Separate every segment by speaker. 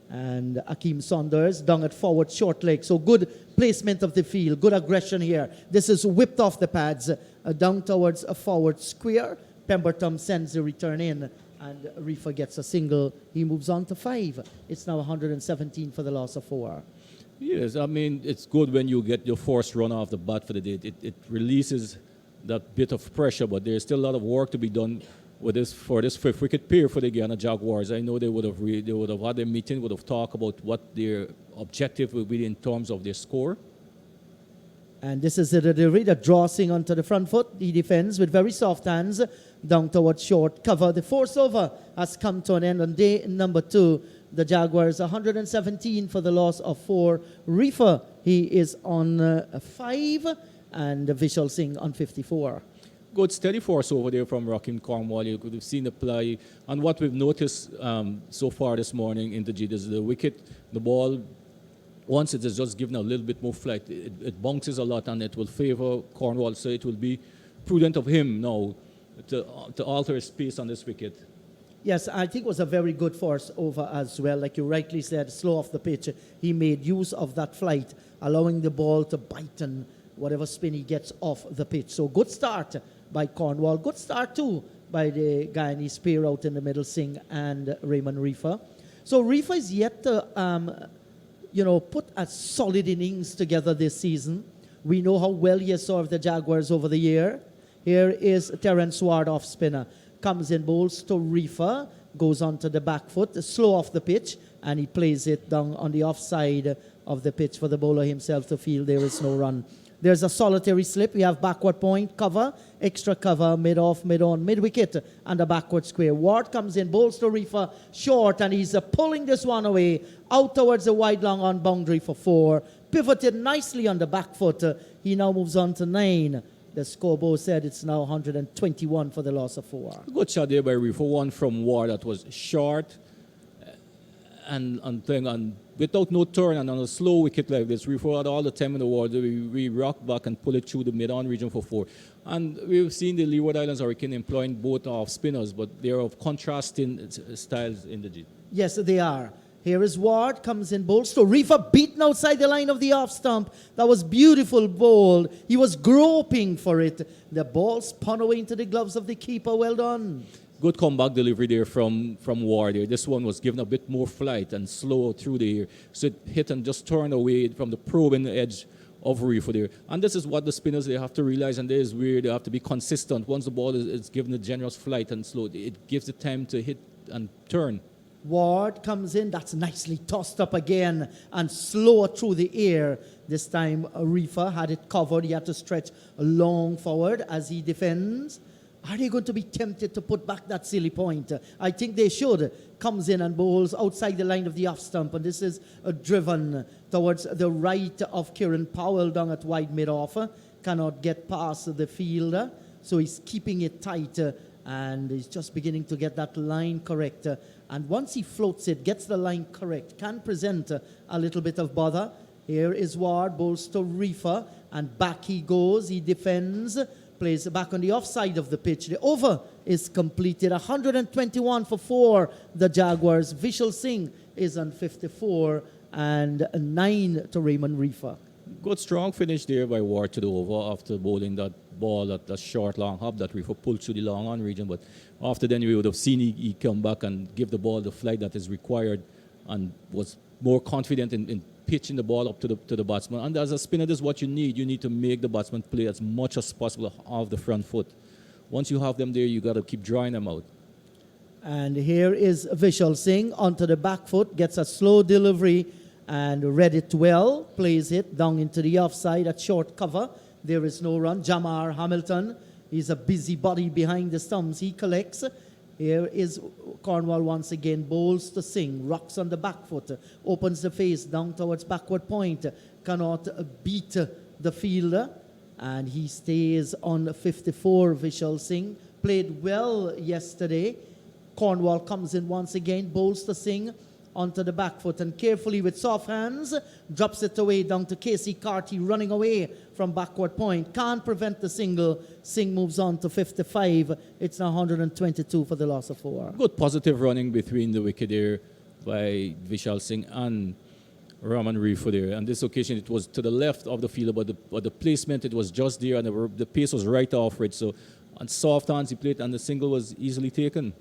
Speaker 1: And Akeem Saunders down at forward short leg. So good placement of the field, good aggression here. This is whipped off the pads down towards a forward square. Pemberton sends the return in, and Reifer gets a single. He moves on to 5. It's now 117 for the loss of 4.
Speaker 2: Yes, I mean, it's good when you get your first run off the bat for the day. It releases that bit of pressure, but there's still a lot of work to be done with this for this 5th wicket pair for the Guyana Jaguars. I know they would have had a meeting, would have talked about what their objective would be in terms of their score.
Speaker 1: And this is the delivery, the dressing onto the front foot. He defends with very soft hands down towards short cover. The force over has come to an end on day number 2. The Jaguars 117 for the loss of 4. Reifer, he is on 5, and Vishal Singh on 54.
Speaker 2: Good steady force over there from Rakim Cornwall. You could have seen the play. And what we've noticed so far this morning in the G is the wicket, the ball, once it is just given a little bit more flight, it bounces a lot and it will favor Cornwall. So it will be prudent of him now to alter his pace on this wicket.
Speaker 1: Yes, I think it was a very good force over as well. Like you rightly said, slow off the pitch. He made use of that flight, allowing the ball to bite and whatever spin he gets off the pitch. So good start by Cornwall. Good start too by the Guyanese pair out in the middle, Singh and Raymond Reifer. So Reifer is yet to, put a solid innings together this season. We know how well he has served the Jaguars over the year. Here is Terence Ward off spinner. Comes in, bowls to Reifer, goes onto the back foot, slow off the pitch, and he plays it down on the offside of the pitch for the bowler himself to field. There is no run. There's a solitary slip. We have backward point, cover, extra cover, mid-off, mid-on, mid-wicket, and a backward square. Ward comes in, bowls to Reifer, short, and he's pulling this one away, out towards the wide long on boundary for 4. Pivoted nicely on the back foot. He now moves on to 9. The scoreboard said it's now 121 for the loss of 4.
Speaker 2: Good shot there by Reifer. One from Ward that was short and without no turn and on a slow wicket like this. Reifer had all the time in the world. We rock back and pull it through the mid-on region for 4. And we've seen the Leeward Islands Hurricane employing both off spinners, but they're of contrasting styles in the G.
Speaker 1: Yes, they are. Here is Ward, comes in, bowls to Reifer, beaten outside the line of the off stump. That was beautiful bowl. He was groping for it. The ball spun away into the gloves of the keeper. Well done.
Speaker 2: Good comeback delivery there from Ward there. This one was given a bit more flight and slow through the air. So it hit and just turned away from the probing edge of Reifer there. And this is what the spinners, they have to realize, and this is where they have to be consistent. Once the ball is given a generous flight and slow, it gives it time to hit and turn.
Speaker 1: Ward comes in, that's nicely tossed up again and slower through the air. This time Reifer had it covered. He had to stretch long forward as he defends. Are they going to be tempted to put back that silly point? I think they should. Comes in and bowls outside the line of the off stump, and this is driven towards the right of Kieran Powell down at wide mid-off. Cannot get past the fielder, so he's keeping it tight. And he's just beginning to get that line correct. And once he floats it, gets the line correct, can present a little bit of bother. Here is Ward, bowls to Reifer, and back he goes. He defends, plays back on the offside of the pitch. The over is completed. 121 for 4, the Jaguars. Vishal Singh is on 54, and 9 to Raymond Reifer.
Speaker 2: Good strong finish there by Ward to the over after bowling that ball, that short long hop that Reifer pulled through the long on region. But after then, we would have seen he come back and give the ball the flight that is required and was more confident in pitching the ball up to the batsman. And as a spinner, this is what you need. You need to make the batsman play as much as possible off the front foot. Once you have them there, you got to keep drawing them out.
Speaker 1: And here is Vishal Singh onto the back foot, gets a slow delivery and read it well, plays it down into the offside at short cover. There is no run. Jamar Hamilton, he's a busy body behind the stumps. He collects. Here is Cornwall once again, bowls to Singh, rocks on the back foot, opens the face down towards backward point, cannot beat the fielder, and he stays on 54, Vishal Singh. Played well yesterday. Cornwall comes in once again, bowls to Singh, onto the back foot and carefully with soft hands drops it away down to Casey Carty running away from backward point. Can't prevent the single. Singh moves on to 55. It's now 122 for the loss of 4.
Speaker 2: Good positive running between the wicket there by Vishal Singh and Raman Reifer there. And this occasion, it was to the left of the fielder, but the placement, it was just there, and the pace was right off it. So on soft hands, he played, and the single was easily taken.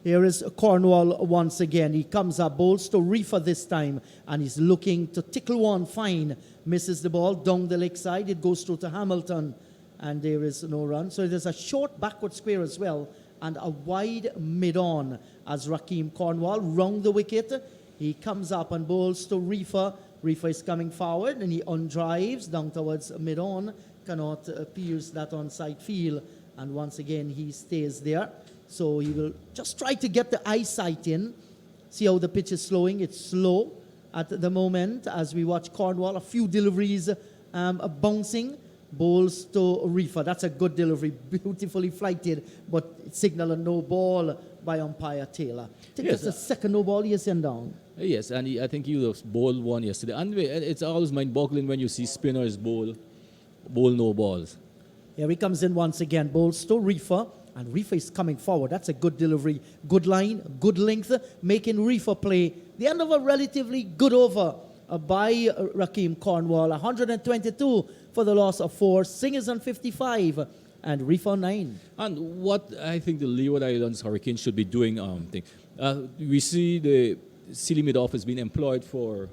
Speaker 1: Here is Cornwall once again. He comes up, bowls to Reifer this time, and he's looking to tickle one fine. Misses the ball down the leg side. It goes through to Hamilton, and there is no run. So there's a short backward square as well, and a wide mid-on as Rakeem Cornwall round the wicket. He comes up and bowls to Reifer. Reifer is coming forward, and he undrives down towards mid-on. Cannot pierce that onside field, and once again he stays there. So he will just try to get the eyesight in. See how the pitch is slowing. It's slow at the moment as we watch Cornwall. A few deliveries bouncing. Bowls to Reifer. That's a good delivery. Beautifully flighted, but signal a no ball by umpire Taylor. I think
Speaker 2: Yes,
Speaker 1: that's the second no ball he has sent down.
Speaker 2: Yes, and I think he was bowled one yesterday. And it's always mind-boggling when you see spinners bowl no balls.
Speaker 1: Here he comes in once again. Bowls to Reifer. And Reifer is coming forward. That's a good delivery. Good line, good length, making Reifer play the end of a relatively good over by Rakeem Cornwall. 122 for the loss of 4. Singh is on 55 and Reifer 9.
Speaker 2: And what I think the Leeward Islands Hurricanes should be doing, we see the silly mid-off has been employed for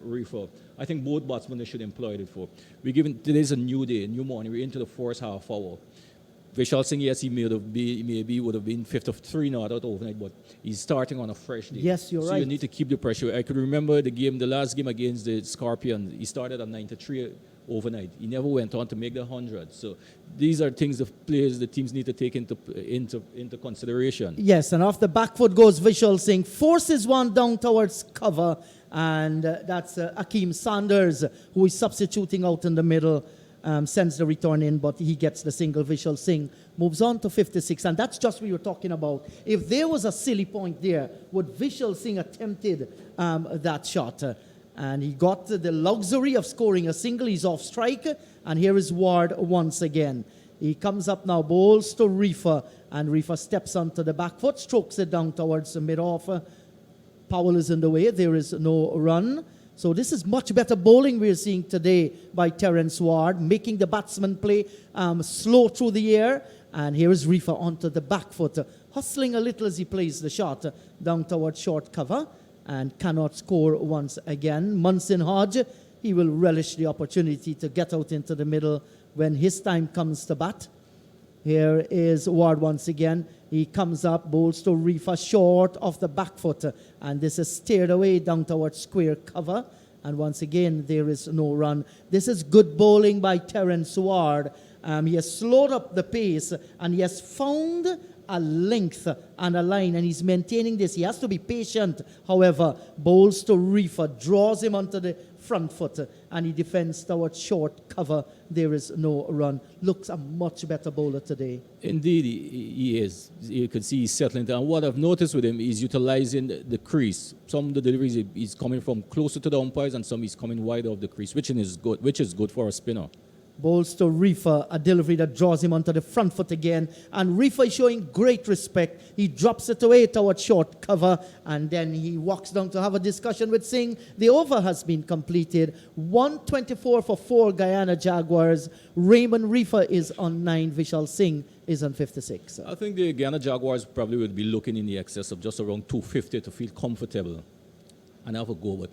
Speaker 2: Reifer. I think both batsmen they should employ it for. Today's a new day, a new morning. We're into the first half hour. Vishal Singh, yes, he maybe would have been fifth of 3 not out overnight, but he's starting on a fresh day.
Speaker 1: Yes, you're
Speaker 2: so
Speaker 1: right.
Speaker 2: You need to keep the pressure. I could remember the last game against the Scorpions. He started at 93 overnight. He never went on to make the 100. So these are things the teams need to take into consideration.
Speaker 1: Yes, and off the back foot goes Vishal Singh. Forces one down towards cover, and that's Akeem Sanders, who is substituting out in the middle. Sends the return in, but he gets the single. Vishal Singh moves on to 56, and that's just what we were talking about. If there was a silly point there, would Vishal Singh attempted that shot? And he got the luxury of scoring a single. He's off strike, and here is Ward once again. He comes up now, bowls to Reifer, and Reifer steps onto the back foot, strokes it down towards the mid-off. Powell is in the way. There is no run. So this is much better bowling we're seeing today by Terence Ward, making the batsman play slow through the air. And here is Reifer onto the back foot, hustling a little as he plays the shot down towards short cover and cannot score once again. Munson Hodge, he will relish the opportunity to get out into the middle when his time comes to bat. Here is Ward once again. He comes up, bowls to Reifer short off the back foot, and this is steered away down towards square cover. And once again, there is no run. This is good bowling by Terence Ward. He has slowed up the pace, and he has found a length and a line, and he's maintaining this. He has to be patient, however. Bowls to Reifer, draws him onto the front foot, and he defends towards short cover. There is no run. Looks a much better bowler today.
Speaker 2: Indeed, he is. You can see he's settling down. What I've noticed with him is utilizing the crease. Some of the deliveries he's coming from closer to the umpires, and some he's coming wide of the crease, which is good for a spinner.
Speaker 1: Bowls to Reifer, a delivery that draws him onto the front foot again. And Reifer is showing great respect. He drops it away towards short cover, and then he walks down to have a discussion with Singh. The over has been completed. 124 for 4 Guyana Jaguars. Raymond Reifer is on 9. Vishal Singh is on 56.
Speaker 2: I think the Guyana Jaguars probably would be looking in the excess of just around 250 to feel comfortable and have a go.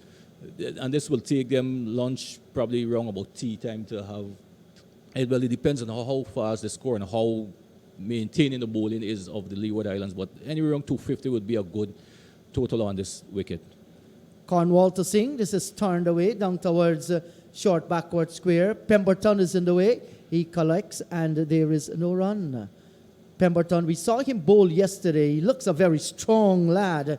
Speaker 2: And this will take them lunch probably around about tea time to have. It depends on how fast they score and how maintaining the bowling is of the Leeward Islands. But anywhere around 250 would be a good total on this wicket.
Speaker 1: Cornwall to Singh. This is turned away down towards short backward square. Pemberton is in the way. He collects, and there is no run. Pemberton, we saw him bowl yesterday. He looks a very strong lad.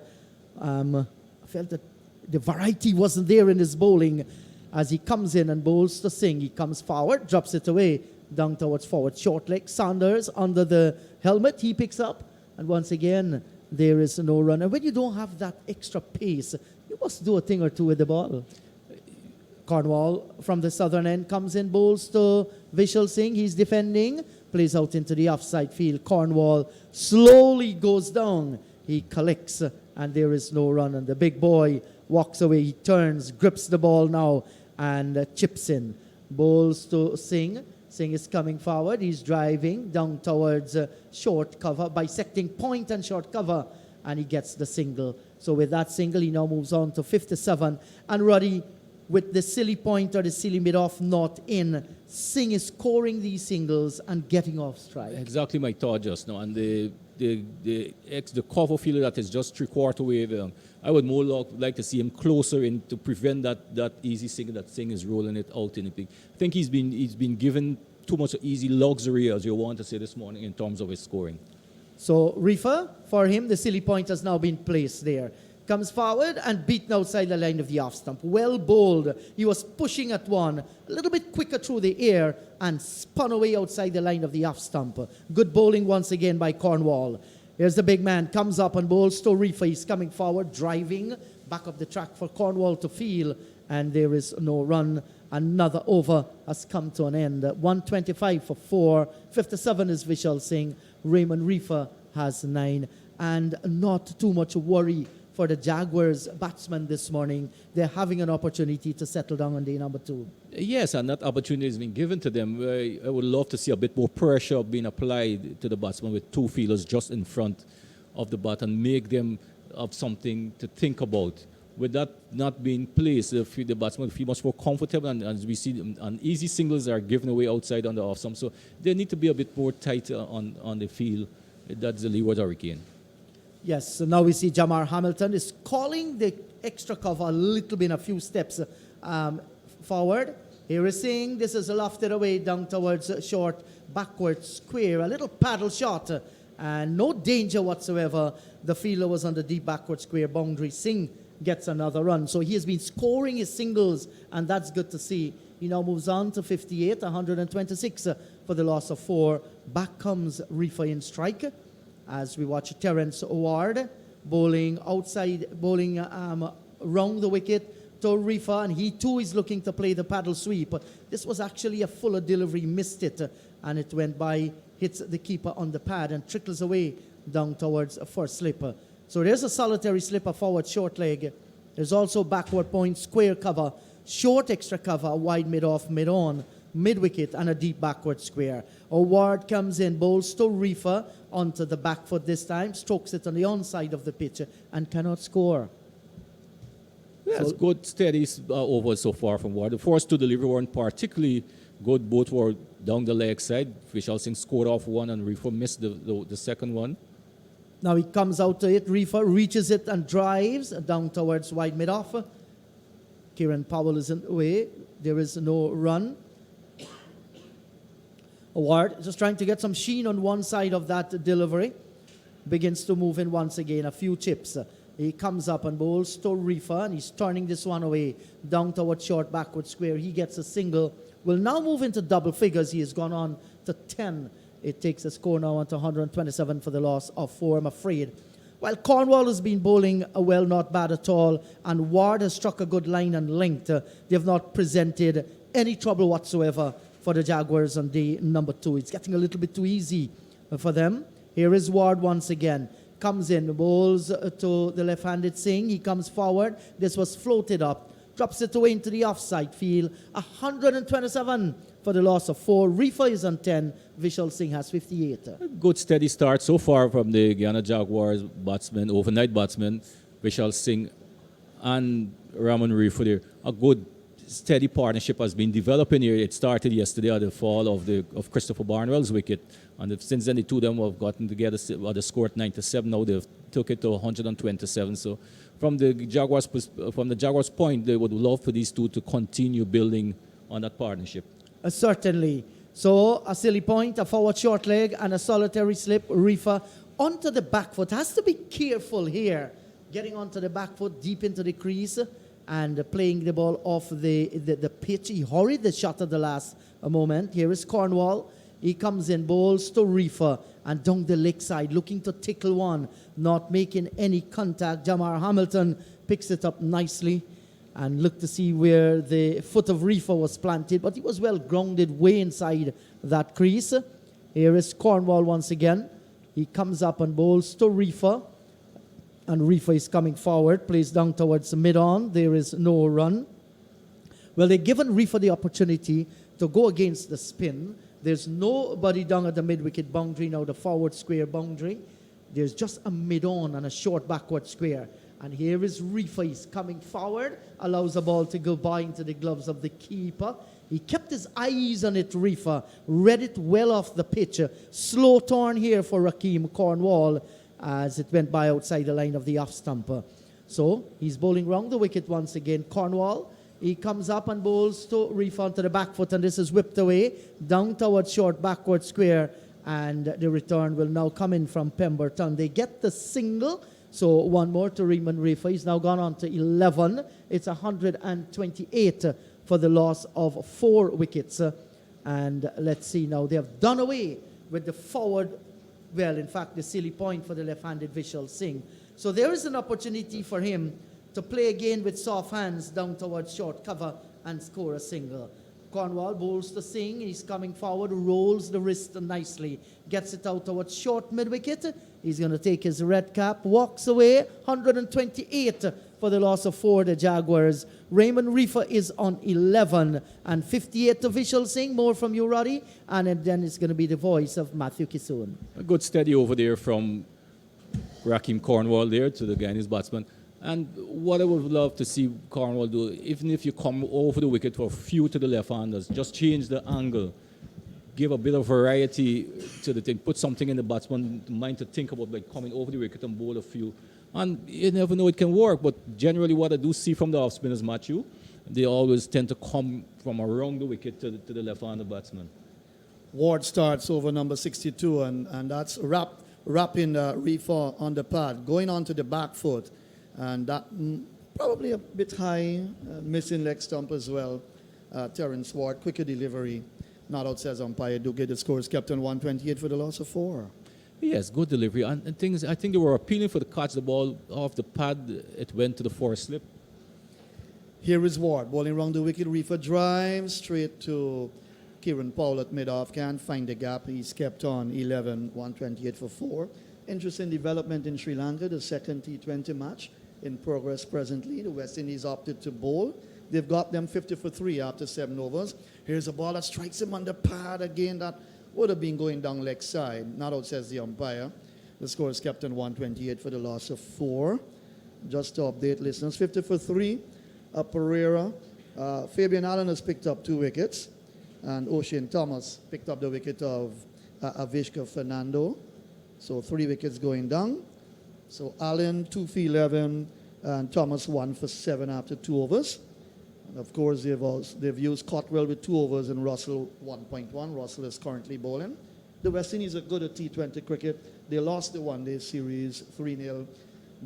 Speaker 1: I felt that the variety wasn't there in his bowling. As he comes in and bowls to Singh, he comes forward, drops it away, down towards forward. Short leg, Sanders under the helmet, he picks up. And once again, there is no run. And when you don't have that extra pace, you must do a thing or two with the ball. Cornwall from the southern end comes in, bowls to Vishal Singh. He's defending, plays out into the offside field. Cornwall slowly goes down. He collects, and there is no run. And the big boy walks away. He turns, grips the ball now, and chips in. Bowls to Singh. Singh is coming forward. He's driving down towards short cover, bisecting point and short cover, and he gets the single. So with that single, he now moves on to 57. And Ruddy, with the silly point or the silly mid-off not in, Singh is scoring these singles and getting off strike.
Speaker 2: Exactly my thought just now. And the cover fielder that is just three-quarter way down, I would more like to see him closer in to prevent that easy single that Singh is rolling it out in the peak. I think he's been given too much easy luxury, as you want to say this morning, in terms of his scoring.
Speaker 1: So Reifer, for him, the silly point has now been placed there. Comes forward and beaten outside the line of the off stump. Well bowled. He was pushing at one, a little bit quicker through the air and spun away outside the line of the off stump. Good bowling once again by Cornwall. Here's the big man, comes up and bowls to Reifer. He's coming forward, driving back up the track for Cornwall to field, and there is no run. Another over has come to an end. 125 for 4. 57 is Vishal Singh. Raymond Reifer has 9. And not too much worry for the Jaguars batsmen this morning. They're having an opportunity to settle down on day number 2.
Speaker 2: Yes, and that opportunity has been given to them. I would love to see a bit more pressure being applied to the batsmen with two fielders just in front of the bat and make them have something to think about. With that not being placed, the batsmen feel much more comfortable, and as we see, and easy singles are given away outside on the off stump. So they need to be a bit more tight on the field. That's the Leeward Hurricane.
Speaker 1: Yes, so now we see Jamar Hamilton is calling the extra cover a little bit, a few steps forward. Here is Singh, this is lofted away down towards short, backward square, a little paddle shot, and no danger whatsoever. The fielder was on the deep backward square boundary. Singh gets another run. So he has been scoring his singles, and that's good to see. He now moves on to 58, 126 for the loss of 4. Back comes Reifer in strike, as we watch Terence Ward bowling outside, bowling round the wicket to Reifer, and he too is looking to play the paddle sweep. This was actually a fuller delivery, missed it, and it went by, hits the keeper on the pad and trickles away down towards a first slipper. So there's a solitary slipper forward short leg. There's also backward point, square cover, short extra cover, wide mid-off, mid-on, mid-wicket, and a deep backward square. Ward comes in, bowls to Reifer onto the back foot this time, strokes it on the onside of the pitch and cannot score.
Speaker 2: Yeah, it's good, steady over so far from Ward. The first two delivery weren't particularly good. Both were down the leg side. Vishal Singh scored off one and Reifer missed the second one.
Speaker 1: Now he comes out to it. Reifer reaches it and drives down towards wide mid-off. Kieran Powell is in the way. There is no run. Ward just trying to get some sheen on one side of that delivery. Begins to move in once again. A few chips. He comes up and bowls to Reifer, and he's turning this one away down towards short backward square. He gets a single. Will now move into double figures. He has gone on to 10. It takes the score now on to 127 for the loss of 4, I'm afraid. While Cornwall has been bowling well, not bad at all, and Ward has struck a good line and length, they have not presented any trouble whatsoever for the Jaguars on day number 2. It's getting a little bit too easy for them. Here is Ward once again. Comes in, bowls to the left-handed Singh. He comes forward. This was floated up. Drops it away into the offside field. 127 for the loss of 4. Reifer is on 10. Vishal Singh has 58.
Speaker 2: Good steady start so far from the Guyana Jaguars batsmen, overnight batsmen, Vishal Singh and Raymond Reifer there. A good steady partnership has been developing here. It started yesterday at the fall of Christopher Barnwell's wicket, and since then the two of them have gotten together. The score at 97. Now they've took it to 127. So from the Jaguars' point, they would love for these two to continue building on that partnership.
Speaker 1: Certainly. So a silly point, a forward short leg, and a solitary slip. Reifer onto the back foot. Has to be careful here. Getting onto the back foot, deep into the crease, and playing the ball off the pitch. He hurried the shot at the last moment. Here is Cornwall. He comes in, bowls to Reifer, and down the leg side, looking to tickle one, not making any contact. Jamar Hamilton picks it up nicely and looked to see where the foot of Reifer was planted, but he was well grounded way inside that crease. Here is Cornwall once again. He comes up and bowls to Reifer. And Reifer is coming forward, plays down towards mid-on. There is no run. Well, they've given Reifer the opportunity to go against the spin. There's nobody down at the mid-wicket boundary now, the forward square boundary. There's just a mid-on and a short backward square. And here is Reifer. He's coming forward, allows the ball to go by into the gloves of the keeper. He kept his eyes on it, Reifer. Read it well off the pitch. Slow turn here for Raheem Cornwall as it went by outside the line of the off stumper. So he's bowling round the wicket once again. Cornwall, he comes up and bowls to Reifer onto the back foot, and this is whipped away down towards short backward square, and the return will now come in from Pemberton. They get the single, so one more to Raymond Reifer. He's now gone on to 11. It's 128 for the loss of 4 wickets. And let's see now, they have done away with the forward, well, in fact, the silly point for the left-handed Vishal Singh. So there is an opportunity for him to play again with soft hands down towards short cover and score a single. Cornwall bowls to Singh. He's coming forward, rolls the wrist nicely, gets it out towards short mid-wicket. He's going to take his red cap, walks away, 128 for the loss of 4, the Jaguars. Raymond Reifer is on 11 and 58 to Vishal Singh. More from you, Roddy. And then it's going to be the voice of Matthew Kisoon.
Speaker 2: A good steady over there from Raheem Cornwall there to the Guyanese batsman. And what I would love to see Cornwall do, even if you come over the wicket for a few to the left-handers, just change the angle, give a bit of variety to the thing, put something in the batsman's mind to think about, like coming over the wicket and bowl a few. And you never know, it can work, but generally what I do see from the off-spinners, Matthew, they always tend to come from around the wicket to the left-handed batsman.
Speaker 3: Ward starts over number 62, and that's wrapping Reifer on the pad, going on to the back foot. And that probably a bit high, missing leg stump as well. Terence Ward, quicker delivery. Not out, says umpire. Do get the scores kept on 128 for the loss of 4.
Speaker 2: Yes, good delivery. And things, I think they were appealing for the catch the ball off the pad. It went to the 4 slip.
Speaker 3: Here is Ward, bowling round the wicket. Reifer drives straight to Kieran Powell at mid-off. Can't find the gap. He's kept on 11, 128 for 4. Interesting development in Sri Lanka, the second T20 match in progress presently. The West Indies opted to bowl. They've got them 50 for 3 after 7 overs. Here's a ball that strikes him on the pad again. That would have been going down leg side. Not out, says the umpire. The score is kept on 128 for the loss of 4. Just to update listeners, 50 for 3. Pereira. Fabian Allen has picked up 2 wickets. And Ocean Thomas picked up the wicket of Avishka Fernando. So 3 wickets going down. So Allen 2 for 11 and Thomas 1 for 7 after 2 overs. And of course they've used Cottrell with 2 overs and Russell 1.1. Russell is currently bowling. The West Indies are good at T20 cricket. They lost the one-day series 3-0,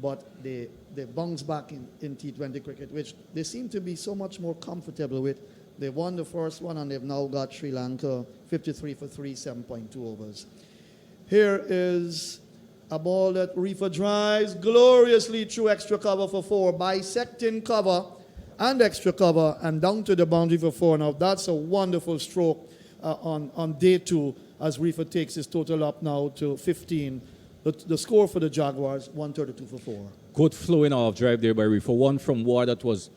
Speaker 3: but they bounced back in T20 cricket, which they seem to be so much more comfortable with. They won the first one and they've now got Sri Lanka 53 for 3, 7.2 overs. Here is a ball that Reifer drives gloriously through extra cover for 4, bisecting cover and extra cover and down to the boundary for 4. Now that's a wonderful stroke on day 2 as Reifer takes his total up now to 15. The score for the Jaguars, 132 for 4.
Speaker 2: Good flowing off drive there by Reifer. One from Ward that was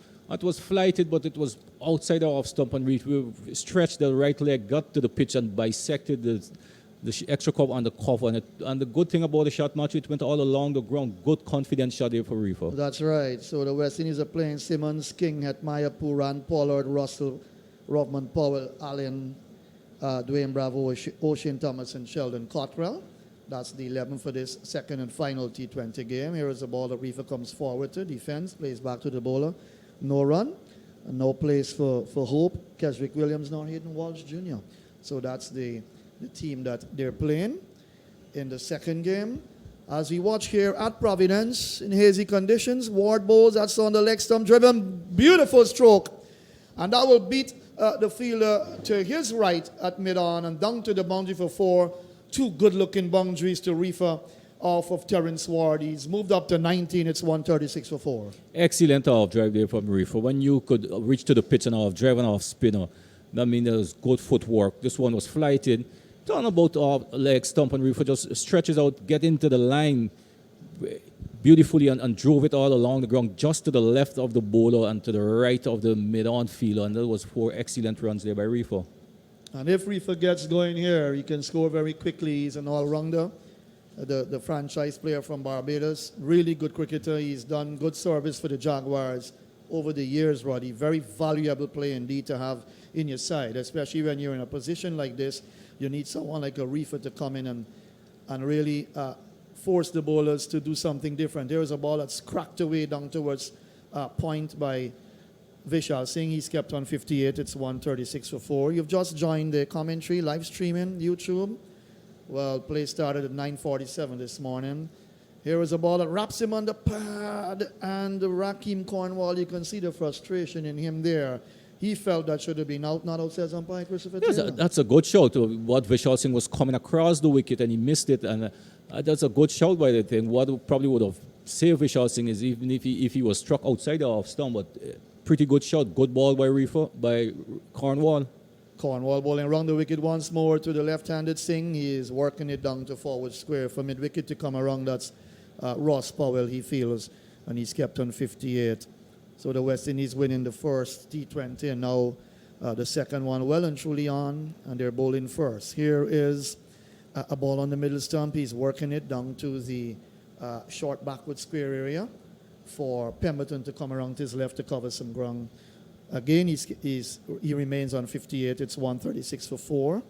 Speaker 2: flighted, but it was outside the off stump, and Reifer stretched the right leg, got to the pitch and bisected the extra cover on the cover. And the good thing about the shot, match, it went all along the ground. Good confident shot there for Reifer.
Speaker 3: That's right. So the West Indies are playing Simmons, King, Hetmyer, Puran, Pollard, Russell, Rodman Powell, Allen, Dwayne Bravo, Ocean Thomas, and Sheldon Cottrell. That's the 11 for this second and final T20 game. Here is the ball that Reifer comes forward to. Defense, plays back to the bowler. No run. And no place for Hope. Keswick Williams, now Hayden Walsh Jr. So that's the team that they're playing in the second game. As we watch here at Providence in hazy conditions, Ward bowls, that's on the leg stump driven, beautiful stroke. And that will beat the fielder to his right at mid-on and down to the boundary for 4. 2 good-looking boundaries to Reifer off of Terence Ward. He's moved up to 19. It's 136 for 4.
Speaker 2: Excellent off drive there from Reifer. When you could reach to the pitch and off drive and off spinner, that means there was good footwork. This one was flighted. Turn about off leg stump, and Reifer just stretches out, get into the line beautifully and drove it all along the ground, just to the left of the bowler and to the right of the mid-on fielder. And that was 4 excellent runs there by Reifer.
Speaker 3: And if Reifer gets going here, he can score very quickly. He's an all-rounder. The franchise player from Barbados, really good cricketer. He's done good service for the Jaguars over the years, Roddy. Very valuable player indeed to have in your side, especially when you're in a position like this. You need someone like a Reifer to come in and really force the bowlers to do something different. There is a ball that's cracked away down towards point by Vishal Singh. He's kept on 58. It's 136 for 4. You've just joined the commentary, live streaming, YouTube. Well, play started at 9:47 this morning. Here is a ball that wraps him on the pad, and Rakeem Cornwall, you can see the frustration in him there. He felt that should have been out, not out, says umpire Christopher Taylor.
Speaker 2: That's a good shout. What Vishal Singh was coming across the wicket and he missed it, and that's a good shout by the thing. What probably would have saved Vishal Singh is even if he was struck outside the off stump, but pretty good shot. Good ball by Reifer, by Cornwall.
Speaker 3: Cornwall bowling around the wicket once more to the left-handed Singh. He is working it down to forward square for mid-wicket to come around. That's Ross Powell, he feels, and he's kept on 58. So the West Indies winning the first T20, and now the second one well and truly on, and they're bowling first. Here is a ball on the middle stump. He's working it down to the short backward square area for Pemberton to come around to his left to cover some ground. Again, he remains on 58. It's 136 for 4.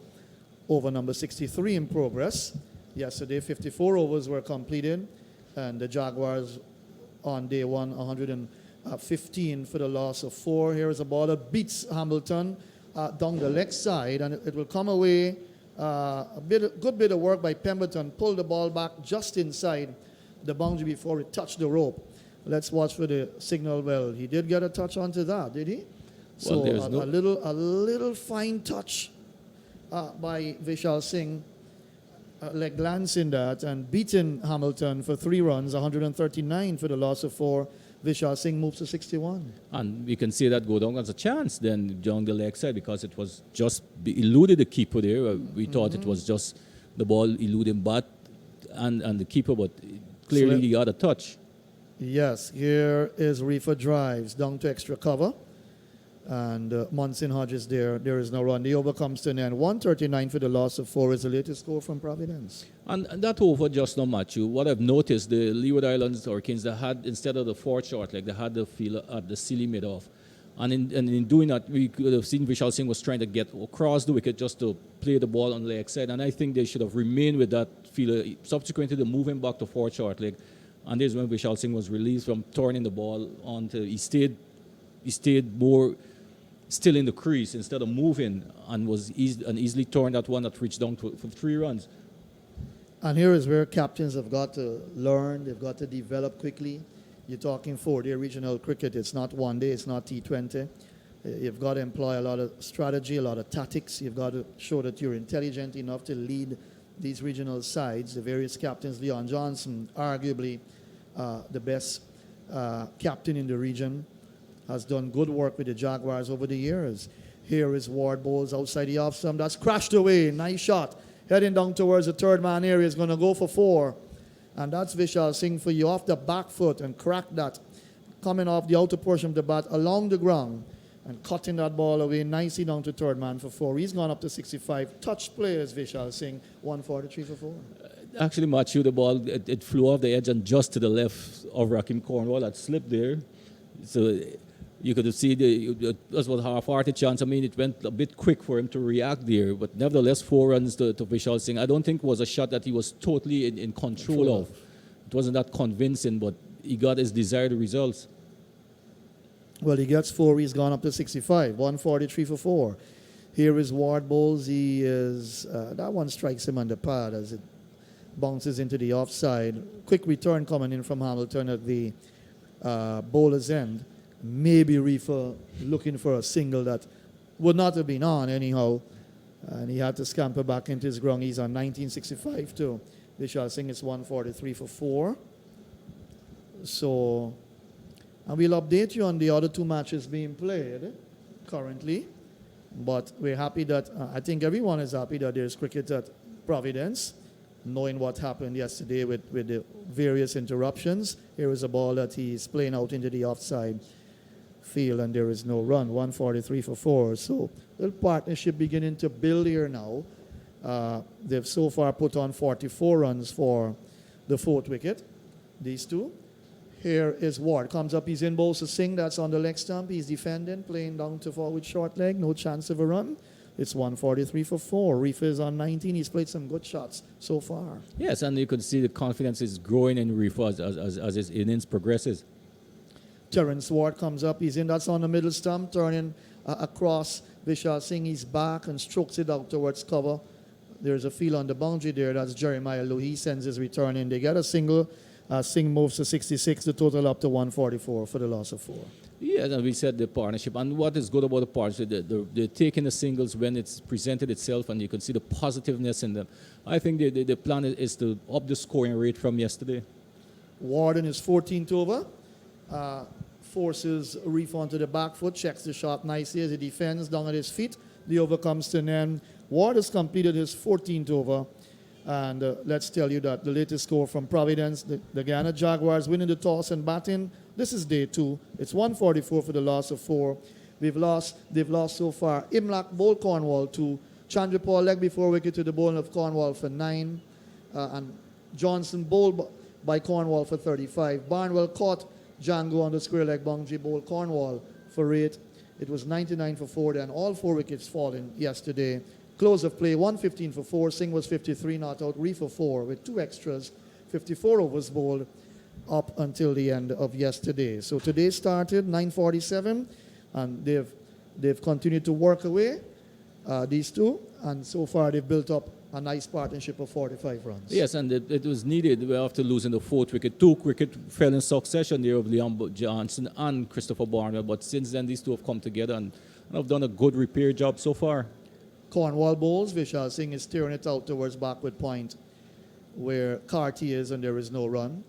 Speaker 3: Over number 63 in progress. Yesterday, 54 overs were completed, and the Jaguars on day one, 115 for the loss of 4. Here is a ball that beats Hamilton down the leg side, and it will come away. Good bit of work by Pemberton. Pulled the ball back just inside the boundary before it touched the rope. Let's watch for the signal. Well, he did get a touch onto that, did he? So
Speaker 2: Well,
Speaker 3: a little fine touch by Vishal Singh, leg glancing that and beating Hamilton for 3 runs, 139 for the loss of 4. Vishal Singh moves to 61.
Speaker 2: And we can see that go down as a chance then down the leg side, because it was just eluded the keeper there. We thought it was just the ball eluding bat and the keeper, but clearly he got a touch.
Speaker 3: Yes, here is Reifer drives down to extra cover. And Munson Hodges there is no run. The over comes to an end. 139 for the loss of 4 is the latest score from Providence.
Speaker 2: And that over just not match you. What I've noticed, the Leeward Islands Hurricanes, they had, instead of the 4th short leg, they had the fielder at the silly mid-off. And in doing that, we could have seen Vishal Singh was trying to get across the wicket just to play the ball on the leg side. And I think they should have remained with that fielder. Subsequently, they move him back to 4th short leg. And this is when Vishal Singh was released from turning the ball onto. He stayed more still in the crease instead of moving, and was easily turned that one that reached down for 3 runs.
Speaker 3: And here is where captains have got to learn. They've got to develop quickly. You're talking 4-day regional cricket. It's not 1 day. It's not T20. You've got to employ a lot of strategy, a lot of tactics. You've got to show that you're intelligent enough to lead these regional sides. The various captains, Leon Johnson, arguably the best captain in the region, has done good work with the Jaguars over the years. Here is Ward bowls outside the off stump. That's crashed away. Nice shot. Heading down towards the third man area. Is going to go for 4. And that's Vishal Singh for you off the back foot and crack that. Coming off the outer portion of the bat along the ground and cutting that ball away nicely down to third man for 4. He's gone up to 65. Touch players, Vishal Singh, 143 for 4.
Speaker 2: Actually, Matthew, the ball, it flew off the edge and just to the left of Rakeem Cornwall. That slipped there. So you could see that was a half-hearted chance. I mean, it went a bit quick for him to react there, but nevertheless, 4 runs to Vishal Singh. I don't think it was a shot that he was totally in control of. It wasn't that convincing, but he got his desired results.
Speaker 3: Well, he gets 4. He's gone up to 65. 143 for 4. Here is Ward bowls. He is that one strikes him on the pad as it bounces into the offside. Quick return coming in from Hamilton at the bowler's end. Maybe Reifer looking for a single that would not have been on anyhow, and he had to scamper back into his ground. He's on 1965 too. Vishal Singh is 143 for 4. So, and we'll update you on the other 2 matches being played currently. But we're happy that, I think everyone is happy that there's cricket at Providence. knowing what happened yesterday with the various interruptions. Here is a ball that he's playing out into the offside field, and there is no run. 143 for 4. So the partnership beginning to build here now. They've so far put on 44 runs for the 4th wicket, these two. Here is Ward. Comes up, he's in bowls to Singh. That's on the leg stump. He's defending, playing down to forward short leg. No chance of a run. It's 143 for 4. Reifer is on 19. He's played some good shots so far.
Speaker 2: Yes, and you can see the confidence is growing in Reifer as his innings progresses.
Speaker 3: Terence Ward comes up. He's in. That's on the middle stump. Turning across. Vishal Singh, he's back and strokes it out towards cover. There's a field on the boundary there. That's Jeremiah Low. He sends his return in. They get a single. Singh moves to 66. The total up to 144 for the loss of 4.
Speaker 2: Yes, and we said the partnership. And what is good about the partnership, they're taking the singles when it's presented itself, and you can see the positiveness in them. I think the plan is to up the scoring rate from yesterday.
Speaker 3: Ward in his 14th over. Forces Reifer onto the back foot. Checks the shot nicely as he defends down at his feet. The over comes to an end. Ward has completed his 14th over. And let's tell you that the latest score from Providence, the Guyana Jaguars winning the toss and batting. This is day 2. It's 144 for the loss of 4. They've lost so far. Imlak bowled Cornwall 2. Chandrapal leg before wicket to the bowling of Cornwall for 9. And Johnson bowled by Cornwall for 35. Barnwell caught Django on the square leg boundary, bowled Cornwall for 8. It was 99 for 4. Then all 4 wickets falling yesterday. Close of play, 115 for 4. Singh was 53 not out. Reifer 4 with 2 extras. 54 overs bowled up until the end of yesterday. So today started 9:47, and they've continued to work away, these two, and so far they've built up a nice partnership of 45 runs.
Speaker 2: Yes, and it was needed after losing the 4th wicket. 2 wickets fell in succession there of Liam Johnson and Christopher Barnwell, but since then these two have come together and have done a good repair job so far.
Speaker 3: Cornwall bowls. Vishal Singh is steering it out towards backward point where Carty is, and there is no run.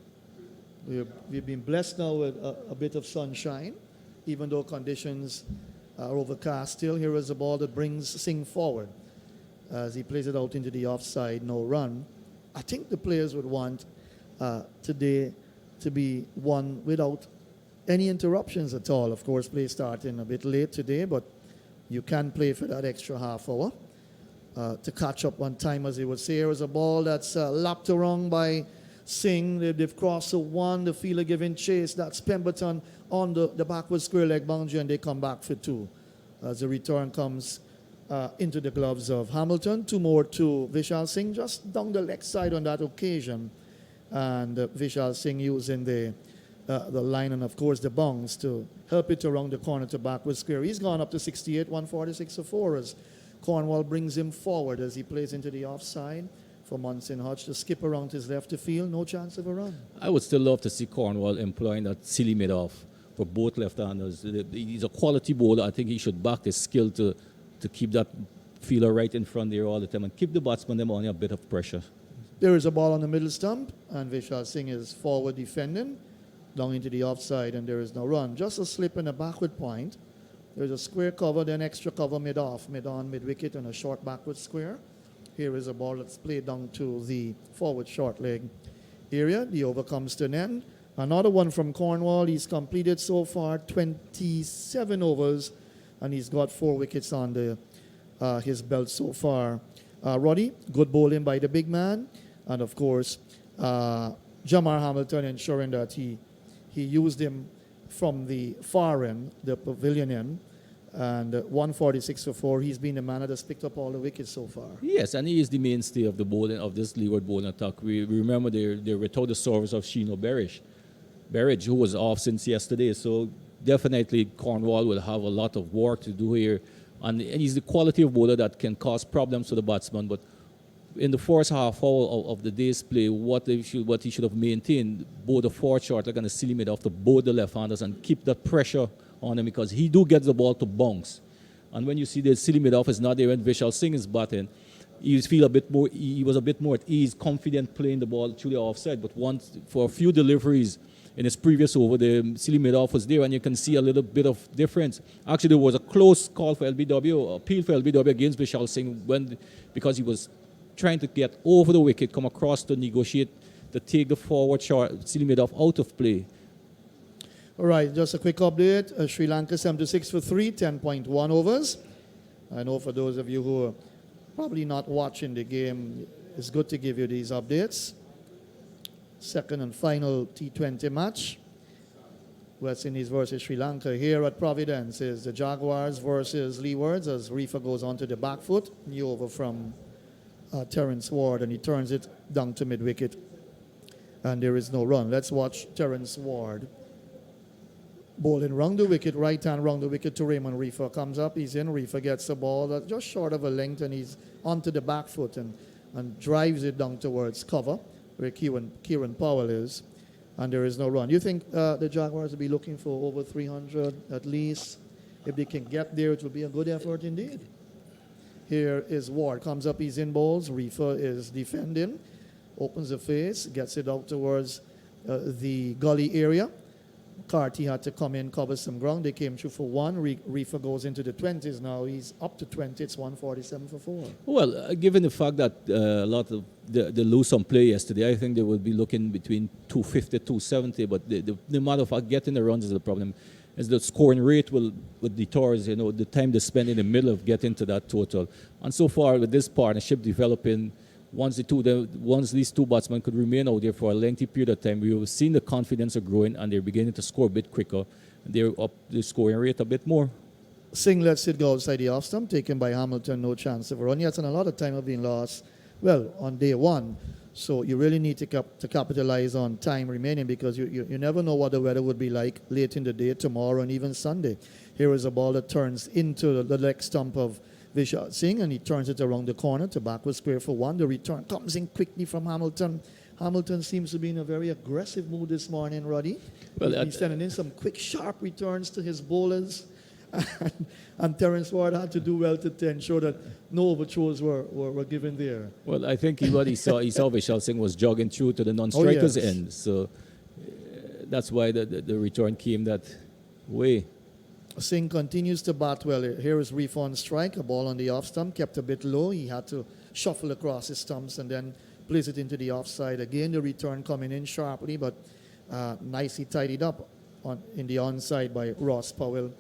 Speaker 3: We've been blessed now with a bit of sunshine, even though conditions are overcast still. Here is a ball that brings Singh forward as he plays it out into the offside. No run. I think the players would want today to be won without any interruptions at all. Of course, play starting a bit late today, but you can play for that extra half hour to catch up on time, as they would say. Here is a ball that's lapped around by Singh. They've crossed to 1. The fielder giving chase. That's Pemberton on the backward square leg boundary, and they come back for 2. As the return comes into the gloves of Hamilton. 2 more to Vishal Singh, just down the leg side on that occasion. And Vishal Singh using the line and, of course, the bounce to help it around the corner to backward square. He's gone up to 68, 146 for 4 as Cornwall brings him forward as he plays into the offside for Munson Hodge to skip around his left to field. No chance of a run.
Speaker 2: I would still love to see Cornwall employing that silly mid-off for both left-handers. He's a quality bowler. I think he should back his skill to keep that fielder right in front there all the time and keep the batsman them on a bit of pressure.
Speaker 3: There is a ball on the middle stump, and Vishal Singh is forward defending down into the offside, and there is no run. Just a slip in a backward point. There's a square cover, then extra cover mid-off, mid-on, mid-wicket, and a short backward square. Here is a ball that's played down to the forward short leg area. The over comes to an end. Another one from Cornwall. He's completed so far 27 overs, and he's got 4 wickets on his belt so far. Roddy, good bowling by the big man. And, of course, Jamar Hamilton ensuring that he used him from the far end, the pavilion end, and 146 for 4. He's been the man that has picked up all the wickets so far.
Speaker 2: Yes, and he is the mainstay of the bowling of this Leeward bowling attack. We remember they're without the service of Sheeno Berridge, who was off since yesterday. So definitely Cornwall will have a lot of work to do here, and he's the quality of bowler that can cause problems to the batsman. But in the first half hour of the day's play, what he should have maintained, both the fourth short leg and the silly mid-off to both the left-handers and keep that pressure on him, because he do get the ball to bounce. And when you see the silly mid-off is not there when Vishal Singh is batting, he was a bit more at ease, confident playing the ball through the offside. But for a few deliveries in his previous over, the silly mid-off was there, and you can see a little bit of difference. Actually, there was a close call for LBW, appeal for LBW against Vishal Singh because he was trying to get over the wicket, come across to negotiate, to take the forward shot, still made off out of play.
Speaker 3: All right, just a quick update. Sri Lanka 76 for 3, 10.1 overs. I know for those of you who are probably not watching the game, it's good to give you these updates. Second and final T20 match. West Indies versus Sri Lanka. Here at Providence is the Jaguars versus Leewards as Reifer goes onto the back foot. New over from Terence Ward, and he turns it down to mid-wicket. And there is no run. Let's watch Terence Ward bowling round the wicket, right hand round the wicket to Raymond Reifer. Comes up, he's in. Reifer gets the ball that's just short of a length, and he's onto the back foot and drives it down towards cover where Kieran Powell is. And there is no run. You think the Jaguars will be looking for over 300 at least? If they can get there, it will be a good effort indeed. Here is Ward. Comes up, he's in bowls. Reifer is defending. Opens the face, gets it out towards the gully area. Carty had to come in, cover some ground. They came through for one. Reifer goes into the 20s now. He's up to 20. It's 147 for 4.
Speaker 2: Well, given the fact that a lot of they lose some play yesterday, I think they will be looking between 250, 270. But the matter of fact, getting the runs is the problem. As the scoring rate will deter, the time they spend in the middle of getting to that total. And so far, with this partnership developing, once these two batsmen could remain out there for a lengthy period of time, we have seen the confidence are growing and they're beginning to score a bit quicker. They're up the scoring rate a bit more.
Speaker 3: Singh lets it go outside the off stump, taken by Hamilton, no chance of a run yet, and a lot of time have been lost, well, on day one. So you really need to capitalize on time remaining because you never know what the weather would be like late in the day, tomorrow, and even Sunday. Here is a ball that turns into the leg stump of Vishal Singh, and he turns it around the corner to backward square for one. The return comes in quickly from Hamilton. Hamilton seems to be in a very aggressive mood this morning, Roddy. Well, he's sending in some quick, sharp returns to his bowlers. And Terence Ward had to do well to ensure that no overthrows were given there.
Speaker 2: Well, I think he saw Vishal Singh was jogging through to the non-strikers end. So that's why the return came that way.
Speaker 3: Singh continues to bat well. Here is Reifer on strike. A ball on the off stump, kept a bit low. He had to shuffle across his stumps and then place it into the offside. Again, the return coming in sharply, but nicely tidied up in the onside by Ross Powell.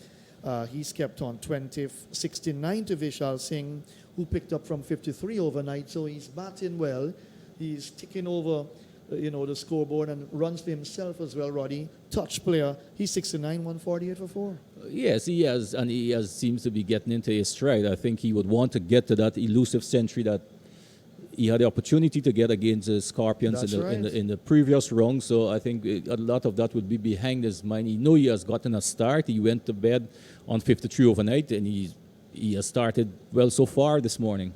Speaker 3: He's kept on 20, 69 to Vishal Singh, who picked up from 53 overnight. So he's batting well. He's ticking over the scoreboard and runs for himself as well, Roddy. Touch player. He's 69, 148 for 4.
Speaker 2: Yes, he has, and he seems to be getting into his stride. I think he would want to get to that elusive century that he had the opportunity to get against the Scorpions in the previous round. So I think a lot of that would be behind his mind. He has gotten a start. He went to bed on 53 overnight, and he has started well so far this morning.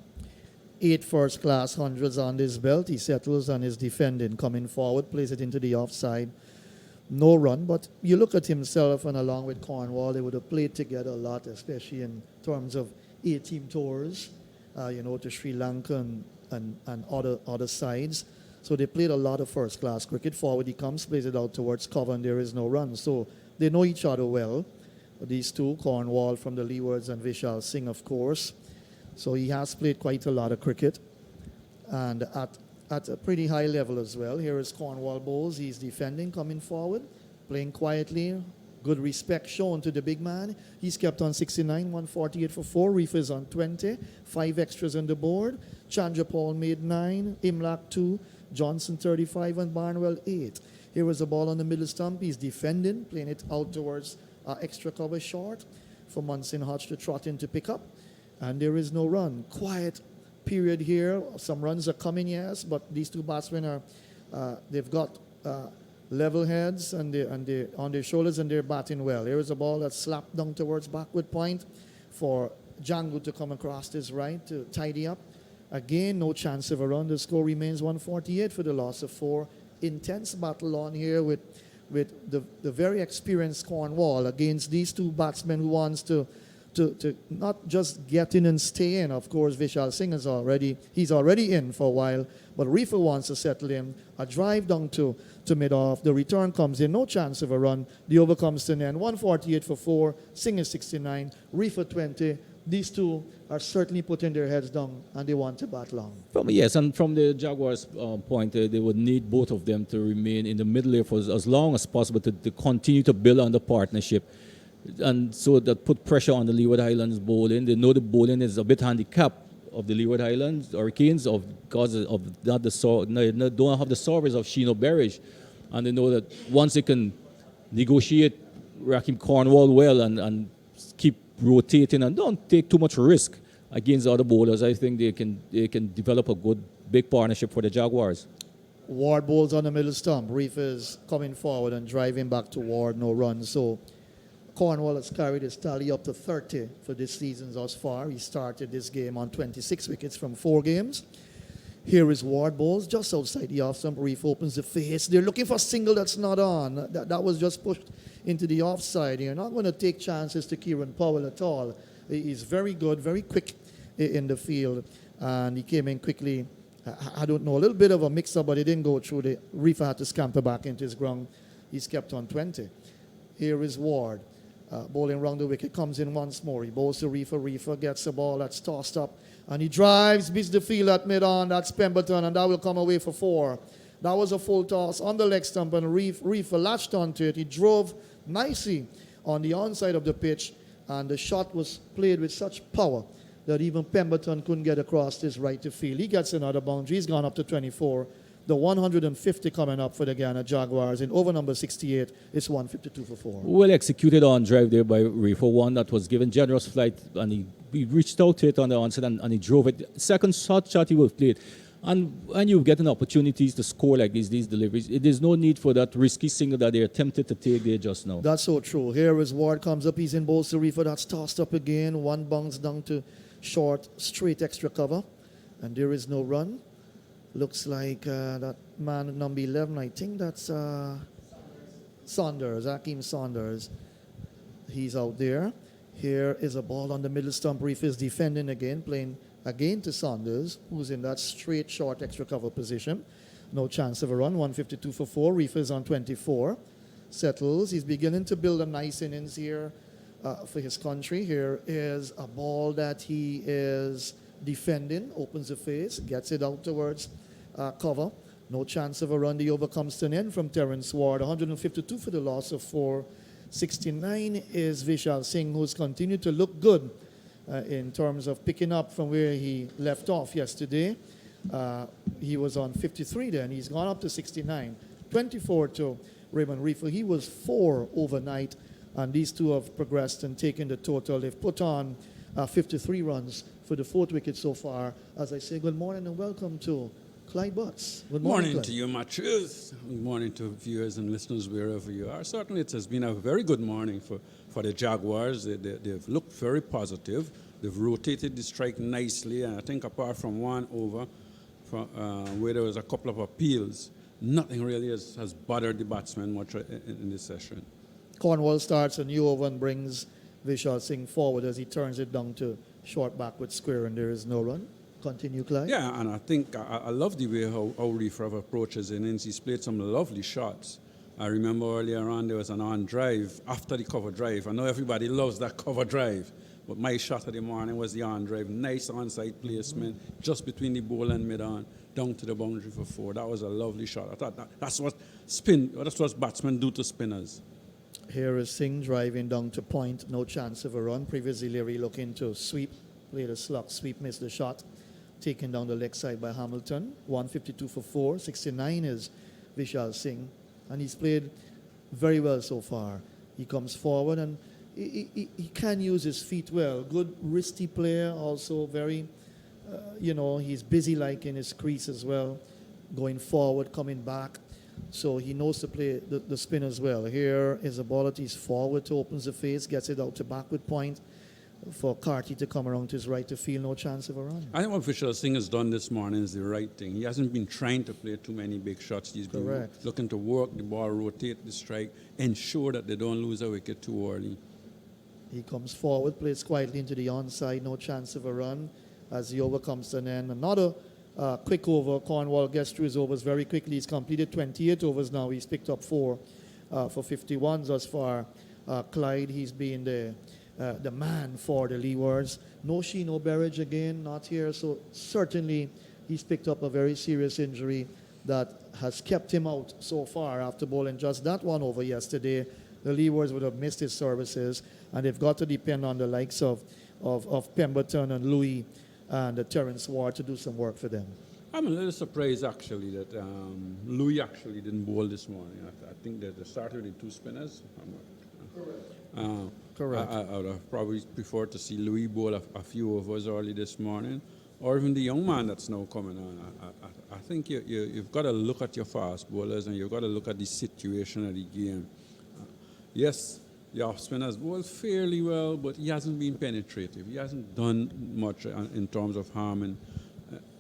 Speaker 3: 8 first-class hundreds on his belt. He settles on his defending, coming forward, plays it into the offside. No run, but you look at himself and along with Cornwall, they would have played together a lot, especially in terms of A-team tours, to Sri Lanka and other sides. So they played a lot of first-class cricket. Forward he comes, plays it out towards cover, and there is no run. So they know each other well. These two, Cornwall from the Leewards and Vishal Singh, of course. So he has played quite a lot of cricket, and at a pretty high level as well. Here is Cornwall bowls. He's defending, coming forward, playing quietly. Good respect shown to the big man. He's kept on 69, 148 for 4. Reifer is on 20. 5 extras on the board. Chandra Paul made 9. Imlak 2. Johnson 35 and Barnwell 8. Here is a ball on the middle stump. He's defending, playing it out towards extra cover short for Munson Hodge to trot in to pick up. And there is no run. Quiet period here. Some runs are coming, yes, but these two batsmen they've got level heads and they on their shoulders, and they're batting well. Here is a ball that's slapped down towards backward point for Django to come across his right to tidy up. Again, no chance of a run. The score remains 148 for the loss of 4. Intense battle on here with the very experienced Cornwall against these two batsmen who wants to not just get in and stay in. Of course, Vishal Singh he's already in for a while, but Reifer wants to settle in. A drive down to mid-off. The return comes in, no chance of a run. The over comes to an end. 148 for 4. Singh is 69. Reifer 20. these two are certainly putting their heads down and they want to bat long.
Speaker 2: Yes, and from the Jaguars' point, they would need both of them to remain in the middle there for as long as possible to continue to build on the partnership. And so that put pressure on the Leeward Highlands bowling. They know the bowling is a bit handicapped of the Leeward Highlands Hurricanes because of not don't have the service of Sheeno Berridge. And they know that once they can negotiate Raheem Cornwall well and keep rotating and don't take too much risk against the other bowlers, I think they can develop a good big partnership for the Jaguars.
Speaker 3: Ward bowls on the middle stump. Reifer is coming forward and driving back to Ward, no run. So Cornwall has carried his tally up to 30 for this season thus far. He started this game on 26 wickets from 4 games. Here is Ward bowls just outside the off stump. Reifer opens the face. They're looking for a single that's not on. That was just pushed into the offside. You're not going to take chances to Kieran Powell at all. He's very good, very quick in the field. And he came in quickly. I don't know, a little bit of a mix-up, but it didn't go through. The Reifer had to scamper back into his ground. He's kept on 20. Here is Ward. Bowling round the wicket, comes in once more. He bowls to Reifer. Reifer gets the ball that's tossed up. And he drives, beats the field at mid-on. That's Pemberton, and that will come away for 4. That was a full toss on the leg stump, and Reifer latched onto it. He drove nicely on the onside of the pitch, and the shot was played with such power that even Pemberton couldn't get across his right to field. He gets another boundary. He's gone up to 24. The 150 coming up for the Guyana Jaguars. In over number 68, it's 152 for 4.
Speaker 2: Well executed on drive there by Reifer. One that was given generous flight, and he reached out to it on the onset and he drove it. Second shot he will play it. And when you get an opportunities to score like these deliveries, there's no need for that risky single that they attempted to take there just now.
Speaker 3: That's so true. Here is Ward comes up. He's in bowls to Reifer. That's tossed up again. One bounce down to short, straight extra cover. And there is no run. Looks like that man number 11, I think that's Saunders, Hakeem Saunders. He's out there. Here is a ball on the middle stump. Reifer is defending again, playing again to Saunders, who's in that straight, short, extra cover position. No chance of a run, 152 for 4. Reifer is on 24. Settles. He's beginning to build a nice innings here for his country. Here is a ball that he is defending, opens the face, gets it out towards cover. No chance of a run. The over comes to an end from Terence Ward. 152 for the loss of 4. 69 is Vishal Singh, who's continued to look good in terms of picking up from where he left off yesterday. He was on 53 then. He's gone up to 69. 24 to Raymond Reifer. He was 4 overnight, and these two have progressed and taken the total. They've put on 53 runs for the 4th wicket so far. As I say, good morning and welcome to Clyde Butts. Good morning
Speaker 4: to you, Matthews. Good morning to viewers and listeners wherever you are. Certainly it has been a very good morning for the Jaguars. They've looked very positive. They've rotated the strike nicely, and I think apart from one over where there was a couple of appeals, nothing really has bothered the batsmen much in this session.
Speaker 3: Cornwall starts a new over and brings Vishal Singh forward as he turns it down to short back with square, and there is no run. Continue, Clyde.
Speaker 4: Yeah, and I think I love the way how Reifer approaches innings. He's played some lovely shots. I remember earlier on there was an on drive after the cover drive. I know everybody loves that cover drive, but my shot of the morning was the on drive. Nice onside placement, just between the bowl and mid-on, down to the boundary for 4. That was a lovely shot. I thought that's what batsmen do to spinners.
Speaker 3: Here is Singh driving down to point. No chance of a run. Previously, Leary looking to sweep. Played a slug sweep, missed the shot. Taken down the leg side by Hamilton. 152 for 4. 69 is Vishal Singh. And he's played very well so far. He comes forward and he can use his feet well. Good wristy player, also very, he's busy like in his crease as well. Going forward, coming back. So he knows to play the spin as well. Here is a ball that he's forward to, opens the face, gets it out to backward point for Carty to come around to his right to field. No chance of a run.
Speaker 4: I think what Vishal Singh has done this morning is the right thing. He hasn't been trying to play too many big shots. He's been looking to work the ball, rotate the strike, ensure that they don't lose a wicket too early.
Speaker 3: He comes forward, plays quietly into the onside. No chance of a run as the over comes to an end. Another quick over. Cornwall gets through his overs very quickly. He's completed 28 overs now. He's picked up 4 for 51 thus far. Clyde, he's been the the man for the Leewards. No Sheen, no Berridge again, not here. So certainly he's picked up a very serious injury that has kept him out so far after bowling just that one over yesterday. The Leewards would have missed his services, and they've got to depend on the likes of Pemberton and Louis and Terence Ward to do some work for them.
Speaker 4: I'm a little surprised actually that Louis actually didn't bowl this morning. I think that they started with 2 spinners.
Speaker 3: Correct.
Speaker 4: I would have probably preferred to see Louis bowl a few overs early this morning, or even the young man that's now coming on. I think you've got to look at your fast bowlers and you've got to look at the situation of the game. Yes, the off spinners bowled fairly well, but he hasn't been penetrative. He hasn't done much in terms of harming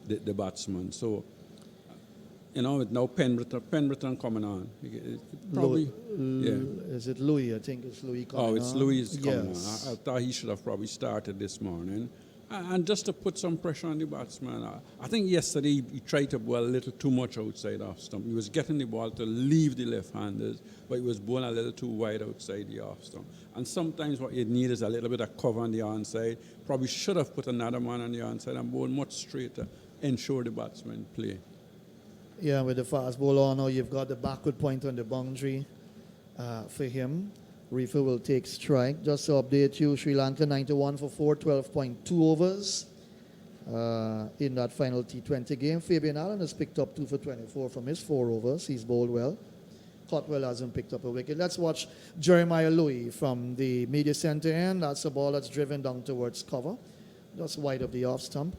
Speaker 4: the batsman. So, with now Pemberton coming on. Probably,
Speaker 3: Is it Louis? I think it's Louis coming on.
Speaker 4: Oh, it's Louis coming
Speaker 3: Yes.
Speaker 4: on. I thought he should have probably started this morning. And just to put some pressure on the batsman, I think yesterday he tried to bowl a little too much outside off stump. He was getting the ball to leave the left-handers, but he was bowling a little too wide outside the off stump. And sometimes what you need is a little bit of cover on the onside. Probably should have put another man on the onside and bowled much straighter, ensure the batsman play.
Speaker 3: Yeah, with the fast ball on now, you've got the backward point on the boundary for him. Reifer will take strike. Just to update you, Sri Lanka 91 for 4, 12.2 overs in that final T20 game. Fabian Allen has picked up 2 for 24 from his 4 overs. He's bowled well. Cotwell hasn't picked up a wicket. Let's watch Jeremiah Louis from the media center end. That's a ball that's driven down towards cover, just wide of the off stump.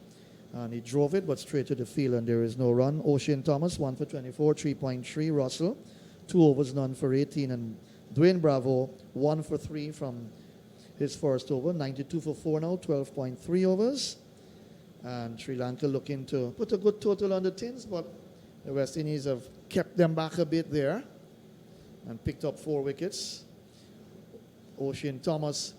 Speaker 3: And he drove it, but straight to the field, and there is no run. Ocean Thomas, 1 for 24, 3.3. Russell, 2 overs, none for 18. And Dwayne Bravo, 1 for 3 from his first over, 92 for 4 now, 12.3 overs. And Sri Lanka looking to put a good total on the tins, but the West Indies have kept them back a bit there and picked up 4 wickets. Ocean Thomas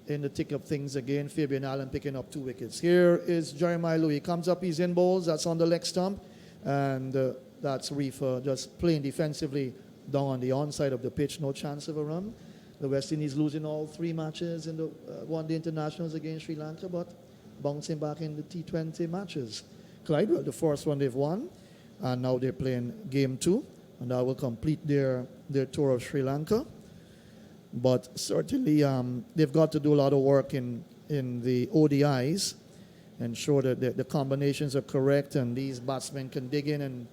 Speaker 3: in the thick of things again. Fabian Allen picking up 2 wickets. Here is Jeremiah Louis. Comes up, he's in bowls. That's on the leg stump. And that's Reifer just playing defensively down on the onside of the pitch. No chance of a run. The West Indies losing all 3 matches in the one-day internationals against Sri Lanka, but bouncing back in the T20 matches. Clyde, well, the first one they've won. And now they're playing game 2. And that will complete their tour of Sri Lanka. But certainly they've got to do a lot of work in the ODIs, ensure that the combinations are correct and these batsmen can dig in and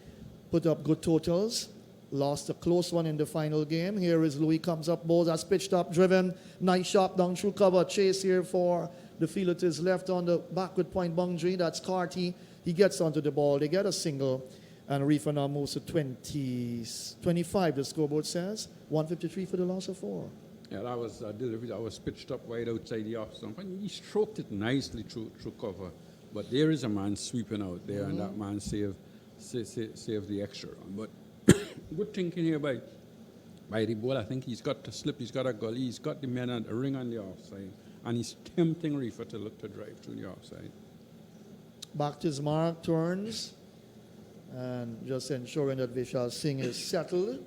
Speaker 3: put up good totals. Lost a close one in the final game. Here is Louis, comes up, bowls, that's pitched up, driven, nice shot down through cover. Chase here for the fielder to his left on the backward point boundary. That's Carty. He gets onto the ball. They get a single. And Reifer now moves to 25, the scoreboard says. 153 for the loss of 4.
Speaker 4: Yeah, that was delivery. That was pitched up wide outside the off stump, and he stroked it nicely through cover. But there is a man sweeping out there, and that man saved the extra run. But good thinking here by the ball. I think he's got to slip. He's got a gully. He's got the men at the ring on the offside, and he's tempting Reifer to look to drive through the offside.
Speaker 3: Back to his mark, turns, and just ensuring that Vishal Singh is settled.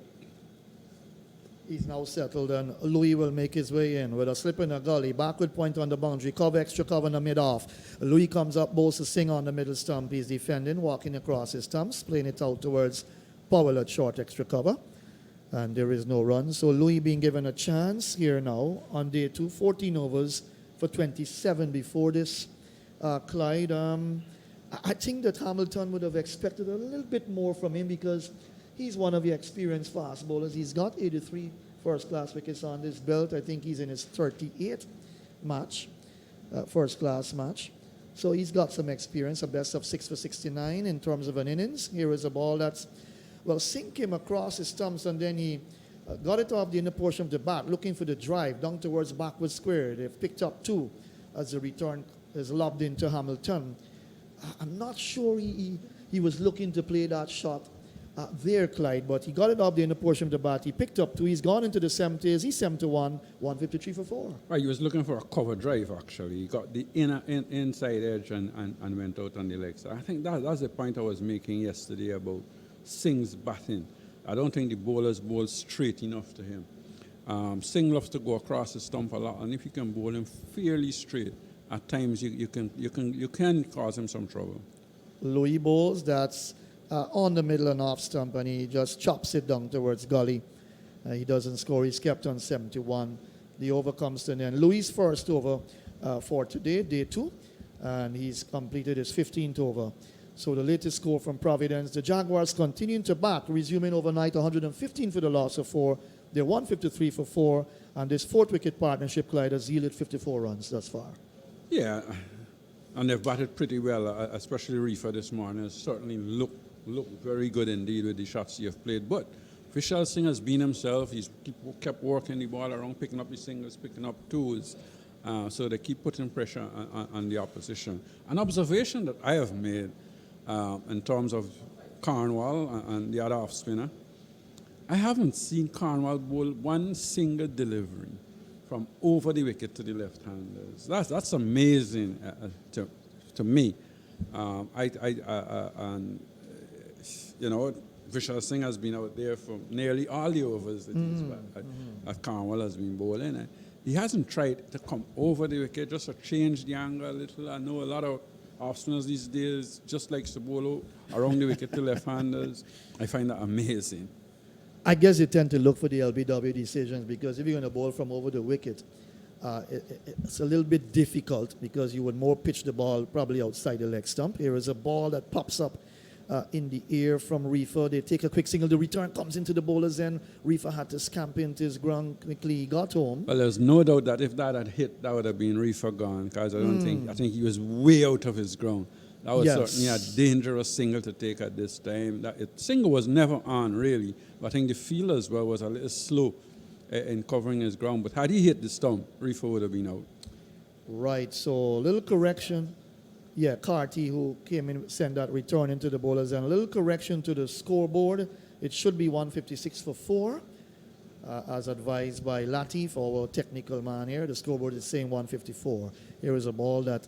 Speaker 3: He's now settled, and Louis will make his way in with a slip in a gully. Backward point on the boundary. Cover, extra cover in the mid-off. Louis comes up, bowls to Singh on the middle stump. He's defending, walking across his stumps, playing it out towards Powell at short extra cover. And there is no run. So Louis being given a chance here now on day 2. 14 overs for 27 before this. Clyde, I think that Hamilton would have expected a little bit more from him because he's one of the experienced fast bowlers. He's got 83 first-class wickets on this belt. I think he's in his 38th match, first-class match. So he's got some experience, a best of 6 for 69 in terms of an innings. Here is a ball that's, well, Singh came across his stumps and then he got it off the inner portion of the bat, looking for the drive down towards backward square. They've picked up 2 as the return is lobbed into Hamilton. I'm not sure he was looking to play that shot there, Clyde, but he got it off the inner portion of the bat. He picked up 2. He's gone into the 70s. He's 71, 153 for 4.
Speaker 4: Right, he was looking for a cover drive, actually. He got the inside edge and went out on the legs. I think that's the point I was making yesterday about Singh's batting. I don't think the bowlers bowled straight enough to him. Singh loves to go across the stump a lot, and if you can bowl him fairly straight, at times you can cause him some trouble.
Speaker 3: Louis bowls, that's on the middle and off stump, and he just chops it down towards gully. He doesn't score. He's kept on 71. The over comes to an end. Louis' first over for today, day 2, and he's completed his 15th over. So the latest score from Providence, the Jaguars continuing to bat, resuming overnight 115 for the loss of 4. They're 153 for 4, and this 4th wicket partnership, Clyde, has yielded 54 runs thus far.
Speaker 4: Yeah, and they've batted pretty well, especially Reifer this morning. Has certainly looked very good indeed with the shots he have played. But Vishal Singh has been himself. He's kept working the ball around, picking up the singles, picking up twos. So they keep putting pressure on the opposition. An observation that I have made in terms of Cornwall and the other off spinner, I haven't seen Cornwall bowl one single delivery from over the wicket to the left-handers. That's amazing to me. And you know, Vishal Singh has been out there for nearly all the overs that Cornwall has been bowling. He hasn't tried to come over the wicket, just to change the angle a little. I know a lot of off-spinners these days just likes to bowl around the wicket to left-handers. I find that amazing.
Speaker 3: I guess you tend to look for the LBW decisions, because if you're going to bowl from over the wicket, it's a little bit difficult, because you would more pitch the ball probably outside the leg stump. Here is a ball that pops up in the air from Reifer. They take a quick single. The return comes into the bowler's end. Reifer had to scamp into his ground quickly. He got home.
Speaker 4: Well, there's no doubt that if that had hit, that would have been Reifer gone, because I think he was way out of his ground. That was certainly a dangerous single to take at this time. Single was never on, really. But I think the fielder as well was a little slow in covering his ground. But had he hit the stump, Reifer would have been out.
Speaker 3: Right, so a little correction. Yeah, Carty, who came in, sent that return into the bowlers. And a little correction to the scoreboard. It should be 156 for 4, as advised by Latif, our technical man here. The scoreboard is saying 154. Here is a ball that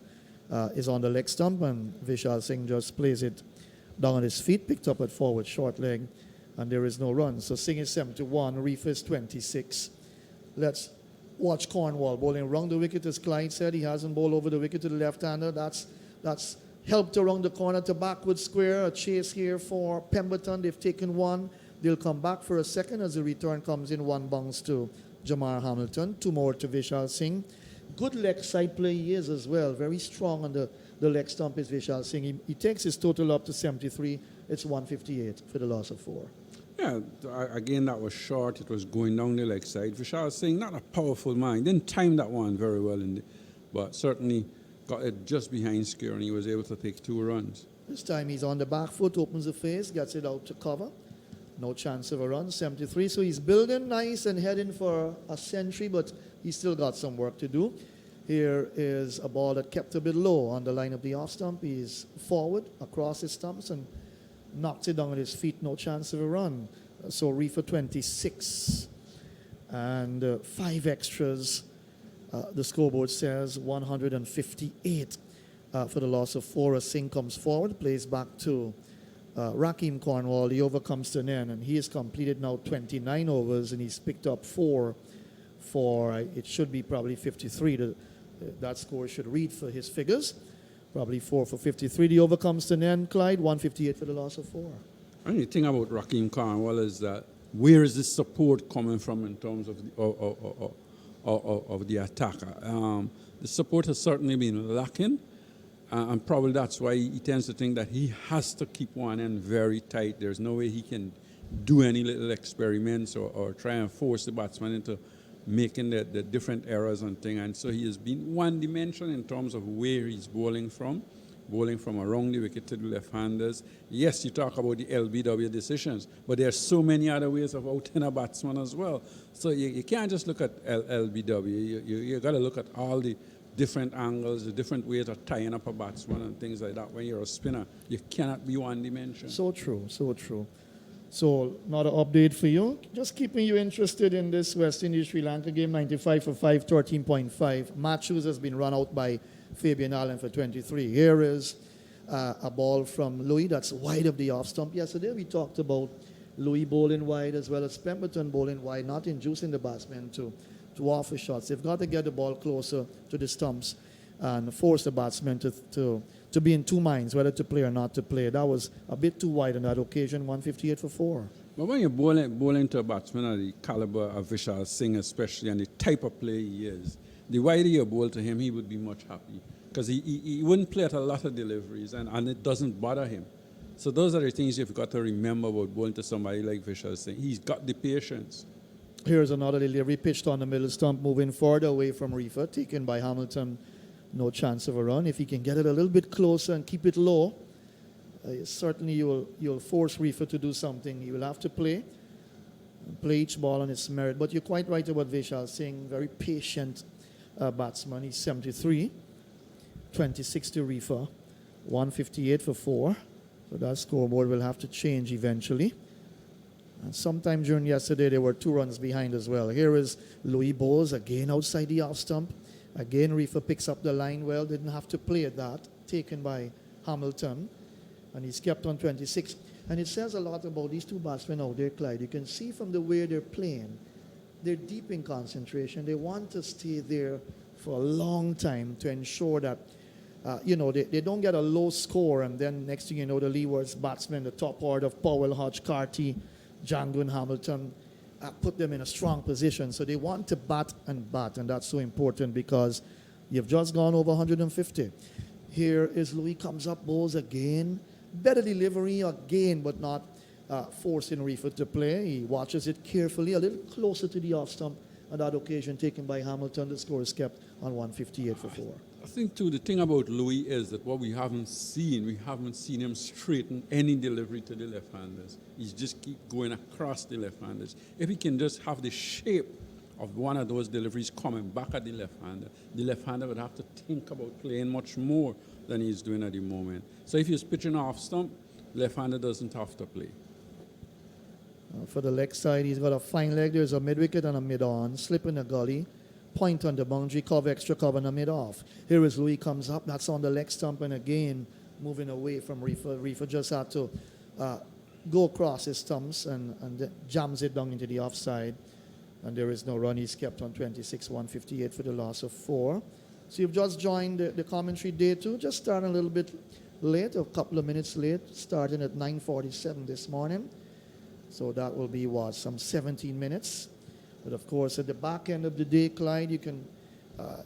Speaker 3: is on the leg stump, and Vishal Singh just plays it down on his feet, picked up at forward short leg, and there is no run. So Singh is 71, Reifer is 26. Let's watch Cornwall bowling around the wicket. As Clyde said, he hasn't bowled over the wicket to the left-hander. That's helped around the corner to backward square. A chase here for Pemberton. They've taken one. They'll come back for a second as the return comes in. One bounce to Jamar Hamilton. 2 more to Vishal Singh. Good leg side play he is as well. Very strong on the leg stump is Vishal Singh. He takes his total up to 73. It's 158 for the loss of 4.
Speaker 4: Yeah, again, that was short. It was going down the leg side. Vishal Singh, not a powerful man. Didn't time that one very well, but certainly got it just behind square, and he was able to take 2 runs.
Speaker 3: This time he's on the back foot, opens the face, gets it out to cover. No chance of a run, 73. So he's building nice and heading for a century, but he's still got some work to do. Here is a ball that kept a bit low on the line of the off stump. He's forward across his stumps and knocked it down with his feet. No chance of a run. So Reifer 26 and 5 extras. The scoreboard says 158 for the loss of 4. As Singh comes forward, plays back to Rakeem Cornwall. The over comes to an end, and he has completed now 29 overs, and he's picked up 4 for, it should be probably 53. That score should read for his figures. Probably 4 for 53. The over comes to an end, Clyde. 158 for the loss of 4.
Speaker 4: And the thing about Rakeem Cornwall is that where is the support coming from in terms of the attacker? The support has certainly been lacking. And probably that's why he tends to think that he has to keep one end very tight. There's no way he can do any little experiments or try and force the batsman into making the different errors and things. And so he has been one-dimensional in terms of where he's bowling from around the wicket to the left-handers. Yes, you talk about the LBW decisions, but there are so many other ways of outing a batsman as well. So you can't just look at LBW. You got to look at all the different angles, the different ways of tying up a batsman and things like that. When you're a spinner, you cannot be one dimension.
Speaker 3: So true, so true. So, not an update for you. Just keeping you interested in this West Indies-Sri Lanka game, 95 for 5, 13.5. Matthews has been run out by Fabian Allen for 23. Here is a ball from Louis that's wide of the off stump. Yesterday we talked about Louis bowling wide as well as Pemberton bowling wide, not inducing the batsmen to offer shots. They've got to get the ball closer to the stumps and force the batsmen to be in two minds whether to play or not to play. That was a bit too wide on that occasion, 158 for 4.
Speaker 4: But when you're bowling to a batsman of the caliber of Vishal Singh especially, and the type of player he is, the wider you bowl to him, he would be much happy. Because he wouldn't play at a lot of deliveries, and it doesn't bother him. So those are the things you've got to remember about bowling to somebody like Vishal Singh. He's got the patience.
Speaker 3: Here's another delivery pitched on the middle stump, moving further away from Reifer, taken by Hamilton. No chance of a run. If he can get it a little bit closer and keep it low, certainly you'll force Reifer to do something. He will have to play each ball on its merit. But you're quite right about Vishal Singh, very patient batsman. He's 73, 26 to Reifer, 158 for 4. So that scoreboard will have to change eventually. And sometime during yesterday, they were 2 runs behind as well. Here is Louis Bowles, again outside the off stump. Again, Reifer picks up the line well, didn't have to play at that, taken by Hamilton. And he's kept on 26. And it says a lot about these two batsmen out there, Clyde. You can see from the way they're playing, they're deep in concentration. They want to stay there for a long time to ensure that, they don't get a low score. And then next thing you know, the Leewards batsmen, the top order of Powell, Hodge, Carty, Django and Hamilton, put them in a strong position. So they want to bat, and that's so important because you've just gone over 150. Here is Louis, comes up, bowls again. Better delivery again, but not forcing Reifer to play. He watches it carefully, a little closer to the off stump. On that occasion, taken by Hamilton, the score is kept on 158 for 4.
Speaker 4: I think, too, the thing about Louis is that what we haven't seen him straighten any delivery to the left-handers. He's just keep going across the left-handers. If he can just have the shape of one of those deliveries coming back at the left-hander would have to think about playing much more than he's doing at the moment. So if he's pitching off stump, left-hander doesn't have to play.
Speaker 3: For the leg side, he's got a fine leg. There's a mid-wicket and a mid-on. Slip in the gully. Point on the boundary, cover, extra cover, and a mid-off. Here is Louis, comes up. That's on the leg stump, and again, moving away from Reifer. Reifer just had to go across his stumps and jams it down into the offside. And there is no run. He's kept on 26, 158 for the loss of 4. So you've just joined the commentary day 2. Just starting a little bit late, a couple of minutes late, starting at 9:47 this morning. So that will be, some 17 minutes. But of course, at the back end of the day, Clyde, you can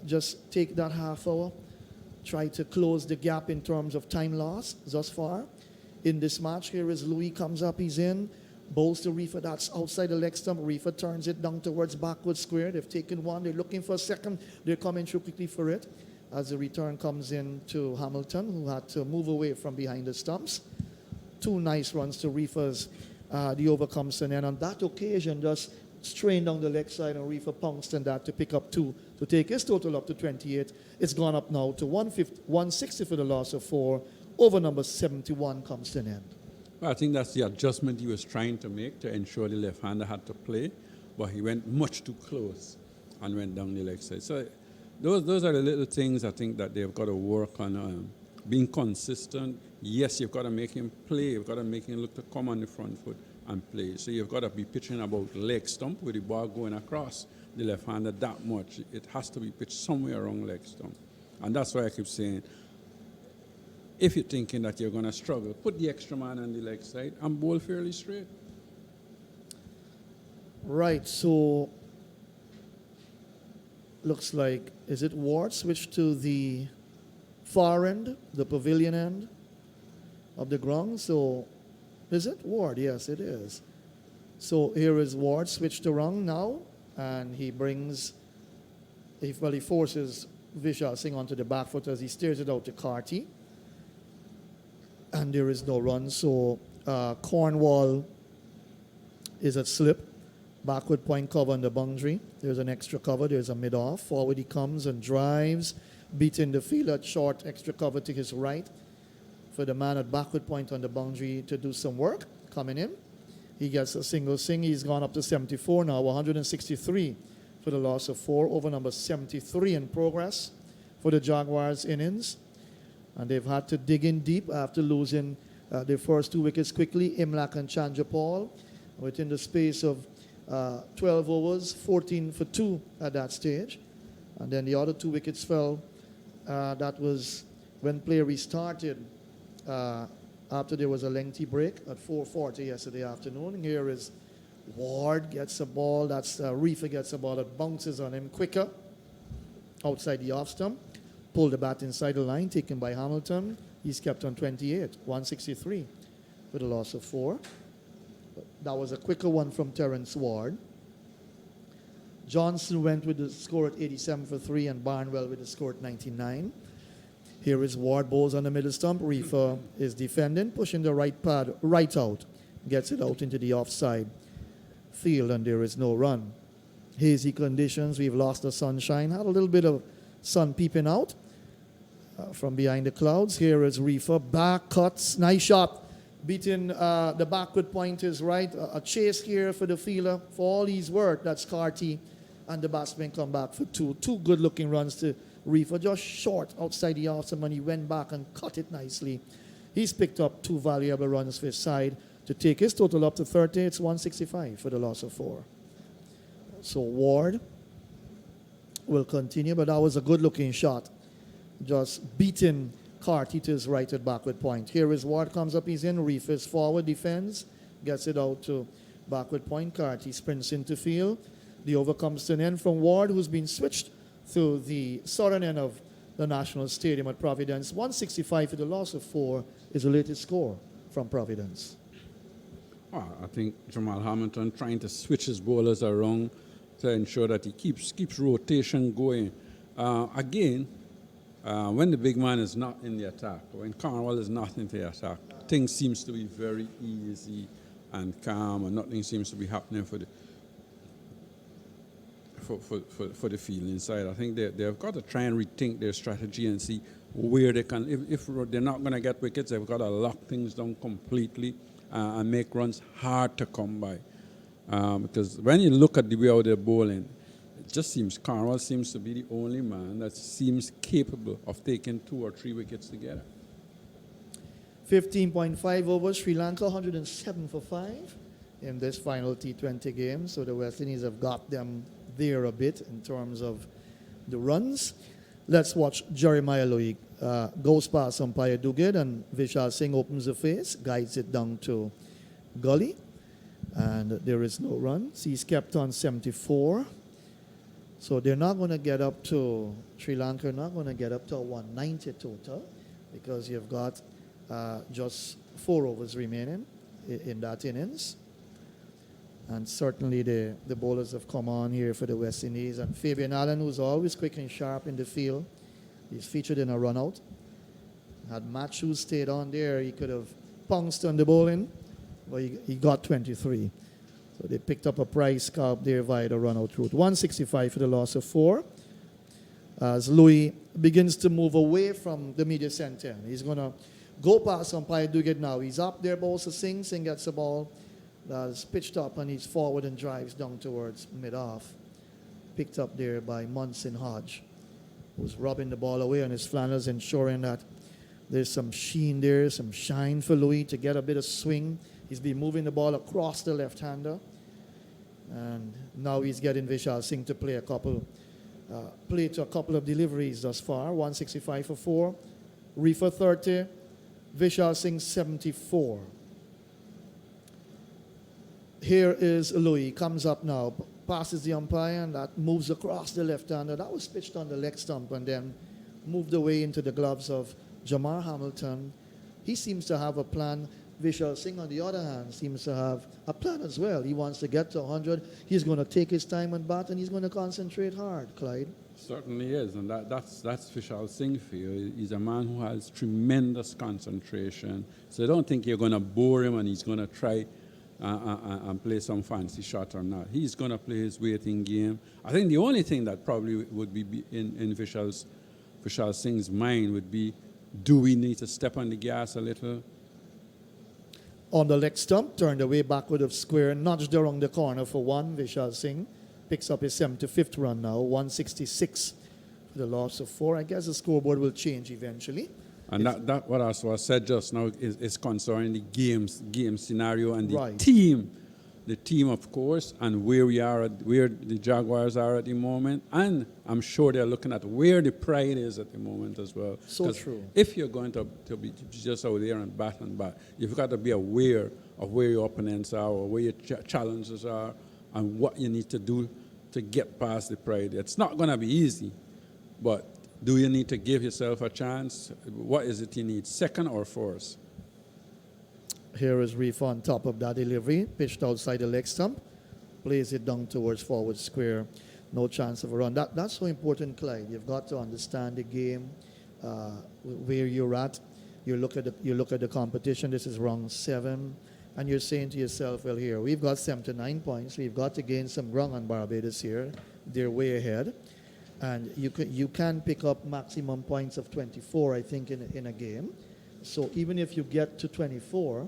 Speaker 3: just take that half hour, try to close the gap in terms of time lost thus far. In this match, here is Louis, comes up, he's in, bowls to Reifer, that's outside the leg stump. Reifer turns it down towards backward square. They've taken one, they're looking for a second, they're coming through quickly for it. As the return comes in to Hamilton, who had to move away from behind the stumps. 2 nice runs to Reifer's. The over comes in, and on that occasion, just strain down the leg side, and Reifer pounced on that to pick up 2 to take his total up to 28. It's gone up now to 160 for the loss of 4. Over number 71 comes to an end.
Speaker 4: Well, I think that's the adjustment he was trying to make to ensure the left-hander had to play, but he went much too close and went down the leg side. So those are the little things I think that they've got to work on. Being consistent. Yes, you've got to make him play. You've got to make him look to come on the front foot and play. So you've got to be pitching about leg stump with the ball going across the left-hander that much. It has to be pitched somewhere around leg stump. And that's why I keep saying, if you're thinking that you're going to struggle, put the extra man on the leg side and bowl fairly straight.
Speaker 3: Right, so looks like, is it Ward switched to the far end, the pavilion end of the ground? So, is it Ward? Yes, it is. So here is Ward switched around now, and he forces Vishal Singh onto the back foot as he steers it out to Carty. And there is no run, so Cornwall is at slip. Backward point cover on the boundary. There's an extra cover, there's a mid-off. Forward he comes and drives, beating the field at short, extra cover to his right. For the man at backward point on the boundary to do some work, coming in. He gets a single swing. He's gone up to 74 now, 163 for the loss of 4. Over number 73 in progress for the Jaguars innings. And they've had to dig in deep after losing their first 2 wickets quickly. Imlak and Chandrapal. within the space of 12 overs, 14 for 2 at that stage. And then the other 2 wickets fell. That was when play restarted after there was a lengthy break at 4:40 yesterday afternoon. Here is Ward gets a ball. That's Reifer gets a ball that bounces on him quicker outside the off stump. Pulled the bat inside the line, taken by Hamilton. He's kept on 28, 163 for the loss of 4. That was a quicker one from Terence Ward. Johnson went with the score at 87 for 3 and Barnwell with the score at 99. Here is Ward, bowls on the middle stump. Reifer is defending, pushing the right pad right out. Gets it out into the offside field and there is no run. Hazy conditions, we've lost the sunshine. Had a little bit of sun peeping out from behind the clouds. Here is Reifer, back cuts, nice shot. Beating the backward pointers right. A chase here for the fielder. For all he's worth, that's Carty. And the batsmen come back for 2. 2 good-looking runs to Reifer, just short outside the outside, and he went back and cut it nicely. He's picked up 2 valuable runs for his side to take his total up to 30. It's 165 for the loss of 4. So Ward will continue, but that was a good-looking shot. Just beating Carty to his right at backward point. Here is Ward, comes up, he's in. Reifer's forward, defends, gets it out to backward point. Carty sprints into field. The over comes to an end from Ward, who's been switched to the southern end of the National Stadium at Providence. 165 for the loss of 4 is the latest score from Providence.
Speaker 4: I think Jamal Hamilton trying to switch his bowlers around to ensure that he keeps rotation going. Again, when the big man is not in the attack, when Cornwall is not in the attack, things seems to be very easy and calm, and nothing seems to be happening for the field inside. I think they've got to try and rethink their strategy and see where they can. If they're not going to get wickets, they've got to lock things down completely and make runs hard to come by. Because when you look at the way how they're bowling, it just seems Cornwall seems to be the only man that seems capable of taking 2 or 3 wickets together.
Speaker 3: 15.5 overs, Sri Lanka 107 for 5 in this final T20 game. So the West Indies have got them there a bit in terms of the runs. Let's watch Jeremiah Louis. Goes past umpire Duguid and Vishal Singh opens the face, guides it down to Gully. And there is no runs. He's kept on 74. So they're not going to get up to, Sri Lanka not going to get up to a 190 total because you've got just 4 overs remaining in that innings. And certainly the bowlers have come on here for the West Indies. And Fabian Allen, who's always quick and sharp in the field, he's featured in a run-out. Had Matthews stayed on there, he could have pounced on the bowling, but he got 23. So they picked up a prize scalp there via the run-out route. 165 for the loss of 4. As Louis begins to move away from the media center. He's going to go past umpire Duguid now. He's up there, bowls to Singh. Singh gets the ball. That's pitched up and he's forward and drives down towards mid-off. Picked up there by Munson Hodge, who's rubbing the ball away on his flannels, ensuring that there's some sheen there, some shine for Louis to get a bit of swing. He's been moving the ball across the left-hander. And now he's getting Vishal Singh to play to a couple of deliveries thus far. 165 for 4. Reifer 30. Vishal Singh 74. Here is Louis, comes up now, passes the umpire, and that moves across the left-hander. That was pitched on the leg stump and then moved away into the gloves of Jamar Hamilton. He seems to have a plan. Vishal Singh, on the other hand, seems to have a plan as well. He wants to get to 100. He's going to take his time and bat, and he's going to concentrate hard, Clyde.
Speaker 4: Certainly is, and that's Vishal Singh for you. He's a man who has tremendous concentration. So I don't think you're going to bore him and he's going to try and play some fancy shot or not. He's going to play his waiting game. I think the only thing that probably would be in Vishal Singh's mind would be, do we need to step on the gas a little?
Speaker 3: On the leg stump, turned away backward of square, nudged around the corner for 1. Vishal Singh picks up his 75th run now, 166 for the loss of 4. I guess the scoreboard will change eventually.
Speaker 4: And that what I said just now is concerning the game scenario and the
Speaker 3: Right.
Speaker 4: team the team, of course, and where we are, where the Jaguars are at the moment, and I'm sure they're looking at where the pride is at the moment as well.
Speaker 3: So true.
Speaker 4: If you're going to be just out there and bat, you've got to be aware of where your opponents are or where your challenges are and what you need to do to get past the pride. It's not going to be easy, but do you need to give yourself a chance? What is it you need, second or fourth?
Speaker 3: Here is Reifer on top of that delivery, pitched outside the leg stump, plays it down towards forward square. No chance of a run. That's so important, Clyde. You've got to understand the game, where you're at. You look at the competition. This is round 7, and you're saying to yourself, well, here we've got 79 points. We've got to gain some ground on Barbados here. They're way ahead, and you can pick up maximum points of 24, I think, in a game. So even if you get to 24,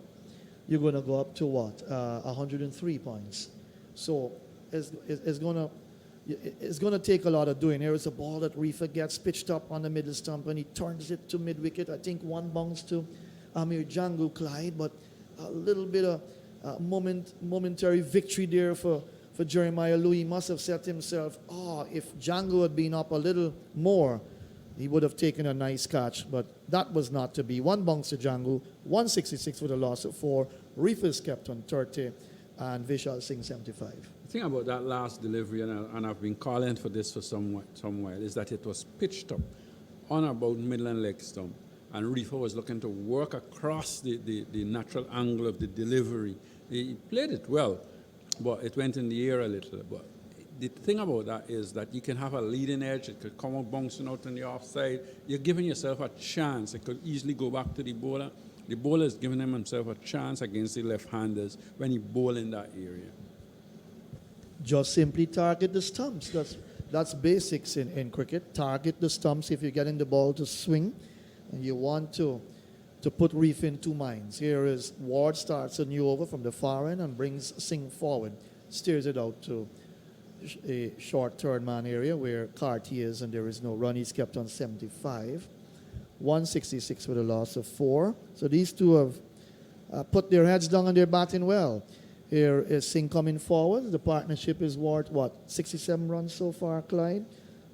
Speaker 3: you're going to go up to what? 103 points. So it's going to take a lot of doing. Here is a ball that Reifer gets pitched up on the middle stump, and he turns it to mid-wicket. I think one bounce to Amir Django, Clyde, but a little bit of momentary victory there for Jeremiah Louis. He must have said to himself, if Django had been up a little more, he would have taken a nice catch, but that was not to be. One bounce to Django, 166 for the loss of 4. Reifer's kept on 30, and Vishal Singh 75.
Speaker 4: The thing about that last delivery, and I've been calling for this for some while, is that it was pitched up on about middle and leg stump, and Reifer was looking to work across the natural angle of the delivery. He played it well, but it went in the air a little. But the thing about that is that you can have a leading edge. It could come out bouncing out on the offside. You're giving yourself a chance. It could easily go back to the bowler. The bowler is giving himself a chance against the left-handers when he bowl in that area.
Speaker 3: Just simply target the stumps. That's basics in cricket. Target the stumps if you're getting the ball to swing, and you want to put Reifer in two minds. Here is Ward starts a new over from the far end and brings Singh forward, steers it out to a short third man area where Carty is, and there is no run. He's kept on 75. 166 with a loss of 4. So these two have put their heads down and they're batting well. Here is Singh coming forward. The partnership is worth, 67 runs so far, Clyde?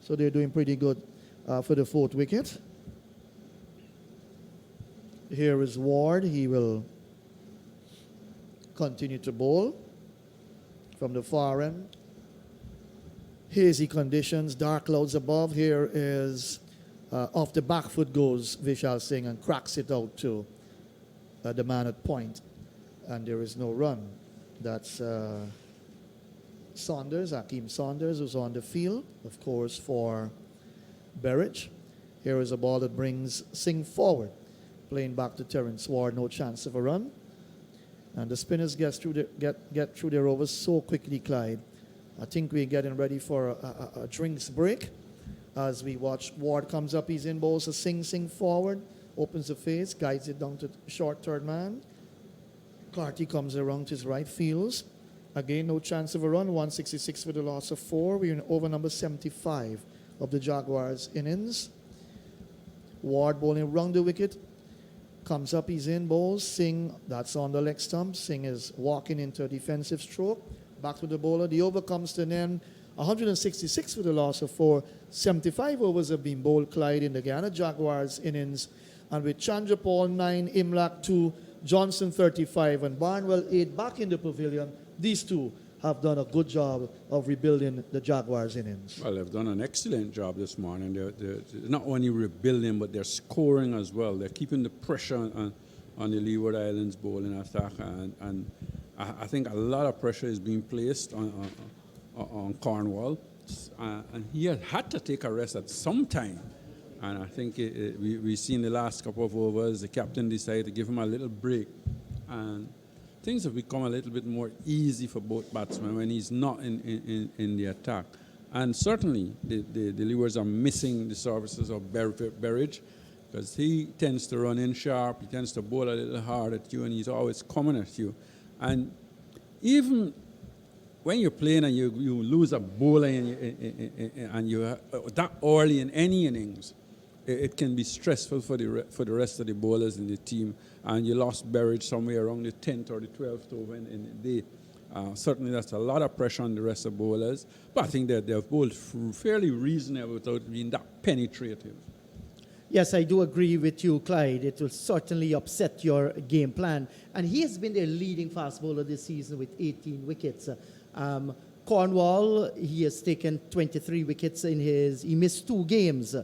Speaker 3: So they're doing pretty good for the 4th wicket. Here is Ward. He will continue to bowl from the far end. Hazy conditions, dark clouds above. Here is off the back foot goes Vishal Singh and cracks it out to the man at point. And there is no run. That's Saunders, Hakeem Saunders, who's on the field, of course, for Berridge. Here is a ball that brings Singh forward. Playing back to Terence Ward, no chance of a run. And the spinners get through their overs so quickly, Clyde. I think we're getting ready for a drinks break. As we watch, Ward comes up, he's in bowls, so Singh forward, opens the face, guides it down to short third man. Carty comes around his right, fields. Again, no chance of a run, 166 for the loss of 4. We're in over number 75 of the Jaguars innings. Ward bowling round the wicket. Comes up, he's in bowls. Singh, that's on the leg stump. Singh is walking into a defensive stroke. Back to the bowler. The over comes to an end. 166 for the loss of 4. 75 overs have been bowled, Clyde, in the Guyana Jaguars innings. And with Chandrapal 9, Imlak 2, Johnson 35, and Barnwell 8 back in the pavilion, these two have done a good job of rebuilding the Jaguars innings.
Speaker 4: Well, they've done an excellent job this morning. They're not only rebuilding, but they're scoring as well. They're keeping the pressure on the Leeward Islands bowling attack, and I think a lot of pressure is being placed on Cornwall, and he had to take a rest at some time. And I think we've seen the last couple of overs, the captain decided to give him a little break, and things have become a little bit more easy for both batsmen when he's not in the attack. And certainly the Leewards are missing the services of Berridge, because he tends to run in sharp, he tends to bowl a little hard at you, and he's always coming at you. And even when you're playing and you lose a bowler and you that early in any innings, it can be stressful for the rest of the bowlers in the team. And you lost Berridge somewhere around the 10th or the 12th over in the day. Certainly, that's a lot of pressure on the rest of the bowlers. But I think that they're both fairly reasonable without being that penetrative.
Speaker 1: Yes, I do agree with you, Clyde. It will certainly upset your game plan. And he has been their leading fast bowler this season with 18 wickets. Cornwall, he has taken 23 wickets he missed 2 games.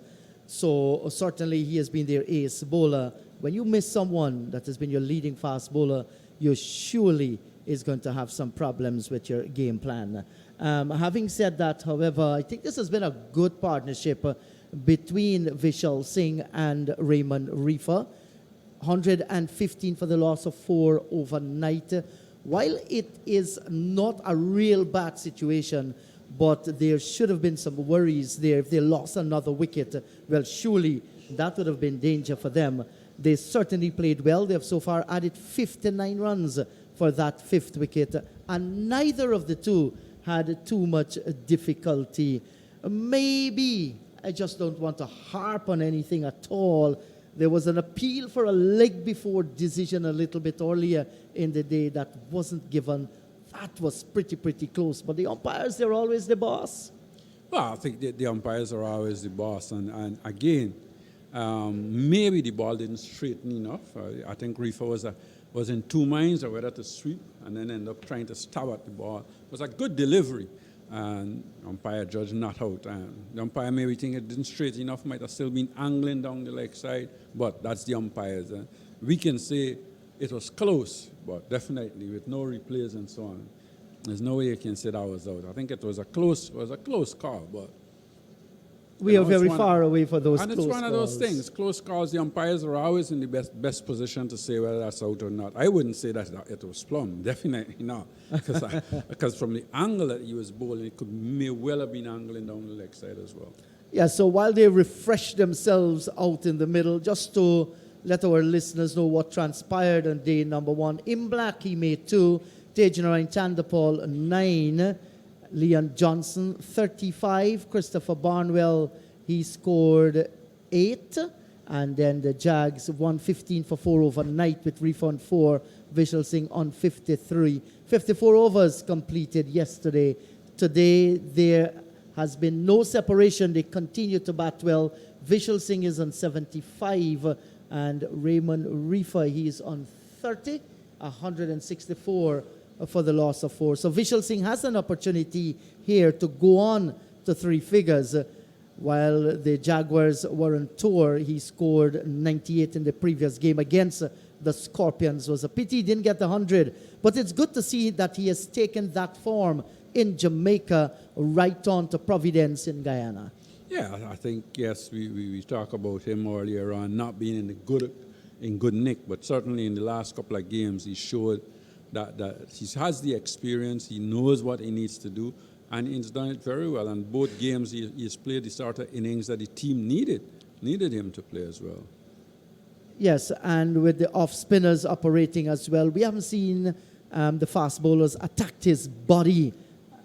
Speaker 1: So certainly he has been their ace bowler. When you miss someone that has been your leading fast bowler, you surely is going to have some problems with your game plan. Having said that, however, I think this has been a good partnership between Vishal Singh and Raymond Reifer. 115 for the loss of 4 overnight. While it is not a real bad situation, but there should have been some worries there. If they lost another wicket, well, surely that would have been danger for them. They certainly played well. They have so far added 59 runs for that 5th wicket, and neither of the two had too much difficulty. Maybe, I just don't want to harp on anything at all. There was an appeal for a leg before decision a little bit earlier in the day that wasn't given. That was pretty close. But the umpires, they're always the boss.
Speaker 4: Well, I think the umpires are always the boss. And again, maybe the ball didn't straighten enough. I think Reifer was in 2 minds of whether to sweep and then end up trying to stab at the ball. It was a good delivery. And umpire judge not out. The umpire maybe think it didn't straighten enough, might have still been angling down the leg side, but that's the umpires. We can say it was close, but definitely with no replays and so on, there's no way you can say that was out. I think it was a close call, but
Speaker 1: we are very far away for those close calls.
Speaker 4: And it's one of those things. Close calls, the umpires are always in the best position to say whether that's out or not. I wouldn't say that it was plumb. Definitely not. Because from the angle that he was bowling, it may well have been angling down the leg side as well.
Speaker 1: Yeah, so while they refresh themselves out in the middle, just to let our listeners know what transpired on day number 1. In black, he made 2. Tejanarayan Chandapal, 9. Leon Johnson, 35. Christopher Barnwell, he scored 8. And then the Jags, 115 for 4 overnight with refund 4. Vishal Singh on 53. 54 overs completed yesterday. Today, there has been no separation. They continue to bat well. Vishal Singh is on 75. And Raymond Reifer, he is on 30. 164 for the loss of 4. So Vishal Singh has an opportunity here to go on to 3 figures. While the Jaguars were on tour, he scored 98 in the previous game against the Scorpions. It was a pity he didn't get the 100. But it's good to see that he has taken that form in Jamaica right on to Providence in Guyana.
Speaker 4: Yeah, I think, yes, we talked about him earlier on not being in good nick, but certainly in the last couple of games he showed that he has the experience, he knows what he needs to do, and he's done it very well. And both games he's played the sort of innings that the team needed him to play as well.
Speaker 1: Yes, and with the off-spinners operating as well, we haven't seen the fast bowlers attack his body.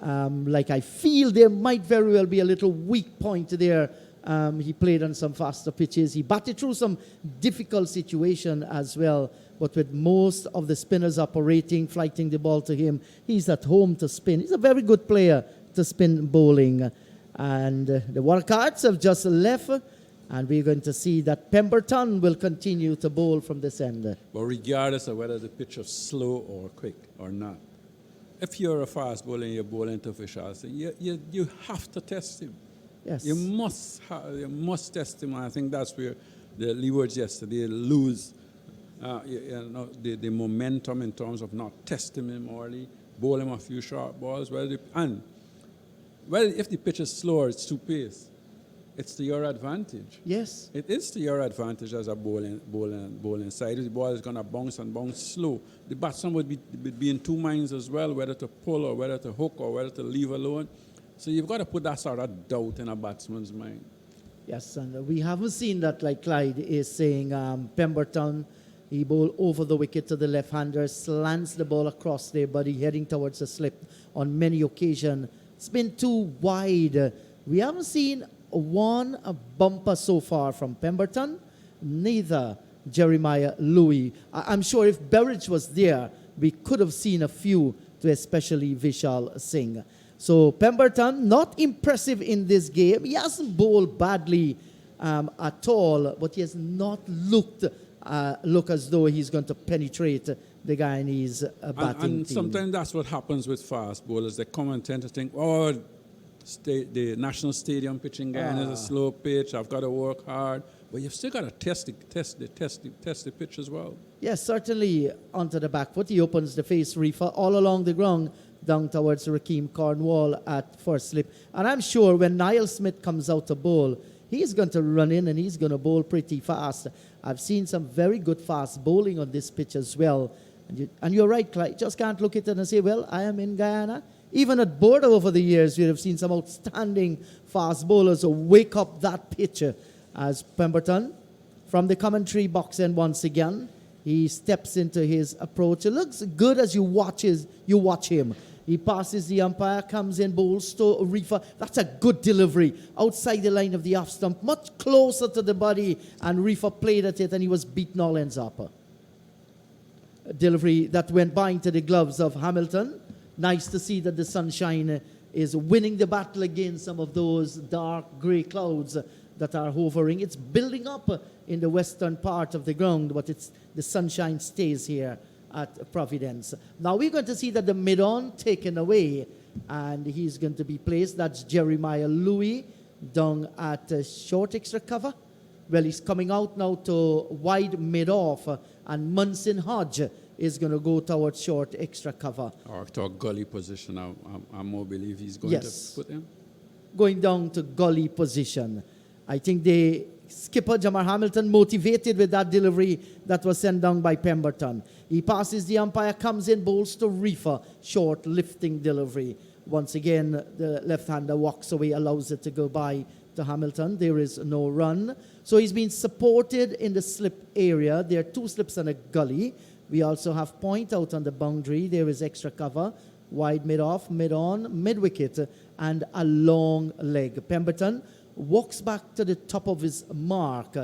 Speaker 1: Like I feel there might very well be a little weak point there. He played on some faster pitches. He batted through some difficult situation as well. But with most of the spinners operating, flighting the ball to him, he's at home to spin. He's a very good player to spin bowling. And the wildcards have just left. And we're going to see that Pemberton will continue to bowl from this end.
Speaker 4: But regardless of whether the pitch is slow or quick or not, if you're a fast bowler and you're bowling to Vishal, you have to test him.
Speaker 1: Yes.
Speaker 4: You must test him. And I think that's where the Leewards yesterday lose the momentum in terms of not testing him early, bowl him a few short balls. If the pitch is slower, it's too pace. It's to your advantage.
Speaker 1: Yes.
Speaker 4: It is to your advantage as a bowling side. If the ball is going to bounce slow, the batsman would be in 2 minds as well, whether to pull or whether to hook or whether to leave alone. So you've got to put that sort of doubt in a batsman's mind.
Speaker 1: Yes, and we haven't seen that, like Clyde is saying. Pemberton, he bowled over the wicket to the left-hander, slants the ball across their body, heading towards the slip on many occasions. It's been too wide. We haven't seen a bumper so far from Pemberton, neither Jeremiah Louis. I'm sure if Berridge was there, we could have seen a few to especially Vishal Singh. So Pemberton, not impressive in this game. He hasn't bowled badly at all, but he has not look as though he's going to penetrate the Guyanese batting
Speaker 4: And
Speaker 1: team.
Speaker 4: sometimes that's what happens with fast bowlers. They come and tend to think, oh, the National Stadium pitch in Guyana is a slow pitch. I've got to work hard. But you've still got to test the pitch as well.
Speaker 1: Yes, certainly onto the back foot. He opens the face Reifer all along the ground down towards Rakeem Cornwall at first slip. And I'm sure when Niall Smith comes out to bowl, he's going to run in and he's going to bowl pretty fast. I've seen some very good fast bowling on this pitch as well. And you're right, Clyde. You just can't look at it and say, well, I am in Guyana. Even at Border over the years, we have seen some outstanding fast bowlers who wake up that pitch. As Pemberton, from the commentary box end once again, he steps into his approach. It looks good as you watch him. He passes the umpire, comes in, bowls to Reifer. That's a good delivery outside the line of the off stump, much closer to the body, and Reifer played at it and he was beaten all ends up. A delivery that went by into the gloves of Hamilton. Nice to see that the sunshine is winning the battle against some of those dark grey clouds that are hovering. It's building up in the western part of the ground, but the sunshine stays here at Providence. Now we're going to see that the mid-on taken away, and he's going to be placed. That's Jeremiah Louis down at short extra cover. Well, he's coming out now to wide mid-off, and Munson Hodge is going to go towards short extra cover.
Speaker 4: Or to a gully position, I more believe he's going to put him.
Speaker 1: Going down to gully position. I think the skipper, Jamar Hamilton, motivated with that delivery that was sent down by Pemberton. He passes the umpire, comes in, bowls to Reifer. Short lifting delivery. Once again, the left-hander walks away, allows it to go by to Hamilton. There is no run. So he's been supported in the slip area. There are two slips and a gully. We also have point out on the boundary. There is extra cover. Wide mid-off, mid-on, mid-wicket, and a long leg. Pemberton walks back to the top of his mark,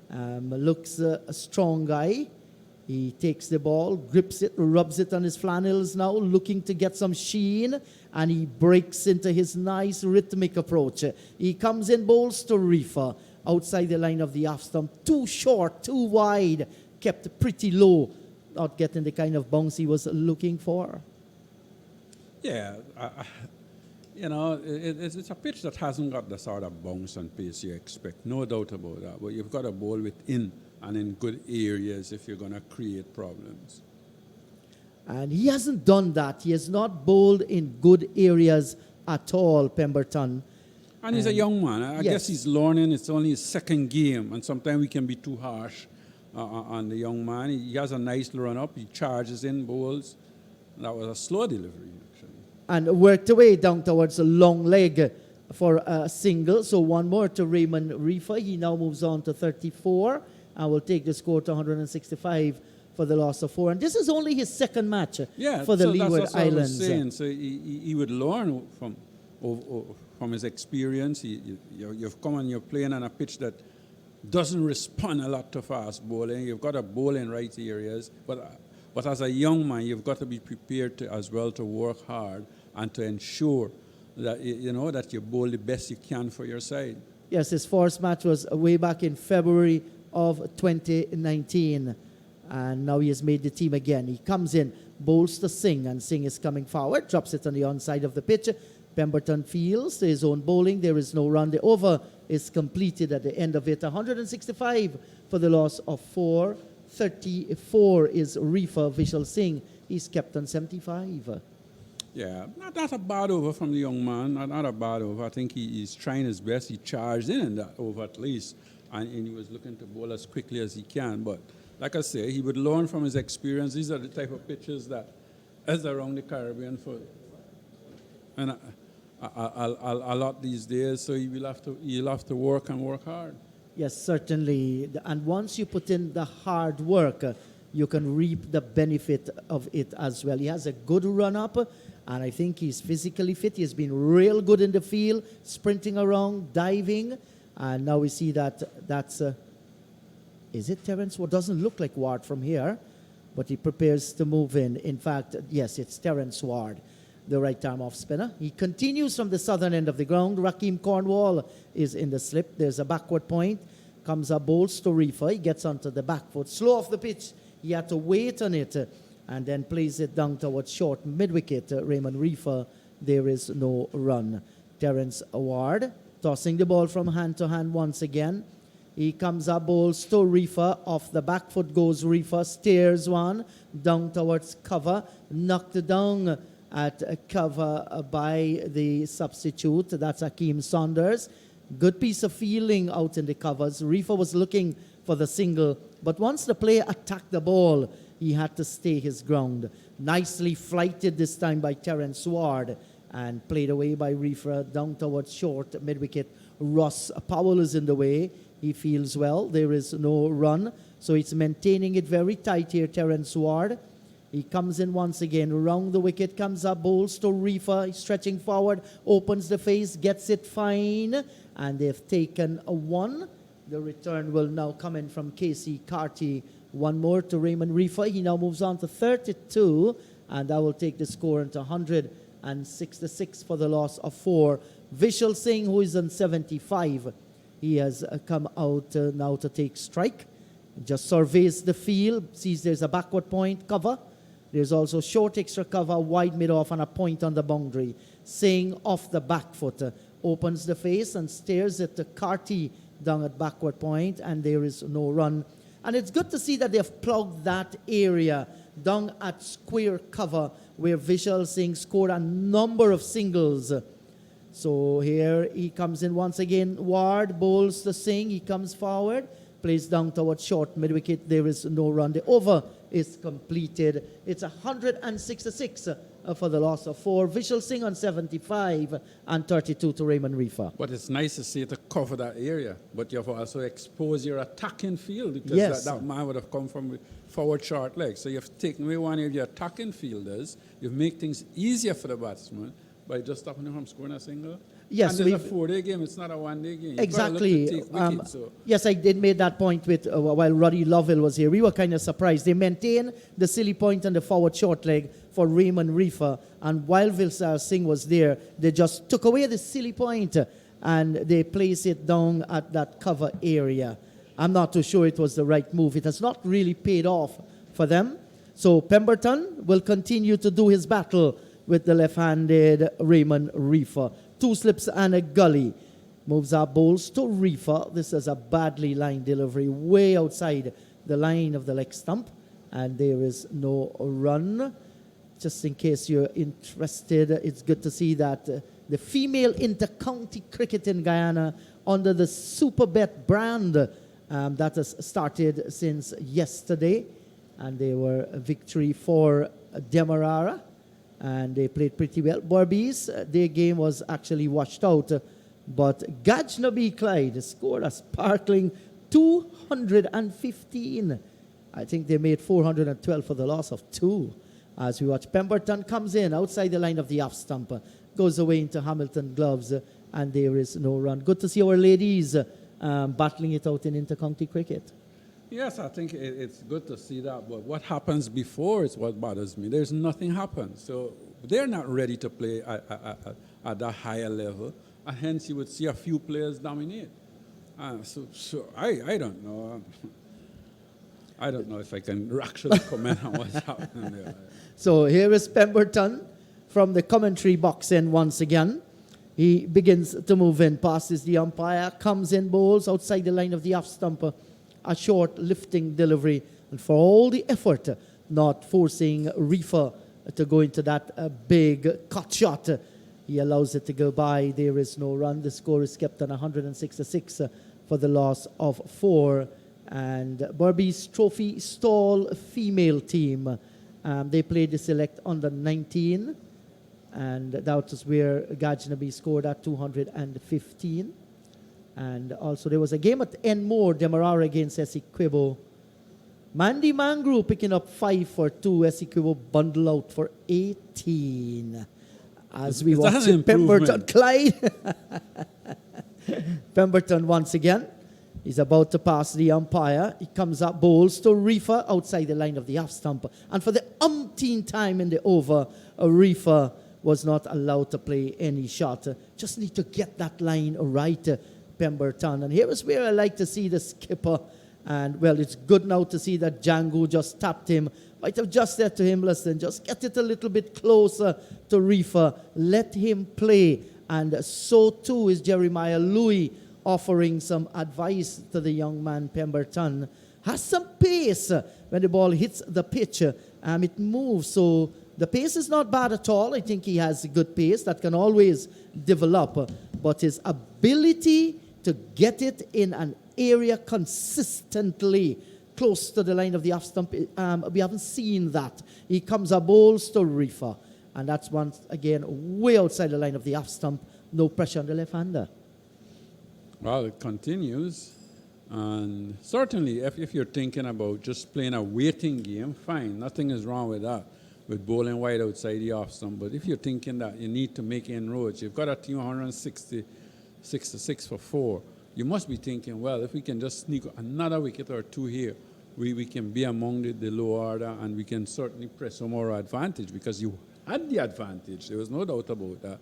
Speaker 1: looks a strong guy. He takes the ball, grips it, rubs it on his flannels now, looking to get some sheen, and he breaks into his nice rhythmic approach. He comes in, bowls to Reifer, outside the line of the off stump. Too short, too wide, kept pretty low, not getting the kind of bounce he was looking for.
Speaker 4: Yeah, you know, it's a pitch that hasn't got the sort of bounce and pace you expect, no doubt about that. But you've got to bowl within and in good areas if you're going to create problems.
Speaker 1: And he hasn't done that. He has not bowled in good areas at all, Pemberton.
Speaker 4: And he's a young man. I
Speaker 1: yes.
Speaker 4: guess he's learning. It's only his second game, and sometimes we can be too harsh on the young man. He has a nice run-up. He charges in, bowls. That was a slow delivery.
Speaker 1: And worked away down towards a long leg for a single. So one more to Raymond Reifer. He now moves on to 34 and will take the score to 165 for the loss of 4. And this is only his second match for the Leeward Islands.
Speaker 4: I was saying. So he would learn from his experience. You've come and you're playing on a pitch that doesn't respond a lot to fast bowling. You've got to bowl in right areas. But as a young man, you've got to be prepared as well to work hard and to ensure that that you bowl the best you can for your side.
Speaker 1: Yes, his first match was way back in February of 2019, and now he has made the team again. He comes in, bowls to Singh, and Singh is coming forward, drops it on the onside of the pitch. Pemberton fields his own bowling. There is no run. The over is completed at the end of it. 165 for the loss of 4. 34 is Reifer Vishal Singh. He's kept on 75.
Speaker 4: Yeah, not a bad over from the young man. Not a bad over. I think he's trying his best. He charged in that over at least. And he was looking to bowl as quickly as he can. But like I say, he would learn from his experience. These are the type of pitches that is around the Caribbean for and a lot these days. So he'll have to work and work hard.
Speaker 1: Yes, certainly. And once you put in the hard work, you can reap the benefit of it as well. He has a good run-up, and I think he's physically fit. He has been real good in the field, sprinting around, diving. And now we see that's, is it Terence? What doesn't look like Ward from here. but he prepares to move in. In fact, yes, it's Terence Ward, the right-arm off-spinner. He continues from the southern end of the ground. Raheem Cornwall is in the slip. There's a backward point. Comes up bowls to Reifer. He gets onto the back foot. Slow off the pitch. He had to wait on it and then plays it down towards short mid-wicket. Raymond Reifer, there is no run. Terence Ward tossing the ball from hand to hand once again. He comes up, bowls to Reifer. Off the back foot goes Reifer. Steers one down towards cover. Knocked down at cover by the substitute. That's Hakeem Saunders. Good piece of fielding out in the covers. Reifer was looking for the single, but once the player attacked the ball, he had to stay his ground. Nicely flighted this time by Terence Ward and played away by Reifer down towards short mid-wicket. Ross Powell is in the way. He feels well. There is no run, so it's maintaining it very tight here, Terence Ward. He comes in once again, round the wicket, comes up, bowls to Reifer. He's stretching forward, opens the face, gets it fine, and they've taken a one. The return will now come in from Casey Carty. One more to Raymond Reifer. He now moves on to 32, and that will take the score into 166 for the loss of 4. Vishal Singh, who is on 75, he has come out now to take strike. Just surveys the field, sees there's a backward point, cover. There's also short extra cover, wide mid-off, and a point on the boundary. Singh off the back foot, opens the face and stares at the Carty down at backward point, and there is no run. And it's good to see that they've plugged that area down at square cover where Vishal Singh scored a number of singles. So here he comes in once again. Ward bowls to Singh. He comes forward, plays down towards short mid-wicket. There is no run. The over is completed. It's 166 for the loss of 4. Vishal Singh on 75 and 32 to Raymond Reifer.
Speaker 4: But it's nice to see you to cover that area, but you have also exposed your attacking field because
Speaker 1: Yes.
Speaker 4: that man would have come from forward short leg. So you've taken away one of your attacking fielders. You've made things easier for the batsman by just stopping him from scoring a single.
Speaker 1: Yes,
Speaker 4: and it's a 4-day game. It's not a 1-day game. You've
Speaker 1: Exactly.
Speaker 4: got to look to take wickets, so.
Speaker 1: Yes, I did make that point with while Roddy Lovell was here. We were kind of surprised. They maintained the silly point on the forward short leg for Raymond Reifer, and while Vishal Singh was there, they just took away the silly point and they placed it down at that cover area. I'm not too sure it was the right move. It has not really paid off for them. So Pemberton will continue to do his battle with the left-handed Raymond Reifer. 2 slips and a gully. Moves up, bowls to Reifer. This is a badly lined delivery way outside the line of the leg stump, and there is no run. Just in case you're interested, it's good to see that the female inter-county cricket in Guyana under the Superbet brand that has started since yesterday, and they were a victory for Demerara, and they played pretty well. Barbies, their game was actually washed out, but Gajnabi Clyde scored a sparkling 215. I think they made 412 for the loss of 2. As we watch, Pemberton comes in outside the line of the off stump, goes away into Hamilton gloves, and there is no run. Good to see our ladies battling it out in inter-county cricket.
Speaker 4: Yes, I think it's good to see that, but what happens before is what bothers me. There's nothing happens. So they're not ready to play at that higher level, and hence you would see a few players dominate. So I don't know. I don't know if I can actually comment on what's happening there.
Speaker 1: So here is Pemberton from the commentary box in once again. He begins to move in, passes the umpire, comes in, bowls outside the line of the off stump. A short lifting delivery, and for all the effort, not forcing Reifer to go into that big cut shot, he allows it to go by. There is no run. The score is kept on 166 for the loss of 4. And Barbies Trophy Stall female team, they played the select under 19, and that was where Gajnabi scored at 215. And also there was a game at Enmore, Demerara against Essequibo. Mandy Mangru picking up 5 for 2. Essequibo bundle out for 18. As we watch Pemberton Clyde. Pemberton once again. He's about to pass the umpire. He comes up, bowls to Reifer outside the line of the half stump. And for the umpteenth time in the over, Reifer was not allowed to play any shot. Just need to get that line right, Pemberton. And here is where I like to see the skipper. And, well, it's good now to see that Django just tapped him. Might have just said to him, listen, just get it a little bit closer to Reifer. Let him play. And so, too, is Jeremiah Louis offering some advice to the young man, Pemberton. Has some pace when the ball hits the pitch. It moves. So the pace is not bad at all. I think he has a good pace that can always develop. But his ability to get it in an area consistently close to the line of the half stump, we haven't seen that. He comes up, bowls to Reifer. And that's once again way outside the line of the half stump. No pressure on the left-hander.
Speaker 4: Well, it continues. And certainly, if you're thinking about just playing a waiting game, fine. Nothing is wrong with that, with bowling wide outside the off stump. But if you're thinking that you need to make inroads, you've got a team 166 for 4. You must be thinking, well, if we can just sneak another wicket or two here, we can be among the low order, and we can certainly press some more advantage, because you had the advantage. There was no doubt about that.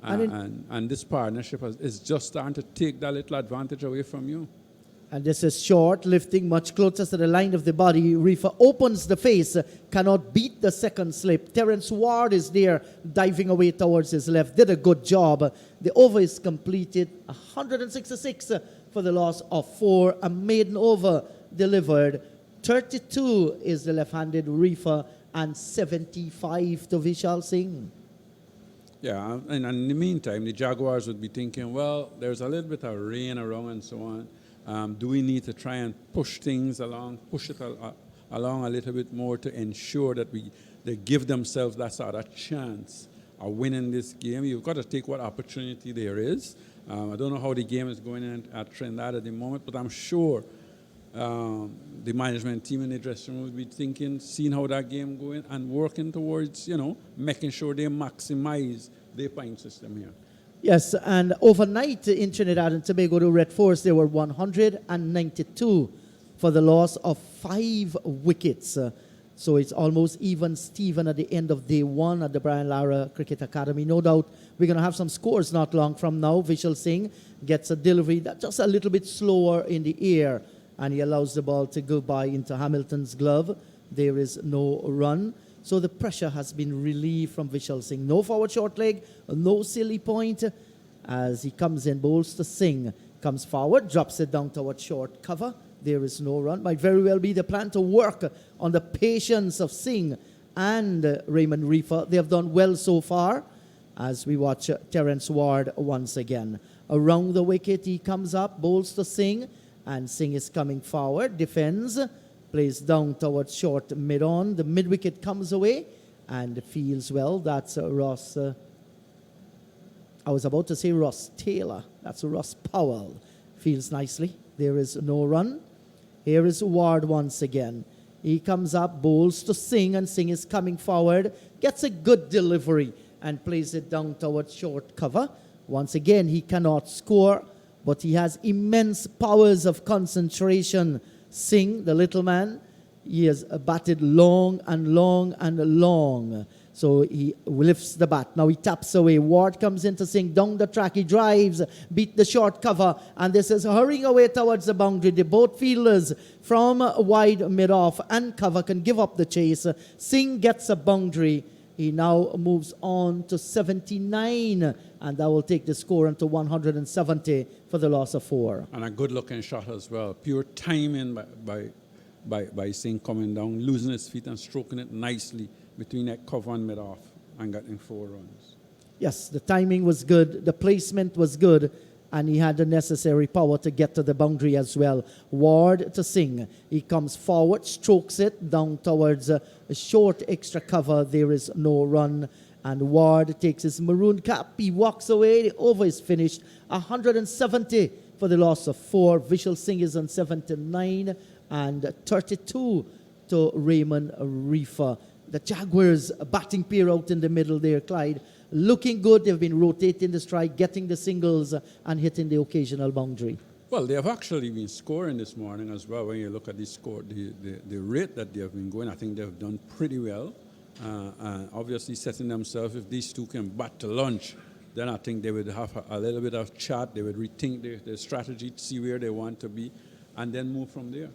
Speaker 4: And this partnership is just starting to take that little advantage away from you.
Speaker 1: And this is short, lifting much closer to the line of the body. Reifer opens the face, cannot beat the second slip. Terence Ward is there, diving away towards his left. Did a good job. The over is completed. 166 for the loss of 4. A maiden over delivered. 32 is the left-handed Reifer, and 75 to Vishal Singh.
Speaker 4: Yeah, and in the meantime, the Jaguars would be thinking, well, there's a little bit of rain around and so on. Do we need to try and push things along, along a little bit more to ensure that they give themselves that sort of chance of winning this game? You've got to take what opportunity there is. I don't know how the game is going at Trinidad at the moment, but I'm sure the management team in the dressing room will be thinking, seeing how that game going, and working towards, making sure they maximize their point system here.
Speaker 1: Yes, and overnight in Trinidad and Tobago, the Red Force, they were 192 for the loss of 5 wickets. So it's almost even Steven at the end of day 1 at the Brian Lara Cricket Academy. No doubt we're going to have some scores not long from now. Vishal Singh gets a delivery that's just a little bit slower in the air, and he allows the ball to go by into Hamilton's glove. There is no run. So the pressure has been relieved from Vishal Singh. No forward short leg, no silly point. As he comes in, bowls to Singh. Comes forward, drops it down towards short cover. There is no run. Might very well be the plan to work on the patience of Singh and Raymond Reifer. They have done well so far, as we watch Terence Ward once again. Around the wicket, he comes up, bowls to Singh, and Singh is coming forward, defends, plays down towards short mid-on. The mid-wicket comes away and feels well. That's Ross. I was about to say Ross Taylor. That's Ross Powell. Feels nicely. There is no run. Here is Ward once again. He comes up, bowls to Singh, and Singh is coming forward. Gets a good delivery and plays it down towards short cover. Once again, he cannot score, but he has immense powers of concentration. Singh, the little man, he has batted long and long and long. So he lifts the bat. Now he taps away. Ward comes in to Singh down the track. He drives, beat the short cover, and this is hurrying away towards the boundary. The both fielders from wide mid-off and cover can give up the chase. Singh gets a boundary. He now moves on to 79, and that will take the score into 170 for the loss of 4.
Speaker 4: And a good-looking shot as well. Pure timing by Singh coming down, losing his feet and stroking it nicely between that cover and mid-off, and getting 4 runs.
Speaker 1: Yes, the timing was good, the placement was good, and he had the necessary power to get to the boundary as well. Ward to Singh. He comes forward, strokes it down towards a short extra cover. There is no run. And Ward takes his maroon cap. He walks away. The over is finished. 170 for the loss of 4. Vishal Singh is on 79 and 32 to Raymond Reifer. The Jaguars batting pair out in the middle there, Clyde. Looking good. They've been rotating the strike, getting the singles and hitting the occasional boundary.
Speaker 4: Well, they have actually been scoring this morning as well. When you look at the score, the rate that they have been going, I think they have done pretty well. Obviously, setting themselves, if these two can bat to lunch, then I think they would have a little bit of chat. They would rethink their strategy, see where they want to be, and then move from there.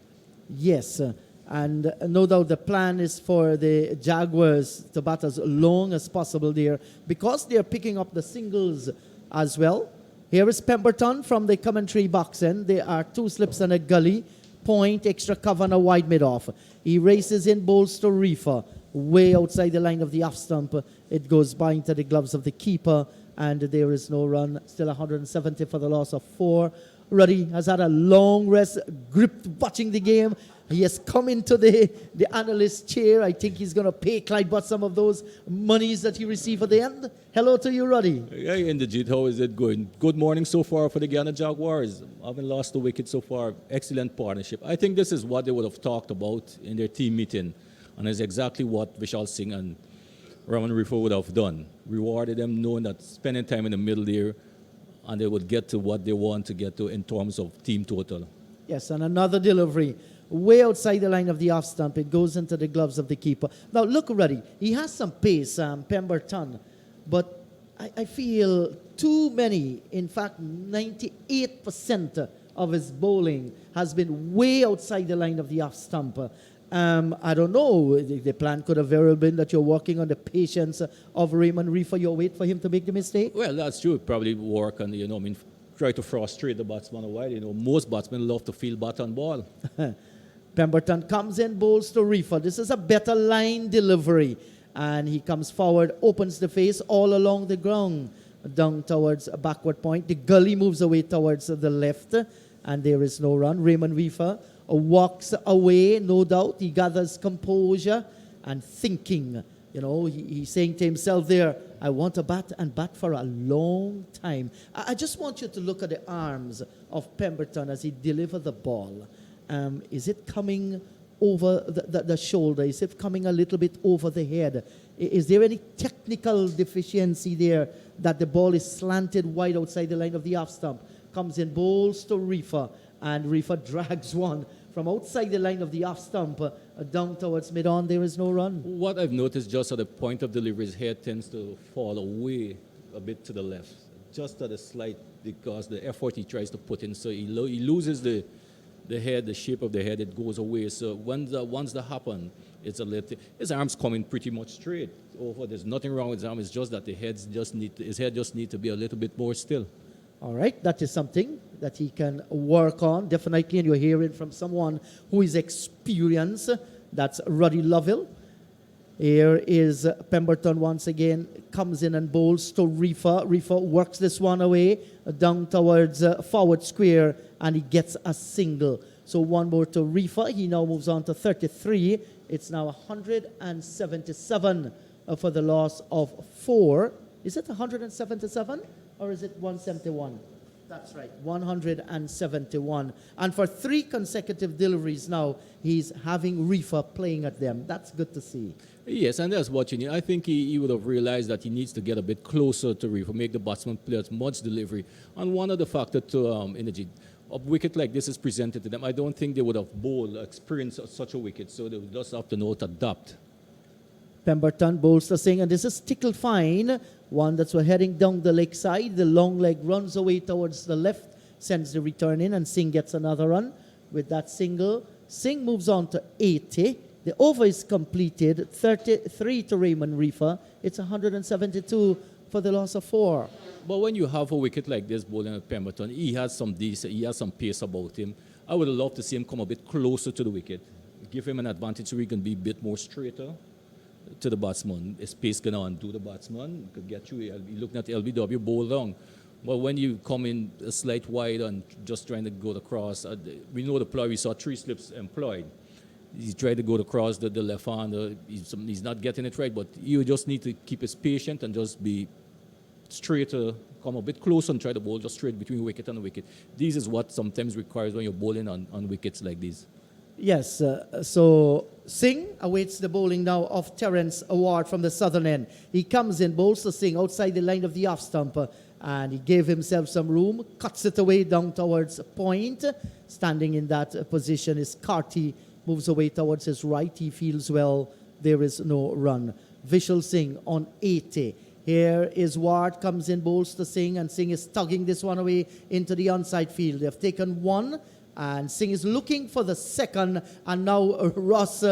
Speaker 1: Yes, and no doubt the plan is for the Jaguars to bat as long as possible there because they're picking up the singles as well. Here is Pemberton from the commentary box end. There are 2 slips and a gully, point, extra cover and a wide mid-off. He races in, bowls to Reifer, way outside the line of the off stump. It goes by into the gloves of the keeper, and there is no run. Still 170 for the loss of 4. Ruddy has had a long rest, gripped watching the game. He has come into the analyst chair. I think he's going to pay Clyde Butt some of those monies that he received at the end. Hello to you, Ruddy.
Speaker 2: Yeah, indeed. How is it going? Good morning so far for the Guyana Jaguars. Haven't lost a wicket so far. Excellent partnership. I think this is what they would have talked about in their team meeting, and it's exactly what Vishal Singh and Raman Reifer would have done. Rewarded them knowing that spending time in the middle there, and they would get to what they want to get to in terms of team total.
Speaker 1: Yes, and another delivery way outside the line of the off stump. It goes into the gloves of the keeper. Now, look already. He has some pace, Pemberton, but I feel too many, in fact, 98% of his bowling has been way outside the line of the off stump. I don't know. The plan could have very well been that you're working on the patience of Raymond Reifer. You wait for him to make the mistake.
Speaker 2: Well, that's true. It probably work and, try to frustrate the batsman a while. Most batsmen love to field bat and ball.
Speaker 1: Pemberton comes in, bowls to Reifer. This is a better line delivery. And he comes forward, opens the face all along the ground, down towards a backward point. The gully moves away towards the left, and there is no run. Raymond Reifer walks away, no doubt. He gathers composure and thinking. He's saying to himself there, I want to bat and bat for a long time. I just want you to look at the arms of Pemberton as he delivers the ball. Is it coming over the shoulder? Is it coming a little bit over the head? Is there any technical deficiency there that the ball is slanted wide outside the line of the off stump? Comes in, bowls to Reifer, and Reifer drags one from outside the line of the off stump down towards mid-on. There is no run.
Speaker 2: What I've noticed just at the point of delivery, his head tends to fall away a bit to the left, just at a slight, because the effort he tries to put in. So he loses the head, the shape of the head, it goes away. So once that happens, it's his arm's coming pretty much straight over. There's nothing wrong with his arm. It's just that his head just need to be a little bit more still.
Speaker 1: All right, that is something that he can work on, definitely, and you're hearing from someone who is experienced. That's Ruddy Lovell. Here is Pemberton once again, comes in and bowls to Reifer. Reifer works this one away, down towards forward square, and he gets a single. So one more to Reifer. He now moves on to 33. It's now 177 for the loss of 4. Is it 177 or is it 171? That's right, 171. And for 3 consecutive deliveries now, he's having Reifer playing at them. That's good to see.
Speaker 2: Yes, and that's what you need. I think he would have realized that he needs to get a bit closer to Reifer, make the batsman play as much delivery. And one of the factors to energy, a wicket like this is presented to them, I don't think they would have bowled, experienced such a wicket, so they would just have to know how to adapt.
Speaker 1: Pemberton bowls to Singh, and this is tickled fine. One that's heading down the leg side. The long leg runs away towards the left, sends the return in, and Singh gets another run with that single. Singh moves on to 80. The over is completed. 33 to Raymond Reifer. It's 172 for the loss of 4.
Speaker 2: But when you have a wicket like this bowling at Pemberton, he has some pace about him. I would love to see him come a bit closer to the wicket. Give him an advantage so he can be a bit more straighter to the batsman. His pace can undo the batsman. Could get you. You're looking at LBW bowl long. But when you come in a slight wide and just trying to go across, we know the ploy. We saw 3 slips employed. He tried to go across the left hand. He's not getting it right. But you just need to keep his patient and just be straighter, come a bit closer and try to bowl just straight between wicket and wicket. This is what sometimes requires when you're bowling on wickets like these.
Speaker 1: Yes, so Singh awaits the bowling now of Terence Award from the southern end. He comes in, bowls to Singh outside the line of the off stump, and he gave himself some room, cuts it away down towards point. Standing in that position is Carty, moves away towards his right. He feels well. There is no run. Vishal Singh on 80. Here is Ward, comes in, bowls to Singh, and Singh is tugging this one away into the onside field. They have taken one, and Singh is looking for the second, and now Ross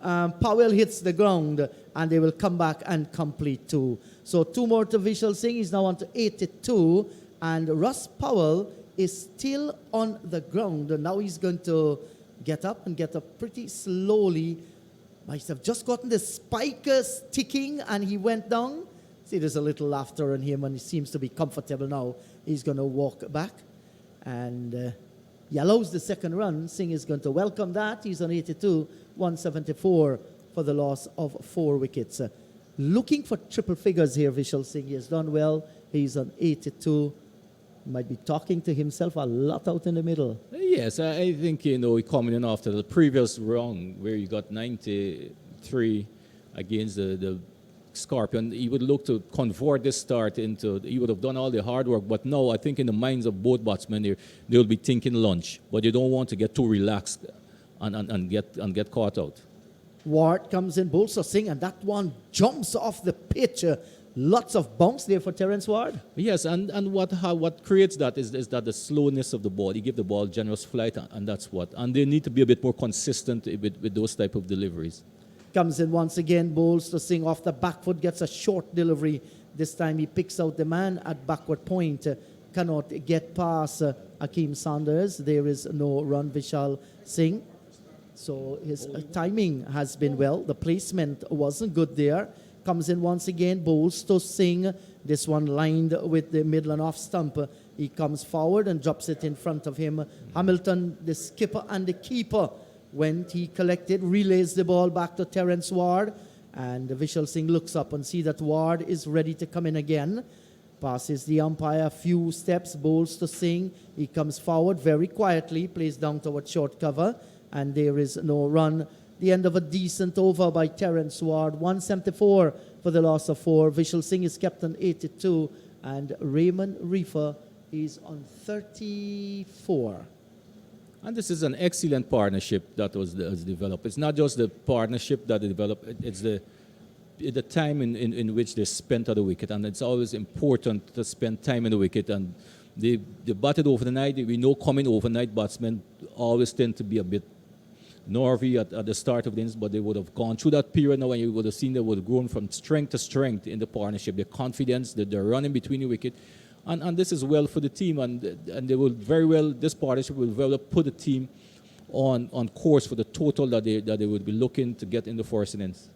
Speaker 1: Powell hits the ground, and they will come back and complete two. So two more to Vishal Singh. He's now on to 82, and Ross Powell is still on the ground. And now he's going to get up pretty slowly. Might have just gotten the spikers ticking, and he went down. See, there's a little laughter in him, and he seems to be comfortable now. He's going to walk back, and he allows the second run. Singh is going to welcome that. He's on 82, 174 for the loss of 4 wickets. Looking for triple figures here, Vishal Singh. He has done well. He's on 82. He might be talking to himself a lot out in the middle.
Speaker 2: Yes, I think, he coming in after the previous round where he got 93 against the Scorpion. He would look to convert this start into, he would have done all the hard work, but now I think in the minds of both batsmen, they will be thinking lunch, but you don't want to get too relaxed and get caught out.
Speaker 1: Ward comes in, bowls to Singh, and that one jumps off the pitch. Lots of bounce there for Terence Ward.
Speaker 2: Yes, and what creates that is that the slowness of the ball. You give the ball generous flight, and that's what. And they need to be a bit more consistent with those type of deliveries.
Speaker 1: Comes in once again, bowls to Singh off the back foot, gets a short delivery. This time he picks out the man at backward point. Cannot get past Akeem Saunders. There is no run, Vishal Singh. So his timing has been well. The placement wasn't good there. Comes in once again, bowls to Singh. This one lined with the middle and off stump. He comes forward and drops it in front of him. Hamilton, the skipper and the keeper, went, he collected, relays the ball back to Terence Ward, and Vishal Singh looks up and see that Ward is ready to come in again. Passes the umpire a few steps, bowls to Singh. He comes forward very quietly, plays down towards short cover, and there is no run. The end of a decent over by Terence Ward, 174 for the loss of 4. Vishal Singh is kept on 82, and Raymond Reifer is on 34.
Speaker 2: And this is an excellent partnership that was developed. It's not just the partnership that they developed, it's the time in which they spent at the wicket. And it's always important to spend time in the wicket. And they batted over the night. We know coming overnight batsmen always tend to be a bit nervy at the start of the innings, but they would have gone through that period now, and you would have seen they would have grown from strength to strength in the partnership. Their confidence, they're running between the wicket. And this is well for the team, and they will very well, this partnership will very well put the team on course for the total that they would be looking to get in the first innings.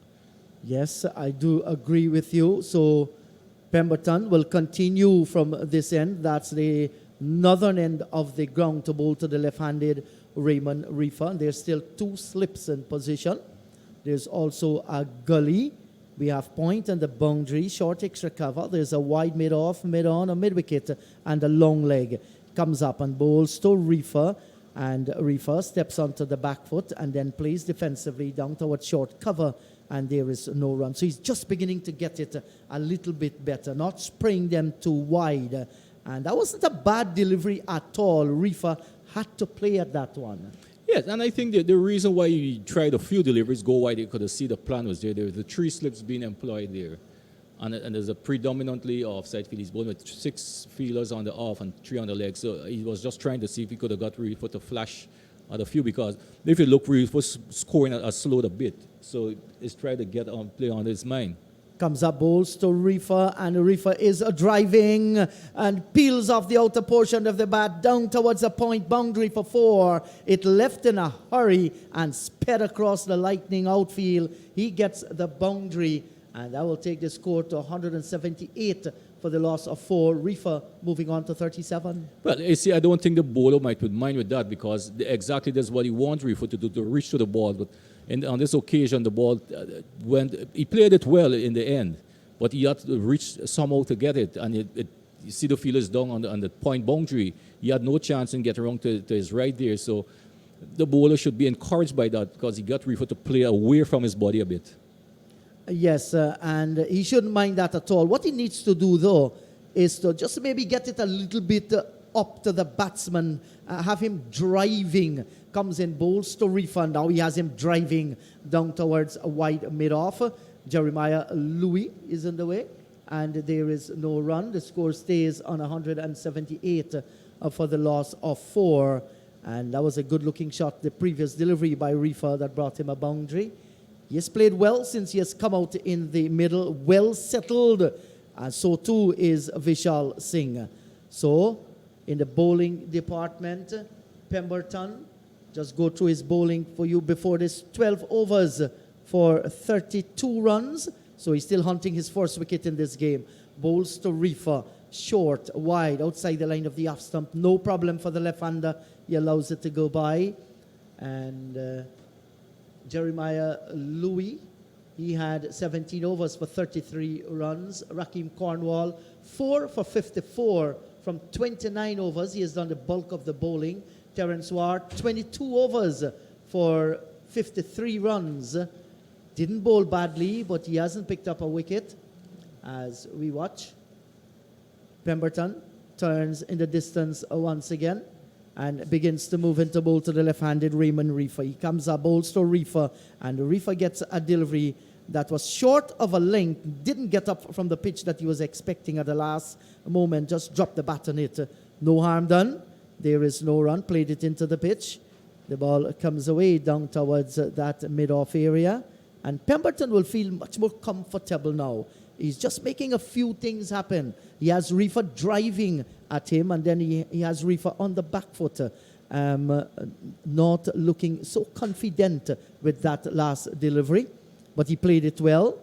Speaker 1: Yes, I do agree with you. So Pemberton will continue from this end. That's the northern end of the ground to bowl to the left-handed Raymond Reifer. And there's still 2 slips in position. There's also a gully. We have point and the boundary, short extra cover. There's a wide mid-off, mid-on, a mid-wicket, and a long leg. Comes up and bowls to Reifer. And Reifer steps onto the back foot and then plays defensively down towards short cover. And there is no run. So he's just beginning to get it a little bit better, not spraying them too wide. And that wasn't a bad delivery at all. Reifer had to play at that one.
Speaker 2: Yes, and I think the reason why you tried a few deliveries go wide, you could have seen the plan was there. There were the 3 slips being employed there. And there's a predominantly offside field. He's bowling with 6 fielders on the off and 3 on the leg. So he was just trying to see if he could have got Reifer to flash at a few, because if you look, Reifer was scoring a slowed a bit. So he's trying to get on play on his mind.
Speaker 1: Comes up, bowls to Reifer, and Reifer is driving and peels off the outer portion of the bat down towards the point boundary for 4. It left in a hurry and sped across the lightning outfield. He gets the boundary, and that will take the score to 178 for the loss of 4. Reifer moving on to 37.
Speaker 2: Well, you see, I don't think the bowler might mind with that, because exactly that's what he wants Reifer to do, to reach to the ball. But on this occasion, the ball he played it well in the end, but he had to reach somehow to get it. And you see the fielders down on the point boundary. He had no chance in getting around to his right there. So the bowler should be encouraged by that, because he got Reifer to play away from his body a bit.
Speaker 1: Yes, and he shouldn't mind that at all. What he needs to do, though, is to just maybe get it a little bit up to the batsman, have him driving. Comes in, bowls to Reifer. Now he has him driving down towards a wide mid-off. Jeremiah Louis is in the way, and there is no run. The score stays on 178 for the loss of 4. And that was a good-looking shot, the previous delivery by Reifer that brought him a boundary. He has played well since he has come out in the middle, well settled, and so too is Vishal Singh. So, in the bowling department, Pemberton, just go through his bowling for you before this. 12 overs for 32 runs. So he's still hunting his first wicket in this game. Bowls to Reifer, short, wide, outside the line of the off stump. No problem for the left-hander. He allows it to go by. And Jeremiah Louis, he had 17 overs for 33 runs. Rakeem Cornwall, 4 for 54 from 29 overs. He has done the bulk of the bowling. Terence Ward, 22 overs for 53 runs. Didn't bowl badly, but he hasn't picked up a wicket. As we watch, Pemberton turns in the distance once again and begins to move into bowl to the left-handed Raymond Reifer. He comes up, bowls to Reifer, and Reifer gets a delivery that was short of a length, didn't get up from the pitch that he was expecting at the last moment, just dropped the bat on it. No harm done. There is no run, played it into the pitch. The ball comes away down towards that mid-off area. And Pemberton will feel much more comfortable now. He's just making a few things happen. He has Reifer driving at him, and then he has Reifer on the back foot, not looking so confident with that last delivery. But he played it well.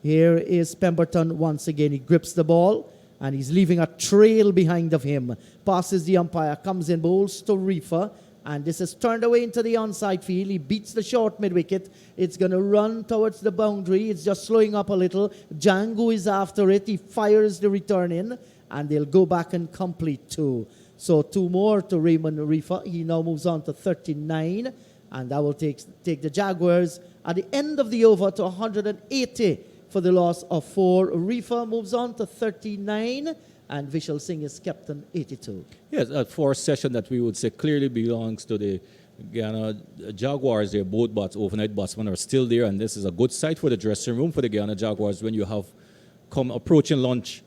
Speaker 1: Here is Pemberton once again. He grips the ball, and he's leaving a trail behind of him. Passes the umpire, comes in, bowls to Reifer, and this is turned away into the onside field. He beats the short mid-wicket. It's going to run towards the boundary. It's just slowing up a little. Django is after it. He fires the return in, and they'll go back and complete 2. So 2 more to Raymond Reifer. He now moves on to 39, and that will take the Jaguars at the end of the over to 180 for the loss of 4. Reifer moves on to 39, and Vishal Singh is kept on 82.
Speaker 2: Yes, a 4th session that we would say clearly belongs to the Guyana Jaguars. Their both overnight batsmen are still there, and this is a good sight for the dressing room for the Guyana Jaguars when you have come approaching lunch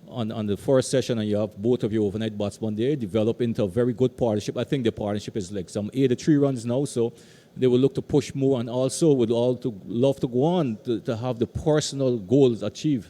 Speaker 2: on the 4th session and you have both of your overnight batsmen there, develop into a very good partnership. I think the partnership is like some 83 runs now, so they will look to push more and also would all to love to go on to have the personal goals achieved.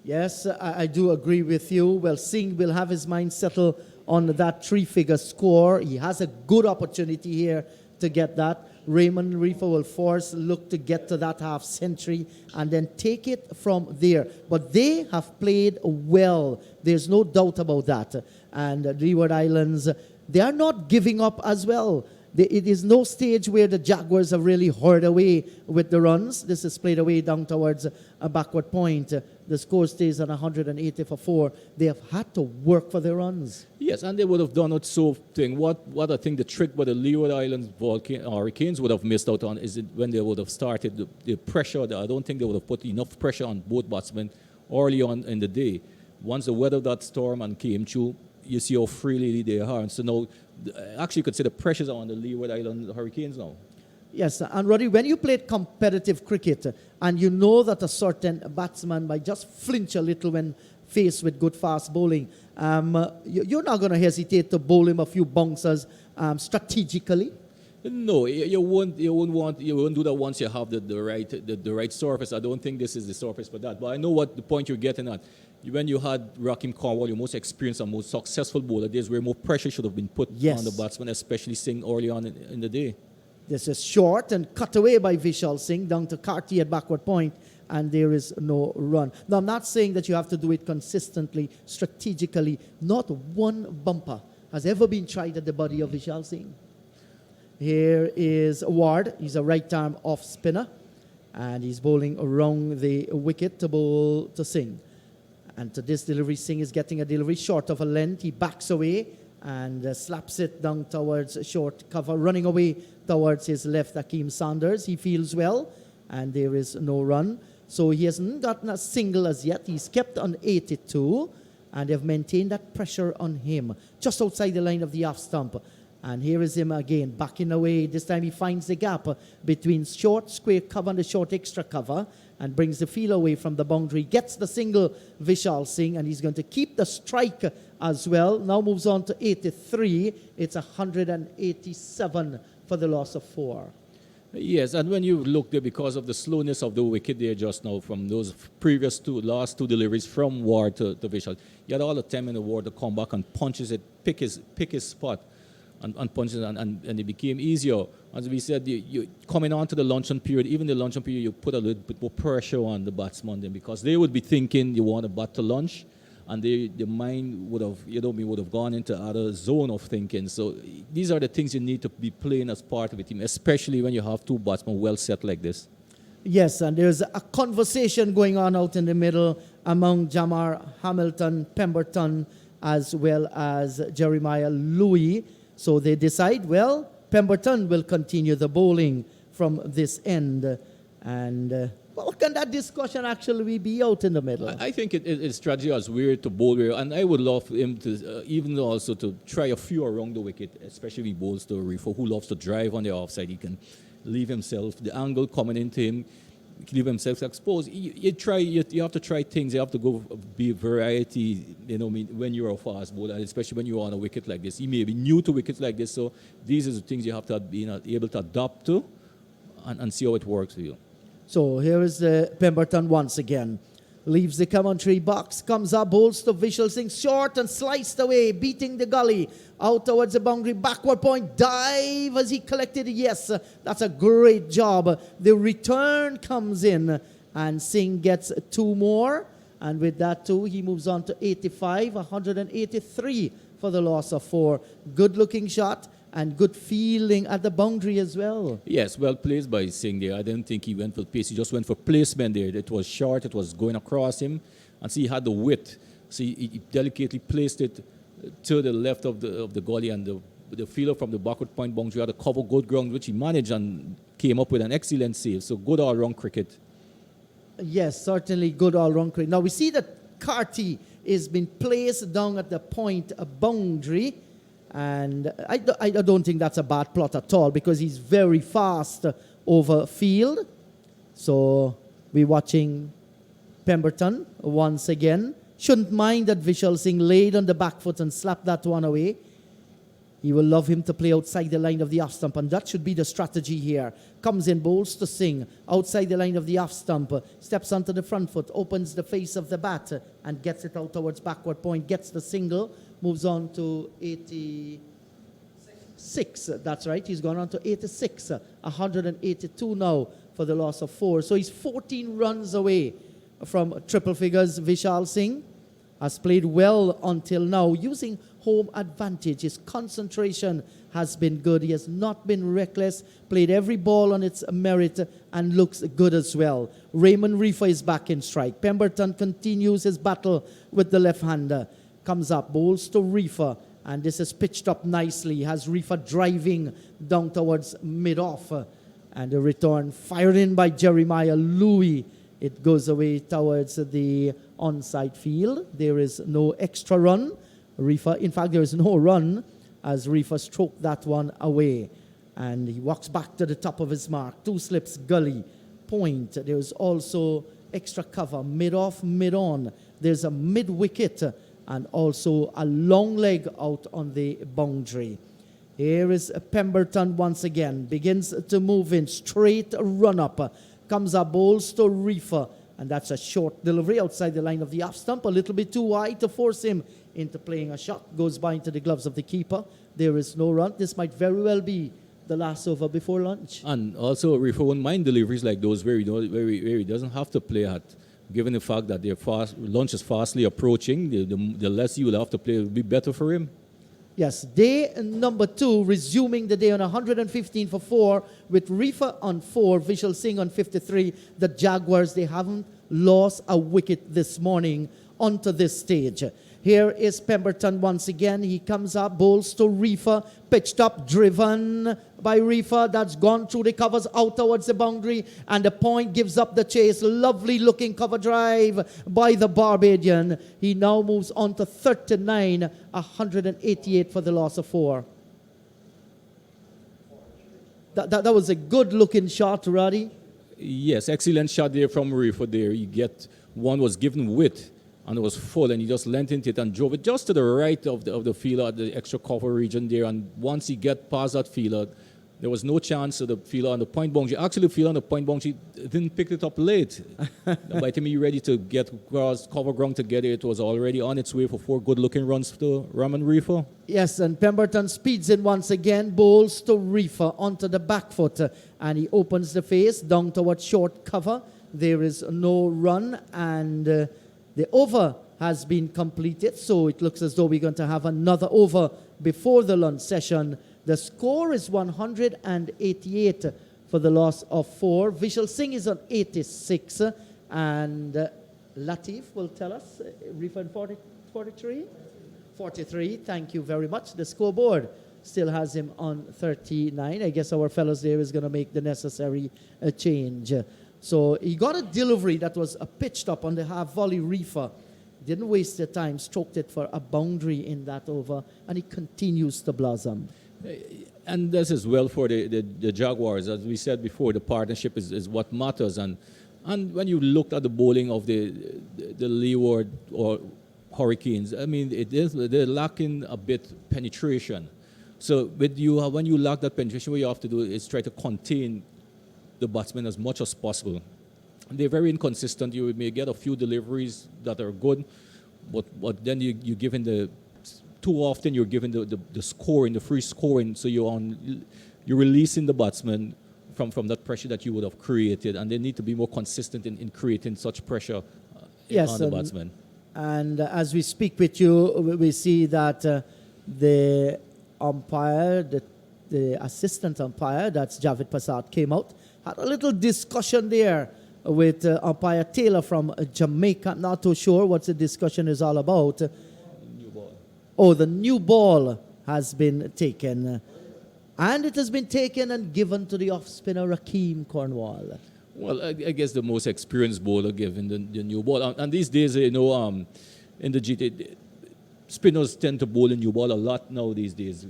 Speaker 1: Yes, I do agree with you. Well, Singh will have his mind settled on that 3-figure score. He has a good opportunity here to get that. Raymond Reifer will first look to get to that half century and then take it from there. But they have played well. There's no doubt about that. And Leeward Islands, they are not giving up as well. It is no stage where the Jaguars have really hurried away with the runs. This is played away down towards a backward point. The score stays on 180 for 4. They have had to work for their runs.
Speaker 2: Yes, and they would have done it so thing. What I think the trick by the Leeward Islands Hurricanes would have missed out on is when they would have started the pressure. I don't think they would have put enough pressure on both batsmen early on in the day. Once the weather that storm and came through, you see how freely they are. And so now, actually, you could say the pressures are on the Leeward Island Hurricanes now.
Speaker 1: Yes, and Roddy, when you played competitive cricket and you know that a certain batsman might just flinch a little when faced with good fast bowling, you're not going to hesitate to bowl him a few bouncers strategically.
Speaker 2: No, you won't do that once you have the right surface. I don't think this is the surface for that. But I know what the point you're getting at. When you had Rakeem Cornwall, your most experienced and most successful bowler, there's where more pressure should have been put on the batsman, especially Singh early on in the day.
Speaker 1: This is short and cut away by Vishal Singh down to Carty at backward point, and there is no run. Now, I'm not saying that you have to do it consistently, strategically. Not one bumper has ever been tried at the body of Vishal Singh. Here is Ward. He's a right-arm off-spinner, and he's bowling around the wicket to bowl to Singh. And to this delivery, Singh is getting a delivery short of a length. He backs away and slaps it down towards short cover, running away towards his left, Akeem Sanders. He feels well, and there is no run. So he hasn't gotten a single as yet. He's kept on 82, and they've maintained that pressure on him just outside the line of the off stump. And here is him again, backing away. This time he finds the gap between short square cover and the short extra cover and brings the field away from the boundary. Gets the single, Vishal Singh, and he's going to keep the strike as well. Now moves on to 83. It's 187 for the loss of 4.
Speaker 2: Yes, and when you look there, because of the slowness of the wicket there just now from those last two deliveries from Ward to Vishal, you had all the time in the Ward to come back and punches it, pick his spot and punches it, and it became easier. As we said, you coming on to the luncheon period, even the luncheon period, you put a little bit more pressure on the batsmen then, because they would be thinking you want to bat to lunch, and the mind would have gone into other zone of thinking. So these are the things you need to be playing as part of the team, especially when you have two batsmen well set like this.
Speaker 1: Yes, and there's a conversation going on out in the middle among Jamar Hamilton, Pemberton, as well as Jeremiah Louis. So they decide, well, Pemberton will continue the bowling from this end. And what can that discussion actually be out in the middle?
Speaker 2: I think it's strategy as weird to bowl weird, and I would love him to even also to try a few around the wicket, especially if he bowls to Reifer, who loves to drive on the offside. He can leave himself, the angle coming into him, leave himself exposed. You have to try things. You have to go be variety, when you're a fast bowler, especially when you're on a wicket like this. He may be new to wickets like this, so these are the things you have to be able to adapt to and see how it works for you.
Speaker 1: So here is Pemberton once again. Leaves the commentary box, comes up, bowls to Vishal Singh, short and sliced away, beating the gully, out towards the boundary, backward point, dive as he collected. Yes, that's a great job. The return comes in, and Singh gets 2 more, and with that 2, he moves on to 85, 183 for the loss of 4. Good looking shot, and good feeling at the boundary as well.
Speaker 2: Yes, well placed by Singh there. I didn't think he went for pace. He just went for placement there. It was short. It was going across him. And see, he had the width. See, he delicately placed it to the left of the gully, and the fielder from the backward point boundary had to cover good ground, which he managed and came up with an excellent save. So good all-round cricket.
Speaker 1: Yes, certainly good all-round cricket. Now we see that Carty is being placed down at the point boundary. And I don't think that's a bad plot at all, because he's very fast over field. So we're watching Pemberton once again. Shouldn't mind that Vishal Singh laid on the back foot and slapped that one away. He will love him to play outside the line of the off stump, and that should be the strategy here. Comes in, bowls to Singh, outside the line of the off stump, steps onto the front foot, opens the face of the bat, and gets it out towards backward point, gets the single, moves on to 86. That's right, he's gone on to 86, 182 now for the loss of 4. So he's 14 runs away from triple figures. Vishal Singh has played well until now, using home advantage. His concentration has been good. He has not been reckless, played every ball on its merit, and looks good as well. Raymond Reifer is back in strike. Pemberton continues his battle with the left-hander. Comes up, bowls to Reifer, and this is pitched up nicely. Has Reifer driving down towards mid-off, and the return fired in by Jeremiah Louis. It goes away towards the onside field. There is no extra run. Reifer, in fact, there is no run, as Reifer stroked that one away. And he walks back to the top of his mark. 2 slips, gully, point. There's also extra cover, mid-off, mid-on. There's a mid-wicket and also a long leg out on the boundary. Here is Pemberton once again. Begins to move in. Straight run-up. Comes up, bowls to Reifer. And that's a short delivery outside the line of the off stump. A little bit too high to force him into playing a shot. Goes by into the gloves of the keeper. There is no run. This might very well be the last over before lunch.
Speaker 2: And also, Reifer won't mind deliveries like those where he doesn't have to play at. Given the fact that lunch is fastly approaching, the less you will have to play will be better for him.
Speaker 1: Yes, day number 2, resuming the day on 115 for 4, with Reifer on 4, Vishal Singh on 53. The Jaguars, they haven't lost a wicket this morning onto this stage. Here is Pemberton once again. He comes up, bowls to Reifer, pitched up, driven by Reifer. That's gone through the covers out towards the boundary, and the point gives up the chase. Lovely looking cover drive by the Barbadian. He now moves on to 39, 188 for the loss of 4. That was a good looking shot, Roddy.
Speaker 2: Yes, excellent shot there from Reifer there. You get one was given width and it was full, and he just leant into it and drove it just to the right of the fielder at the extra cover region there. And once he get past that fielder, there was no chance of the fielder on the point boundary. Actually, the fielder on the point boundary didn't pick it up late. By the time he ready to get across cover ground to get it was already on its way for 4 good-looking runs to Raman Reifer.
Speaker 1: Yes, and Pemberton speeds in once again, bowls to Reifer onto the back foot, and he opens the face down towards short cover. There is no run, and the over has been completed, so it looks as though we're going to have another over before the lunch session. The score is 188 for the loss of 4. Vishal Singh is on 86, and Latif will tell us, Reifer 43? 43, thank you very much. The scoreboard still has him on 39. I guess our fellows there is going to make the necessary change. So he got a delivery that was pitched up on the half volley Reifer. Didn't waste the time, stroked it for a boundary in that over, and he continues to blossom.
Speaker 2: And this is well for the Jaguars. As we said before, the partnership is what matters. And when you looked at the bowling of the Leeward or Hurricanes, I mean, they're lacking a bit penetration. So when you lack that penetration, what you have to do is try to contain the batsmen as much as possible. And they're very inconsistent. You may get a few deliveries that are good, but then you're given too often you're given the scoring, the free scoring, so you're releasing the batsmen from that pressure that you would have created, and they need to be more consistent in creating such pressure on the batsmen.
Speaker 1: And as we speak with you, we see that the umpire, the assistant umpire, that's Javed Prasad, came out, had a little discussion there with umpire Taylor from Jamaica. I'm not too sure what the discussion is all about.
Speaker 2: New ball.
Speaker 1: Oh, the new ball has been taken. And it has been taken and given to the off-spinner Rakeem Cornwall.
Speaker 2: Well, I guess the most experienced bowler given the new ball. And these days, in the GT, spinners tend to bowl a new ball a lot now these days.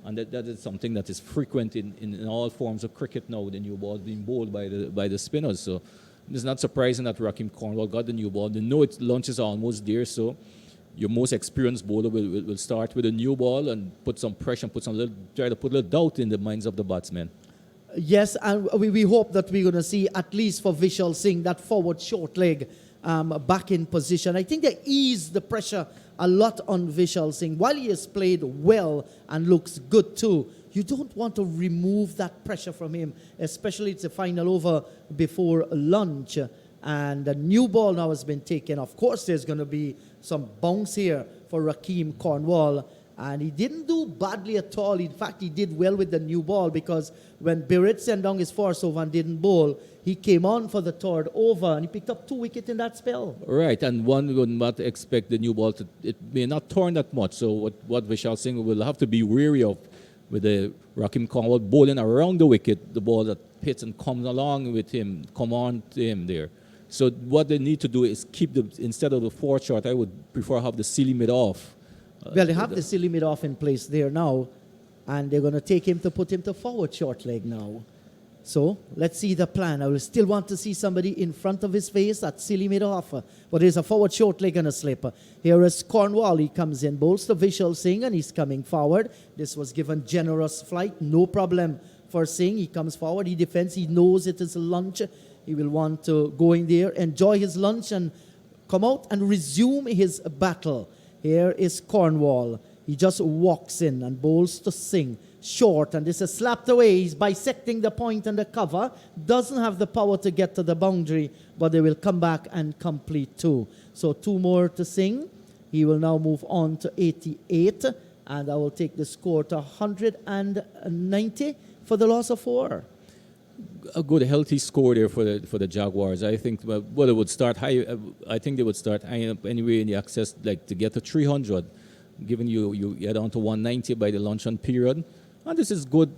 Speaker 2: And that is something that is frequent in all forms of cricket now, the new ball being bowled by the spinners. So it's not surprising that Rakeem Cornwall got the new ball. They know its launches are almost there, so your most experienced bowler will start with a new ball and put some pressure and try to put a little doubt in the minds of the batsmen.
Speaker 1: Yes, and we hope that we're going to see, at least for Vishal Singh, that forward short leg back in position. I think they ease the pressure a lot on Vishal Singh. While he has played well and looks good too, you don't want to remove that pressure from him, especially it's a final over before lunch. And the new ball now has been taken. Of course, there's going to be some bounce here for Rakeem Cornwall. And he didn't do badly at all. In fact, he did well with the new ball, because when Birret sent down his first over and didn't bowl, he came on for the third over and he picked up 2 wickets in that spell.
Speaker 2: Right, and one would not expect the new ball it may not turn that much. So what Vishal Singh will have to be wary of with the Rakeem Cornwall bowling around the wicket, the ball that hits and comes along with him, come on to him there. So what they need to do is instead of the 4 shot, I would prefer have the silly mid off.
Speaker 1: Well, they have the silly mid off in place there now, and they're going to take him to put him to forward short leg now. So let's see the plan. I will still want to see somebody in front of his face at silly mid off, but there's a forward short leg and a slip. Here is Cornwall. He comes in, bowls to Vishal Singh, and he's coming forward. This was given generous flight, no problem for Singh. He comes forward, he defends, he knows it is a lunch. He will want to go in there, enjoy his lunch, and come out and resume his battle. Here is Cornwall. He just walks in and bowls to Singh. Short, and this is slapped away. He's bisecting the point and the cover. Doesn't have the power to get to the boundary, but they will come back and complete 2. So 2 more to Singh. He will now move on to 88, and I will take the score to 190 for the loss of 4.
Speaker 2: a good healthy score there for the Jaguars. I think it would start high. I think they would start high up anyway in the access, like to get to 300, given you get down to 190 by the luncheon period, and this is good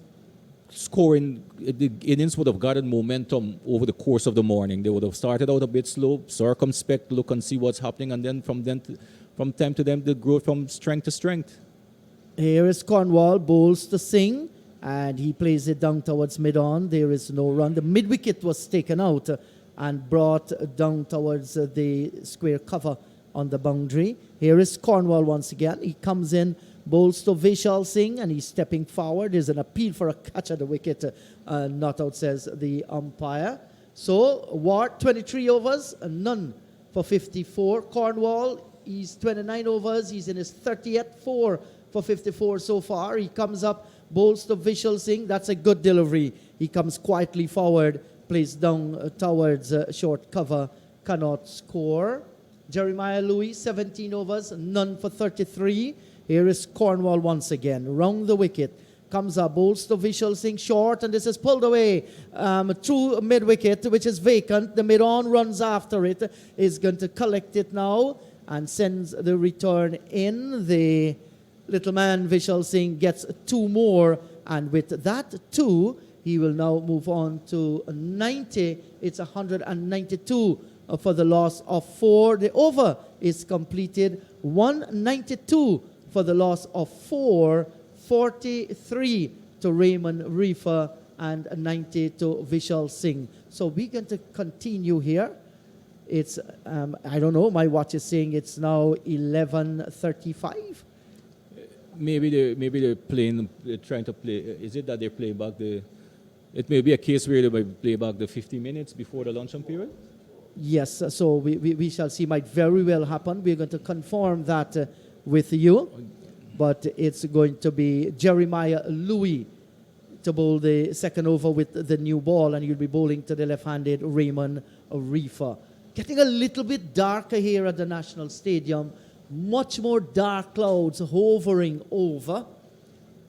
Speaker 2: scoring. The innings would have gotten momentum over the course of the morning. They would have started out a bit slow, circumspect, look and see what's happening, and then from time to time they grow from strength to strength.
Speaker 1: Here is Cornwall, bowls to Singh, and he plays it down towards mid-on. There is no run. The mid-wicket was taken out and brought down towards the square cover on the boundary. Here is Cornwall once again. He comes in, bowls to Vishal Singh, and he's stepping forward. There's an appeal for a catch at the wicket. Not out, says the umpire. So, Ward, 23 overs, none for 54. Cornwall, he's 29 overs. He's in his 30th, 4 for 54 so far. He comes up, bowls to Vishal Singh. That's a good delivery. He comes quietly forward, plays down towards short cover, cannot score. Jeremiah Louis, 17 overs, none for 33. Here is Cornwall once again, round the wicket. Comes up, bowls to Vishal Singh short, and this is pulled away through mid-wicket, which is vacant. The mid-on runs after it, is going to collect it now and sends the return in. The little man, Vishal Singh, gets 2 more, and with that 2, he will now move on to 90. It's 192 for the loss of 4. The over is completed, 192 for the loss of 4, 43 to Raymond Reifer, and 90 to Vishal Singh. So we're going to continue here. It's, I don't know, my watch is saying it's now 11:35.
Speaker 2: Maybe they're playing. They're trying to play. Is it that they play back the? It may be a case where they might play back the 50 minutes before the luncheon period.
Speaker 1: Yes, so we shall see. Might very well happen. We're going to confirm that with you, but it's going to be Jeremiah Louis to bowl the second over with the new ball, and you'll be bowling to the left-handed Raymond Reifer. Getting a little bit darker here at the National Stadium. Much more dark clouds hovering over,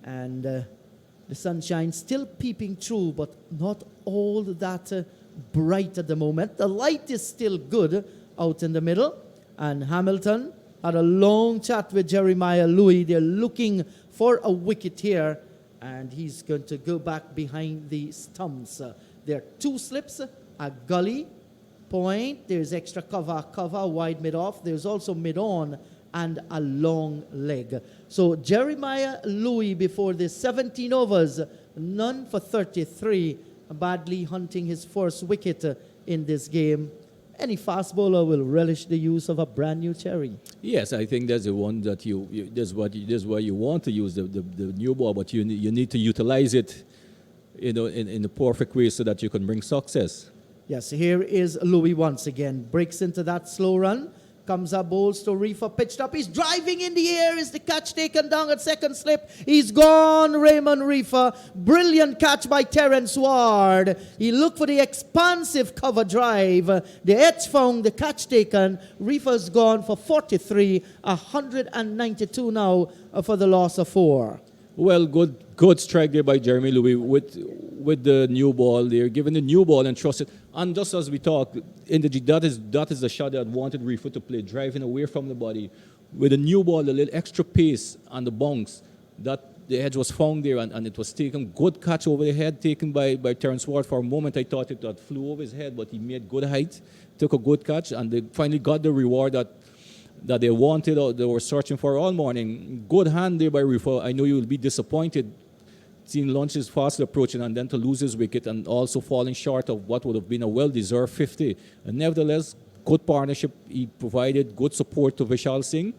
Speaker 1: and the sunshine still peeping through, but not all that bright at the moment. The light is still good out in the middle, and Hamilton had a long chat with Jeremiah Louis. They're looking for a wicket here, and he's going to go back behind the stumps. There are 2 slips, a gully point. There's extra cover, wide mid-off. There's also mid-on and a long leg. So Jeremiah Louis before the 17 overs, none for 33, badly hunting his first wicket in this game. Any fast bowler will relish the use of a brand new cherry.
Speaker 2: Yes, I think that's the one that that's why you want to use the new ball, but you need to utilize it, in the perfect way so that you can bring success.
Speaker 1: Yes, here is Louis once again. Breaks into that slow run. Comes up, bowls to Reifer, pitched up. He's driving in the air. Is the catch taken down at second slip? He's gone, Raymond Reifer. Brilliant catch by Terence Ward. He looked for the expansive cover drive. The edge found, the catch taken. Reifer's gone for 43, 192 now for the loss of 4.
Speaker 2: Well, good strike there by Jeremy Louis with the new ball there, given the new ball and trust it. And just as we talked, that is the shot that wanted Reifer to play, driving away from the body. With the new ball, a little extra pace on the bounce, that the edge was found there and it was taken. Good catch over the head taken by Terence Ward. For a moment, I thought it flew over his head, but he made good height, took a good catch, and they finally got the reward that they wanted or they were searching for all morning. Good hand there by Reifer. I know you will be disappointed seeing Lunches fast approaching and then to lose his wicket and also falling short of what would have been a well-deserved 50. And nevertheless, good partnership. He provided good support to Vishal Singh,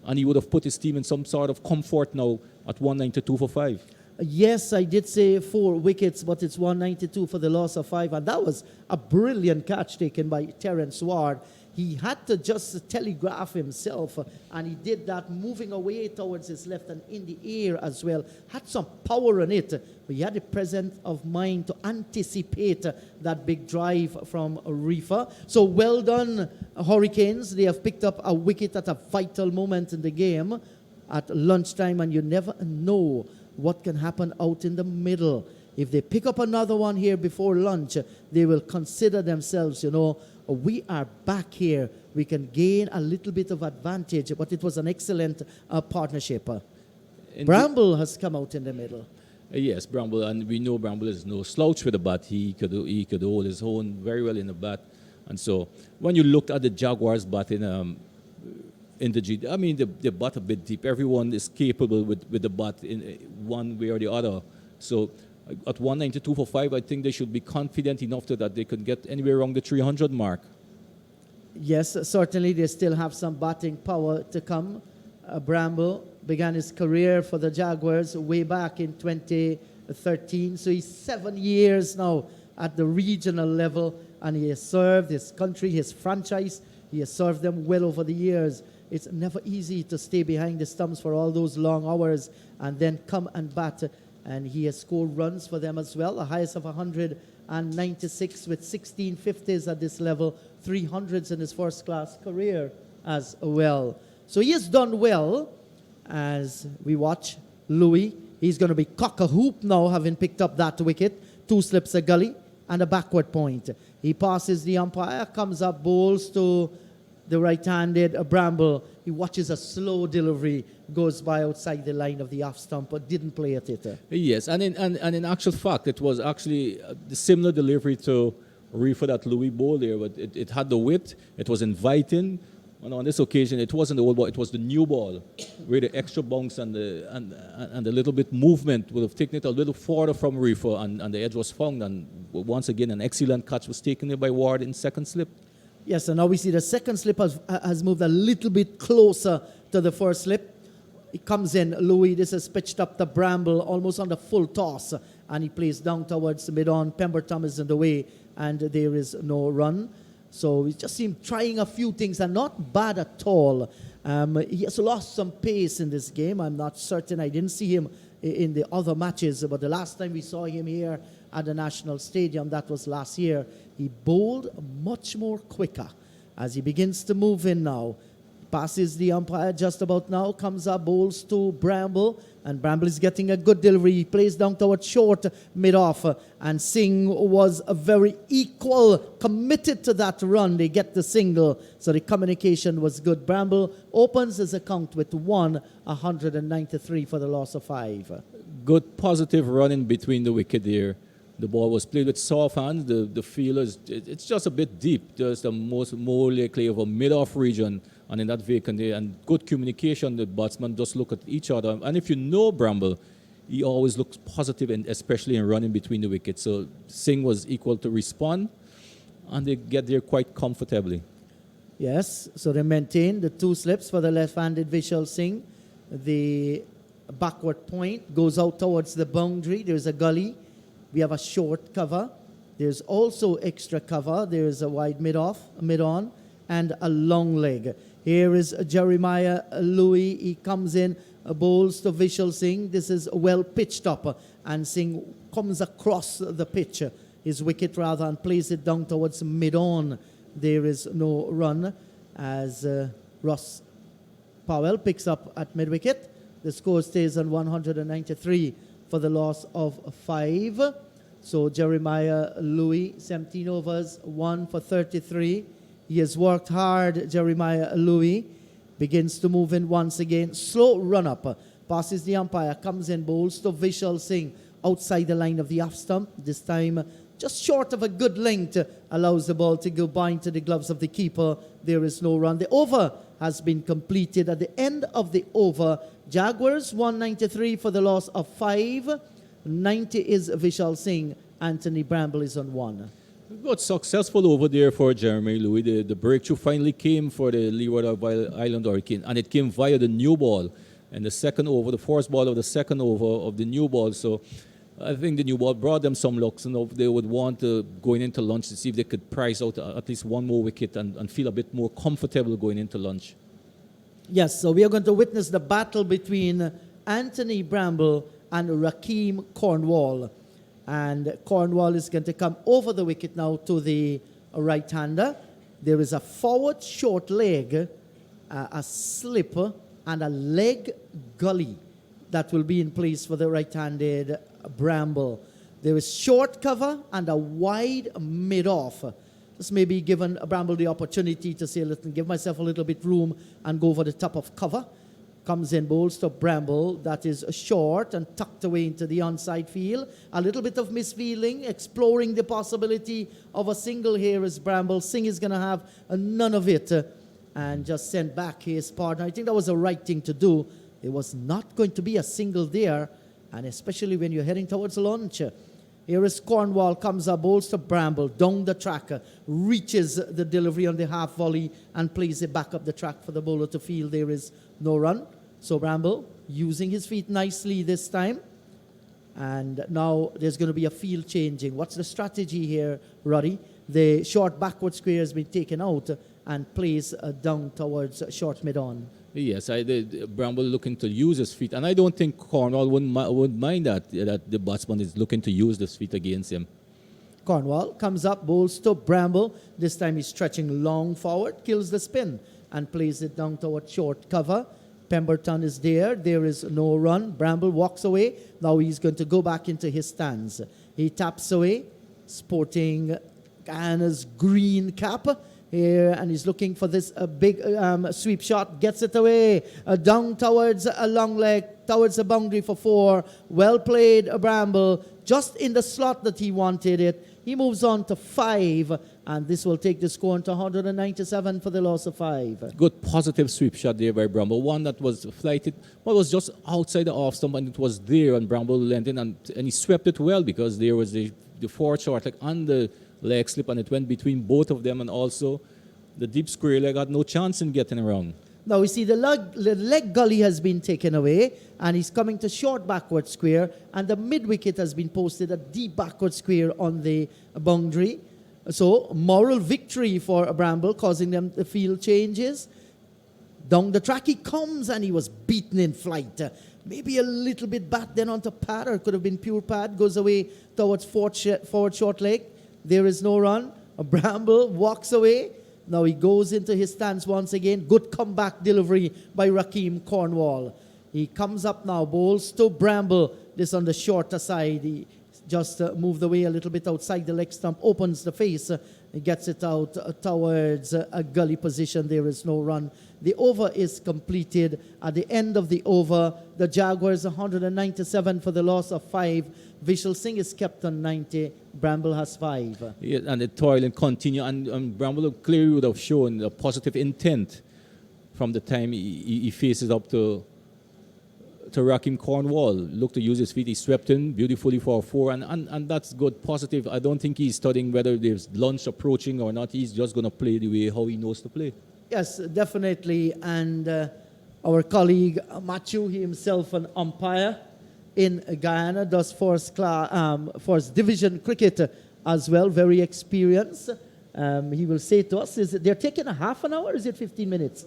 Speaker 2: and he would have put his team in some sort of comfort now at 192 for 5.
Speaker 1: Yes, I did say 4 wickets, but it's 192 for the loss of 5, and that was a brilliant catch taken by Terence Ward. He had to just telegraph himself, and he did that moving away towards his left and in the air as well. Had some power in it, but he had the presence of mind to anticipate that big drive from Reifer. So well done, Hurricanes. They have picked up a wicket at a vital moment in the game at lunchtime, and you never know what can happen out in the middle. If they pick up another one here before lunch, they will consider themselves, we are back here. We can gain a little bit of advantage, but it was an excellent partnership. Bramble has come out in the middle.
Speaker 2: Yes, Bramble, and we know Bramble is no slouch with the bat. He could hold his own very well in the bat. And so when you looked at the Jaguars batting in the G, I mean, they bat a bit deep. Everyone is capable with the bat in one way or the other. So at 192 for 5, I think they should be confident enough that they could get anywhere around the 300 mark.
Speaker 1: Yes, certainly they still have some batting power to come. Bramble began his career for the Jaguars way back in 2013. So he's 7 years now at the regional level, and he has served his country, his franchise. He has served them well over the years. It's never easy to stay behind the stumps for all those long hours and then come and bat. And he has scored runs for them as well, the highest of 196 with 16 50s at this level, 300s in his first-class career as well. So he has done well as we watch Louis. He's going to be cock-a-hoop now, having picked up that wicket. 2 slips a gully and a backward point. He passes the umpire, comes up, bowls to the right-handed Bramble. He watches a slow delivery, goes by outside the line of the off stump, but didn't play at it.
Speaker 2: Yes, and in actual fact, it was actually the similar delivery to Reifer that Louis bowled there, but it had the width, it was inviting. And on this occasion, it wasn't the old ball, it was the new ball, where the extra bounce and the little bit movement would have taken it a little further from Reifer, and the edge was found. And once again, an excellent catch was taken there by Ward in second slip.
Speaker 1: Yes, and now we see the second slip has moved a little bit closer to the first slip. It comes in, Louis, this is pitched up to Bramble, almost on the full toss, and he plays down towards mid-on. Pemberton is in the way, and there is no run. So we just see him trying a few things, and not bad at all. He has lost some pace in this game. I'm not certain. I didn't see him in the other matches, but the last time we saw him here at the National Stadium, that was last year, he bowled much more quicker as he begins to move in now. Passes the umpire just about now, comes up, bowls to Bramble, and Bramble is getting a good delivery. He plays down towards short, mid-off, and Singh was a very equal, committed to that run. They get the single, so the communication was good. Bramble opens his account with 193 for the loss of 5.
Speaker 2: Good positive run in between the wicket there. The ball was played with soft hands. The fielders, it's just a bit deep, just the more likely of a mid-off region. And in that vacant there, and good communication, the batsmen just look at each other. And if you know Bramble, he always looks positive, and especially in running between the wickets. So Singh was equal to respond, and they get there quite comfortably.
Speaker 1: Yes, so they maintain the 2 slips for the left-handed Vishal Singh. The backward point goes out towards the boundary. There's a gully. We have a short cover. There's also extra cover. There's a wide mid-off, mid-on, and a long leg. Here is Jeremiah Louis. He comes in, bowls to Vishal Singh. This is well pitched up, and Singh comes across the pitch, his wicket rather, and plays it down towards mid-on. There is no run as Ross Powell picks up at mid-wicket. The score stays on 193 for the loss of 5. So Jeremiah Louis, 17 overs, 1 for 33. He has worked hard, Jeremiah Louis. Begins to move in once again. Slow run-up. Passes the umpire, comes in, bowls to Vishal Singh outside the line of the off stump. This time just short of a good length. Allows the ball to go by into the gloves of the keeper. There is no run. The over has been completed. At the end of the over, Jaguars 193 for the loss of 5. 90 is Vishal Singh. Anthony Bramble is on 1.
Speaker 2: Got successful over there for Jeremy Louis. The breakthrough finally came for the Leeward Island Hurricane, and it came via the new ball. And the second over, the first ball of the second over of the new ball. So I think the new ball brought them some luck. So they would want to, going into lunch, to see if they could price out at least one more wicket and feel a bit more comfortable going into lunch.
Speaker 1: Yes, so we are going to witness the battle between Anthony Bramble and Rakeem Cornwall. And Cornwall is going to come over the wicket now to the right-hander. There is a forward short leg, a slip, and a leg gully that will be in place for the right-handed Bramble. There is short cover and a wide mid-off. This may be given Bramble the opportunity to say, listen, give myself a little bit room and go over the top of cover. Comes in, bowls to Bramble. That is short and tucked away into the onside field. A little bit of misfeeling, exploring the possibility of a single here is Bramble. Singh is going to have none of it and just send back his partner. I think that was the right thing to do. It was not going to be a single there, and especially when you're heading towards lunch. Here is Cornwall, comes up, bowls to Bramble, down the track, reaches the delivery on the half volley and plays it back up the track for the bowler to field. There is no run. So Bramble using his feet nicely this time. And now there's going to be a field changing. What's the strategy here, Roddy? The short backward square has been taken out and plays down towards short mid-on.
Speaker 2: Yes, Bramble looking to use his feet, and I don't think Cornwall wouldn't mind that the batsman is looking to use his feet against him.
Speaker 1: Cornwall comes up, bowls to Bramble. This time he's stretching long forward, kills the spin, and plays it down towards short cover. Pemberton is there. There is no run. Bramble walks away. Now he's going to go back into his stance. He taps away, sporting Guyana's green cap here, and he's looking for this big sweep shot. Gets it away down towards a long leg, towards the boundary for 4. Well played, Bramble. Just in the slot that he wanted it. He moves on to 5, and this will take the score to 197 for the loss of 5.
Speaker 2: Good positive sweep shot there by Bramble. One that was flighted, well, was just outside the off stump, and it was there, and Bramble leant in, and he swept it well because there was the forward short leg on the leg slip, and it went between both of them, and also the deep square leg had no chance in getting around.
Speaker 1: Now we see the leg gully has been taken away, and he's coming to short backward square, and the mid wicket has been posted a deep backward square on the boundary. So moral victory for Bramble, causing them the field changes. Down the track he comes, and he was beaten in flight. Maybe a little bit back then onto pad, or it could have been pure pad. Goes away towards forward short leg. There is no run. Bramble walks away. Now he goes into his stance once again. Good comeback delivery by Rakeem Cornwall. He comes up now, bowls to Bramble. This on the shorter side. He just moved away a little bit outside the leg stump, opens the face, gets it out towards a gully position. There is no run. The over is completed. At the end of the over, the Jaguars 197 for the loss of 5. Vishal Singh is kept on 90. Bramble has 5.
Speaker 2: Yeah, and the toil and continue, and Bramble clearly would have shown a positive intent from the time he faces up to Rakeem Cornwall. Look to use his feet. He swept in beautifully for 4, and that's good, positive. I don't think he's studying whether there's lunch approaching or not. He's just going to play the way how he knows to play.
Speaker 1: Yes, definitely. And our colleague Matthew, he himself an umpire in Guyana, does first division cricket as well, very experienced. He will say to us, they're taking a half an hour, or is it 15 minutes?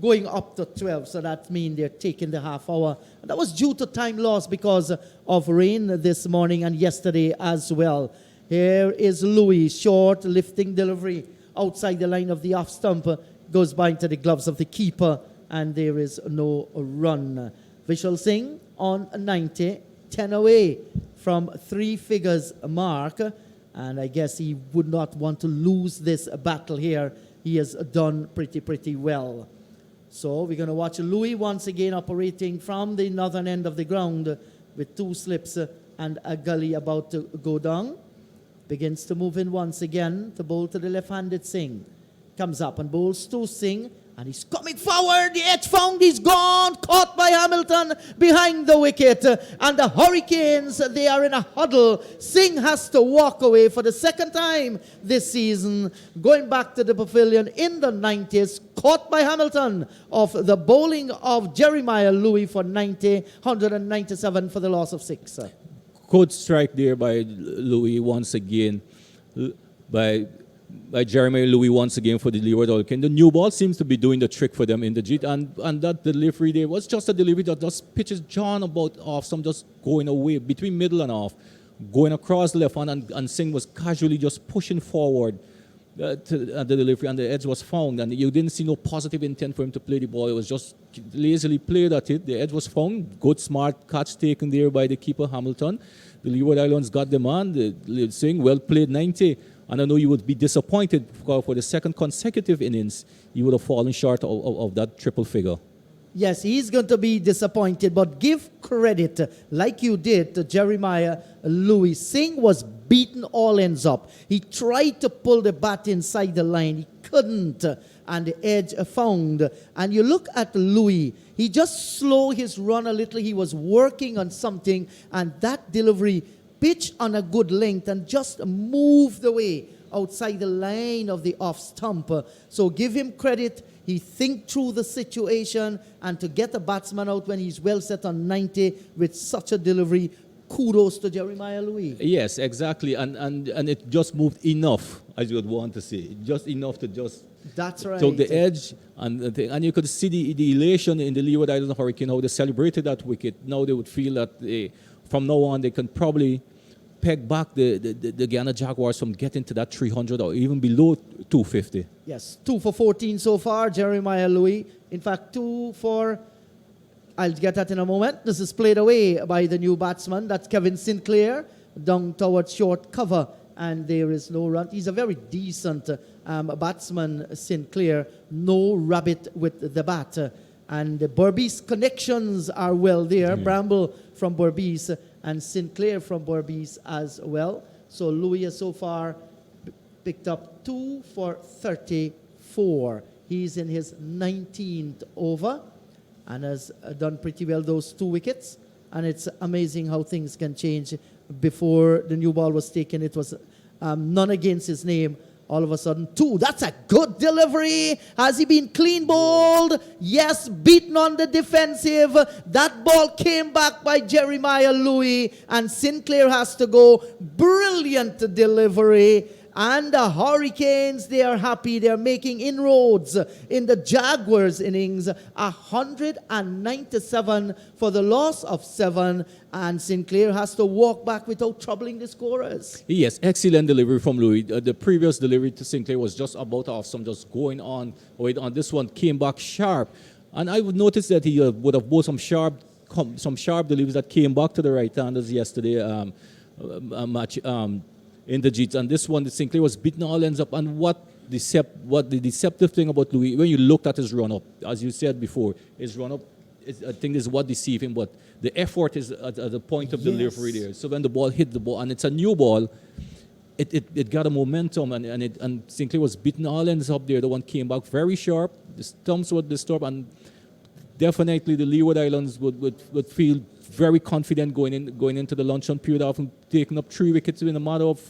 Speaker 1: Going up to 12, so that means they're taking the half hour. And that was due to time loss because of rain this morning and yesterday as well. Here is Louis, short lifting delivery outside the line of the off stump, goes by into the gloves of the keeper, and there is no run. Vishal Singh on 90, 10 away from 3 figures mark, and I guess he would not want to lose this battle here. He has done pretty well. So we're going to watch Louis once again operating from the northern end of the ground with 2 slips and a gully about to go down. Begins to move in once again to bowl to the left-handed Singh. Comes up and bowls to Singh, and he's coming forward. The edge found, he's gone. Caught by Hamilton behind the wicket. And the Hurricanes, they are in a huddle. Singh has to walk away for the second time this season. Going back to the pavilion in the 90s. Caught by Hamilton of the bowling of Jeremiah Louis for 90. 197 for the loss of 6.
Speaker 2: Good strike there by Louis once again. By Jeremiah Louis once again for the Leeward Hurricane. The new ball seems to be doing the trick for them in the Jeet, and that delivery there was just a delivery that just pitches John about off, some just going away between middle and off, going across the left hand, and Singh was casually just pushing forward to the delivery, and the edge was found, and you didn't see no positive intent for him to play the ball. It was just lazily played at it. The edge was found. Good smart catch taken there by the keeper Hamilton. the Leeward Islands got them on. They're saying, well played 90. And I know you would be disappointed for the second consecutive innings, you would have fallen short of that triple figure.
Speaker 1: Yes, he's going to be disappointed, but give credit, like you did, to Jeremiah Louis. Singh was beaten all ends up. He tried to pull the bat inside the line. He couldn't, and the edge found. And you look at Louis, he just slowed his run a little. He was working on something, and that delivery pitched on a good length and just moved away outside the line of the off stump. So give him credit. He think through the situation, and to get a batsman out when he's well set on 90 with such a delivery, kudos to Jeremiah Louis.
Speaker 2: Yes, exactly. And it just moved enough, as you would want to say. Just enough to just
Speaker 1: That's right.
Speaker 2: took the edge. And you could see the elation in the Leeward Island Hurricane, how they celebrated that wicket. Now they would feel that from now on they can probably peg back the Guyana Jaguars from getting to that 300 or even below 250.
Speaker 1: Yes, 2 for 14 so far, Jeremiah Louis. In fact, 2 for, I'll get that in a moment. This is played away by the new batsman. That's Kevin Sinclair, down towards short cover, and there is no run. He's a very decent batsman, Sinclair. No rabbit with the bat. And the Berbice connections are well there. Bramble from Berbice and Sinclair from Berbice as well. So Louis has so far picked up 2 for 34. He's in his 19th over and has done pretty well those 2 wickets. And it's amazing how things can change. Before the new ball was taken, it was none against his name. All of a sudden, 2. That's a good delivery. Has he been clean bowled? Yes, beaten on the defensive. That ball came back by Jeremiah Louis, and Sinclair has to go. Brilliant delivery. And the Hurricanes, they are happy. They're making inroads in the Jaguars innings. 197 for the loss of 7. And Sinclair has to walk back without troubling the scorers.
Speaker 2: Yes, excellent delivery from Louis. The previous delivery to Sinclair was just about off, some just going on. This one came back sharp. And I would notice that he would have bought some sharp deliveries that came back to the right-handers yesterday match. In the Jeets, and this one, the Sinclair was beaten all ends up. And what the deceptive thing about Louis, when you looked at his run up, as you said before, his run up, I think is what deceived him. But the effort is at the point of delivery there. So when the ball hit the ball, and it's a new ball, it got a momentum, and Sinclair was beaten all ends up there. The one came back very sharp. The stumps were disturbed, and definitely the Leeward Islands would feel very confident going into the luncheon period, often taking up 3 wickets in a matter of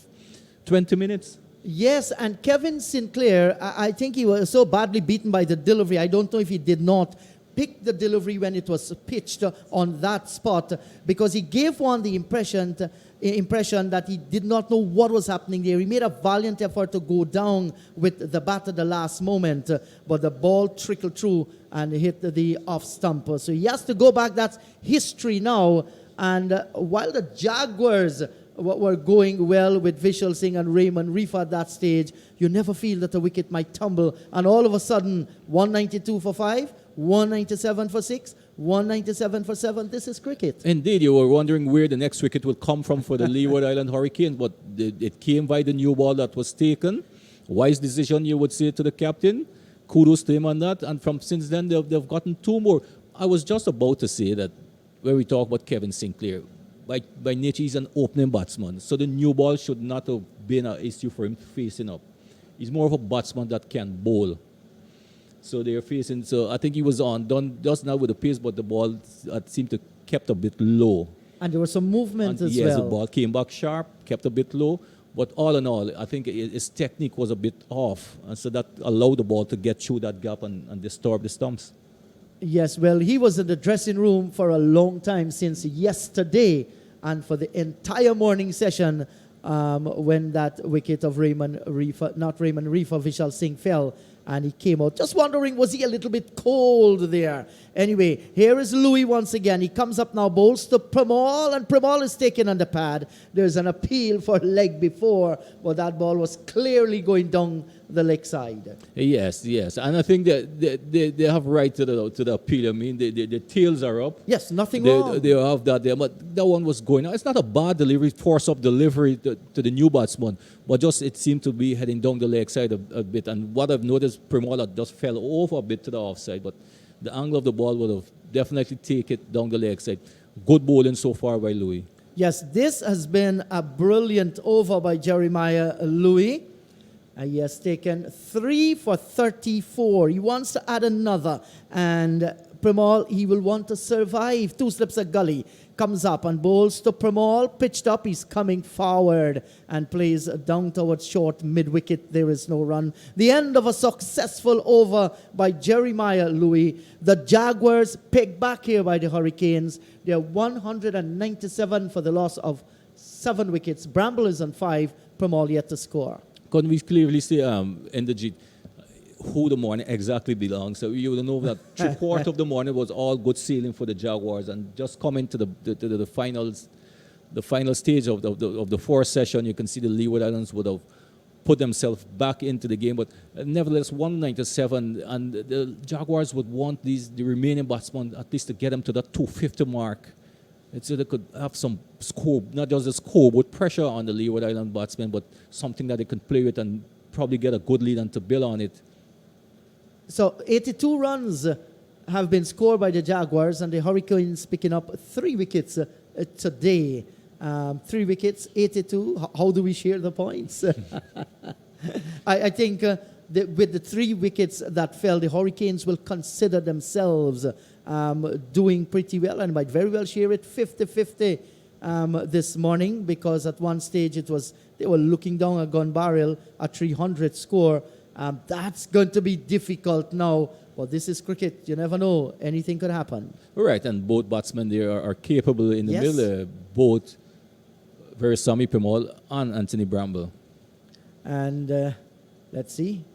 Speaker 2: 20 minutes.
Speaker 1: Yes, and Kevin Sinclair, I think he was so badly beaten by the delivery. I don't know if he did not pick the delivery when it was pitched on that spot, because he gave one the impression that he did not know what was happening there. He made a valiant effort to go down with the bat at the last moment, but the ball trickled through and hit the off stump. So he has to go back. That's history now. And while the Jaguars were going well with Vishal Singh and Raymond Reifer at that stage, you never feel that a wicket might tumble. And all of a sudden, 192 for 5, 197 for 6, 197 for 7. This is cricket.
Speaker 2: Indeed, you were wondering where the next wicket would come from for the Leeward Island Hurricane, but it came by the new ball that was taken. Wise decision, you would say, to the captain. Kudos to him on that. And since then, they've gotten 2 more. I was just about to say that when we talk about Kevin Sinclair, by nature, he's an opening batsman. So the new ball should not have been an issue for him facing up. He's more of a batsman that can bowl. So they're facing. So I think he was done just now with the pace, but the ball seemed to kept a bit low.
Speaker 1: And there was some movement as well.
Speaker 2: Yes, the ball came back sharp, kept a bit low. But all in all, I think his technique was a bit off. And so that allowed the ball to get through that gap and disturb the stumps.
Speaker 1: Yes, well, he was in the dressing room for a long time, since yesterday, and for the entire morning session when that wicket of Vishal Singh fell. and he came out. Just wondering, was he a little bit cold there? Anyway, here is Louis once again. He comes up now, bowls to Premal, and Premal is taken on the pad. There's an appeal for leg before, but that ball was clearly going down the leg side.
Speaker 2: Yes, and I think that they have right to the appeal. I mean, the tails are up.
Speaker 1: Yes, nothing wrong.
Speaker 2: They have that there, but that one was going. It's not a bad delivery, force up delivery to the new batsman, but just it seemed to be heading down the leg side a bit. And what I've noticed, Premal just fell over a bit to the offside, but the angle of the ball would have definitely taken it down the leg side. Good bowling so far by Louis.
Speaker 1: Yes, this has been a brilliant over by Jeremiah Louis. He has taken 3 for 34. He wants to add another. And Premal, he will want to survive. 2 slips a gully. Comes up and bowls to Premal. Pitched up. He's coming forward and plays down towards short mid-wicket. There is no run. The end of a successful over by Jeremiah Louis. The Jaguars picked back here by the Hurricanes. They're 197 for the loss of 7 wickets. Bramble is on 5. Premal yet to score.
Speaker 2: Can we clearly see in the G who the morning exactly belongs? So you will know that 3/4 of the morning was all good sailing for the Jaguars, and just coming to the finals, the final stage of the fourth session, you can see the Leeward Islands would have put themselves back into the game, but nevertheless 197, and the Jaguars would want the remaining batsmen at least to get them to that 250 mark. So they could have some score, not just a score, but pressure on the Leeward Island batsmen, but something that they can play with and probably get a good lead and to build on it.
Speaker 1: So 82 runs have been scored by the Jaguars, and the Hurricanes picking up 3 wickets today. 3 wickets, 82. How do we share the points? I think with the 3 wickets that fell, the Hurricanes will consider themselves doing pretty well and might very well share it 50-50 this morning, because at one stage they were looking down a gun barrel, a 300 score. That's going to be difficult now, but this is cricket. You never know. Anything could happen.
Speaker 2: Right, and both batsmen there are capable in the
Speaker 1: Yes.
Speaker 2: middle, both Veerasammy Premal and Anthony Bramble.
Speaker 1: And let's see.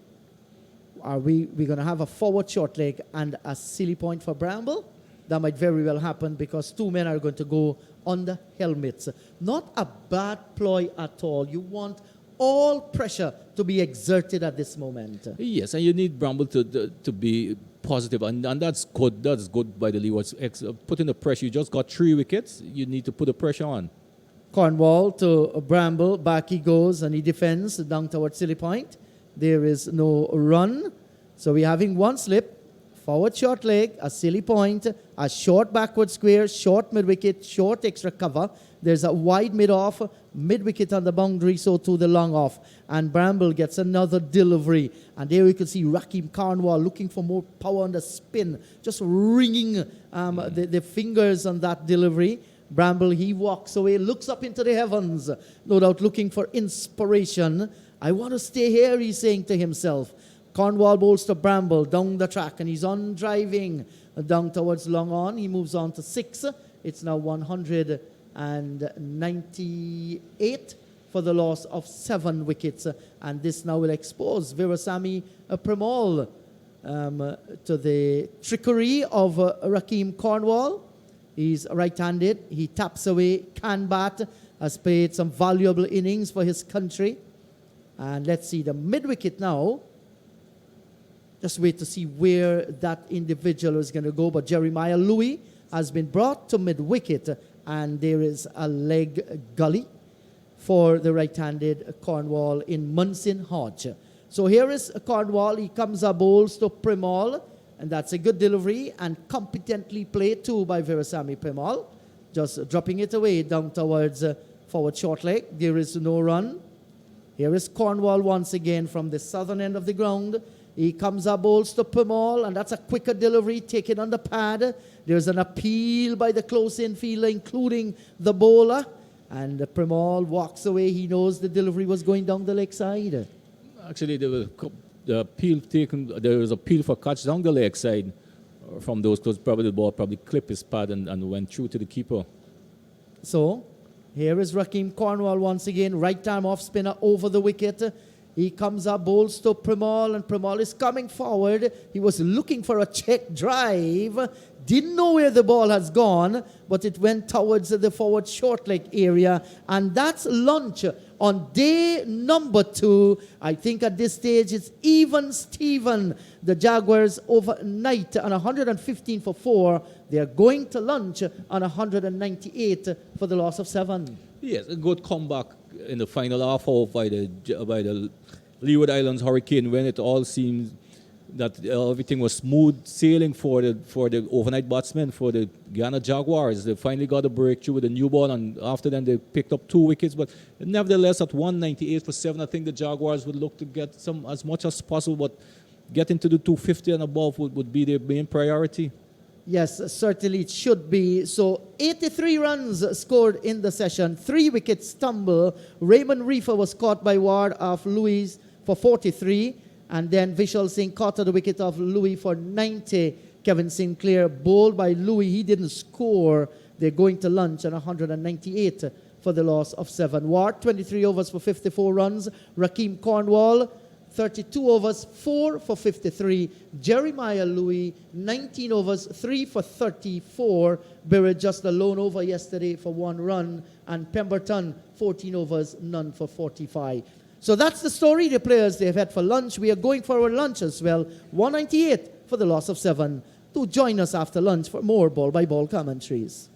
Speaker 1: Are we going to have a forward short leg and a silly point for Bramble? That might very well happen, because 2 men are going to go on the helmets. Not a bad ploy at all. You want all pressure to be exerted at this moment.
Speaker 2: Yes, and you need Bramble to be positive, and that's good. That's good by the Leewards. Putting the pressure. You just got 3 wickets. You need to put the pressure on.
Speaker 1: Cornwall to Bramble. Back he goes, and he defends down towards silly point. There is no run. So we're having 1 slip, forward short leg, a silly point, a short backward square, short mid-wicket, short extra cover. There's a wide mid-off, mid-wicket on the boundary, so to the long off. And Bramble gets another delivery. And there we can see Rakeem Cornwall looking for more power on the spin, just ringing the fingers on that delivery. Bramble, he walks away, looks up into the heavens, no doubt looking for inspiration. I want to stay here, he's saying to himself. Cornwall bowls to Bramble down the track, and he's on driving down towards long on. He moves on to 6. It's now 198 for the loss of 7 wickets. And this now will expose Veerasammy Premal to the trickery of Rakeem Cornwall. He's right-handed. He taps away, can bat, has played some valuable innings for his country. And let's see the mid-wicket now. Just wait to see where that individual is going to go. But Jeremiah Louis has been brought to mid-wicket, and there is a leg gully for the right-handed Cornwall in Munson Hodge. So here is Cornwall. He comes up, bowls to Premal, and that's a good delivery and competently played too by Veerasammy Premal. Just dropping it away down towards forward short leg. There is no run. Here is Cornwall once again from the southern end of the ground. He comes up, bowls to Premal, and that's a quicker delivery taken on the pad. There's an appeal by the close infielder, including the bowler. And Premal walks away. He knows the delivery was going down the leg side.
Speaker 2: Actually, there was the appeal taken. There was appeal for catch down the leg side from those, because probably the ball probably clipped his pad and went through to the keeper.
Speaker 1: So here is Rakeem Cornwall once again. Right arm off spinner over the wicket. He comes up, bowls to Premal, and Premal is coming forward. He was looking for a check drive. Didn't know where the ball has gone, but it went towards the forward short leg area. And that's lunch on day number 2. I think at this stage it's even Steven. The Jaguars overnight on 115 for 4. They're going to lunch on 198 for the loss of 7.
Speaker 2: Yes, a good comeback in the final half hour by the Leeward Islands Hurricane, when it all seemed that everything was smooth sailing for the overnight batsmen, for the Guyana Jaguars. They finally got a breakthrough with a new ball, and after then they picked up 2 wickets. But nevertheless, at 198 for 7, I think the Jaguars would look to get some as much as possible, but getting to the 250 and above would be their main priority.
Speaker 1: Yes, certainly it should be. So 83 runs scored in the session, 3 wickets stumble. Raymond Reifer was caught by Ward of Louis for 43. And then Vishal Singh caught at the wicket of Louis for 90. Kevin Sinclair bowled by Louis. He didn't score. They're going to lunch on 198 for the loss of 7. Ward, 23 overs for 54 runs. Rakeem Cornwall, 32 overs, 4 for 53. Jeremiah Louis, 19 overs, 3 for 34. Birrid just a lone over yesterday for 1 run. And Pemberton, 14 overs, none for 45. So that's the story, the players they've had for lunch. We are going for our lunch as well. 198 for the loss of 7. Do join us after lunch for more ball-by-ball commentaries.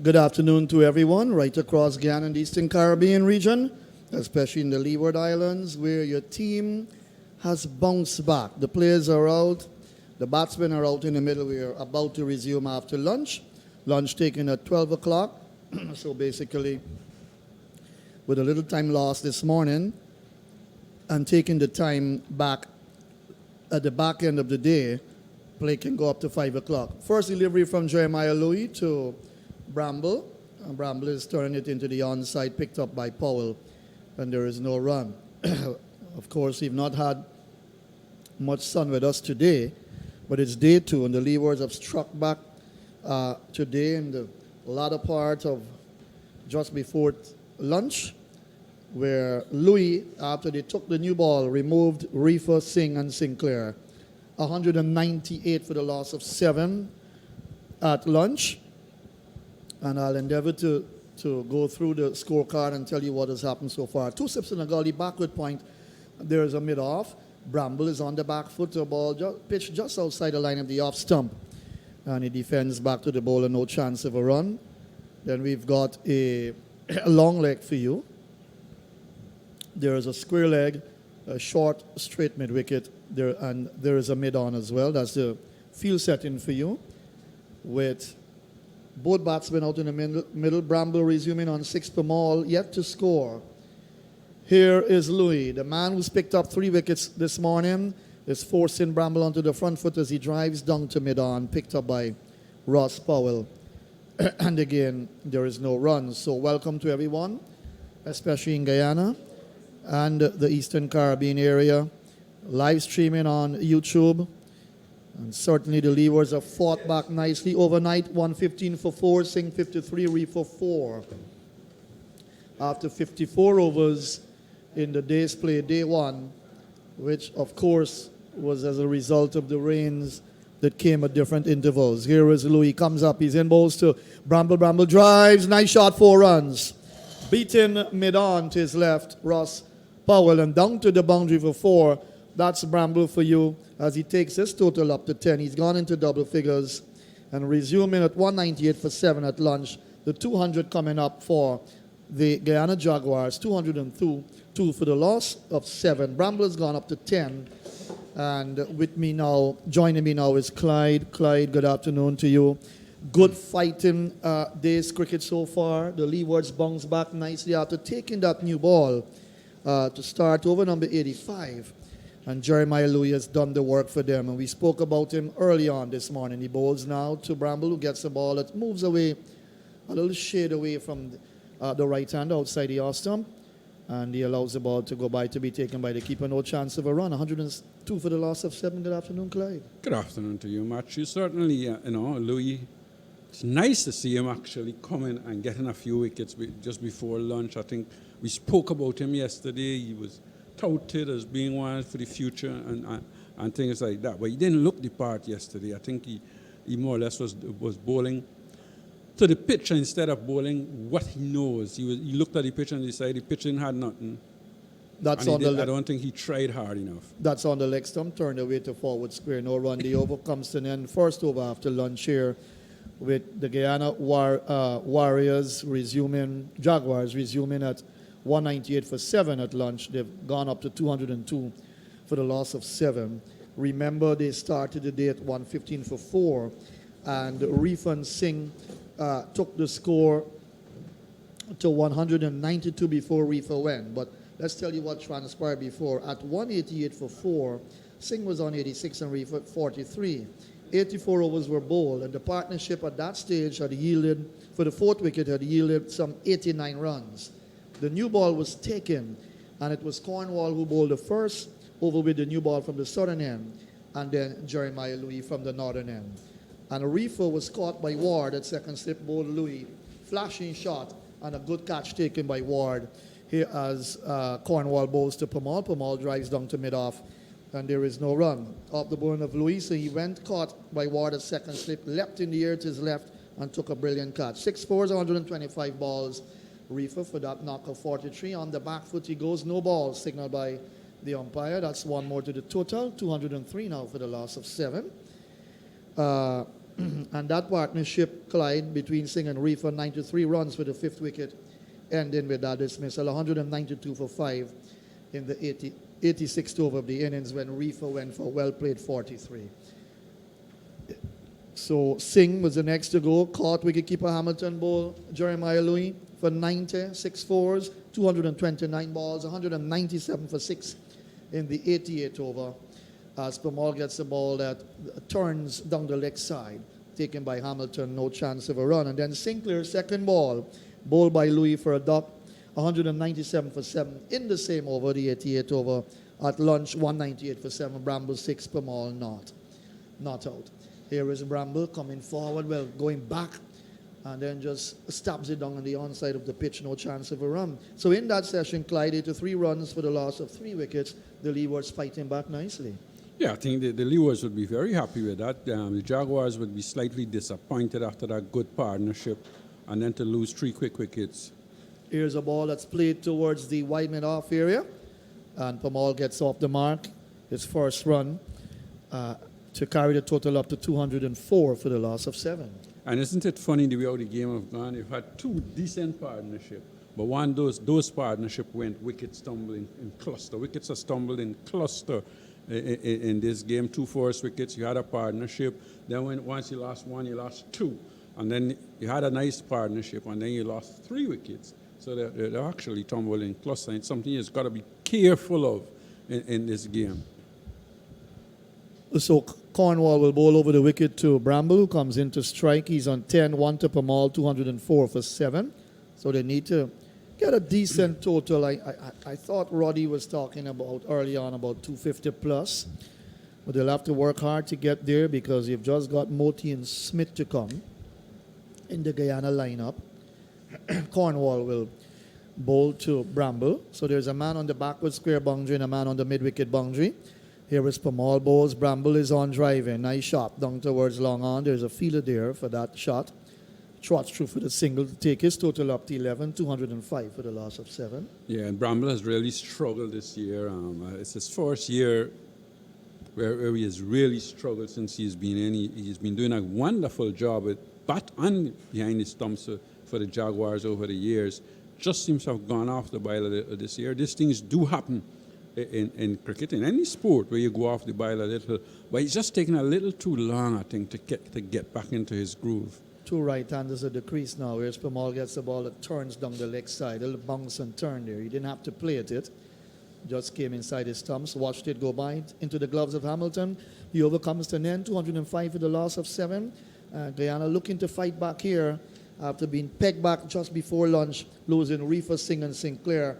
Speaker 3: Good afternoon to everyone right across Guyana and the Eastern Caribbean region, especially in the Leeward Islands, where your team has bounced back. The players are out, the batsmen are out in the middle. We are about to resume after lunch. Lunch taken at 12 o'clock. So basically, with a little time lost this morning and taking the time back at the back end of the day, play can go up to 5 o'clock. First delivery from Jeremiah Louis to Bramble. And Bramble is turning it into the onside, picked up by Powell, and there is no run. Of course, we've not had much sun with us today, but it's day 2, and the Leewards have struck back today in the latter part of just before lunch, where Louis, after they took the new ball, removed Reifer, Singh, and Sinclair. 198 for the loss of 7 at lunch. And I'll endeavor to go through the scorecard and tell you what has happened so far. 2 sips in a gully, backward point. There is a mid-off. Bramble is on the back foot. The ball pitched just outside the line of the off stump. And he defends back to the bowler, no chance of a run. Then we've got a long leg for you. There is a square leg, a short, straight mid-wicket. And there is a mid-on as well. That's the field setting for you, with both batsmen out in the middle. Bramble resuming on 6 per mall, yet to score. Here is Louis, the man who's picked up 3 wickets this morning, is forcing Bramble onto the front foot as he drives down to mid-on, picked up by Ross Powell. And again, there is no run. So welcome to everyone, especially in Guyana and the Eastern Caribbean area. Live streaming on YouTube. And certainly the Leewards have fought back nicely overnight. 115 for 4, Singh 53, Reifer 4. After 54 overs in the day's play, day 1, which of course was as a result of the rains that came at different intervals. Here is Louis, comes up, he's in bowls to Bramble. Bramble drives, nice shot, 4 runs. Beaten mid-on to his left, Ross Powell, and down to the boundary for 4. That's Bramble for you as he takes his total up to 10. He's gone into double figures and resuming at 198 for 7 at lunch. The 200 coming up for the Guyana Jaguars, 202 for the loss of 7. Bramble has gone up to 10. And with me now, joining me now is Clyde. Clyde, good afternoon to you. Good fighting day's cricket so far. The Leewards bounce back nicely after taking that new ball to start over number 85. And Jeremiah Louis has done the work for them. And we spoke about him early on this morning. He bowls now to Bramble, who gets the ball that moves away, a little shade away from the right hand outside the off stump. And he allows the ball to go by to be taken by the keeper. No chance of a run. 102 for the loss of 7. Good afternoon, Clyde.
Speaker 4: Good afternoon to you, Matthew. Certainly, Louis, it's nice to see him actually coming and getting a few wickets just before lunch. I think we spoke about him yesterday. He was touted as being one for the future and things like that. But he didn't look the part yesterday. I think he more or less was bowling to the pitch instead of bowling what he knows. He looked at the pitch and decided the pitching had nothing.
Speaker 3: That's
Speaker 4: and
Speaker 3: on the
Speaker 4: I don't think he tried hard enough.
Speaker 3: That's on the leg stump, turned away to forward square. No run. The over comes to an end. First over after lunch here with the Guyana Jaguars resuming at 198 for 7 at lunch. They've gone up to 202 for the loss of 7. Remember, they started the day at 115 for 4, and Reifer and Singh took the score to 192 before Reifer went. But let's tell you what transpired before. At 188 for 4, Singh was on 86 and Reifer 43. 84 overs were bowled, and the partnership at that stage had yielded, for the 4th wicket, had yielded some 89 runs. The new ball was taken, and it was Cornwall who bowled the first over with the new ball from the southern end, and then Jeremiah Louis from the northern end. And Reifer was caught by Ward at second slip, bowled Louis. Flashing shot, and a good catch taken by Ward. Here as Cornwall bowls to Pamal. Pamal drives down to mid-off, and there is no run. Off the bowling of Louis, so he went caught by Ward at second slip, leapt in the air to his left, and took a brilliant catch. 6 fours, 125 balls. Reifer for that knock of 43. On the back foot he goes, no ball, signaled by the umpire. That's 1 more to the total. 203 now for the loss of 7. And that partnership, Clyde, between Singh and Reifer, 93 runs for the fifth wicket, ending with that dismissal, 192 for 5 in the 86th over of the innings when Reifer went for well-played 43. So Singh was the next to go, caught wicketkeeper Hamilton bowled Jeremiah Louis for 90, 6 fours, 229 balls, 197 for 6 in the 88th over. As Pamal gets the ball that turns down the leg side, taken by Hamilton, no chance of a run. And then Sinclair's second ball, bowled by Louis for a duck, 197 for 7 in the same over, the 88th over. At lunch, 198 for 7, Bramble 6, Pamal not out. Here is Bramble coming forward, well, going back, and then just stabs it down on the onside of the pitch, no chance of a run. So in that session, Clyde, 83 runs for the loss of 3 wickets. The Leewards fighting back nicely.
Speaker 4: Yeah, I think the Leewards would be very happy with that. The Jaguars would be slightly disappointed after that good partnership, and then to lose 3 quick wickets.
Speaker 3: Here's a ball that's played towards the wide mid-off area, and Pamal gets off the mark. His first run to carry the total up to 204 for the loss of 7.
Speaker 4: And isn't it funny the way how the game have gone? You've had 2 decent partnerships, but one those partnership went wicket stumbling in cluster. Wickets are stumbled in cluster in this game. 2 forced wickets. You had a partnership. Then once you lost 1, you lost 2, and then you had a nice partnership, and then you lost 3 wickets. So they're actually tumbled in cluster. It's something you've got to be careful of in this game.
Speaker 3: So Cornwall will bowl over the wicket to Bramble, who comes in to strike. He's on 10, 1 to Pamal, 204 for 7. So they need to get a decent total. I thought Roddy was talking about early on about 250 plus. But they'll have to work hard to get there because you've just got Moti and Smith to come in the Guyana lineup. Cornwall will bowl to Bramble. So there's a man on the backward square boundary and a man on the mid-wicket boundary. Here is Pamal bowls. Bramble is on driving. Nice shot down towards long on. There's a fielder there for that shot. Trots through for the single to take his total up to 11, 205 for the loss of 7.
Speaker 4: Yeah, and Bramble has really struggled this year. It's his first year where he has really struggled since he's been in. He's been doing a wonderful job with bat and behind the stumps for the Jaguars over the years. Just seems to have gone off the bile a little this year. These things do happen in cricket, in any sport where you go off the bile a little, but he's just taking a little too long, I think, to get back into his groove. 2 right-handers at the crease now. Here's Pamal gets the ball that turns down the leg side. A little bounce and turn there. He didn't have to play at it. Just came inside his stumps, watched it go by into the gloves of Hamilton. He overcomes to an end, 205 for the loss of 7. Guyana looking to fight back here after being pegged back just before lunch, losing Reifer, Singh, and Sinclair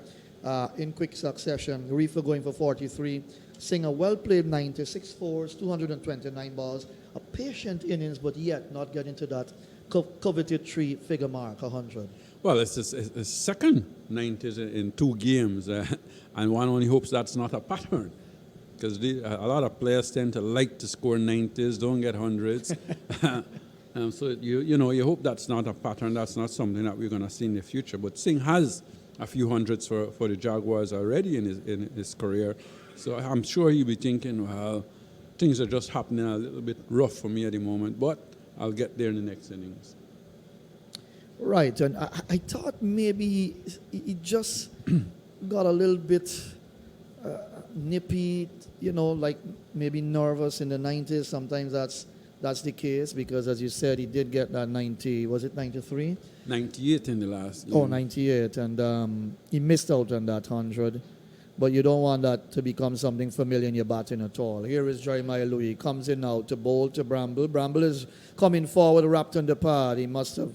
Speaker 4: in quick succession. Reifer going for 43. Singh a well-played 90, 6 fours, 229 balls. A patient innings, but yet not getting to that coveted 3-figure mark, 100. Well, it's his second 90s in 2 games, and one only hopes that's not a pattern, because a lot of players tend to like to score 90s, don't get 100s. So you hope that's not a pattern. That's not something that we're going to see in the future. But Singh has a few hundreds for the Jaguars already in his career, so I'm sure he'll be thinking, well, things are just happening a little bit rough for me at the moment, but I'll get there in the next innings.
Speaker 3: Right, and I thought maybe he just got a little bit nippy, like maybe nervous in the 90s. Sometimes that's the case because, as you said, he did get that 90, was it 93?
Speaker 4: 98 in the last game.
Speaker 3: Oh, 98, and he missed out on that 100. But you don't want that to become something familiar in your batting at all. Here is Jeremiah Louis. Comes in now to bowl to Bramble. Bramble is coming forward, wrapped on the pad. He must have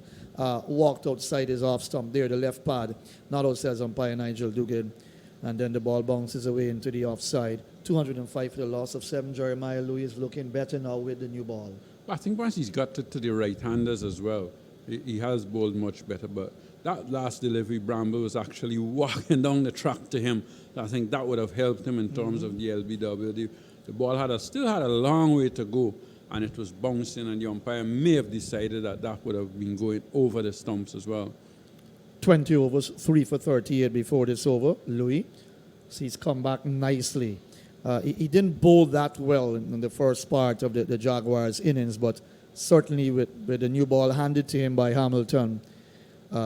Speaker 3: walked outside his off stump there, the left pad. Not out, says umpire Nigel Dugan. And then the ball bounces away into the offside. 205 for the loss of 7. Jeremiah Louis is looking better now with the new ball.
Speaker 4: I think once he's got to the right-handers as well, he has bowled much better. But that last delivery, Bramble was actually walking down the track to him. I think that would have helped him in terms of the LBW. The ball still had a long way to go, and it was bouncing, and the umpire may have decided that would have been going over the stumps as well.
Speaker 3: 20 overs, 3 for 38 before this over. Louis, so he's come back nicely. He didn't bowl that well in the first part of the Jaguars' innings, but certainly with the new ball handed to him by Hamilton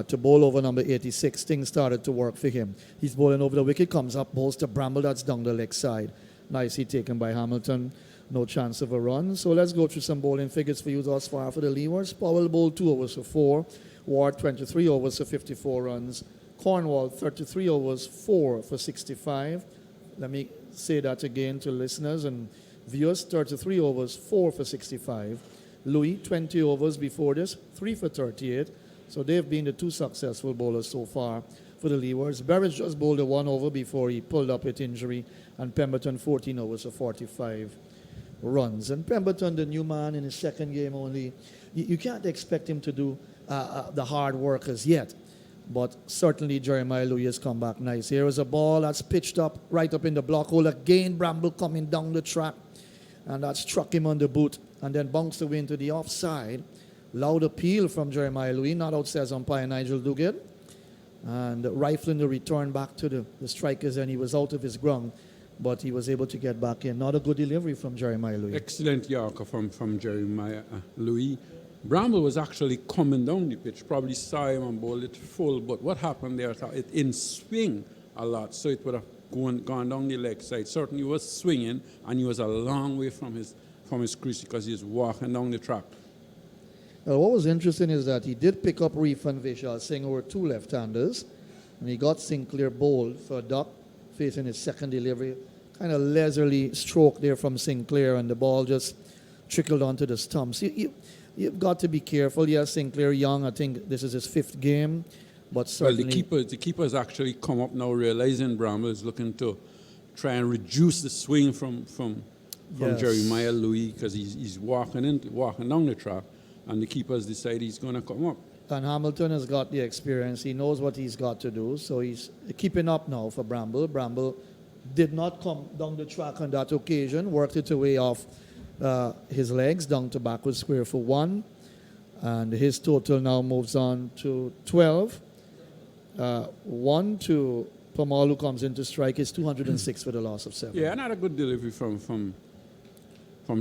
Speaker 3: to bowl over number 86, things started to work for him. He's bowling over the wicket, comes up, bowls to Bramble, that's down the leg side. Nicely taken by Hamilton. No chance of a run. So let's go through some bowling figures for you thus far for the Leewards. Powell bowled 2 overs for 4. Ward 23 overs for 54 runs. Cornwall 33 overs, 4 for 65. Let me say that again to listeners and viewers. 33 overs, 4 for 65. Louis 20 overs before this, 3 for 38. So they've been the 2 successful bowlers so far for the Leewards. Berridge just bowled a 1 over before he pulled up with injury. And Pemberton 14 overs for 45 runs. And Pemberton, the new man in his second game only, you can't expect him to do the hard work as yet. But certainly Jeremiah Louis has come back nice. Here is a ball that's pitched up, right up in the block hole. Again, Bramble coming down the track. And that struck him on the boot and then bounced away into the offside. Loud appeal from Jeremiah Louis, not out, says umpire Nigel Duguid. And rifling the return back to the strikers, and he was out of his ground. But he was able to get back in. Not a good delivery from Jeremiah Louis.
Speaker 4: Excellent Yorker from Jeremiah Louis. Bramble was actually coming down the pitch, probably saw him and bowled it full, but what happened there, it in swing a lot, so it would have gone down the leg side. Certainly he was swinging, and he was a long way from his crease because he was walking down the track.
Speaker 3: Well, what was interesting is that he did pick up Reifer and Vishal Singh over 2 left-handers, and he got Sinclair bowled for a duck, facing his second delivery. Kind of leisurely stroke there from Sinclair, and the ball just trickled onto the stumps. You've got to be careful. Yes, Sinclair young. I think this is his 5th game, but certainly...
Speaker 4: Well, the keeper's actually come up now, realizing Bramble is looking to try and reduce the swing from
Speaker 3: Yes.
Speaker 4: Jeremiah Louis, because he's walking down the track, and the keeper's decided he's going to come up.
Speaker 3: And Hamilton has got the experience. He knows what he's got to do, so he's keeping up now for Bramble. Bramble did not come down the track on that occasion, worked it away off his legs down to backward square for 1, and his total now moves on to 12. 1 to Pamal, who comes into strike, is 206 for the loss of 7.
Speaker 4: Yeah, another good delivery from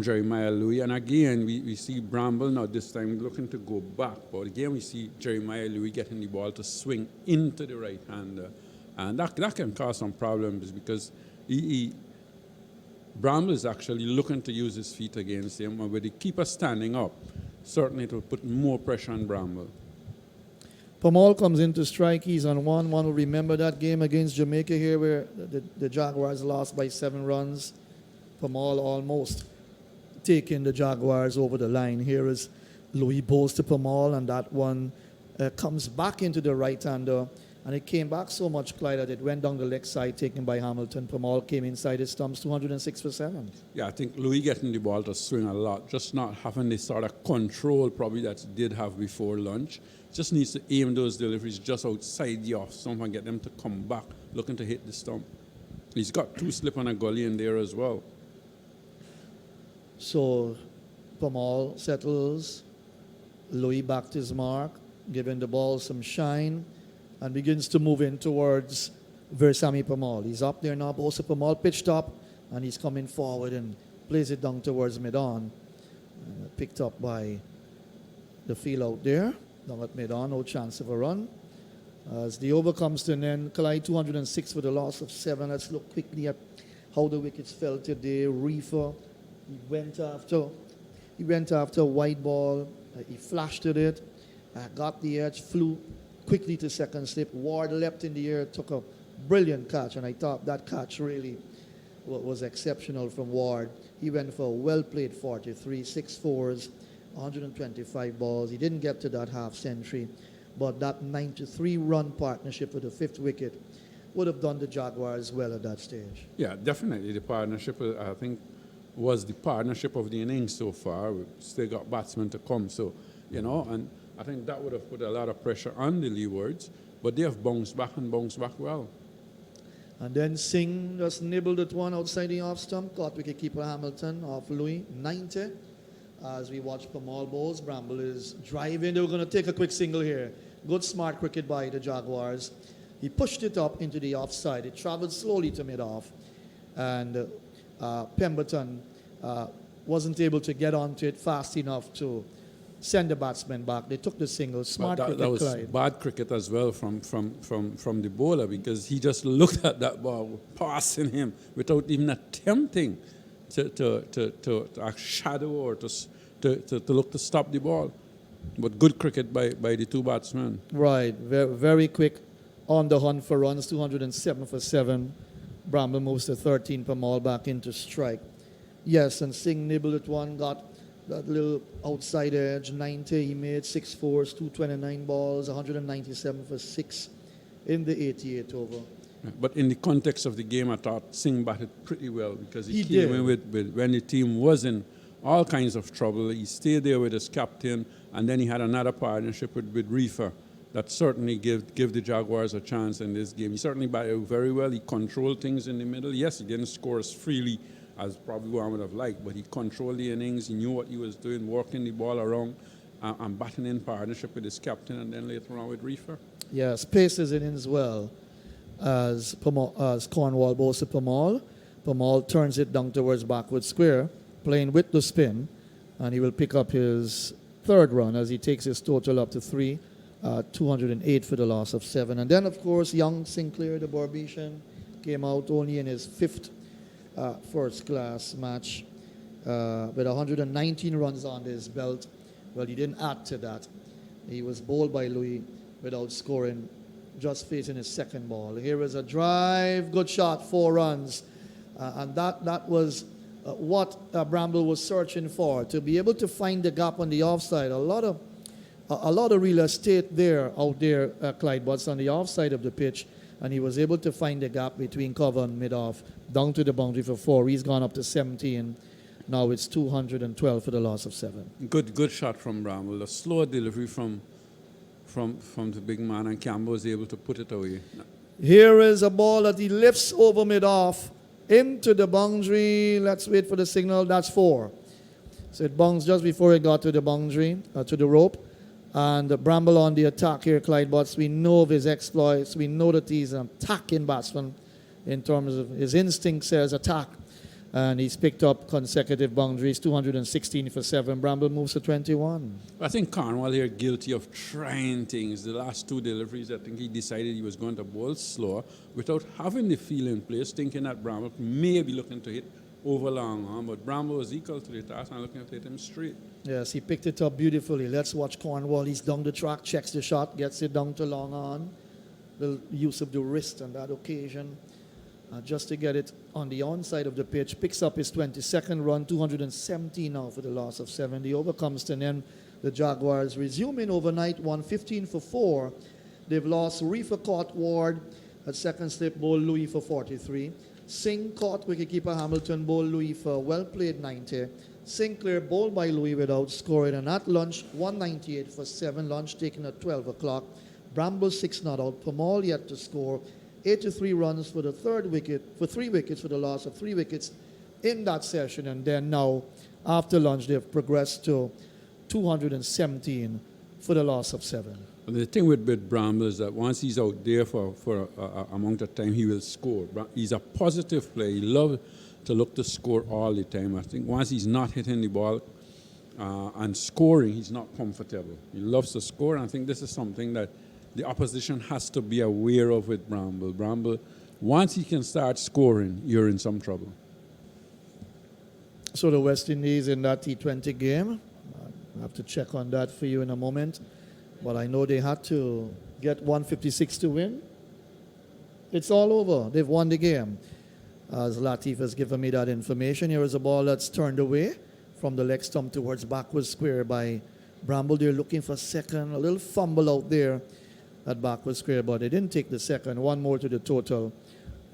Speaker 4: Jeremiah Louis. And again, we see Bramble now this time looking to go back, but again we see Jeremiah Louis getting the ball to swing into the right hander, and that can cause some problems because Bramble is actually looking to use his feet against him, and with the keeper standing up, certainly it will put more pressure on Bramble.
Speaker 3: Pamal comes into strike. He's on 1. One will remember that game against Jamaica here where the Jaguars lost by 7 runs. Pamal almost taking the Jaguars over the line. Here is Louis bowls to Pamal, and that one comes back into the right-hander. And it came back so much, Clyde, that it went down the leg side, taken by Hamilton. Pamal came inside his stumps, 206 for 7.
Speaker 4: Yeah, I think Louis getting the ball to swing a lot, just not having the sort of control probably that he did have before lunch. Just needs to aim those deliveries just outside the off stump and get them to come back, looking to hit the stump. He's got 2 slip on a gully in there as well.
Speaker 3: So Pamal settles. Louis back to his mark, giving the ball some shine, and begins to move in towards Versamy Pamal. He's up there now. Also Pamal pitched up, and he's coming forward and plays it down towards mid-on. Picked up by the field out there. Down at mid-on, no chance of a run. As the over comes to an end, Clyde 206 for the loss of 7. Let's look quickly at how the wickets fell today. Reifer, he went after a white ball. He flashed at it, got the edge, flew quickly to second slip. Ward leapt in the air, took a brilliant catch, and I thought that catch really was exceptional from Ward. He went for a well-played 43, 6 fours, 125 balls. He didn't get to that half century, but that 93-run partnership for the 5th wicket would have done the Jaguars well at that stage.
Speaker 4: Yeah, definitely. The partnership, I think, was the partnership of the innings so far. We still got batsmen to come, so, and I think that would have put a lot of pressure on the Leewards, but they have bounced back well.
Speaker 3: And then Singh just nibbled at one outside the off stump, caught wicketkeeper Hamilton off Louis, 90. As we watch Pamal bowls, Bramble is driving. They were going to take a quick single here. Good smart cricket by the Jaguars. He pushed it up into the offside. It traveled slowly to mid-off. And Pemberton wasn't able to get onto it fast enough to send the batsman back. They took the single. Smart cricket,
Speaker 4: that was
Speaker 3: Clyde.
Speaker 4: bad cricket as well from the bowler, because he just looked at that ball passing him without even attempting to act shadow or to look to stop the ball. But good cricket by the two batsmen.
Speaker 3: Right, very, very quick on the hunt for runs, 207 for 7. Bramble moves to 13 per mall back into strike. Yes, and Singh nibbled at one, got that little outside edge, 90. He made 6 fours, 229 balls, 197 for 6 in the 88th over.
Speaker 4: But in the context of the game, I thought Singh batted pretty well, because he
Speaker 3: He
Speaker 4: came
Speaker 3: did.
Speaker 4: in with when the team was in all kinds of trouble. He stayed there with his captain, and then he had another partnership with Reifer that certainly give the Jaguars a chance in this game. He certainly batted very well. He controlled things in the middle. Yes, he didn't score as freely as probably one would have liked, but he controlled the innings. He knew what he was doing, working the ball around and batting in partnership with his captain, and then later on with Reifer.
Speaker 3: Yes, pace is in as well as Cornwall bowls to Pamal. Pamal turns it down towards backward square, playing with the spin, and he will pick up his 3rd run as he takes his total up to 3, 208 for the loss of 7. And then, of course, young Sinclair, the Barbadian, came out only in his 5th first-class match with 119 runs on his belt. Well, he didn't add to that. He was bowled by Louis without scoring, just facing his 2nd ball. Here is a drive, good shot, 4 runs. And that was what Bramble was searching for, to be able to find the gap on the offside. A lot of real estate out there, Clyde Butts, on the offside of the pitch, and he was able to find the gap between cover and mid-off, down to the boundary for 4. He's gone up to 17. Now it's 212 for the loss of 7.
Speaker 4: Good shot from Bramble. A slow delivery from the big man, and Campbell was able to put it away.
Speaker 3: Here is a ball that he lifts over mid-off into the boundary. Let's wait for the signal. That's 4. So it bounced just before it got to the boundary, to the rope. And Bramble on the attack here, Clyde Butts. We know of his exploits. We know that he's an attacking batsman in terms of his instinct says attack. And he's picked up consecutive boundaries, 216 for 7. Bramble moves to 21.
Speaker 4: I think Cornwall here guilty of trying things. The last 2 deliveries, I think he decided he was going to bowl slower without having the feel in place, thinking that Bramble may be looking to hit over long on. But Bramble was equal to the task and looking to hit him straight.
Speaker 3: Yes, he picked it up beautifully. Let's watch Cornwall. He's down the track, checks the shot, gets it down to long on. The use of the wrist on that occasion. Just to get it on the onside of the pitch, picks up his 22nd run, 217 now for the loss of 7. The over comes to an end. The Jaguars resuming overnight, 115 for 4. They've lost Reifer caught Ward at 2nd slip, bowl Louis for 43. Singh caught wicketkeeper Hamilton, bowl Louis for well played 90. Sinclair bowled by Louis without scoring, and at lunch 198 for 7. Lunch taken at 12 o'clock. Bramble 6 not out. Pamal yet to score. 83 runs for the 3rd wicket, for 3 wickets, for the loss of 3 wickets in that session. And then now, after lunch, they've progressed to 217 for the loss of 7.
Speaker 4: But the thing with Bramble is that once he's out there for a amount of time, he will score. He's a positive player. He loves to look to score all the time. I think once he's not hitting the ball and scoring, he's not comfortable. He loves to score, and I think this is something that the opposition has to be aware of with Bramble. Bramble, once he can start scoring, you're in some trouble.
Speaker 3: So the West Indies in that T20 game, I'll have to check on that for you in a moment. But I know they had to get 156 to win. It's all over. They've won the game. As Latif has given me that information, here is a ball that's turned away from the leg stump towards backward square by Bramble. They're looking for 2nd. A little fumble out there at backward square, but they didn't take the 2nd. 1 more to the total.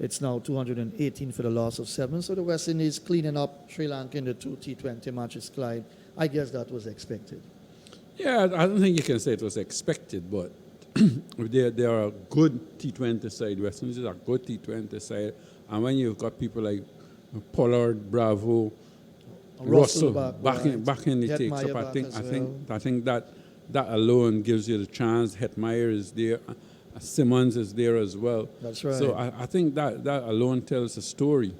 Speaker 3: It's now 218 for the loss of 7. So the West Indies cleaning up Sri Lanka in the 2 T20 matches, Clyde. I guess that was expected.
Speaker 4: Yeah, I don't think you can say it was expected, but they are a good T20 side. West Indies is a good T20 side. And when you've got people like Pollard, Bravo, Russell back in the takes up, I think that alone gives you the chance. Hetmeyer is there. Simmons is there as well.
Speaker 3: That's right.
Speaker 4: So I think that alone tells a story.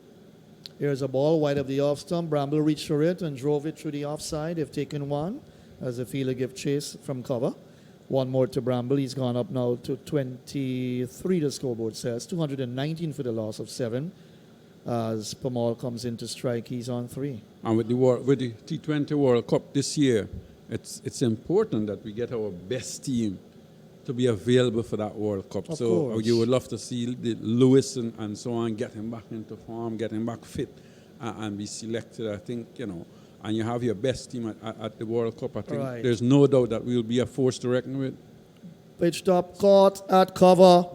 Speaker 3: Here's a ball wide of the off stump. Bramble reached for it and drove it through the offside. They've taken 1. as the fielder give chase from cover. One more to Bramble. He's gone up now to 23, the scoreboard says. 219 for the loss of 7. As Pamal comes in to strike, he's on 3.
Speaker 4: And with the T20 World Cup this year, it's important that we get our best team to be available for that World Cup.
Speaker 3: Of
Speaker 4: so
Speaker 3: course.
Speaker 4: you would love to see Lewis and so on, get him back into form, get him back fit, and be selected. I think, and you have your best team at the World Cup. I think
Speaker 3: Right.
Speaker 4: there's no doubt that we'll be a force to reckon with.
Speaker 3: Pitched up, caught at cover.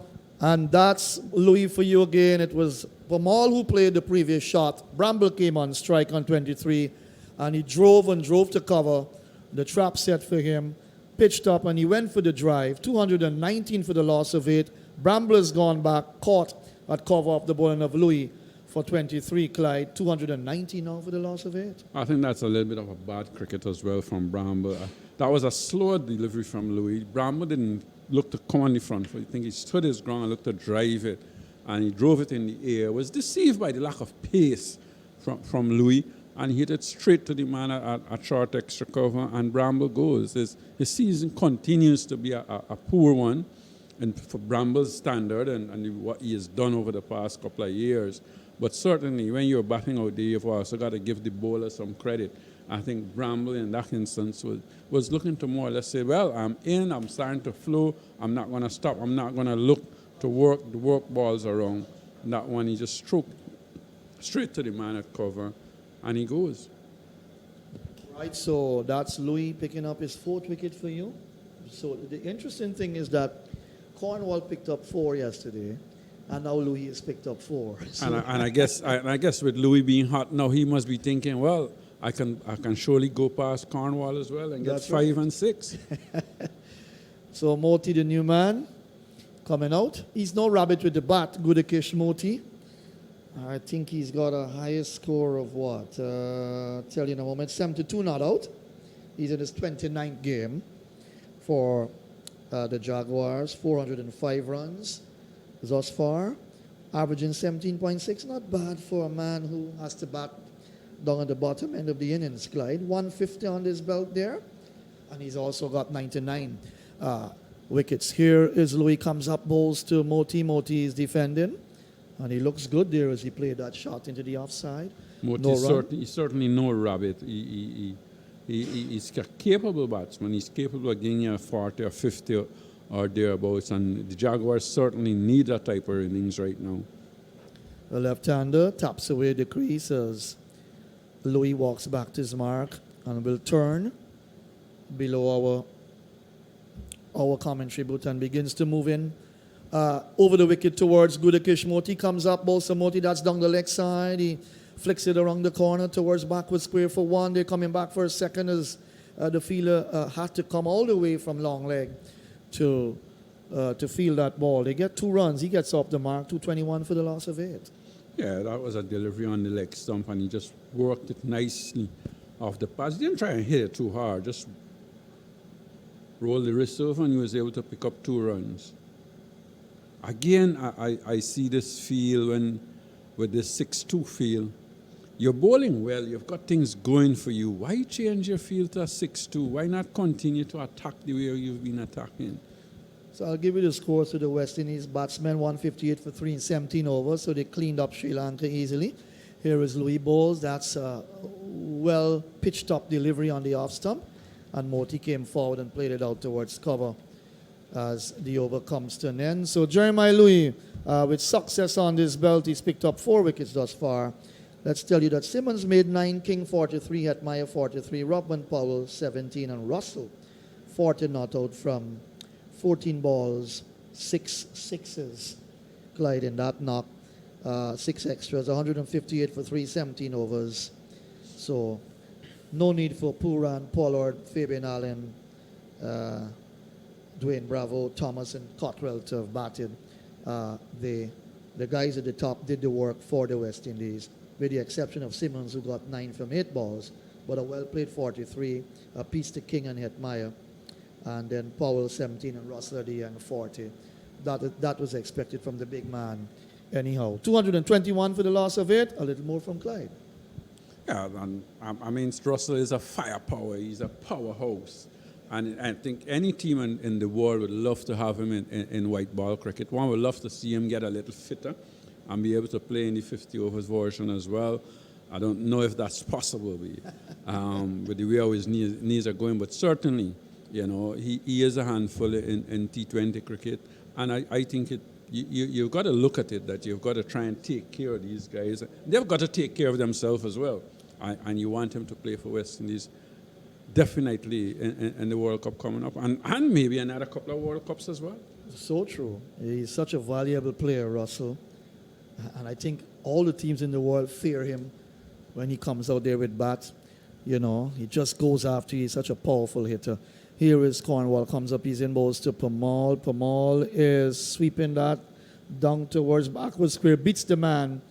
Speaker 3: And that's Louis for you again. It was Pamal who played the previous shot. Bramble came on strike on 23. And he drove to cover. The trap set for him. Pitched up and he went for the drive. 219 for the loss of 8. Bramble has gone back, caught at cover of the bowling of Louis for 23. Clyde, 290 now for the loss of 8.
Speaker 4: I think that's a little bit of a bad cricket as well from Bramble. That was a slow delivery from Louis. Bramble didn't look to come on the front. I think he stood his ground and looked to drive it. And he drove it in the air. Was deceived by the lack of pace from Louis. And he hit it straight to the man at short extra cover. And Bramble goes. His season continues to be a poor one. And for Bramble's standard and what he has done over the past couple of years. But certainly, when you're batting out there, you've also got to give the bowler some credit. I think Bramble, in that instance, was looking to more or less say, well, I'm in, I'm starting to flow, I'm not going to stop, I'm not going to look to work balls around. And that one, he just stroked straight to the man at cover, and he goes.
Speaker 3: Right, so that's Louis picking up his 4th wicket for you. So the interesting thing is that Cornwall picked up 4 yesterday, and now Louis has picked up 4. So
Speaker 4: And I guess with Louis being hot now, he must be thinking, well, I can surely go past Cornwall as well and get
Speaker 3: That's
Speaker 4: 5
Speaker 3: right.
Speaker 4: and 6.
Speaker 3: So Moti, the new man, coming out. He's no rabbit with the bat. Gudakesh Moti. I think he's got a highest score of what? Tell you in a moment. 72 not out. He's in his 29th game for the Jaguars. 405 runs thus far. Averaging 17.6. Not bad for a man who has to bat down at the bottom end of the innings, Clyde. 150 on his belt there. And he's also got 99 wickets. Here is Louis, comes up, bowls to Moti. Moti is defending. And he looks good there as he played that shot into the offside.
Speaker 4: He's certainly no rabbit. He's a capable batsman. He's capable of getting a 40 or 50 or thereabouts. And the Jaguars certainly need that type of innings right now.
Speaker 3: The left-hander taps away the crease as Louis walks back to his mark and will turn below our commentary booth and begins to move in over the wicket towards Gudakesh Moti. Comes up, Bolsa Moti, that's down the leg side. He flicks it around the corner towards backward square for 1. They're coming back for a second as the fielder had to come all the way from long leg to field that ball. They get 2 runs. He gets off the mark, 221 for the loss of 8.
Speaker 4: Yeah, that was a delivery on the leg stump, and he just worked it nicely off the pass. He didn't try and hit it too hard, just rolled the wrist over, and he was able to pick up 2 runs. Again, I see this feel with this 6-2 feel. You're bowling well, you've got things going for you. Why change your field to a 6-2? Why not continue to attack the way you've been attacking?
Speaker 3: So I'll give you the scores to the West Indies. Batsmen 158 for 3 in 17 overs, so they cleaned up Sri Lanka easily. Here is Louis bowls. That's a well pitched up delivery on the off stump. And Moti came forward and played it out towards cover as the over comes to an end. So Jeremiah Louis, with success on this belt, he's picked up 4 wickets thus far. Let's tell you that Simmons made 9, King 43, Hetmeyer 43, Robin Powell 17, and Russell 40 not out from 14 balls, 6 sixes. Clyde in that knock, 6 extras, 158 for 3, 17 overs. So no need for Pooran, Pollard, Fabian Allen, Dwayne Bravo, Thomas, and Cottrell to have batted. The guys at the top did the work for the West Indies, with the exception of Simmons, who got 9 from 8 balls, but a well-played 43, a piece to King and Hetmeyer. And then Powell 17 and Russell the young 40. That was expected from the big man. Anyhow, 221 for the loss of 8. A little more from Clyde.
Speaker 4: Yeah, and I mean, Russell is a firepower. He's a powerhouse. And I think any team in the world would love to have him in white ball cricket. One would love to see him get a little fitter and be able to play in the 50 overs version as well. I don't know if that's possible with the way how his knees are going, but certainly, you know, he is a handful in T20 cricket. And I think you've got to look at it that you've got to try and take care of these guys. They've got to take care of themselves as well. And you want him to play for West Indies definitely in the World Cup coming up, and maybe another couple of World Cups as well.
Speaker 3: So true. He's such a valuable player, Russell. And I think all the teams in the world fear him when he comes out there with bat. You know, he just goes after you. He's such a powerful hitter. Here is Cornwall, comes up, he's in bowls to Pamal. Pamal is sweeping that down towards backward square, beats the man,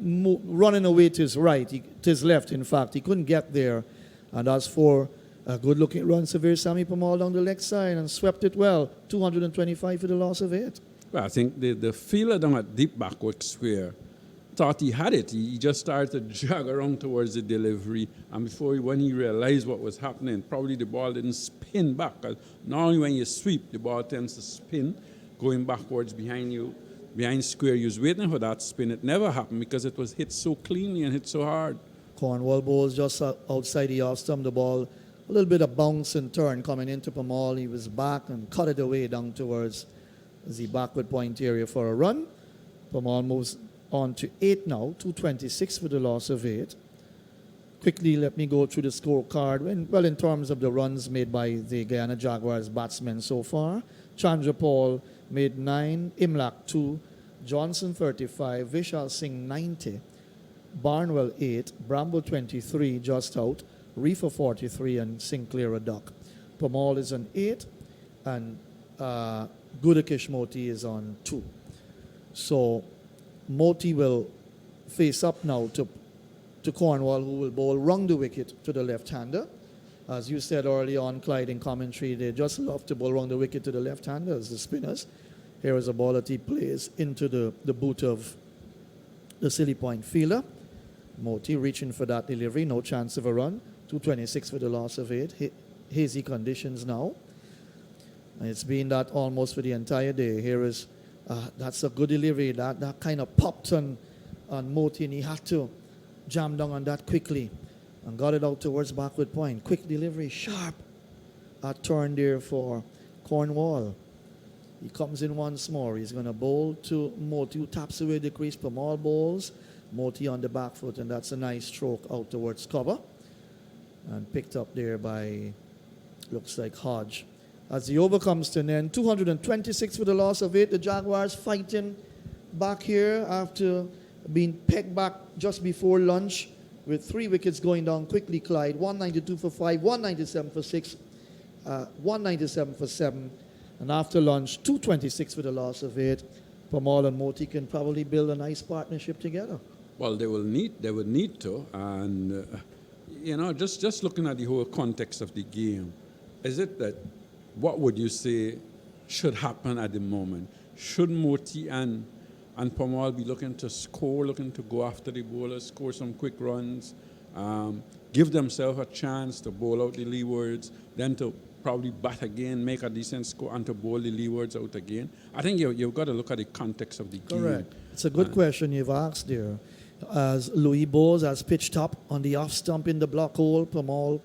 Speaker 3: running away to his right, to his left, in fact. He couldn't get there. And as for a good-looking run, severe Sammy Pamal down the leg side and swept it well. 225 for the loss of 8.
Speaker 4: Well, I think the fielder down at deep backward square thought he had it. He just started to jog around towards the delivery. And when he realized what was happening, probably the ball didn't spin back. Normally when you sweep, the ball tends to spin, going backwards behind you, behind square. You was waiting for that spin. It never happened because it was hit so cleanly and hit so hard.
Speaker 3: Cornwall bowls just outside the off stump. The ball, a little bit of bounce and turn coming into Pamal. He was back and cut it away down towards the backward point area for a run. Pamal moves on to 8 now, 226 for the loss of 8. Quickly, let me go through the scorecard. In terms of the runs made by the Guyana Jaguars batsmen so far, Chandra Paul made 9, Imlak 2, Johnson 35, Vishal Singh 90, Barnwell 8, Bramble 23, just out, Reifer 43, and Sinclair a duck. Pamal is on 8, and Gudakish Moti is on 2. So Moti will face up now to Cornwall, who will bowl round the wicket to the left-hander. As you said early on, Clyde, in commentary, they just love to bowl round the wicket to the left-handers, the spinners. Here is a ball that he plays into the boot of the silly point fielder. Moti reaching for that delivery, no chance of a run. 226 for the loss of 8. Hazy conditions now. And it's been that almost for the entire day. Here is, that's a good delivery. That kind of popped on Moti, and he had to jam down on that quickly and got it out towards backward point. Quick delivery, sharp. A turn there for Cornwall. He comes in once more. He's going to bowl to Moti, who taps away the crease. Pamal bowls. Moti on the back foot, and that's a nice stroke out towards cover. And picked up there by, looks like Hodge. As the over comes to an end, 226 for the loss of 8. The Jaguars fighting back here after being pegged back just before lunch with 3 wickets going down quickly, Clyde. 192 for 5, 197 for 6, 197 for 7. And after lunch, 226 for the loss of 8. Pamal and Moti can probably build a nice partnership together.
Speaker 4: Well, they would need to, and you know, just looking at the whole context of the game, is it that what would you say should happen at the moment? Should Moti and Pamal be looking to score, looking to go after the bowlers, score some quick runs, give themselves a chance to bowl out the Leewards, then to probably bat again, make a decent score, and to bowl the Leewards out again? I think you've got to look at the context of the game.
Speaker 3: Correct. It's a good question you've asked there. As Louis Bowes has pitched up on the off stump in the block hole, Pamal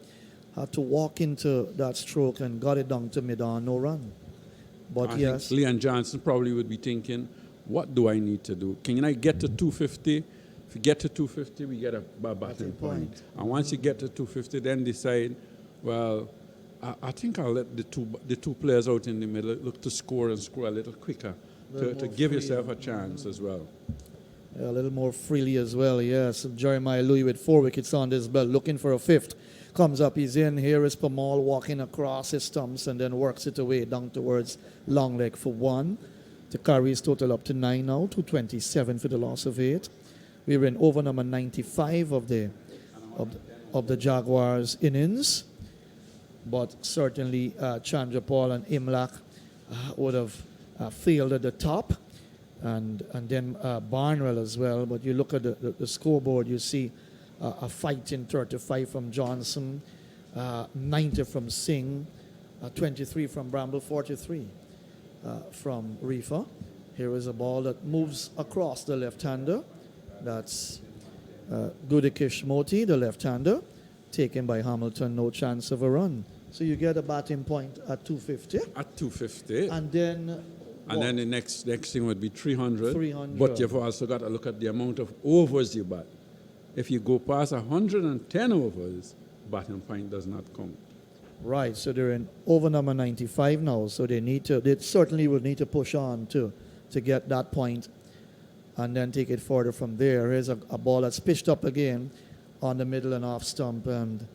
Speaker 3: had to walk into that stroke and got it down to mid-on, no run. But
Speaker 4: I think Leon Johnson probably would be thinking, what do I need to do? Can I get to 250? If you get to 250, we get a batting point. And once you get to 250, then decide, well, I think I'll let the two players out in the middle look to score and score a little quicker to give yourself a chance as well.
Speaker 3: Yeah, a little more freely as well, yes. Jeremiah Louis with 4 wickets on this belt, looking for a 5th. Comes up, he's in. Here is Pamal walking across his stumps and then works it away down towards long leg for 1. To carry his total up to 9 now, 227 for the loss of 8. We're in over number 95 of the Jaguars innings. But certainly Chandra Paul and Imlak would have failed at the top. And then Barnwell as well. But you look at the scoreboard, you see a fighting 35 from Johnson, 90 from Singh, 23 from Bramble, 43 from Reifer. Here is a ball that moves across the left-hander. That's Gudikish Moti, the left-hander, taken by Hamilton, no chance of a run. So you get a batting point at 250.
Speaker 4: At 250.
Speaker 3: And then
Speaker 4: And then the next thing would be 300.
Speaker 3: 300.
Speaker 4: But you've also got to look at the amount of overs you bat. If you go past 110 overs, batting point does not count.
Speaker 3: Right, so they're in over number 95 now, so they certainly will need to push on to get that point and then take it further from there. Here's a ball that's pitched up again on the middle and off stump, and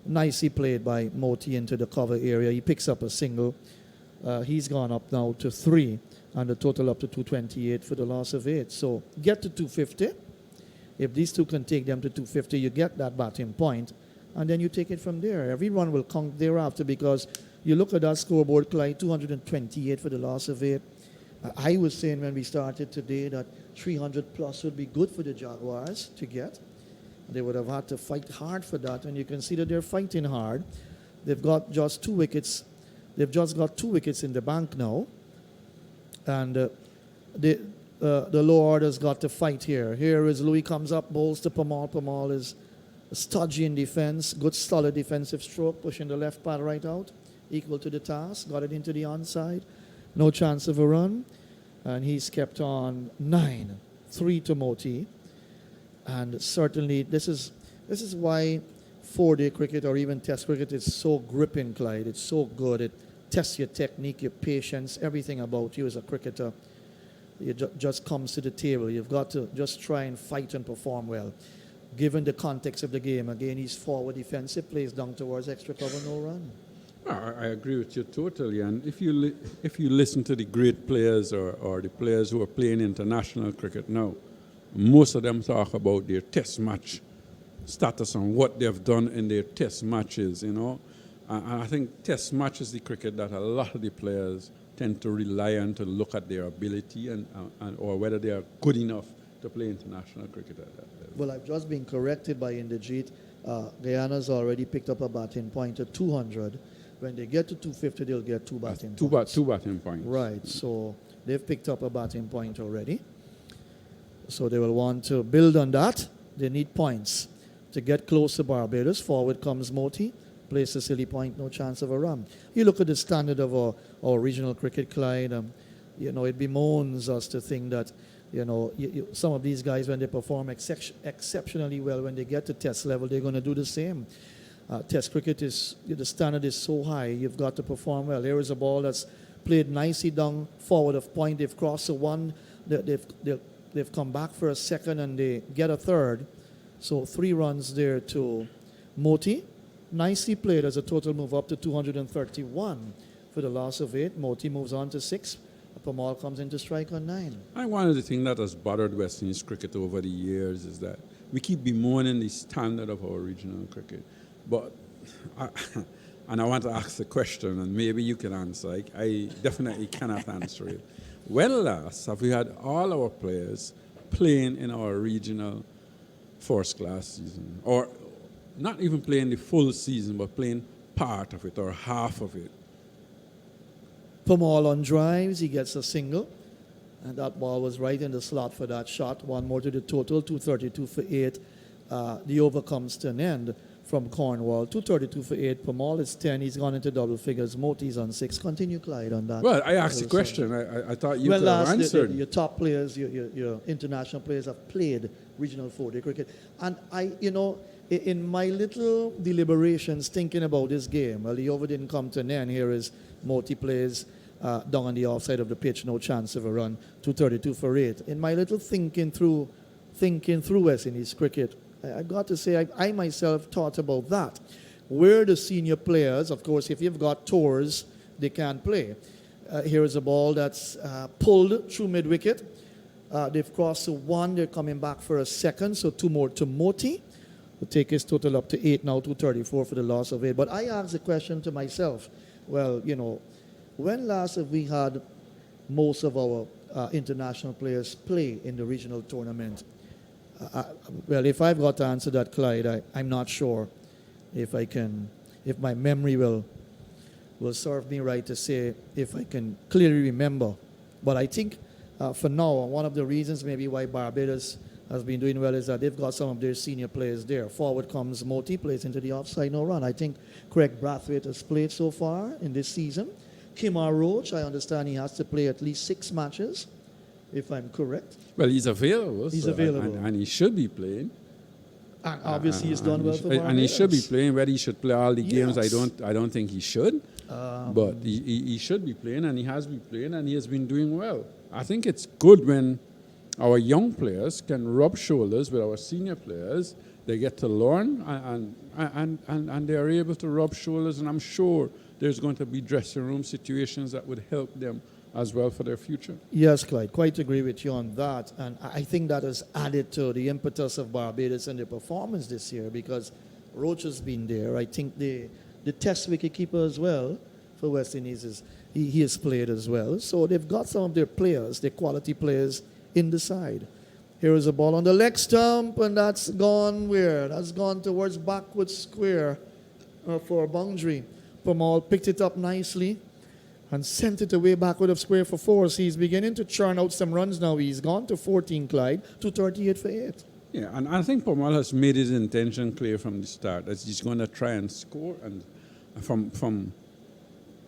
Speaker 3: nicely played by Moti into the cover area. He picks up a single. He's gone up now to 3, and the total up to 228 for the loss of 8. So get to 250. If these two can take them to 250, you get that batting point, and then you take it from there. Everyone will count thereafter, because you look at that scoreboard, Clyde, 228 for the loss of 8. I was saying when we started today that 300 plus would be good for the Jaguars to get. They would have had to fight hard for that, and you can see that they're fighting hard. They've got just 2 wickets. They've just got 2 wickets in the bank now, and the low order's got to fight here. Here is Louis, comes up, bowls to Pamal. Pamal is stodgy in defense, good solid defensive stroke, pushing the left pad right out, equal to the task, got it into the onside, no chance of a run, and he's kept on 9, 3 to Moti. And certainly this is why 4-day cricket or even test cricket is so gripping, Clyde. It's so good. It tests your technique, your patience, everything about you as a cricketer. It just comes to the table. You've got to just try and fight and perform well. Given the context of the game, again, he's forward defensive, plays down towards extra cover, no run.
Speaker 4: I agree with you totally. And if you listen to the great players or the players who are playing international cricket now, most of them talk about their test match status and what they've done in their test matches, you know. And I think test match is the cricket that a lot of the players tend to rely on to look at their ability and or whether they are good enough to play international cricket at that level.
Speaker 3: Well, I've just been corrected by Inderjeet. Guyana's already picked up a batting point at 200. When they get to 250, they'll get 2 batting points.
Speaker 4: Two batting points.
Speaker 3: Right, so they've picked up a batting point already. So they will want to build on that. They need points to get close to Barbados. Forward comes Moti, plays a silly point, no chance of a run. You look at the standard of our regional cricket, Clyde, you know, it bemoans us to think that, you know, some of these guys, when they perform exceptionally well, when they get to test level, they're going to do the same. Test cricket the standard is so high, you've got to perform well. Here is a ball that's played nicely down forward of point. They've crossed the 1, they've come back for a second, and they get a third. So 3 runs there to Moti. Nicely played as a total move up to 231 for the loss of 8. Moti moves on to 6. Pamal comes in to strike on 9.
Speaker 4: And one of the things that has bothered West Indies cricket over the years is that we keep bemoaning the standard of our regional cricket. But, and I want to ask the question, and maybe you can answer. I definitely cannot answer it. When last have we had all our players playing in our regional first-class season? Or not even playing the full season, but playing part of it or half of it?
Speaker 3: Pamal on drives, he gets a single. And that ball was right in the slot for that shot. 1 more to the total, 232 for 8. The over comes to an end from Cornwall. 232 for 8. Pamal is 10. He's gone into double figures. Moti's on 6. Continue, Clyde, on that.
Speaker 4: Well, I asked the question. I thought you could have answered.
Speaker 3: Your top players, your international players have played regional 4-day cricket. And in my little deliberations thinking about this game, well, the over didn't come to an end. Here is Moti plays down on the offside of the pitch, no chance of a run, 232 for 8. In my little thinking through West Indies cricket, I've got to say I myself thought about that. Where the senior players, of course, if you've got tours, they can't play. Here is a ball that's pulled through mid-wicket. They've crossed to 1. They're coming back for a second, so 2 more to Moti. To take his total up to 8 now, 234 for the loss of 8. But I asked the question to myself, well, you know, when last have we had most of our international players play in the regional tournament? Well, if I've got to answer that, Clyde, I'm not sure if my memory will serve me right to say if I can clearly remember. But I think for now, one of the reasons maybe why Barbados has been doing well is that they've got some of their senior players there. Forward comes Moti, plays into the offside, no run. I think Craig Brathwaite has played so far in this season. Kimar Roach, I understand he has to play at least 6 matches, if I'm correct.
Speaker 4: Well, he's available.
Speaker 3: He's available.
Speaker 4: And he should be playing.
Speaker 3: And obviously he's done well for Barbados.
Speaker 4: And he should be playing. Whether he should play all the games,
Speaker 3: Yes.
Speaker 4: I don't think he should. But he should be playing, and he has been playing, and he has been doing well. I think it's good when our young players can rub shoulders with our senior players. They get to learn, and they are able to rub shoulders, and I'm sure there's going to be dressing room situations that would help them as well for their future.
Speaker 3: Yes, Clyde, quite agree with you on that. And I think that has added to the impetus of Barbados and their performance this year because Roach has been there. I think the test wicketkeeper as well for West Indies, he has played as well. So they've got some of their players, their quality players, in the side. Here is a ball on the leg stump, and that's gone where? That's gone towards backward square for a boundary. Pamal picked it up nicely and sent it away backward of square for 4. So he's beginning to churn out some runs now. He's gone to 14, Clyde, to 38 for 8.
Speaker 4: Yeah, and I think Pamal has made his intention clear from the start that he's going to try and score, and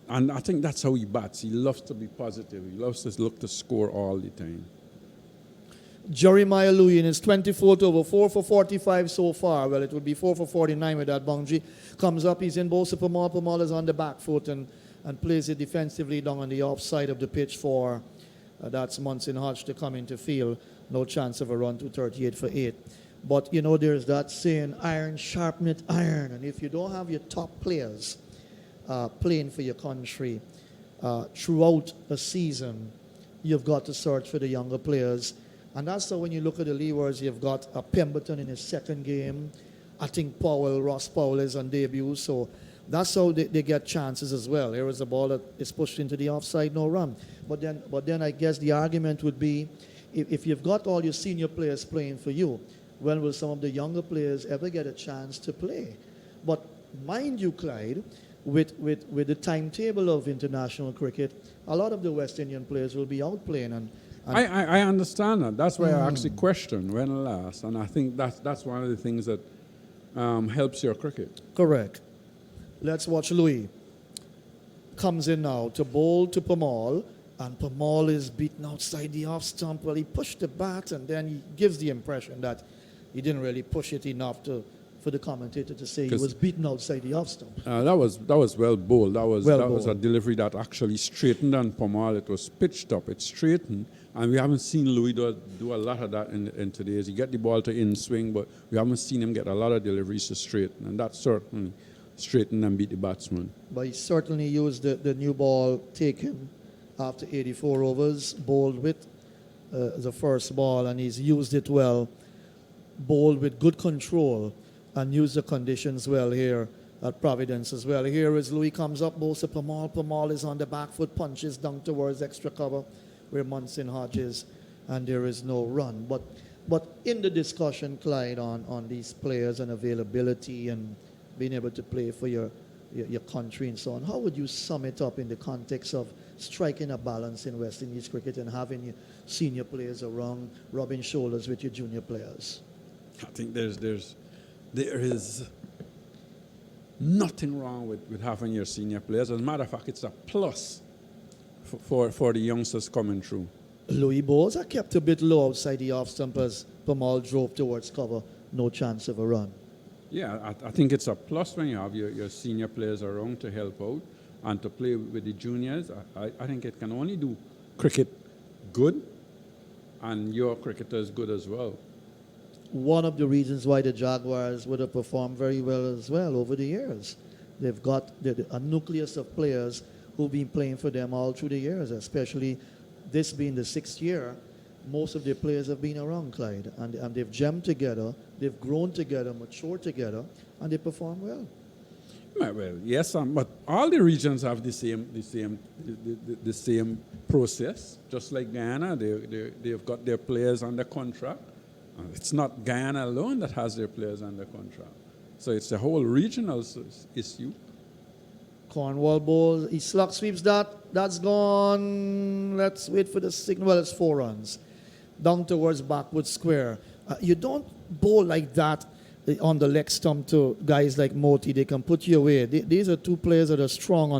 Speaker 4: and I think that's how he bats. He loves to be positive. He loves to look to score all the time.
Speaker 3: Jeremiah Louis in his 24th over, 4 for 45 so far. Well, it would be 4 for 49 with that boundary. Comes up, he's in both to Pamal. Pamal is on the back foot and plays it defensively down on the offside of the pitch for that's Munson Hodge to come into field. No chance of a run to 38 for 8. But, you know, there's that saying, iron sharpeneth iron. And if you don't have your top players playing for your country throughout a season, you've got to search for the younger players. And that's how when you look at the Leewards, you've got Pemberton in his second game. I think Ross Powell is on debut. So that's how they get chances as well. Here is a ball that is pushed into the offside, no run. But then I guess the argument would be, if you've got all your senior players playing for you, when will some of the younger players ever get a chance to play? But mind you, Clyde, with the timetable of international cricket, a lot of the West Indian players will be out playing. And
Speaker 4: I understand that. That's why I asked the question, when last? And I think that's one of the things that helps your cricket.
Speaker 3: Correct. Let's watch Louis. Comes in now to bowl to Pamal, and Pamal is beaten outside the off stump. Well, he pushed the bat, and then he gives the impression that he didn't really push it enough for the commentator to say he was beaten outside the off stump.
Speaker 4: That was well bowled. That was
Speaker 3: bowled.
Speaker 4: a delivery that actually straightened on Pamal. It was pitched up. It straightened. And we haven't seen Louis do a lot of that in today's. He get the ball to in swing, but we haven't seen him get a lot of deliveries to straighten. And that certainly straightened and beat the batsman.
Speaker 3: But he certainly used the new ball taken after 84 overs, bowled with the first ball, and he's used it well. Bowled with good control and used the conditions well here at Providence as well. Here is Louis comes up, bowls to Pamal. Pamal is on the back foot, punches down towards extra cover where Munson Hodge is, and there is no run. But in the discussion, Clyde, on these players and availability and being able to play for your country and so on, how would you sum it up in the context of striking a balance in West Indies cricket and having your senior players around, rubbing shoulders with your junior players?
Speaker 4: I think there is nothing wrong with having your senior players. As a matter of fact, it's a plus for the youngsters coming through.
Speaker 3: Louis bowls are kept a bit low outside the off stump as Pamal drove towards cover. No chance of a run.
Speaker 4: Yeah, I think it's a plus when you have your senior players around to help out and to play with the juniors. I think it can only do cricket good and your cricketers good as well.
Speaker 3: One of the reasons why the Jaguars would have performed very well as well over the years. They've got a nucleus of players who've been playing for them all through the years, especially this being the 6th year. Most of their players have been around, Clyde, and they've gemmed together, they've grown together, matured together, and they perform well.
Speaker 4: Well, yes, but all the regions have the same process. Just like Guyana, they've got their players under contract, It's not Guyana alone that has their players under contract. So it's a whole regional issue.
Speaker 3: Cornwall ball, he slug sweeps that. That's gone. Let's wait for the signal. Well, it's 4 runs. Down towards backward square. You don't bowl like that on the leg stump to guys like Moti. They can put you away. These are 2 players that are strong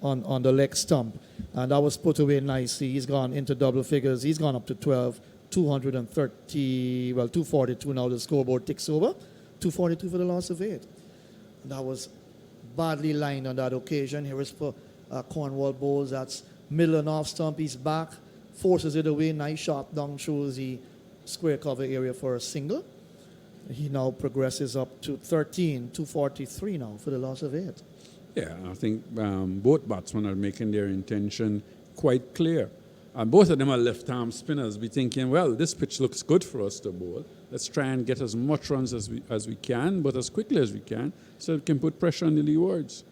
Speaker 3: on the leg stump. And that was put away nicely. He's gone into double figures. He's gone up to 12, 230, well, 242 now. The scoreboard ticks over. 242 for the loss of 8. That was badly lined on that occasion. Here is for Cornwall bowls. That's middle and off stump. He's back, forces it away. Nice shot down through the square cover area for a single. He now progresses up to 13, 243 now for the loss of 8.
Speaker 4: Yeah, I think both batsmen are making their intention quite clear. And both of them are left-arm spinners. Be thinking, well, this pitch looks good for us to bowl. Let's try and get as much runs as we can, but as quickly as we can, so we can put pressure on the Leewards.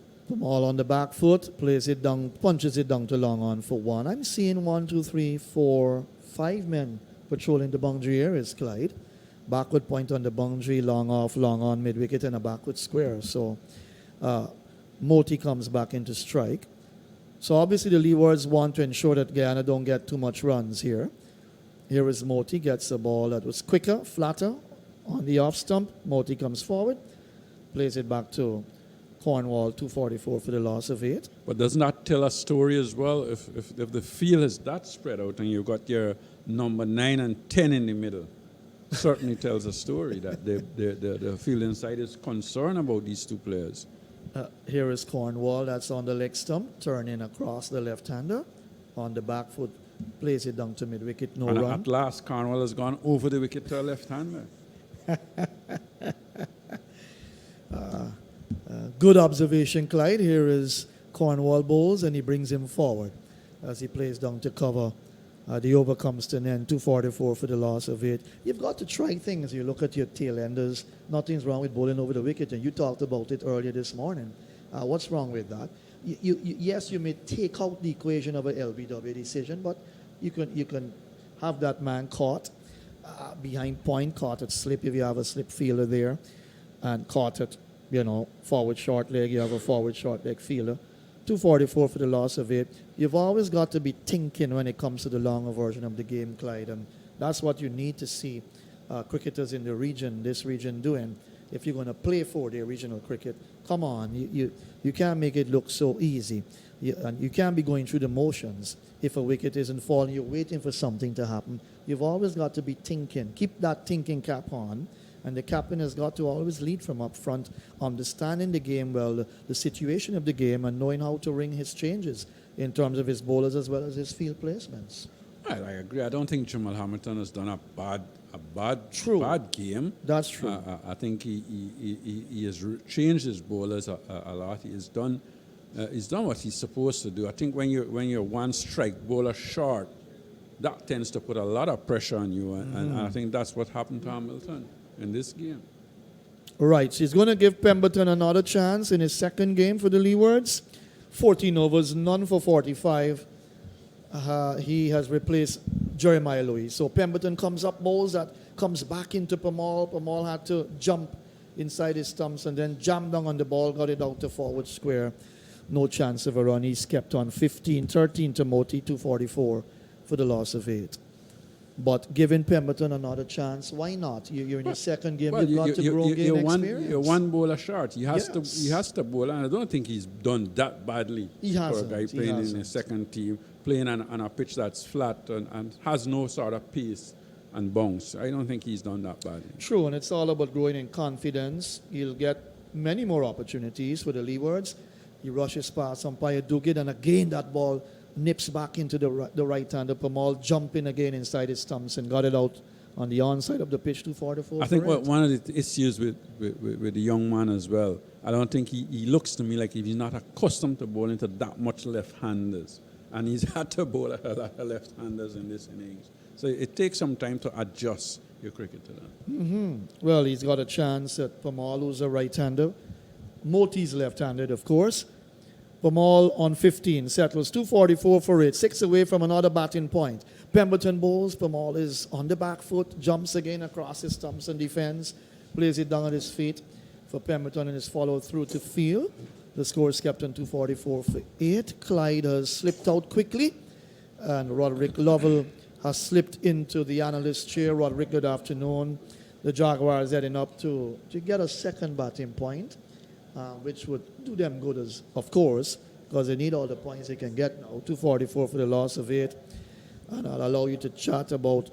Speaker 3: All on the back foot, plays it down, punches it down to long on for 1. I'm seeing 1, 2, 3, 4, 5 men patrolling the boundary areas, Clyde. Backward point on the boundary, long off, long on, mid-wicket, and a backward square. So Moti comes back into strike. So obviously the Leewards want to ensure that Guyana don't get too much runs here. Here is Moti, gets the ball that was quicker, flatter on the off stump. Moti comes forward, plays it back to Cornwall, 244 for the loss of 8.
Speaker 4: But doesn't that tell a story as well? If the field is that spread out and you've got your number 9 and 10 in the middle, certainly tells a story that the field inside is concerned about these 2 players.
Speaker 3: Here is Cornwall, that's on the leg stump, turning across the left-hander. On the back foot, plays it down to mid-wicket, no
Speaker 4: And
Speaker 3: run.
Speaker 4: at last, Cornwall has gone over the wicket to a left-hander.
Speaker 3: Good observation, Clyde. Here is Cornwall bowls, and he brings him forward as he plays down to cover. The over comes to an end, 244 for the loss of 8. You've got to try things. You look at your tail enders. Nothing's wrong with bowling over the wicket, and you talked about it earlier this morning. What's wrong with that? Yes, you may take out the equation of an LBW decision, but you can have that man caught behind point, caught at slip if you have a slip fielder there, and caught at, forward short leg. You have a forward short leg fielder. 244 for the loss of 8. You've always got to be thinking when it comes to the longer version of the game, Clyde, and that's what you need to see cricketers in this region doing. If you're going to play 4-day regional cricket, come on, you can't make it look so easy. And you can't be going through the motions. If a wicket isn't falling, you're waiting for something to happen. You've always got to be thinking. Keep that thinking cap on. And the captain has got to always lead from up front, understanding the game well, the situation of the game, and knowing how to ring his changes in terms of his bowlers as well as his field placements.
Speaker 4: I agree. I don't think Jamal Hamilton has done a bad game.
Speaker 3: That's true.
Speaker 4: I think he has changed his bowlers a lot. He's done what he's supposed to do. I think when you're one strike bowler short, that tends to put a lot of pressure on you, and I think that's what happened to Hamilton in this game.
Speaker 3: Right, so he's going to give Pemberton another chance in his second game for the Leewards. 14 overs, none for 45. He has replaced Jeremiah Louis. So Pemberton comes up, bowls that comes back into Pamal. Pamal had to jump inside his stumps and then jam down on the ball, got it out to forward square. No chance of a run. He's kept on 15-13 to Moti, 244 for the loss of 8. But giving Pemberton another chance, why not? You're in your second game. You've got to grow game experience.
Speaker 4: You're one bowler short. He has to bowl, and I don't think he's done that badly for a guy playing in his second team, playing on a pitch that's flat and has no sort of pace and bounce. I don't think he's done that badly.
Speaker 3: True, and it's all about growing in confidence. He'll get many more opportunities for the Leewards. He rushes past umpire Duguid, and again that ball nips back into the right-hander. Pamal jumping again inside his stumps and got it out on the onside of the pitch, 244.
Speaker 4: I think one of the issues with the young man as well, I don't think he looks to me like he's not accustomed to bowling to that much left-handers. And he's had to bowl a lot of left-handers in this innings. So it takes some time to adjust your cricket to that.
Speaker 3: Well, he's got a chance at Pamal, who's a right-hander. Moti's left-handed, of course. Pamal on 15, settles 244 for it, 6 away from another batting point. Pemberton bowls, Pamal is on the back foot, jumps again across his stumps and defends, plays it down at his feet for Pemberton and is followed through to field. The score is kept on 244 for 8. Clyde has slipped out quickly, and Roderick Lovell has slipped into the analyst chair. Roderick, good afternoon. The Jaguars heading up to get a second batting point, which would do them good, of course, because they need all the points they can get now. 244 for the loss of 8. And I'll allow you to chat about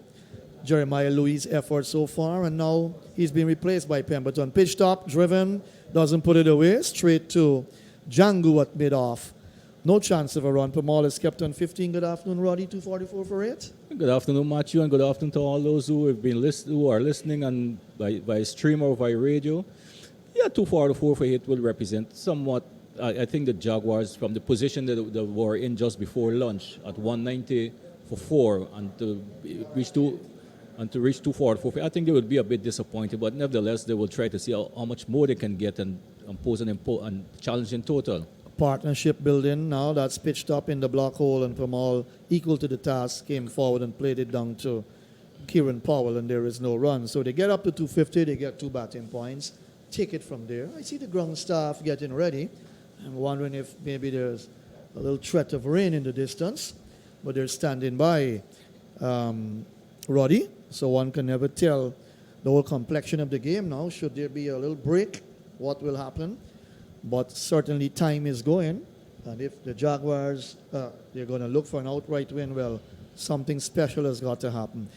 Speaker 3: Jeremiah Louis' effort so far. And now he's been replaced by Pemberton. Pitch top, driven, doesn't put it away. Straight to Django at mid-off. No chance of a run. Pamal is kept on 15. Good afternoon, Roddy. 244 for 8.
Speaker 2: Good afternoon, Matthew, and good afternoon to all those who have been who are listening and by stream or by radio. Yeah, 244 for 8 will represent somewhat. I think the Jaguars, from the position that they were in just before lunch at 190 for 4 and to reach 244, I think they would be a bit disappointed. But nevertheless, they will try to see how much more they can get and pose and challenge in total.
Speaker 3: Partnership building now. That's pitched up in the block hole, and Pamal, equal to the task, came forward and played it down to Kieran Powell, and there is no run. So they get up to 250, they get 2 batting points. Take it from there. I see the ground staff getting ready. I'm wondering if maybe there's a little threat of rain in the distance, but they're standing by, Roddy, so one can never tell the whole complexion of the game now. Should there be a little break, what will happen? But certainly time is going, and if the Jaguars, they're going to look for an outright win, well, something special has got to happen.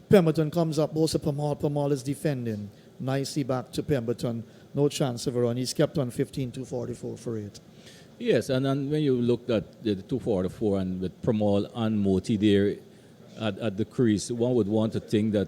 Speaker 3: Pemberton comes up, goes to Pamal. Pamal is defending. Nicely back to Pemberton. No chance of a run. He's kept on 15, 244 for 8.
Speaker 2: Yes, and then when you looked at the 244 and with Pamal and Moti there at the crease, one would want to think that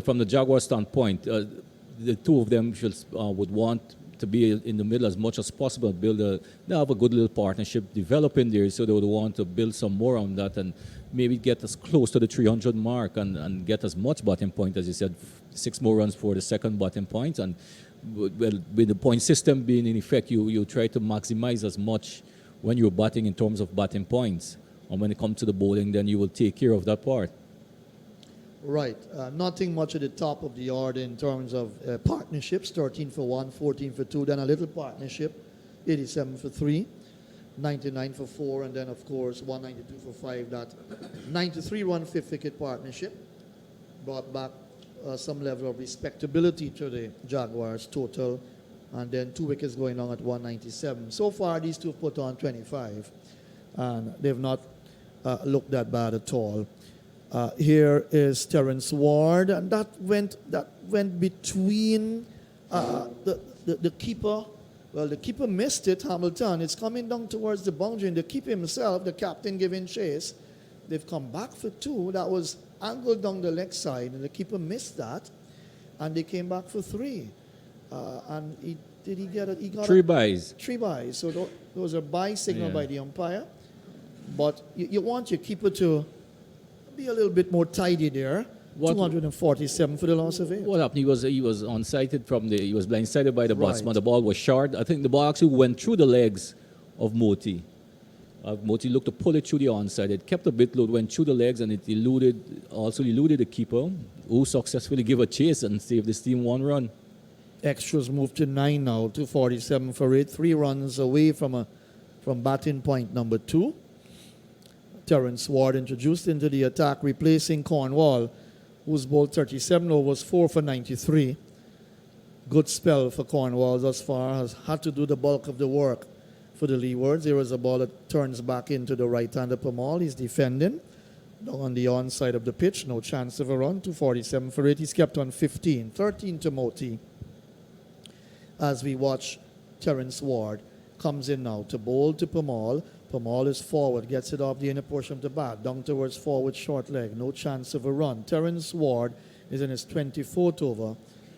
Speaker 2: from the Jaguar standpoint, the two of them would want to be in the middle as much as possible, they have a good little partnership developing there, so they would want to build some more on that and maybe get as close to the 300 mark and get as much batting point, as you said, 6 more runs for the second batting point. And well, with the point system being in effect, you try to maximize as much when you're batting in terms of batting points. And when it comes to the bowling, then you will take care of that part.
Speaker 3: Right. Nothing much at the top of the order in terms of partnerships. 13 for 1, 14 for 2. Then a little partnership. 87 for 3. 99 for 4. And then, of course, 192 for 5. That 93-run fifth wicket partnership brought back some level of respectability to the Jaguars total. And then 2 wickets going on at 197. So far, these two have put on 25. And they've not looked that bad at all. Here is Terence Ward, and that went between the keeper. Well, the keeper missed it, Hamilton. It's coming down towards the boundary, and the keeper himself, the captain, giving chase. They've come back for 2. That was angled down the leg side, and the keeper missed that, and they came back for 3. And he got
Speaker 2: 3 byes.
Speaker 3: 3 byes. So those are bye signaled by the umpire. But you want your keeper to be a little bit more tidy there. 247 for the loss of 8.
Speaker 2: What happened? He was unsighted he was blindsided by the batsman.
Speaker 3: Right.
Speaker 2: The ball was short. I think the ball actually went through the legs of Moti. Moti looked to pull it through the onside. It kept a bit low, went through the legs, and it eluded the keeper, who successfully gave a chase and saved his team 1 run.
Speaker 3: Extras moved to 9 now. 247 for 8. 3 runs away from batting point number 2. Terence Ward introduced into the attack, replacing Cornwall, who's bowled 37 overs, 4 for 93. Good spell for Cornwall thus far, has had to do the bulk of the work for the Leewards. There is a ball that turns back into the right-hander Pamal. He's defending down on the onside of the pitch. No chance of a run. 247 for 8. He's kept on 15. 13 to Moti. As we watch Terence Ward comes in now to bowl to Pamal. Pamal is forward, gets it off the inner portion of the bat, down towards forward short leg. No chance of a run. Terence Ward is in his 24th over.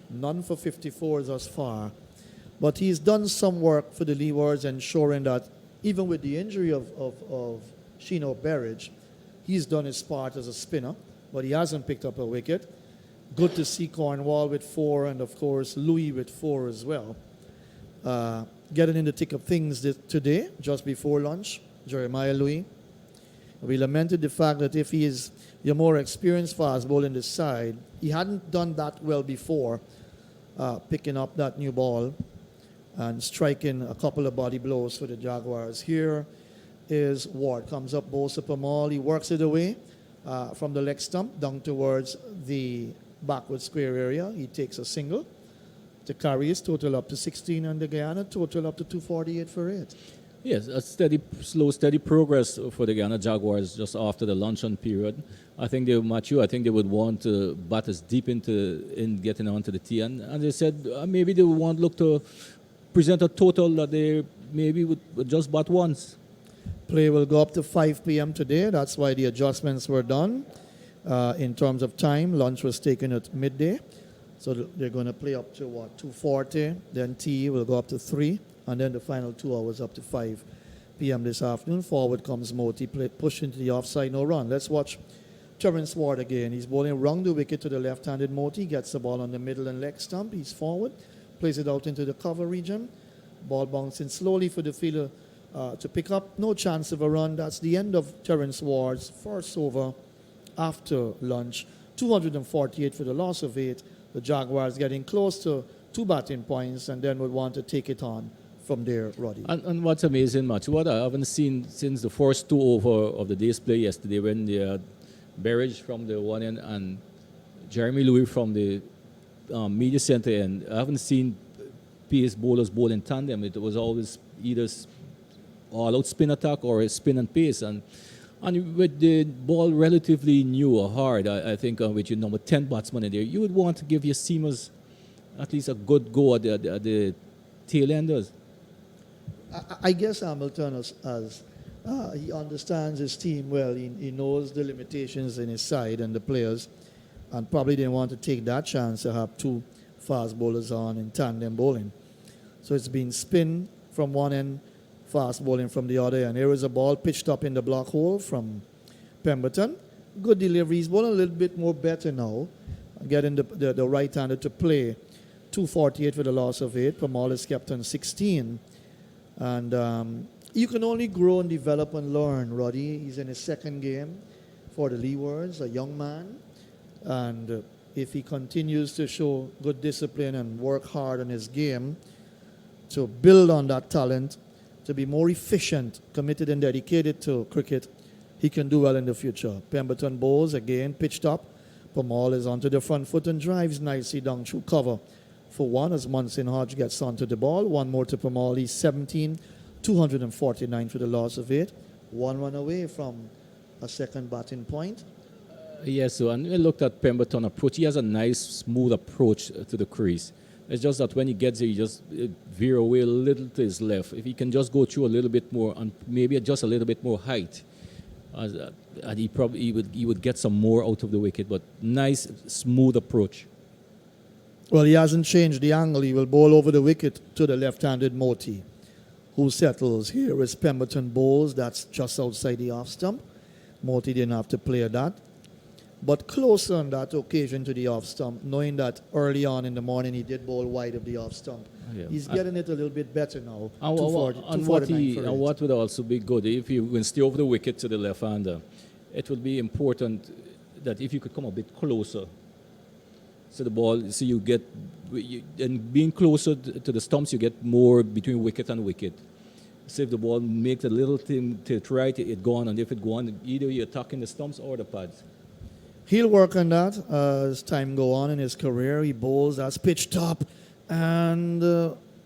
Speaker 3: None for 54 thus far. But he's done some work for the Leewards, ensuring that even with the injury of Sheeno Berridge, he's done his part as a spinner, but he hasn't picked up a wicket. Good to see Cornwall with 4 and, of course, Louis with 4 as well. getting in the thick of things today, just before lunch, Jeremiah Louis. We lamented the fact that if he is your more experienced fast bowler in the side, he hadn't done that well before, picking up that new ball and striking a couple of body blows for the Jaguars. Here is Ward, comes up, bowls up a ball. He works it away from the leg stump down towards the backward square area. He takes a single to carry his total up to 16, and the Guyana total up to 248 for it.
Speaker 2: Yes, a slow, steady progress for the Guyana Jaguars just after the luncheon period. I think they were mature. I think they would want to bat as deep in getting onto the tee. And they said maybe they would want to look to present a total that they maybe would just bat once.
Speaker 3: Play will go up to 5 p.m. today. That's why the adjustments were done. In terms of time, lunch was taken at midday. So they're going to play up to 2:40. Then tea will go up to 3. And then the final 2 hours up to 5 p.m. this afternoon. Forward comes Moti, push into the offside, no run. Let's watch Terence Ward again. He's bowling round the wicket to the left-handed Moti, gets the ball on the middle and leg stump. He's forward, plays it out into the cover region. Ball bouncing slowly for the fielder to pick up. No chance of a run. That's the end of Terence Ward's first over after lunch. 248 for the loss of 8. The Jaguars getting close to 2 batting points and then would want to take it on from there, Roddy.
Speaker 2: And what's amazing, much what I haven't seen since the first 2 over of the day's play yesterday, when they had Berridge from the one end and Jeremy Louis from the media center end. I haven't seen pace bowlers bowl in tandem. It was always either all-out spin attack or a spin and pace. And with the ball relatively new or hard, I think with your number 10 batsman in there, you would want to give your seamers at least a good go at the tail enders.
Speaker 3: I guess Hamilton, as he understands his team well, he knows the limitations in his side and the players, and probably didn't want to take that chance to have 2 fast bowlers on in tandem bowling. So it's been spin from one end, fast bowling from the other, and here is a ball pitched up in the block hole from Pemberton. Good delivery. He's bowling a little bit more better now, getting the right-hander to play. 248 for the loss of 8. Pamal is kept on 16. And you can only grow and develop and learn, Roddy. He's in his second game for the Leewards, a young man. And if he continues to show good discipline and work hard on his game to build on that talent, to be more efficient, committed and dedicated to cricket, he can do well in the future. Pemberton bowls, again, pitched up. Pamal is onto the front foot and drives nicely down through cover for 1 as Munson Hodge gets onto the ball. 1 more to Pamal. He's 17, 249 for the loss of 8. 1 run away from a second batting point.
Speaker 2: Yes, so and we looked at Pemberton approach. He has a nice, smooth approach to the crease. It's just that when he gets there, he just veer away a little to his left. If he can just go through a little bit more and maybe adjust a little bit more height, and he would get some more out of the wicket. But nice, smooth approach.
Speaker 3: Well, he hasn't changed the angle. He will bowl over the wicket to the left-handed Moti, who settles. Here is Pemberton bowls. That's just outside the off stump. Moti didn't have to play that. But closer on that occasion to the off stump, knowing that early on in the morning he did bowl wide of the off stump.
Speaker 2: Yeah.
Speaker 3: He's getting it a little bit better now.
Speaker 2: And
Speaker 3: 249 for it.
Speaker 2: what would also be good, if you can stay over the wicket to the left-hander, it would be important that if you could come a bit closer to the ball, so you get, and being closer to the stumps, you get more between wicket and wicket. So if the ball makes a little thing to try it go on, and if it go on, either you're attacking the stumps or the pads.
Speaker 3: He'll work on that as time go on in his career. He bowls, that's pitched up, and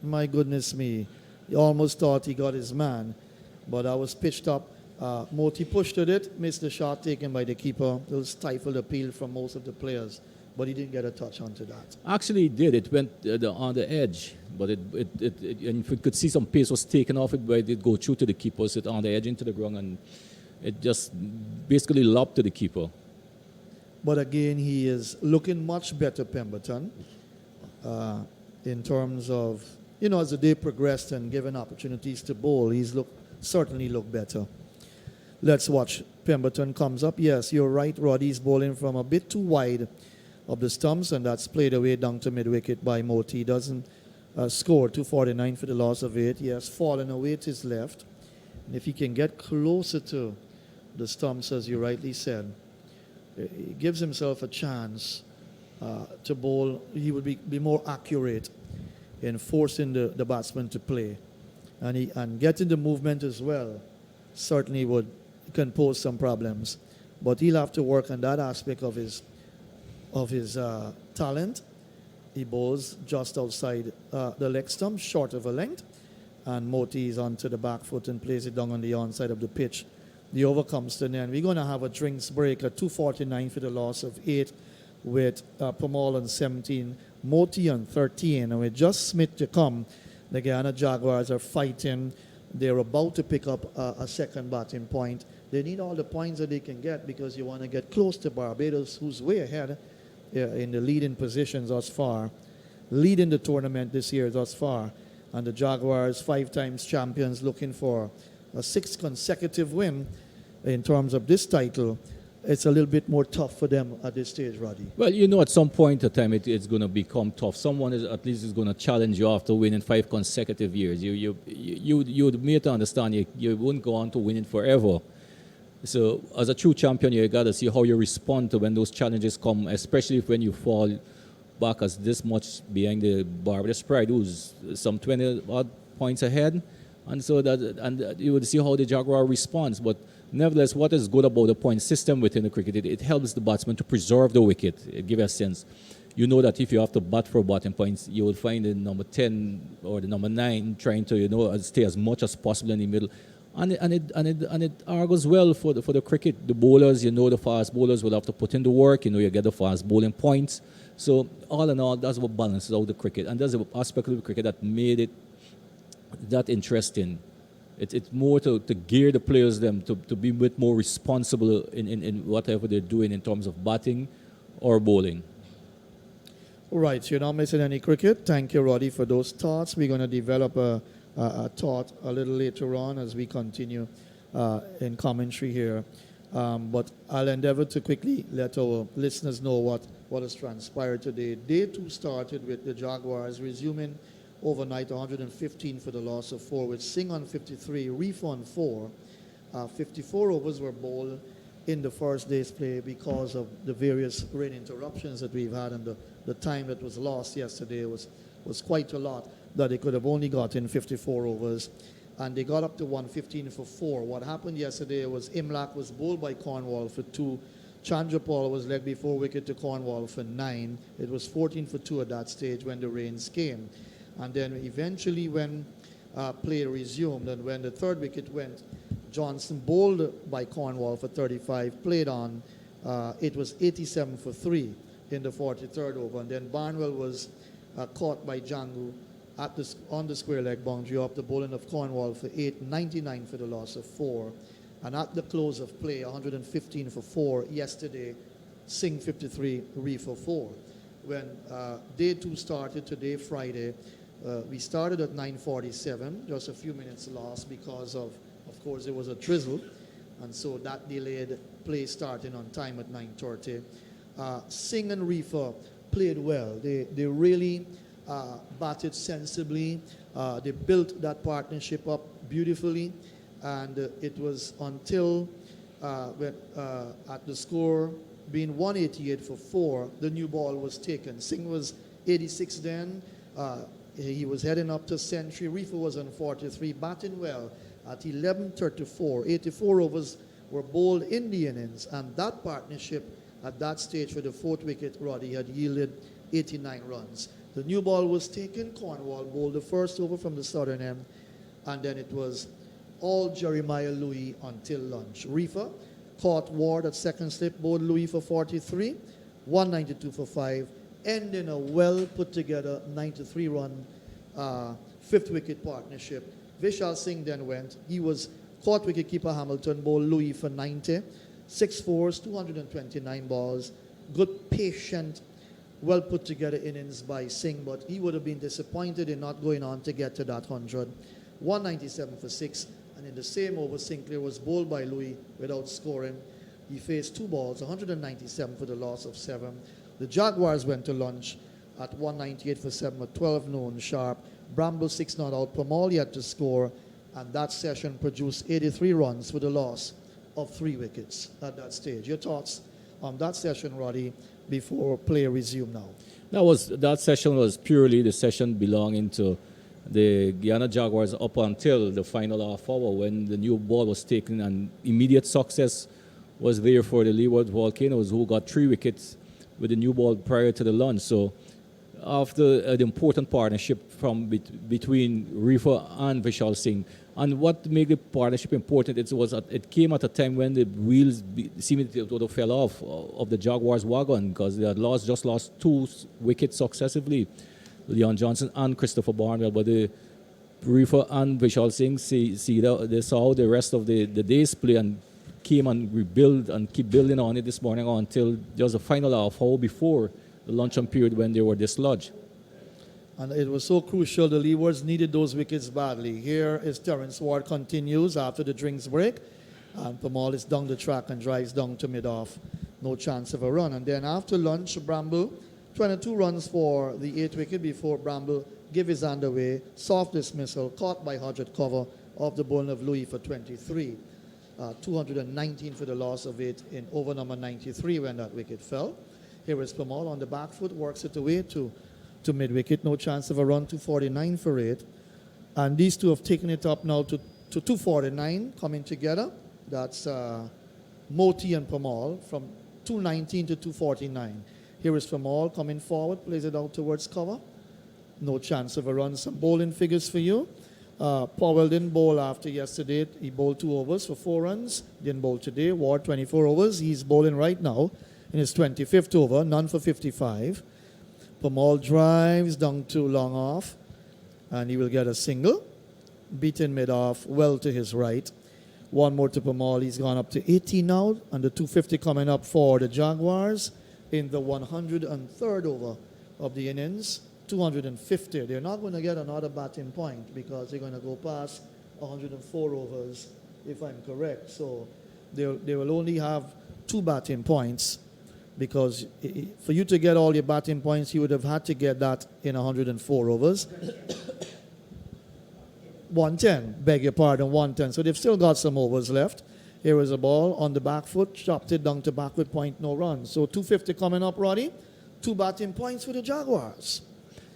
Speaker 3: my goodness me, he almost thought he got his man, but that was pitched up. Moti pushed at it, missed the shot taken by the keeper. It will stifle the appeal from most of the players, but he didn't get a touch onto that.
Speaker 2: Actually, it did. It went on the edge, but and if you could see some pace was taken off it, but it did go through to the keeper, so it on the edge into the ground, and it just basically lobbed to the keeper.
Speaker 3: But again, he is looking much better, Pemberton, in terms of, as the day progressed and given opportunities to bowl, he's certainly looked better. Let's watch. Pemberton comes up. Yes, you're right, Roddy's bowling from a bit too wide of the stumps, and that's played away down to mid-wicket by Moti. Doesn't scored 249 for the loss of 8. He has fallen away to his left. And if he can get closer to the stumps, as you rightly said, he gives himself a chance to bowl. He would be more accurate in forcing the batsman to play. And getting the movement as well certainly can pose some problems. But he'll have to work on that aspect of his talent. He bowls just outside the leg stump, short of a length, and Moti is onto the back foot and plays it down on the onside of the pitch. The over comes to an end. We're going to have a drinks break at 2:49 for the loss of 8 with Pamal on 17, Moti on 13, and with just Smith to come, the Guyana Jaguars are fighting. They're about to pick up a second batting point. They need all the points that they can get because you want to get close to Barbados, who's way ahead in the leading positions thus far, leading the tournament this year thus far. And the Jaguars, 5 times champions, looking for a 6th consecutive win in terms of this title. It's a little bit more tough for them at this stage, Roddy.
Speaker 2: Well, you know, at some point in time, it's going to become tough. Someone at least is going to challenge you after winning 5 consecutive years. You'd need to understand you wouldn't go on to winning forever. So, as a true champion, you got to see how you respond to when those challenges come, especially when you fall back as this much behind the Barbados Pride, who's some 20 odd points ahead, and you would see how the Jaguar responds. But nevertheless, what is good about the point system within the cricket, it helps the batsman to preserve the wicket. It gives a sense. You know that if you have to bat for batting points, you will find the number 10 or the number 9 trying to stay as much as possible in the middle. And it argues well for the cricket. The bowlers, the fast bowlers will have to put in the work. You get the fast bowling points. So all in all, that's what balances out the cricket. And that's the aspect of the cricket that made it that interesting. It's more to gear the players to be a bit more responsible in whatever they're doing in terms of batting or bowling.
Speaker 3: All right, so you're not missing any cricket. Thank you, Roddy, for those thoughts. We're going to develop a thought a little later on as we continue in commentary here. But I'll endeavor to quickly let our listeners know what has transpired today. Day 2 started with the Jaguars resuming overnight 115 for the loss of 4 with Singh on 53, Reifer on 4. 54 overs were bowled in the first day's play because of the various rain interruptions that we've had, and the time that was lost yesterday was quite a lot, that they could have only gotten 54 overs. And they got up to 115 for 4. What happened yesterday was Imlak was bowled by Cornwall for 2. Chandrapal was leg before wicket to Cornwall for 9. It was 14 for 2 at that stage when the rains came. And then eventually when play resumed and when the third wicket went, Johnson bowled by Cornwall for 35, played on. It was 87 for 3 in the 43rd over. And then Barnwell was caught by Jangu on the square leg boundary off the bowling of Cornwall for 8, 99 for the loss of 4. And at the close of play, 115 for 4 yesterday, Singh 53, Reifer 4. When day 2 started today, Friday, we started at 9:47, just a few minutes lost because of course, there was a drizzle, and so that delayed play starting on time at 9:30. Singh and Reifer played well. They really batted sensibly. They built that partnership up beautifully, and it was until at the score being 188 for 4, the new ball was taken. Singh was 86 then. He was heading up to century. Reifer was on 43, batting well at 11:34. 84 overs were bowled in the innings, and that partnership at that stage for the 4th wicket, Roddy, had yielded 89 runs. The new ball was taken. Cornwall bowled the first over from the southern end, and then it was all Jeremiah Louis until lunch. Reifer caught Ward at second slip, bowled Louis for 43, 192 for 5, ending a well put together 93-run 5th wicket partnership. Vishal Singh then went. He was caught wicketkeeper Hamilton, bowled Louis for 90, 6 fours, 229 balls. Good, patient, well put together innings by Singh, but he would have been disappointed in not going on to get to that 100. 197 for 6, and in the same over, Sinclair was bowled by Louis without scoring. He faced 2 balls, 197 for the loss of 7. The Jaguars went to lunch at 198 for 7 at 12 noon sharp. Bramble 6 not out. Pamal yet to score, and that session produced 83 runs for the loss of 3 wickets at that stage. Your thoughts on that session, Roddy, before play resume now?
Speaker 2: That session was purely the session belonging to the Guyana Jaguars up until the final half hour when the new ball was taken, and immediate success was there for the Leeward Volcanoes, who got 3 wickets with the new ball prior to the lunch. So after the important partnership between Reifer and Vishal Singh, and what made the partnership important, it came at a time when the wheels seemed to fell off of the Jaguars wagon, because they had just lost 2 wickets successively, Leon Johnson and Christopher Barnwell. But the Reifer and Vishal Singh they saw the rest of the day's play and came and rebuild and keep building on it this morning until just the final half hour before the luncheon period when they were dislodged.
Speaker 3: And it was so crucial. The Leewards needed those wickets badly. Here is Terence Ward continues after the drinks break. And Pamal is down the track and drives down to mid-off. No chance of a run. And then after lunch, Bramble, 22 runs for the 8th wicket before Bramble gave his hand away. Soft dismissal, caught by Hodge at cover of the bowling of Louis for 23. 219 for the loss of 8 in over number 93 when that wicket fell. Here is Pamal on the back foot, works it away to mid-wicket. No chance of a run, 249 for 8. And these two have taken it up now to 249, coming together. That's Moti and Pamal from 219 to 249. Here is Pamal coming forward, plays it out towards cover. No chance of a run. Some bowling figures for you. Powell didn't bowl after yesterday. He bowled 2 overs for 4 runs. Didn't bowl today. Ward 24 overs. He's bowling right now in his 25th over, none for 55. Pamal drives down to long off, and he will get a single. Beaten mid-off, well to his right. One more to Pamal. He's gone up to 80 now, and the 250 coming up for the Jaguars in the 103rd over of the innings. 250. They're not going to get another batting point because they're going to go past 104 overs, if I'm correct. So they will only have 2 batting points, because for you to get all your batting points, you would have had to get that in 104 overs. 110, beg your pardon, 110. So they've still got some overs left. Here is a ball on the back foot, chopped it down to backward point, no run. So 250 coming up, Roddy. 2 batting points for the Jaguars.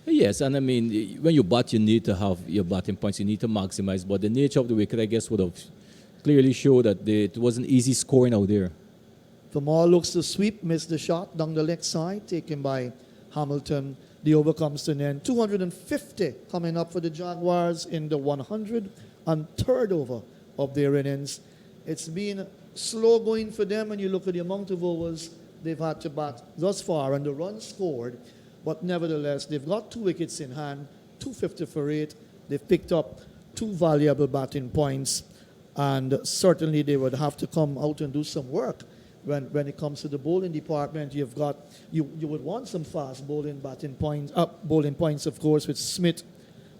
Speaker 2: Yes, and I mean, when you bat, you need to have your batting points, you need to maximize. But the nature of the wicket, I guess, would have clearly showed that it wasn't easy scoring out there.
Speaker 3: Pamal looks to sweep, missed the shot down the leg side, taken by Hamilton. The over comes to an end. 250 coming up for the Jaguars in the 103rd over of their innings. It's been slow going for them when you look at the amount of overs they've had to bat thus far and the runs scored. But nevertheless, they've got 2 wickets in hand, 250 for 8. They've picked up 2 valuable batting points, and certainly they would have to come out and do some work. When it comes to the bowling department, you would want some fast bowling bowling points, of course, with Smith,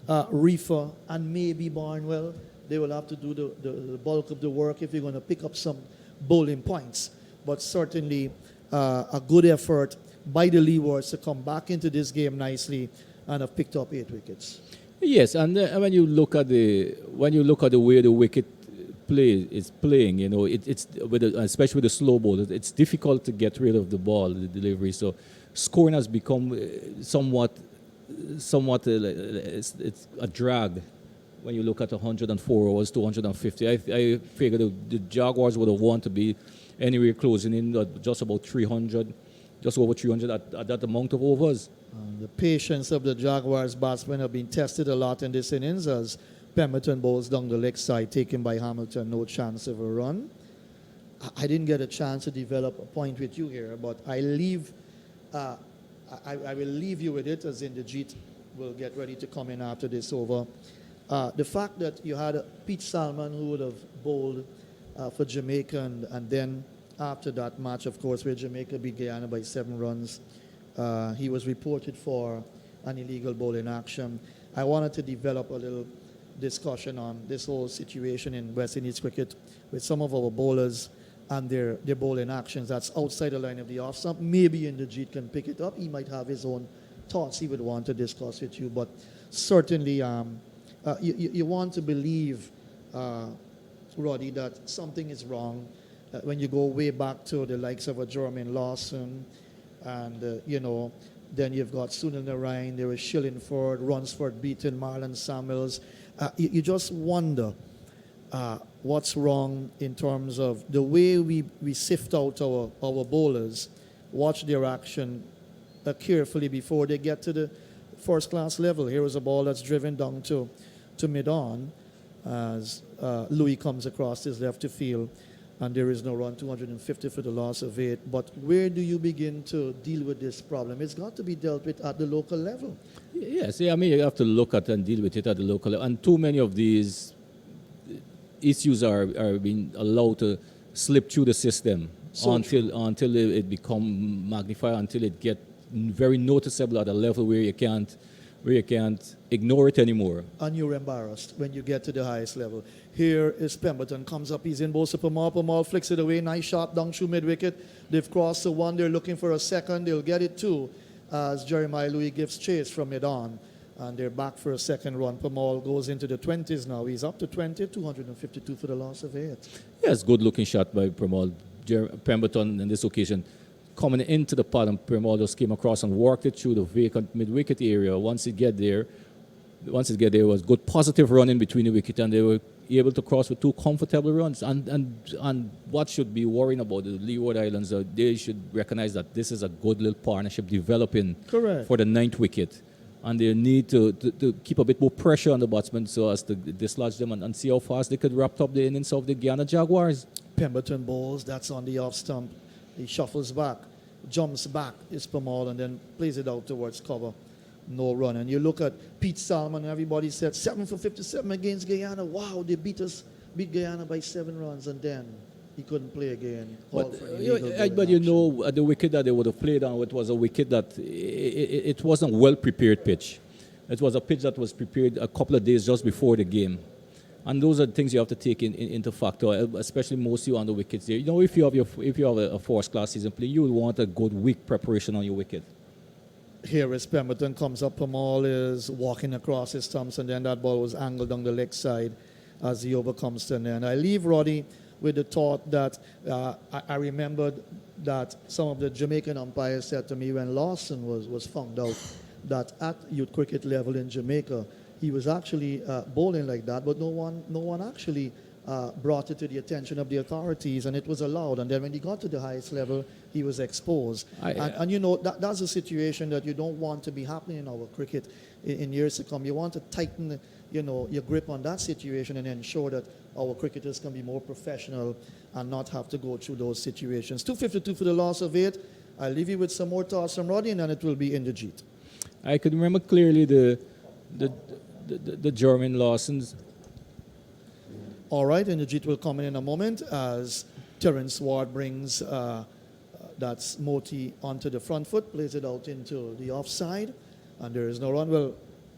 Speaker 3: Reifer, and maybe Barnwell. They will have to do the bulk of the work if you're going to pick up some bowling points. But certainly a good effort by the Leewards to come back into this game nicely and have picked up 8 wickets.
Speaker 2: Yes, and when you look at the way the wicket play is playing, you know, it's especially with the slow ball, it's difficult to get rid of the ball, the delivery. So scoring has become somewhat it's a drag when you look at 104 overs to 150. I figure the Jaguars would have wanted to be anywhere closing in at just about 300. Just over 300 at that amount of overs.
Speaker 3: The patience of the Jaguars batsmen have been tested a lot in this innings as Pemberton bowls down the leg side, taken by Hamilton, no chance of a run. I didn't get a chance to develop a point with you here, but I will leave you with it, as Inderjeet will get ready to come in after this over. The fact that you had Pete Salmon, who would have bowled for Jamaica, and then after that match, of course, where Jamaica beat Guyana by 7 runs, he was reported for an illegal bowling action. I wanted to develop a little discussion on this whole situation in West Indies cricket with some of our bowlers and their bowling actions that's outside the line of the off stump. Maybe Inderjeet can pick it up. He might have his own thoughts he would want to discuss with you. But certainly, you want to believe, Roddy, that something is wrong. When you go way back to the likes of a Jermaine Lawson, and then you've got Sunil Narayan, there was Shillingford, Runsford Beaton, Marlon Samuels. You just wonder what's wrong in terms of the way we sift out our bowlers, watch their action carefully before they get to the first class level. Here is a ball that's driven down to mid-on as Louis comes across his left to field, and there is no run, 250 for the loss of 8. But where do you begin to deal with this problem? It's got to be dealt with at the local level.
Speaker 2: Yes, I mean, you have to look at and deal with it at the local level. And too many of these issues are being allowed to slip through the system until it become magnified, until it get very noticeable at a level where you can't ignore it anymore.
Speaker 3: And you're embarrassed when you get to the highest level. Here is Pemberton, comes up, he's in both to Pamal flicks it away, nice shot down through mid-wicket. They've crossed the one, they're looking for a second, they'll get it too, as Jeremiah Louis gives chase from mid-on. And they're back for a second run. Pamal goes into the 20s now. He's up to 20, 252 for the loss of 8.
Speaker 2: Yes, good looking shot by Pamal. Pemberton on this occasion coming into the pad, and Pamal just came across and worked it through the vacant mid-wicket area. Once it get there, was good positive run in between the wicket, and they were able to cross with 2 comfortable runs. And what should be worrying about the Leeward Islands, they should recognize that this is a good little partnership developing
Speaker 3: Correct.
Speaker 2: for the 9th wicket. And they need to keep a bit more pressure on the batsmen so as to dislodge them and see how fast they could wrap up the innings of the Guyana Jaguars.
Speaker 3: Pemberton bowls, that's on the off stump. He shuffles back, jumps back, is Pamal, and then plays it out towards cover. No run. And you look at Pete Salmon, everybody said 7 for 57 against Guyana. Wow, they beat Guyana by 7 runs, and then he couldn't play again.
Speaker 2: But the wicket that they would have played on, it was a wicket that it wasn't a well-prepared pitch. It was a pitch that was prepared a couple of days just before the game. And those are the things you have to take into factor, especially mostly on the wickets there. If you have a first-class season play, you would want a good week preparation on your wicket.
Speaker 3: Here is Pemberton, comes up, Pamal is walking across his stumps, and then that ball was angled down the leg side as he overcomes to an end. I leave Roddy with the thought that I remembered that some of the Jamaican umpires said to me when Lawson was found out that at youth cricket level in Jamaica, he was actually bowling like that, but no one actually brought it to the attention of the authorities, and it was allowed. And then when he got to the highest level, he was exposed. That's a situation that you don't want to be happening in our cricket in years to come. You want to tighten, your grip on that situation and ensure that our cricketers can be more professional and not have to go through those situations. 252 for the loss of 8. I'll leave you with some more thoughts from Roddy, and then it will be Inderjeet.
Speaker 2: I could remember clearly the German Lawsons.
Speaker 3: All right, Inderjeet will come in a moment as Terence Ward brings that's Moti onto the front foot, plays it out into the offside, and there is no run. Well,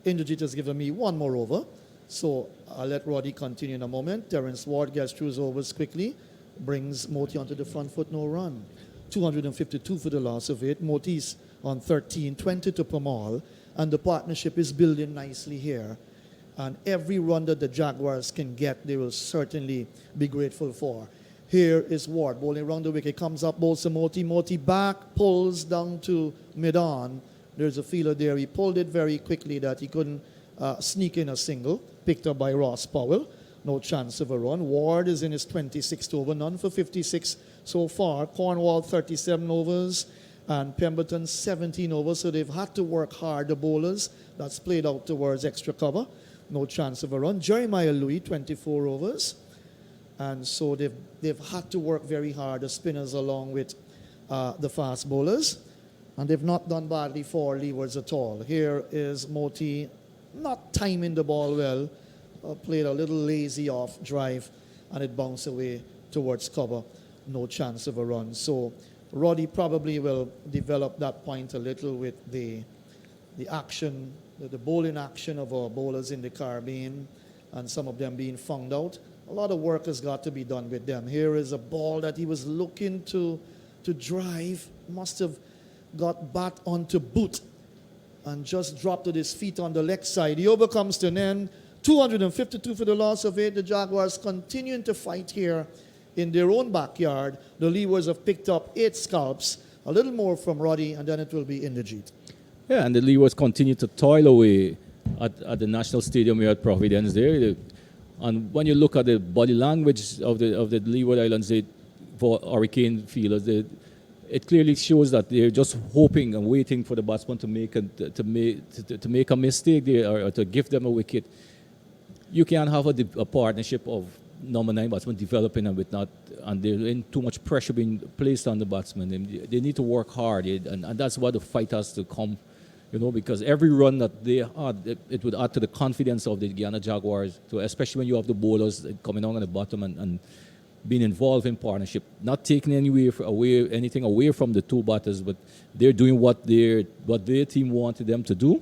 Speaker 3: Inderjeet has given me one more over, so I'll let Roddy continue in a moment. Terence Ward gets through his overs quickly, brings Moti onto the front foot, no run. 252 for the loss of 8. Moti's on 13, 20 to Pamal, and the partnership is building nicely here. And every run that the Jaguars can get, they will certainly be grateful for. Here is Ward bowling around the wicket, comes up, bowls to Moti. Moti back, pulls down to mid-on. There's a fielder there. He pulled it very quickly that he couldn't sneak in a single. Picked up by Ross Powell. No chance of a run. Ward is in his 26th over, none for 56 so far. Cornwall 37 overs and Pemberton 17 overs. So they've had to work hard, the bowlers. That's played out towards extra cover. No chance of a run. Jeremiah Louis, 24 overs. And so they've had to work very hard, the spinners along with the fast bowlers. And they've not done badly for Leewards at all. Here is Moti, not timing the ball well. Played a little lazy off drive, and it bounced away towards cover. No chance of a run. So Roddy probably will develop that point a little with the action, the bowling action of our bowlers in the Caribbean, and some of them being found out. A lot of work has got to be done with them. Here is a ball that he was looking to drive. Must have got bat onto boot. and just dropped to his feet on the leg side. The over comes to an end. 252 for the loss of 8. The Jaguars continuing to fight here in their own backyard. The Leewards have picked up 8 scalps. A little more from Roddy, and then it will be in the Jeet.
Speaker 2: Yeah, and the Leewards continue to toil away at the National Stadium here at Providence there. And when you look at the body language of the Leeward Islands for Hurricane fielders, it clearly shows that they're just hoping and waiting for the batsman to make a mistake there or to give them a wicket. You can't have a partnership of number 9 batsmen developing and there's too much pressure being placed on the batsmen. They need to work hard, and that's why the fight has to come, because every run that they had, it would add to the confidence of the Guyana Jaguars, especially when you have the bowlers coming on the bottom and being involved in partnership, not taking anything away from the 2 batters, but they're doing what their team wanted them to do.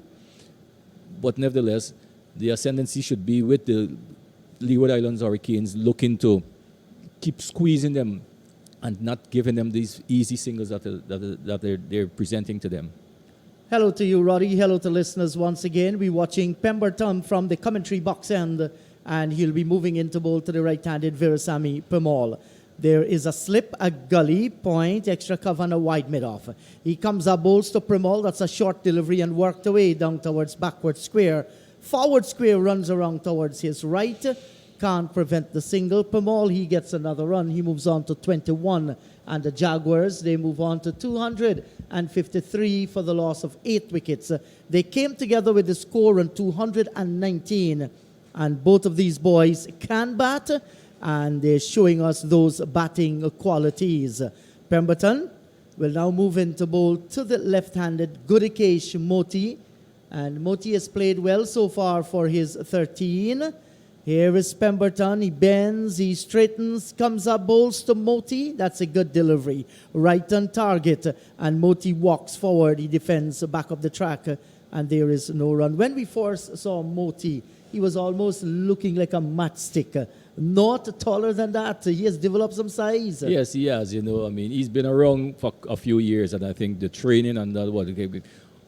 Speaker 2: But nevertheless, the ascendancy should be with the Leeward Islands Hurricanes, looking to keep squeezing them and not giving them these easy singles that they're presenting to them.
Speaker 1: Hello to you, Roddy. Hello to listeners once again. We're watching Pemberton from the commentary box end, and he'll be moving into bowl to the right-handed Virasamy Permaul. There is a slip, a gully, point, extra cover, and a wide mid-off. He comes up, bowls to Permaul. That's a short delivery and worked away down towards backward square. Forward square runs around towards his right. Can't prevent the single. Permaul, he gets another run. He moves on to 21. And the Jaguars, they move on to 253 for the loss of 8 wickets. They came together with the score on 219. And both of these boys can bat, and they're showing us those batting qualities. Pemberton will now move into bowl to the left-handed Gudikesh Moti. And Moti has played well so far for his 13. Here is Pemberton. He bends, he straightens, comes up, bowls to Moti. That's a good delivery. Right on target. And Moti walks forward. He defends back of the track. And there is no run. When we first saw Moti, he was almost looking like a matchstick. Not taller than that. He has developed some size.
Speaker 2: Yes, he has. He's been around for a few years. And I think the training and that,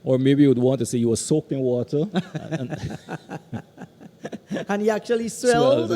Speaker 2: or maybe you would want to say he was soaked in water.
Speaker 1: And he actually swelled.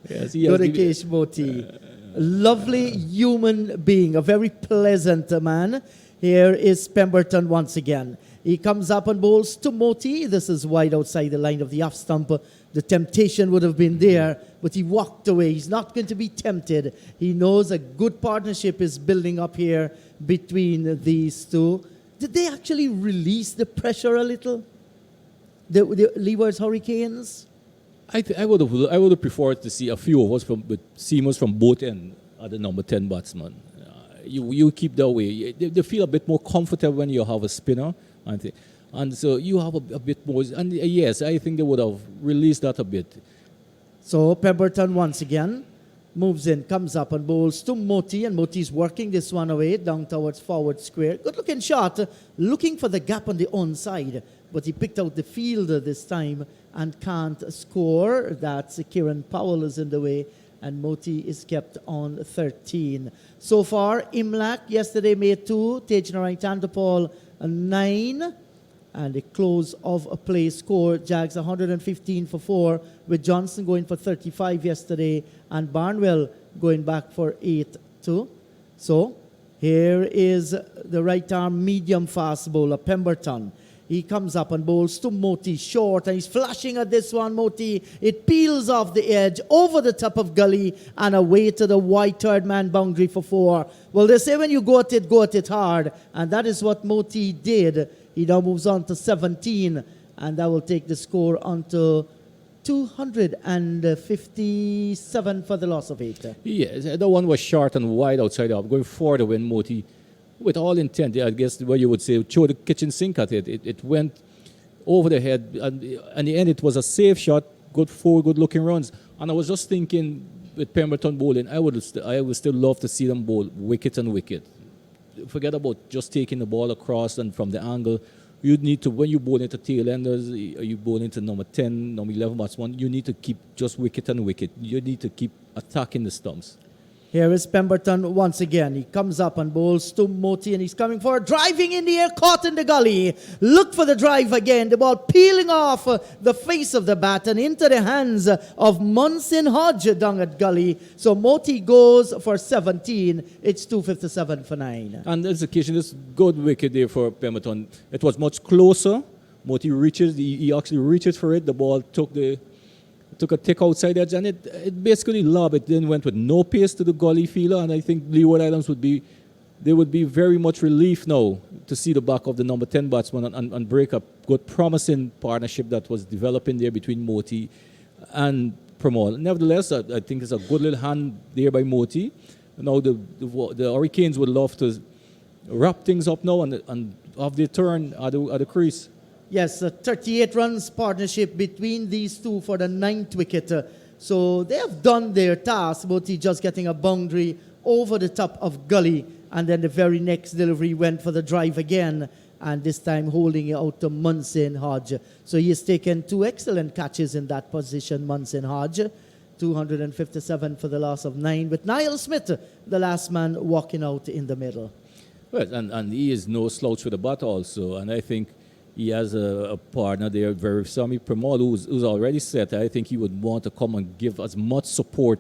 Speaker 2: Yes,
Speaker 1: Gudikesh Moti. Lovely human being, a very pleasant man. Here is Pemberton once again. He comes up and bowls to Moti. This is wide outside the line of the off stump. The temptation would have been there, but he walked away. He's not going to be tempted. He knows a good partnership is building up here between these two. Did they actually release the pressure a little? The Leewards Hurricanes?
Speaker 2: I would have preferred to see a few of us with seamers from both ends at the number 10 batsman. You keep that way. They feel a bit more comfortable when you have a spinner, and so you have a bit more. And yes, I think they would have released that a bit.
Speaker 1: So Pemberton once again moves in, comes up and bowls to Moti, and Moti's working this one away down towards forward square. Good looking shot, looking for the gap on the onside, but he picked out the fielder this time and can't score. That's Kieran Powell is in the way, and Moti is kept on 13. So far, Imlak yesterday made 2, Tejnarai Tandapal 9, and a close of a play score. Jags 115 for 4, with Johnson going for 35 yesterday and Barnwell going back for 8-2. So here is the right arm medium fast bowler, Pemberton. He comes up and bowls to Moti short, and he's flashing at this one, Moti. It peels off the edge, over the top of gully, and away to the wide third man boundary for 4. Well, they say when you go at it hard, and that is what Moti did. He now moves on to 17, and that will take the score on to 257 for the loss of 8.
Speaker 2: Yes, the one was short and wide outside up, going forward when Moti, with all intent, I guess what you would say, throw the kitchen sink at it. It went over the head, and in the end it was a safe shot, good looking runs. And I was just thinking, with Pemberton bowling, I would still love to see them bowl wicket and wicket. Forget about just taking the ball across and from the angle. You need to, when you bowl into tail-enders, you bowl into number 10, number 11 batsman, you need to keep just wicket and wicket. You need to keep attacking the stumps.
Speaker 1: Here is Pemberton once again. He comes up and bowls to Moti, and he's coming for driving in the air, caught in the gully. Look for the drive again. The ball peeling off the face of the bat and into the hands of Munson Hodge down at gully. So Moti goes for 17. It's 257 for 9.
Speaker 2: And this occasion, this good wicket there for Pemberton. It was much closer. Moti reaches, he actually reaches for it. The ball took a tick outside edge, and it basically lobbed. It then went with no pace to the gully fielder, and I think Leeward Islands would be very much relieved now to see the back of the number 10 batsman and break a good promising partnership that was developing there between Moti and Premal. Nevertheless, I think it's a good little hand there by Moti. Now the Hurricanes would love to wrap things up now and have their turn at the crease.
Speaker 1: Yes, a 38 runs partnership between these two for the 9th wicket. So they have done their task. Moti just getting a boundary over the top of gully, and then the very next delivery went for the drive again, and this time holding it out to Munson Hodge. So he has taken 2 excellent catches in that position, Munson Hodge. 257 for the loss of 9, with Niall Smith, the last man, walking out in the middle.
Speaker 2: Well, and he is no slouch with the bat also, and I think he has a partner there, very Sami Premal, who's already set. I think he would want to come and give as much support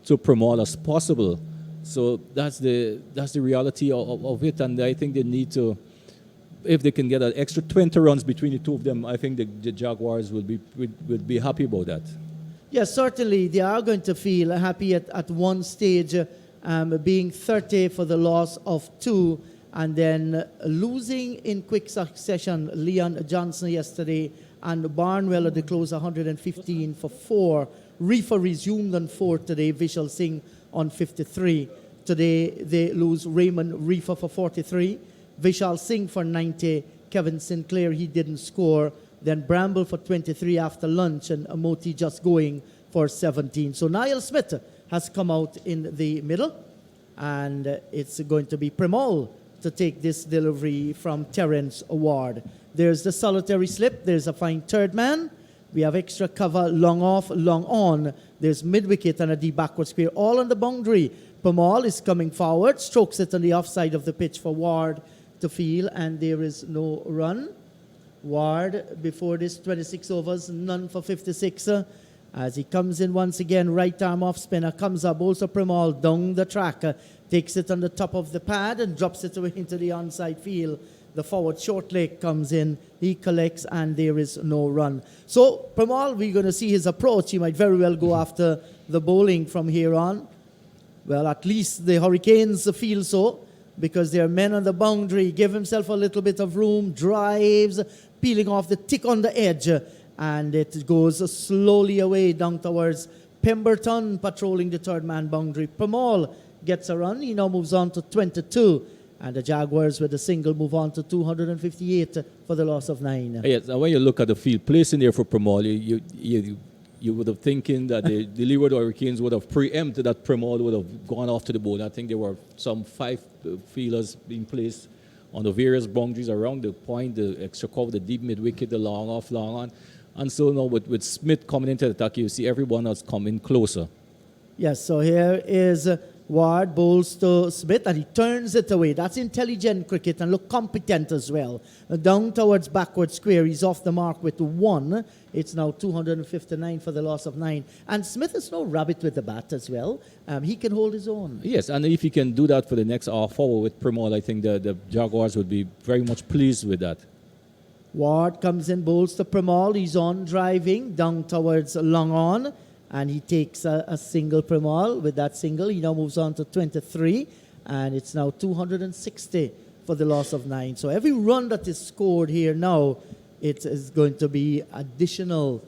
Speaker 2: to Premal as possible. So that's the reality of it, and I think they need to, if they can get an extra 20 runs between the two of them, I think the Jaguars would be happy about that.
Speaker 1: Yes, certainly they are going to feel happy at one stage, being 30 for the loss of 2. And then losing in quick succession, Leon Johnson yesterday and Barnwell at the close 115 for 4. Reifer resumed on 4 today, Vishal Singh on 53. Today they lose Raymond Reifer for 43, Vishal Singh for 90, Kevin Sinclair, he didn't score. Then Bramble for 23 after lunch, and Moti just going for 17. So Niall Smith has come out in the middle, and it's going to be Premal to take this delivery from Terence Ward. There's the solitary slip. There's a fine third man. We have extra cover, long off, long on. There's mid-wicket and a deep backward square, all on the boundary. Premal is coming forward, strokes it on the offside of the pitch for Ward to field, and there is no run. Ward, before this 26 overs, none for 56. As he comes in once again, right arm off spinner, comes up, also Premal down the track, takes it on the top of the pad and drops it away into the onside field. The forward short leg comes in, he collects, and there is no run. So Premal, we're going to see his approach. He might very well go after the bowling from here on. Well, at least the Hurricanes feel so, because there are men on the boundary. Give himself a little bit of room, drives, peeling off the tick on the edge, and it goes slowly away down towards Pemberton, patrolling the third man boundary. Premal gets a run. He now moves on to 22, and the Jaguars with a single move on to 258 for the loss of 9.
Speaker 2: Yes, and when you look at the field placing there for Premal, you would have thinking that the Leeward Hurricanes would have preempted that Premal would have gone off to the bowl. I think there were some 5 fielders being placed on the various boundaries around the point, the extra cover, the deep mid-wicket, the long off, long on. And so now with Smith coming into the attack, you see everyone else coming closer.
Speaker 1: Yes, so here is Ward, bowls to Smith, and he turns it away. That's intelligent cricket and look competent as well. Down towards backward square, he's off the mark with 1. It's now 259 for the loss of 9. And Smith is no rabbit with the bat as well. He can hold his own.
Speaker 2: Yes, and if he can do that for the next half hour with Premal, I think the Jaguars would be very much pleased with that.
Speaker 1: Ward comes in, bowls to Premal. He's on driving down towards long on, and he takes a single. Premal with that single. He now moves on to 23, and it's now 260 for the loss of 9. So every run that is scored here now, it is going to be additional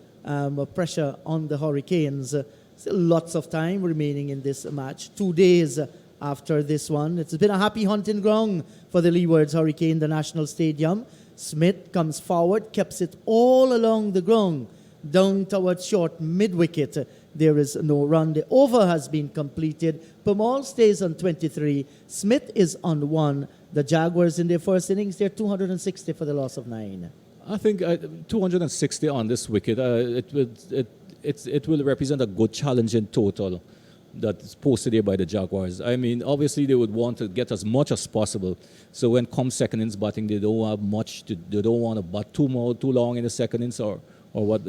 Speaker 1: pressure on the Hurricanes. Still lots of time remaining in this match. 2 days after this one. It's been a happy hunting ground for the Leewards Hurricane, the National Stadium. Smith comes forward, keeps it all along the ground, down towards short mid-wicket. There is no run. The over has been completed. Premal stays on 23. Smith is on 1. The Jaguars in their first innings, they're 260 for the loss of 9.
Speaker 2: I think 260 on this wicket, it will represent a good challenge in total. that's posted there by the Jaguars. I mean, obviously they would want to get as much as possible. So when comes second innings batting, they don't have much. They don't want to bat too long in the second innings or what.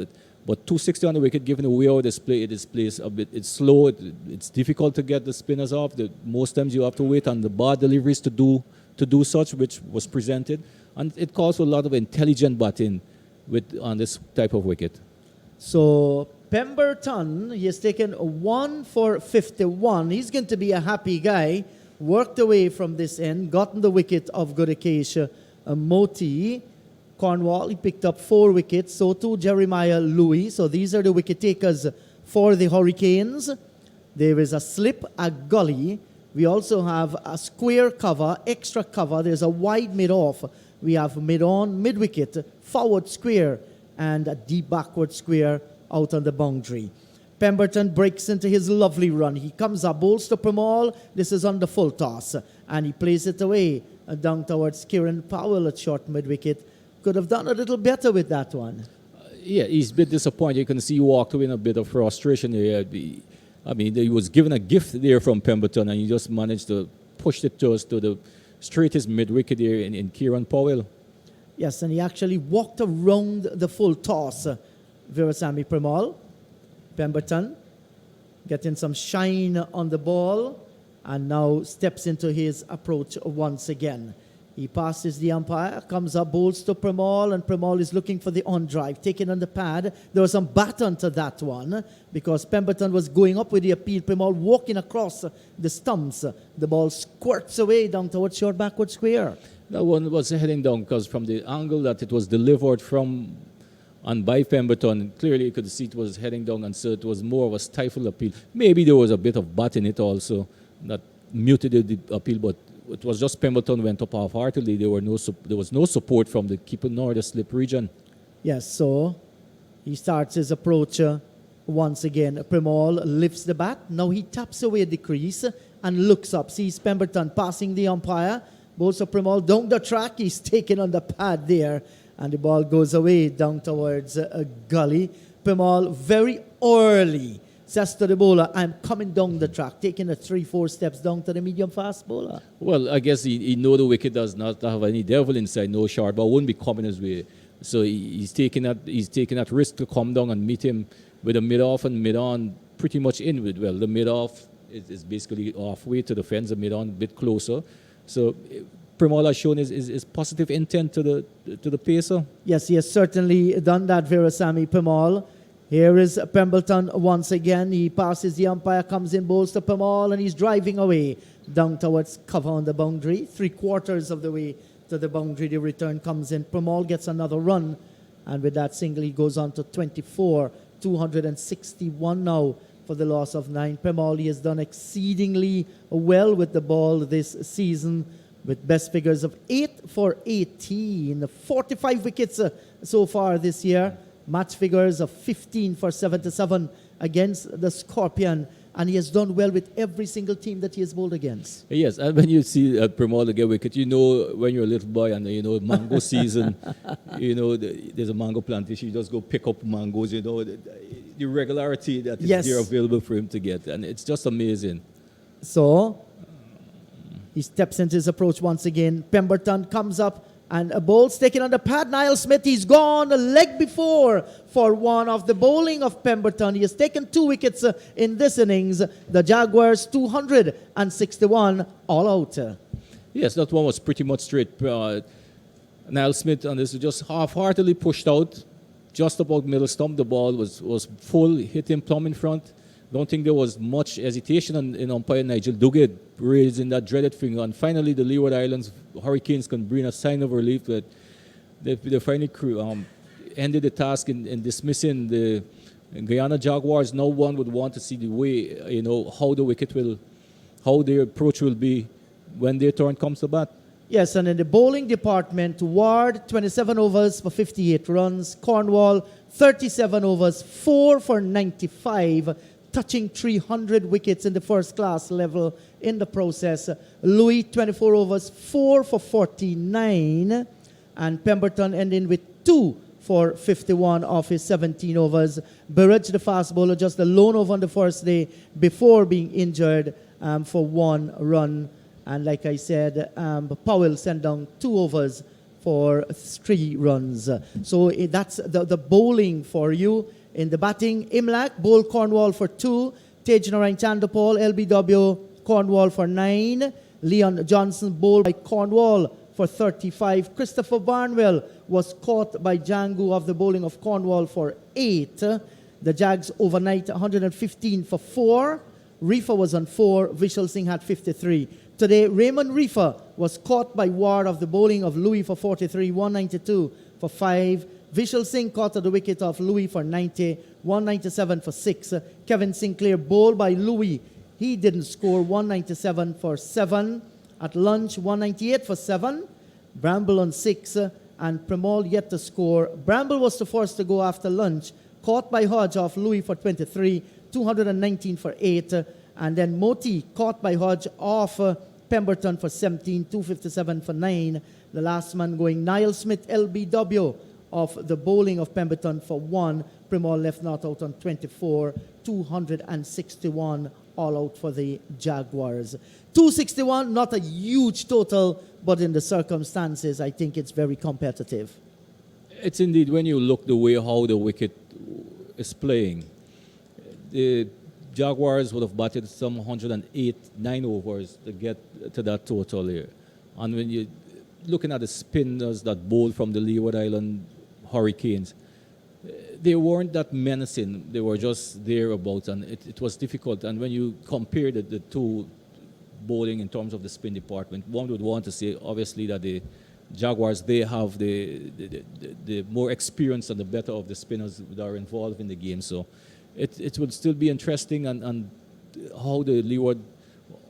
Speaker 2: But 260 on the wicket, given the way how it is placed, a bit, it's slow. It's difficult to get the spinners off. Most times you have to wait on the bad deliveries to do such, which was presented, and it calls for a lot of intelligent batting on this type of wicket.
Speaker 1: So Pemberton, he has taken 1 for 51. He's going to be a happy guy. Worked away from this end, gotten the wicket of Godakesh Moti. Cornwall, he picked up 4 wickets. So too Jeremiah Louis. So these are the wicket takers for the Hurricanes. There is a slip, a gully. We also have a square cover, extra cover. There's a wide mid-off. We have mid-on, mid-wicket, forward square, and a deep backward square out on the boundary. Pemberton breaks into his lovely run. He comes up, bowls to Premal. This is on the full toss. And he plays it away down towards Kieran Powell at short mid-wicket. Could have done a little better with that one.
Speaker 2: Yeah, he's a bit disappointed. You can see he walked away in a bit of frustration there. I mean, he was given a gift there from Pemberton, and he just managed to push it to the straightest mid-wicket there in Kieran Powell.
Speaker 1: Yes, and he actually walked around the full toss. Virasamy Premal. Pemberton getting some shine on the ball and now steps into his approach once again. He passes the umpire, comes up, bowls to Premal, and Premal is looking for the on-drive, taken on the pad. There was some baton to that one because Pemberton was going up with the appeal. Premal walking across the stumps. The ball squirts away down towards short backward square.
Speaker 2: That one was heading down because from the angle that it was delivered from and by Pemberton, clearly you could see it was heading down, and so it was more of a stifled appeal. Maybe there was a bit of bat in it also that muted the appeal, but it was just Pemberton went up half-heartedly. There was no support from the keeper nor the slip region.
Speaker 1: Yes, so he starts his approach once again. Premal lifts the bat. Now he taps away the crease and looks up. Sees Pemberton passing the umpire. Bowls of Premal down the track. He's taken on the pad there. And the ball goes away down towards a gully. Premal very early says to the bowler, I'm coming down the track, taking the 3-4 steps down to the medium-fast bowler.
Speaker 2: Well, I guess he know the wicket does not have any devil inside, no short ball wouldn't be coming his way. So he's taking that risk to come down and meet him with a mid-off and mid-on pretty much in with. Well, the mid-off is basically halfway to the fence, the mid-on a bit closer. So Premal has shown his positive intent to the pacer.
Speaker 1: Yes, he has certainly done that, Virasamy Premal. Here is Pemberton once again. He passes the umpire, comes in, bowls to Premal, and he's driving away down towards cover on the boundary. 3/4 of the way to the boundary, the return comes in. Premal gets another run, and with that single, he goes on to 24. 261 now for the loss of 9. Premal, he has done exceedingly well with the ball this season, with best figures of 8 for 18, 45 wickets so far this year. Match figures of 15 for 77 against the Scorpion. And he has done well with every single team that he has bowled against.
Speaker 2: Yes, and when you see Premal get wicket, you know when you're a little boy and mango season, there's a mango plantation, you just go pick up mangoes, the regularity that is there available for him to get. And it's just amazing.
Speaker 1: So he steps into his approach once again. Pemberton comes up and a bowl's taken on the pad. Niall Smith, he's gone a leg before for one of the bowling of Pemberton. He has taken 2 wickets in this innings. The Jaguars 261 all out.
Speaker 2: Yes, that one was pretty much straight. Niall Smith, and this was just half-heartedly pushed out, just about middle stump. The ball was full, hit him plumb in front. Don't think there was much hesitation in umpire Nigel Duguid raising that dreaded finger. And finally, the Leeward Islands Hurricanes can bring a sign of relief that they finally ended the task in dismissing the Guyana Jaguars. No one would want to see the way, how their approach will be when their turn comes to bat.
Speaker 1: Yes, and in the bowling department, Ward, 27 overs for 58 runs. Cornwall, 37 overs, 4 for 95. Touching 300 wickets in the first class level in the process. Louis, 24 overs, 4 for 49. And Pemberton ending with 2 for 51 of his 17 overs. Burridge, the fast bowler, just a lone over on the first day before being injured for 1 run. And like I said, Powell sent down 2 overs for 3 runs. So that's the bowling for you. In the batting, Imlak bowled Cornwall for 2. Tej Narain Chandapal, LBW, Cornwall for 9. Leon Johnson bowled by Cornwall for 35. Christopher Barnwell was caught by Jangu of the bowling of Cornwall for 8. The Jags overnight 115 for 4. Reifer was on 4. Vishal Singh had 53. Today, Raymond Reifer was caught by Ward of the bowling of Louis for 43, 192 for 5. Vishal Singh caught at the wicket of Louis for 90, 197 for 6. Kevin Sinclair bowled by Louis. He didn't score, 197 for 7. At lunch, 198 for 7. Bramble on 6, and Premal yet to score. Bramble was the first to go after lunch, caught by Hodge of Louis for 23, 219 for 8. And then Moti caught by Hodge off Pemberton for 17, 257 for 9. The last man going, Niall Smith, LBW, of the bowling of Pemberton for 1. Premal left not out on 24, 261 all out for the Jaguars. 261, not a huge total, but in the circumstances, I think it's very competitive.
Speaker 2: It's indeed, when you look the way how the wicket is playing, the Jaguars would have batted some 108, 9 overs to get to that total here. And when you're looking at the spinners that bowled from the Leeward Island Hurricanes, they weren't that menacing. They were just thereabouts, and it was difficult. And when you compare the two bowling in terms of the spin department, one would want to say, obviously, that the Jaguars, they have the more experience and the better of the spinners that are involved in the game. So it would still be interesting, and how the Leeward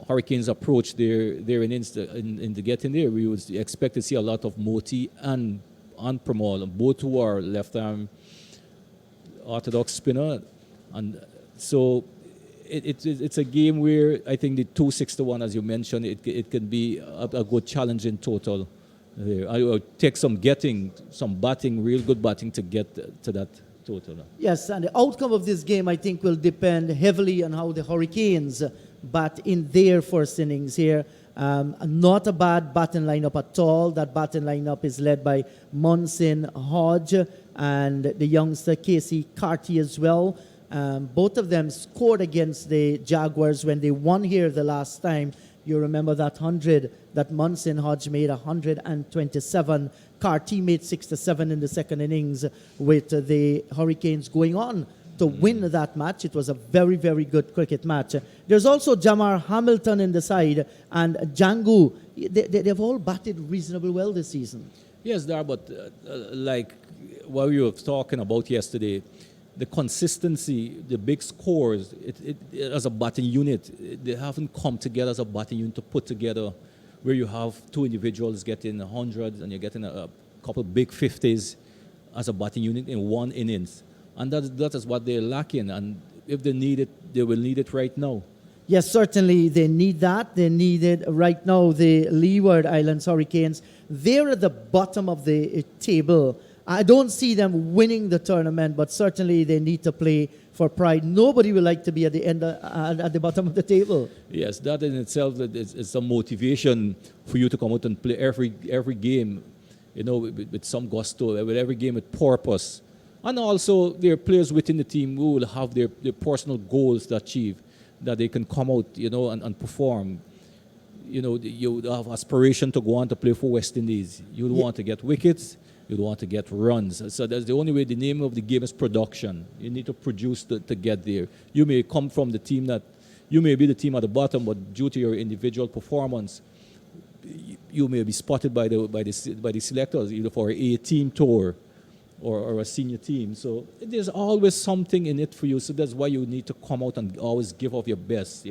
Speaker 2: Hurricanes approach their innings in the getting there. We would expect to see a lot of Moti and Premal, both who are left-arm orthodox spinner, and so it's a game where I think the 261, as you mentioned, it can be a good challenge in total. I will take some batting, real good batting to get to that total.
Speaker 1: Yes, and the outcome of this game, I think, will depend heavily on how the Hurricanes bat in their first innings here. Not a bad batting lineup at all. That batting lineup is led by Munson, Hodge, and the youngster Casey Carty as well. Both of them scored against the Jaguars when they won here the last time. You remember that 100 that Munson Hodge made, 127. Carty made 67 in the second innings, with the Hurricanes going on to win that match. It was a very, very good cricket match. There's also Jamar Hamilton in the side, and Jangu. They've all batted reasonably well this season.
Speaker 2: Yes, there, but like what we were talking about yesterday, the consistency, the big scores, as a batting unit, they haven't come together as a batting unit to put together where you have two individuals getting 100 and you're getting a couple big 50s as a batting unit in one innings. And that is what they're lacking. And if they need it, they will need it right now.
Speaker 1: Yes, certainly they need that. They need it right now. The Leeward Islands Hurricanes, they're at the bottom of the table. I don't see them winning the tournament, but certainly they need to play for pride. Nobody would like to be at the end, at the bottom of the table.
Speaker 2: Yes, that in itself is some motivation for you to come out and play every game, with some gusto, with every game with purpose. And also, there are players within the team who will have their personal goals to achieve, that they can come out, and perform. You have aspiration to go on to play for West Indies. You want to get wickets. You want to get runs. So that's the only way. The name of the game is production. You need to produce to get there. You may come from the team you may be the team at the bottom, but due to your individual performance, you may be spotted by the selectors, either for a team tour or a senior team. So there's always something in it for you. So that's why you need to come out and always give of your best.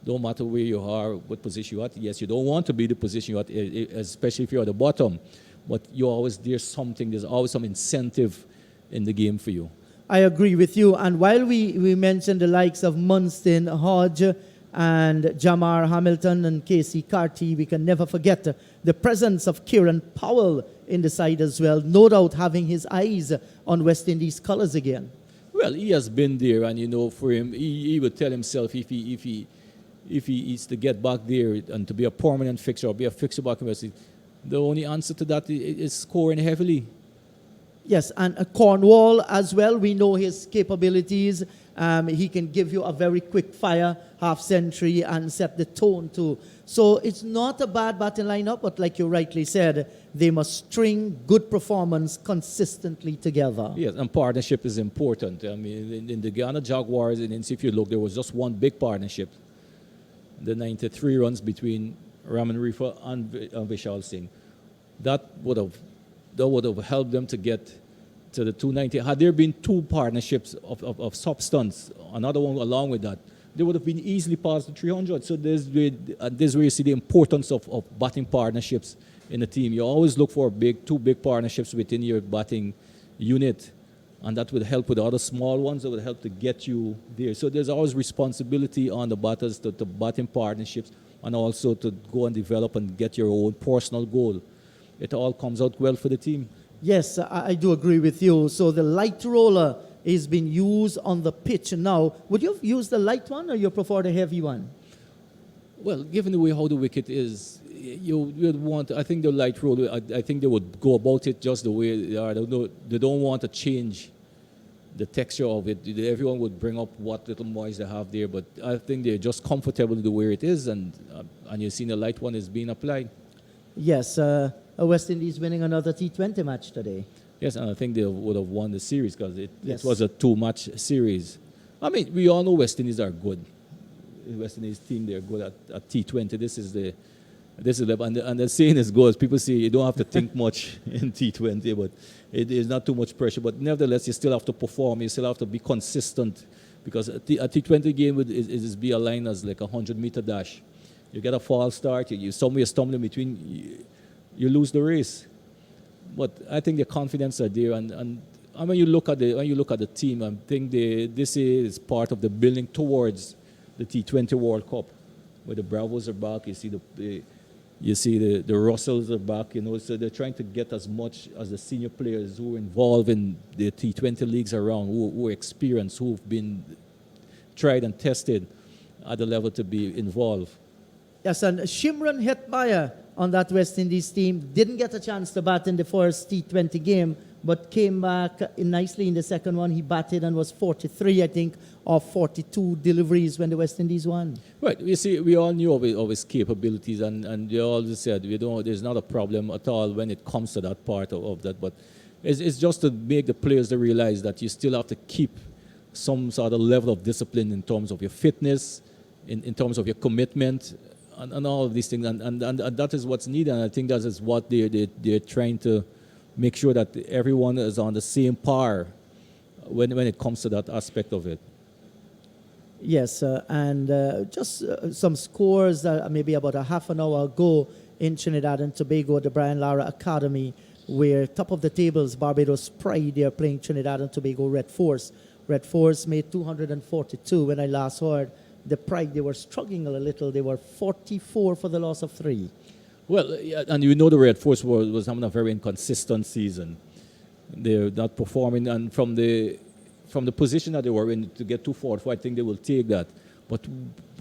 Speaker 2: Don't matter where you are, what position you're at. Yes, you don't want to be the position you're at, especially if you're at the bottom. But there's always some incentive in the game for you.
Speaker 1: I agree with you. And while we mentioned the likes of Munson, Hodge, and Jamar Hamilton and Casey Carty. We can never forget the presence of Kieran Powell in the side as well. No doubt having his eyes on West Indies colours again.
Speaker 2: Well, he has been there, and for him, he would tell himself if he is to get back there and to be a permanent fixture or be a fixture back in West Indies, the only answer to that is scoring heavily.
Speaker 1: Yes, and Cornwall as well. We know his capabilities. He can give you a very quick fire half century and set the tone too. So it's not a bad batting lineup, but like you rightly said, they must string good performance consistently together.
Speaker 2: Yes, and partnership is important. I mean, in the Guyana Jaguars, and if you look, there was just one big partnership. The 93 runs between Raman Reifer and Vishal Singh. That would have helped them to get to the 290. Had there been two partnerships of substance, another one along with that, they would have been easily past the 300. So this is where you see the importance of batting partnerships in a team. You always look for two big partnerships within your batting unit, and that would help with other small ones that would help to get you there. So there's always responsibility on the batters to batting partnerships and also to go and develop and get your own personal goal. It all comes out well for the team.
Speaker 1: Yes, I do agree with you. So the light roller is being used on the pitch now. Would you use the light one or you prefer the heavy one?
Speaker 2: Well, given the way how the wicket is, you would want. I think the light roller. I think they would go about it just the way they are. They don't want to change the texture of it. Everyone would bring up what little moist they have there, but I think they're just comfortable the way it is, and you've seen the light one is being applied.
Speaker 1: Yes, West Indies winning another T20 match today.
Speaker 2: Yes, and I think they would have won the series because it
Speaker 1: Yes.
Speaker 2: was a two-match series. I mean, we all know West Indies are good. The West Indies team, they're good at T20. This is the and the saying is goes. People say you don't have to think much in T20, but it is not too much pressure. But nevertheless, you still have to perform. You still have to be consistent because a T20 game is be aligned as like a 100-meter dash. You get a false start, you somewhere stumbling between, you lose the race. But I think the confidence are there, and when you look at the team, I think this is part of the building towards the T20 World Cup, where the Bravos are back. You see the Russells are back. So they're trying to get as much as the senior players who are involved in the T20 leagues around, who are experienced, who've been tried and tested at the level to be involved.
Speaker 1: Yes, and Shimron Hetmeyer on that West Indies team didn't get a chance to bat in the first T20 game, but came back nicely in the second one. He batted and was 43, I think, of 42 deliveries when the West Indies won.
Speaker 2: Right. You see, we all knew of his capabilities, and they always said there's not a problem at all when it comes to that part of that. But it's just to make the players to realize that you still have to keep some sort of level of discipline in terms of your fitness, in terms of your commitment, and all of these things. And that is what's needed. And I think that is what they're trying to make sure that everyone is on the same par when it comes to that aspect of it.
Speaker 1: Yes, and just some scores maybe about a half an hour ago in Trinidad and Tobago at the Brian Lara Academy, where top of the tables, Barbados Pride, they are playing Trinidad and Tobago Red Force. Red Force made 242 when I last heard. The Pride, they were struggling a little. They were 44 for the loss of 3.
Speaker 2: Well, yeah, and you know the Red Force was having a very inconsistent season. They're not performing, and from the position that they were in to get 244, I think they will take that. But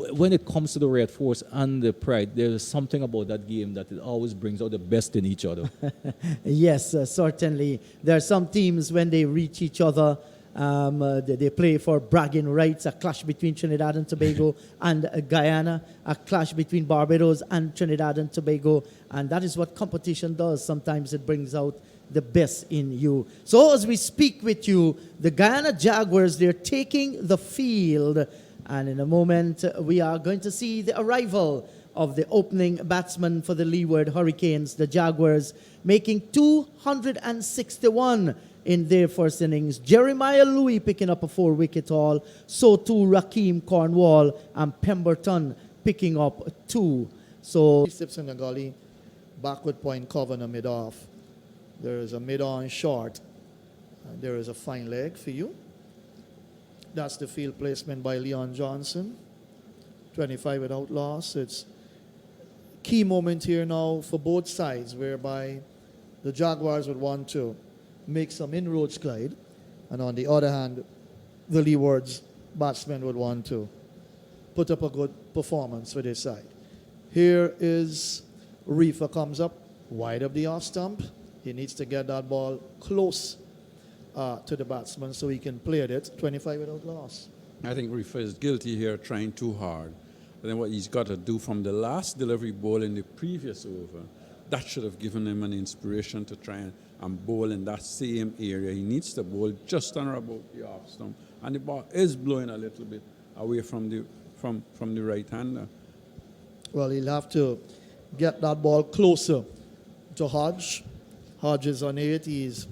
Speaker 2: when it comes to the Red Force and the Pride, there's something about that game that it always brings out the best in each other.
Speaker 1: Yes, certainly. There are some teams when they reach each other, they play for bragging rights, a clash between Trinidad and Tobago and Guyana, a clash between Barbados and Trinidad and Tobago, and that is what competition does. Sometimes it brings out the best in you. So as we speak with you, the Guyana Jaguars, they're taking the field, and in a moment we are going to see the arrival of the opening batsman for the Leeward Hurricanes, the Jaguars, making 261 in their first innings. Jeremiah Louis picking up a 4-wicket haul. So too Rakeem Cornwall and Pemberton picking up 2. So
Speaker 3: Steps in the gully, backward point cover in the mid-off. There is a mid-on short. And there is a fine leg for you. That's the field placement by Leon Johnson. 25 without loss. It's key moment here now for both sides, whereby the Jaguars would want to make some inroads, Clyde, and on the other hand, the Leewards batsmen would want to put up a good performance for their side. Here is Reifer comes up wide of the off stump. He needs to get that ball close to the batsman so he can play it. 25 without loss.
Speaker 4: I think Reifer is guilty here, trying too hard. And then what he's got to do from the last delivery ball in the previous over, that should have given him an inspiration to try and bowl in that same area. He needs to bowl just on or about the off stump. And the ball is blowing a little bit away from the right-hander.
Speaker 3: Well, he'll have to get that ball closer to Hodge. Hodge is on 8. He's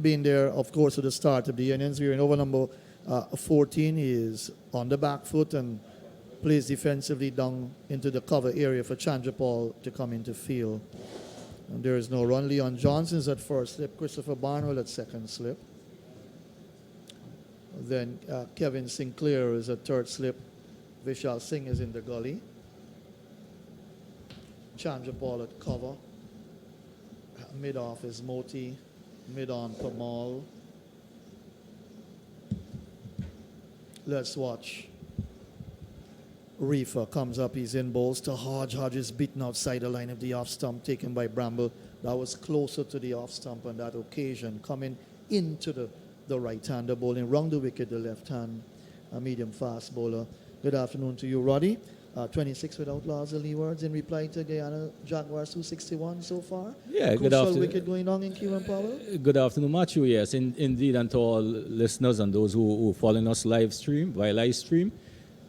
Speaker 3: been there, of course, at the start of the innings. We're in over number 14. He is on the back foot and plays defensively down into the cover area for Chandrapal to come into field. And there is no run. Leon Johnson's at first slip. Christopher Barnwell at second slip. Then Kevin Sinclair is at third slip. Vishal Singh is in the gully. Chandrapal at cover. Mid-off is Moti. Mid-on Pamal. Let's watch. Reifer comes up, he's in bowls to Hodge. Hodge is beaten outside the line of the off stump, taken by Bramble. That was closer to the off stump on that occasion, coming into the right-hander, bowling round the wicket, the left hand, a medium fast bowler. Good afternoon to you, Roddy. 26 without loss, the Leewards in reply to Guyana Jaguars 261 so far.
Speaker 2: Yeah, good
Speaker 3: Crucial
Speaker 2: afternoon.
Speaker 3: wicket going on in Kieran Powell.
Speaker 2: Good afternoon, Matthew. Yes, indeed, and to all listeners and those who following us live stream.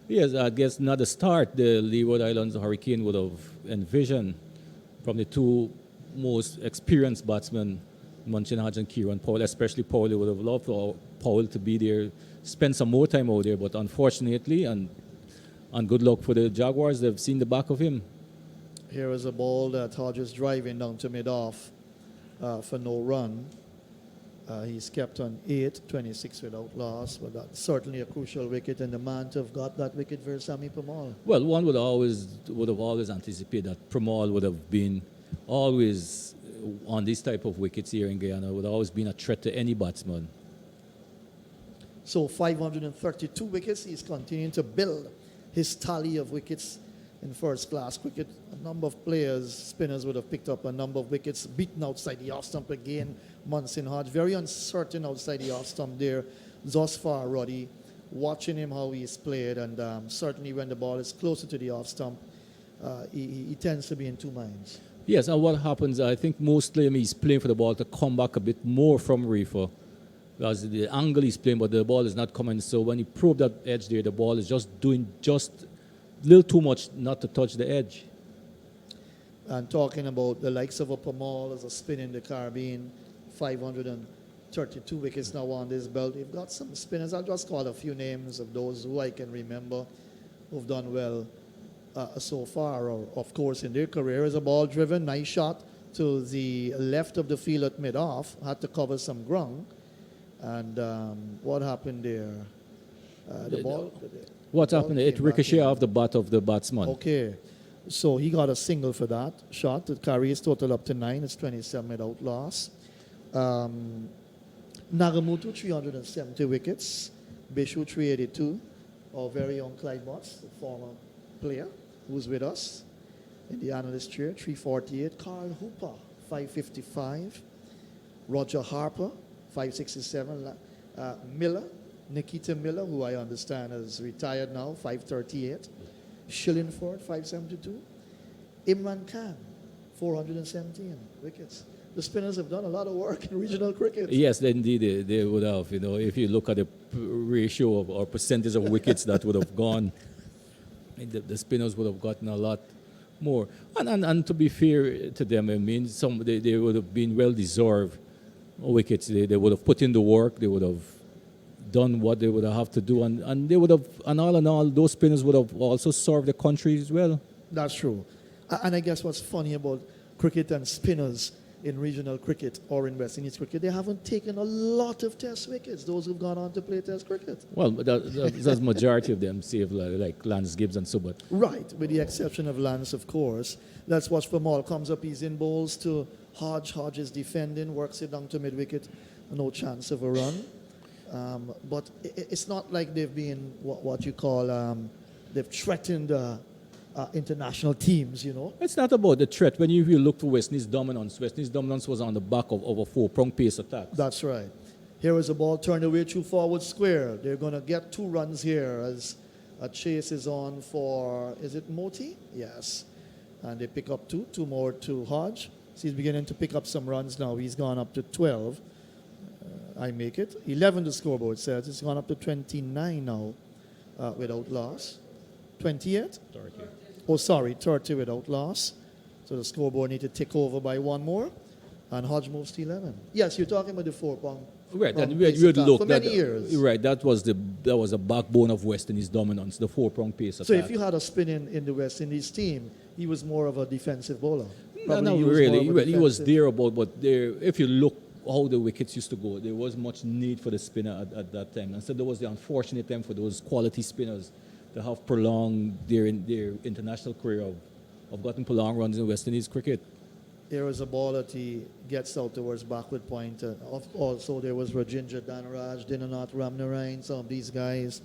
Speaker 2: Yes, I guess not the start the Leeward Islands Hurricane would have envisioned from the two most experienced batsmen, Munchin Hodge and Kieran Powell. Especially Powell, they would have loved for Powell to be there, spend some more time out there, but unfortunately, and good luck for the Jaguars, they've seen the back of him.
Speaker 3: Here is a ball that Hodge is driving down to mid-off for no run. He's kept on 8, 26 without loss, but that's certainly a crucial wicket, and the man to have got that wicket for Sami Pamal.
Speaker 2: Well, one would have always anticipated that Pramal would have been always on this type of wickets here in Guyana, would always been a threat to any batsman.
Speaker 3: So 532 wickets. He's continuing to build his tally of wickets in first-class cricket. A number of players, spinners, would have picked up a number of wickets, beaten outside the off-stump again. Munson Hodge, very uncertain outside the off-stump there. Thus far, Roddy, watching him how he's played, and certainly when the ball is closer to the off-stump, he tends to be in two minds.
Speaker 2: Yes, and what happens, I think mostly he's playing for the ball to come back a bit more from Reifer. Because the angle he's playing, but the ball is not coming. So when he probed that edge there, the ball is just doing just a little too much not to touch the edge.
Speaker 3: And talking about the likes of a Pamal as a spin in the Caribbean, 532 wickets now on this belt. We've got some spinners. I'll just call a few names of those who I can remember who've done well so far. Or, of course, in their career is a ball driven, nice shot to the left of the field at mid-off. Had to cover some ground. And what happened there?
Speaker 2: What happened? It ricocheted off the bat of the batsman.
Speaker 3: Okay. So he got a single for that shot. The carries total up to 9. It's 27 without loss. Nagamutu, 370 wickets. Bishu, 382. Our very own Clyde Motts, the former player who's with us in the analyst chair, 348. Carl Hooper, 555. Roger Harper, 567. Miller, Nikita Miller, who I understand is retired now, 538. Shillingford, 572. Imran Khan, 417 wickets. The spinners have done a lot of work in regional cricket.
Speaker 2: Yes, indeed, they would have. You know, if you look at the ratio of or percentage of wickets that would have gone, the spinners would have gotten a lot more. And to be fair to them, I mean, they would have been well-deserved wickets. They would have put in the work. They would have done what they would have to do, and they would have, and all in all, those spinners would have also served the country as well.
Speaker 3: That's true. And I guess what's funny about cricket and spinners in regional cricket or in West Indies cricket, they haven't taken a lot of test wickets, those who've gone on to play test cricket.
Speaker 2: Well, that's majority of them, save like Lance Gibbs and so, but
Speaker 3: Right, with the exception of Lance, of course. Let's watch for Mal. Comes up, he's in bowls to Hodge. Hodge is defending, works it down to mid-wicket. No chance of a run. But it's not like they've been what you call, they've threatened international teams, you know.
Speaker 2: it's not about the threat. When you look for West Indies dominance was on the back of a four-prong pace attack.
Speaker 3: That's right. Here is a ball turned away through forward square. They're going to get 2 runs here as a chase is on for, is it Moti? Yes. And they pick up 2 more to Hodge. So he's beginning to pick up some runs now. He's gone up to 12. I make it. 11 the scoreboard says. It's gone up to 29 now without loss. 28?
Speaker 2: 30.
Speaker 3: Oh, sorry, 30 without loss. So the scoreboard need to tick over by 1 more. And Hodge moves to 11. Yes, you're talking about the 4-prong.
Speaker 2: Right, and
Speaker 3: pace
Speaker 2: we would
Speaker 3: attack
Speaker 2: look
Speaker 3: for many years.
Speaker 2: Right, that was a backbone of West Indies dominance, the four-prong pace attack.
Speaker 3: So if you had a spin in the West Indies team, he was more of a defensive bowler.
Speaker 2: No,
Speaker 3: Probably
Speaker 2: he was there about, but there. If you look how the wickets used to go, there was much need for the spinner at that time, and so there was the unfortunate time for those quality spinners to have prolonged their international career of getting prolonged runs in West Indies cricket.
Speaker 3: There is a ball that he gets out towards backward point. Also, there was Rajendra Dhanaraj, Dinanath Ramnarayan, some of these guys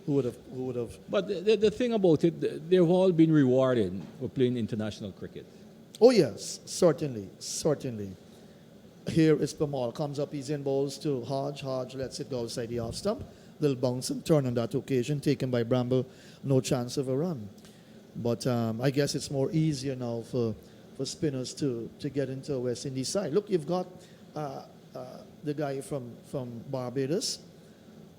Speaker 3: who would have.
Speaker 2: But the thing about it, they've all been rewarded for playing international cricket.
Speaker 3: Oh yes, certainly. Here is Pamal. Comes up, he's in bowls to Hodge. Hodge lets it go outside the off stump. Little bounce and turn on that occasion, taken by Bramble. No chance of a run. But I guess it's more easier now for spinners to get into a West Indies side. Look, you've got the guy from Barbados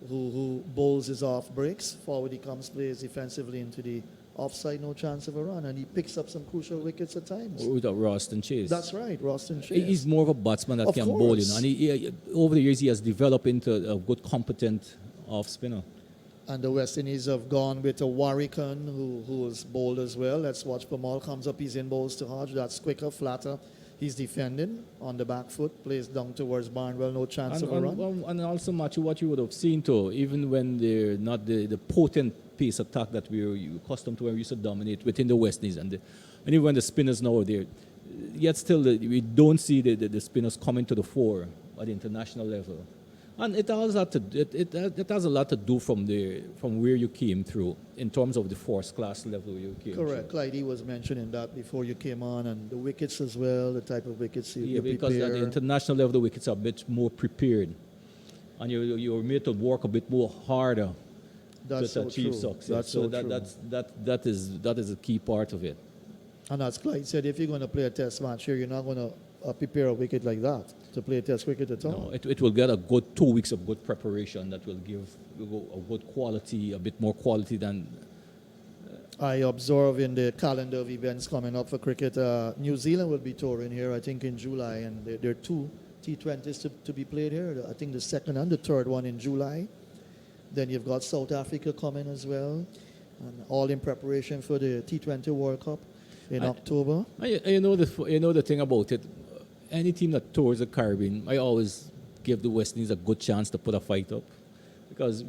Speaker 3: who bowls his off breaks. Forward he comes, plays defensively into the offside, no chance of a run, and he picks up some crucial wickets at times.
Speaker 2: With Roston Chase.
Speaker 3: That's right, Roston Chase.
Speaker 2: He's more of a batsman that
Speaker 3: Of
Speaker 2: can
Speaker 3: course.
Speaker 2: bowl, and he, over the years he has developed into a good, competent off spinner.
Speaker 3: And the West Indies have gone with a Warrican who is bowled as well. Let's watch Pamal comes up, he's in bowls to Hodge. That's quicker, flatter. He's defending on the back foot, plays down towards Barnwell, no chance of a run.
Speaker 2: And also, Matthew, what you would have seen too, even when they're not the potent pace attack that we're accustomed to when we used to dominate within the West Indies, and even when the spinners now are there, yet still we don't see the spinners coming to the fore at the international level. And it has a lot to do from where you came through in terms of the first class level you came
Speaker 3: Correct.
Speaker 2: through.
Speaker 3: Clydie was mentioning that before you came on, and the wickets as well, the type of wickets you
Speaker 2: because
Speaker 3: prepare.
Speaker 2: at the international level the wickets are a bit more prepared, and you're made to work a bit more harder
Speaker 3: That's
Speaker 2: to
Speaker 3: so
Speaker 2: achieve
Speaker 3: true.
Speaker 2: success.
Speaker 3: That's so true.
Speaker 2: That is a key part of it.
Speaker 3: And as Clyde said, if you're going to play a test match here, you're not going to prepare a wicket like that to play a test cricket at all.
Speaker 2: No, it will get a good 2 weeks of good preparation that will give a good quality, a bit more quality than.
Speaker 3: I observe in the calendar of events coming up for cricket, New Zealand will be touring here, I think, in July, and there are 2 T20s to be played here. I think the second and the third one in July. Then you've got South Africa coming as well, and all in preparation for the T20 World Cup in October.
Speaker 2: You know the thing about it. Any team that tours the Caribbean, I always give the West Indies a good chance to put a fight up, because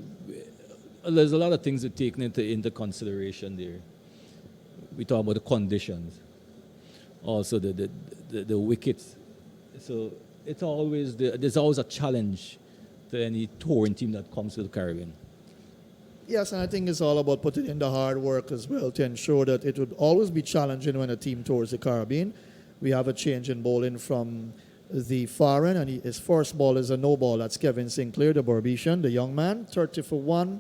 Speaker 2: there's a lot of things that are taken into consideration there. We talk about the conditions, also the wickets. So it's always there's always a challenge to any touring team that comes to the Caribbean.
Speaker 3: Yes, and I think it's all about putting in the hard work as well to ensure that it would always be challenging when a team tours the Caribbean. We have a change in bowling from the far end, and his first ball is a no ball. That's Kevin Sinclair, the Barbician, the young man, 30 for 1.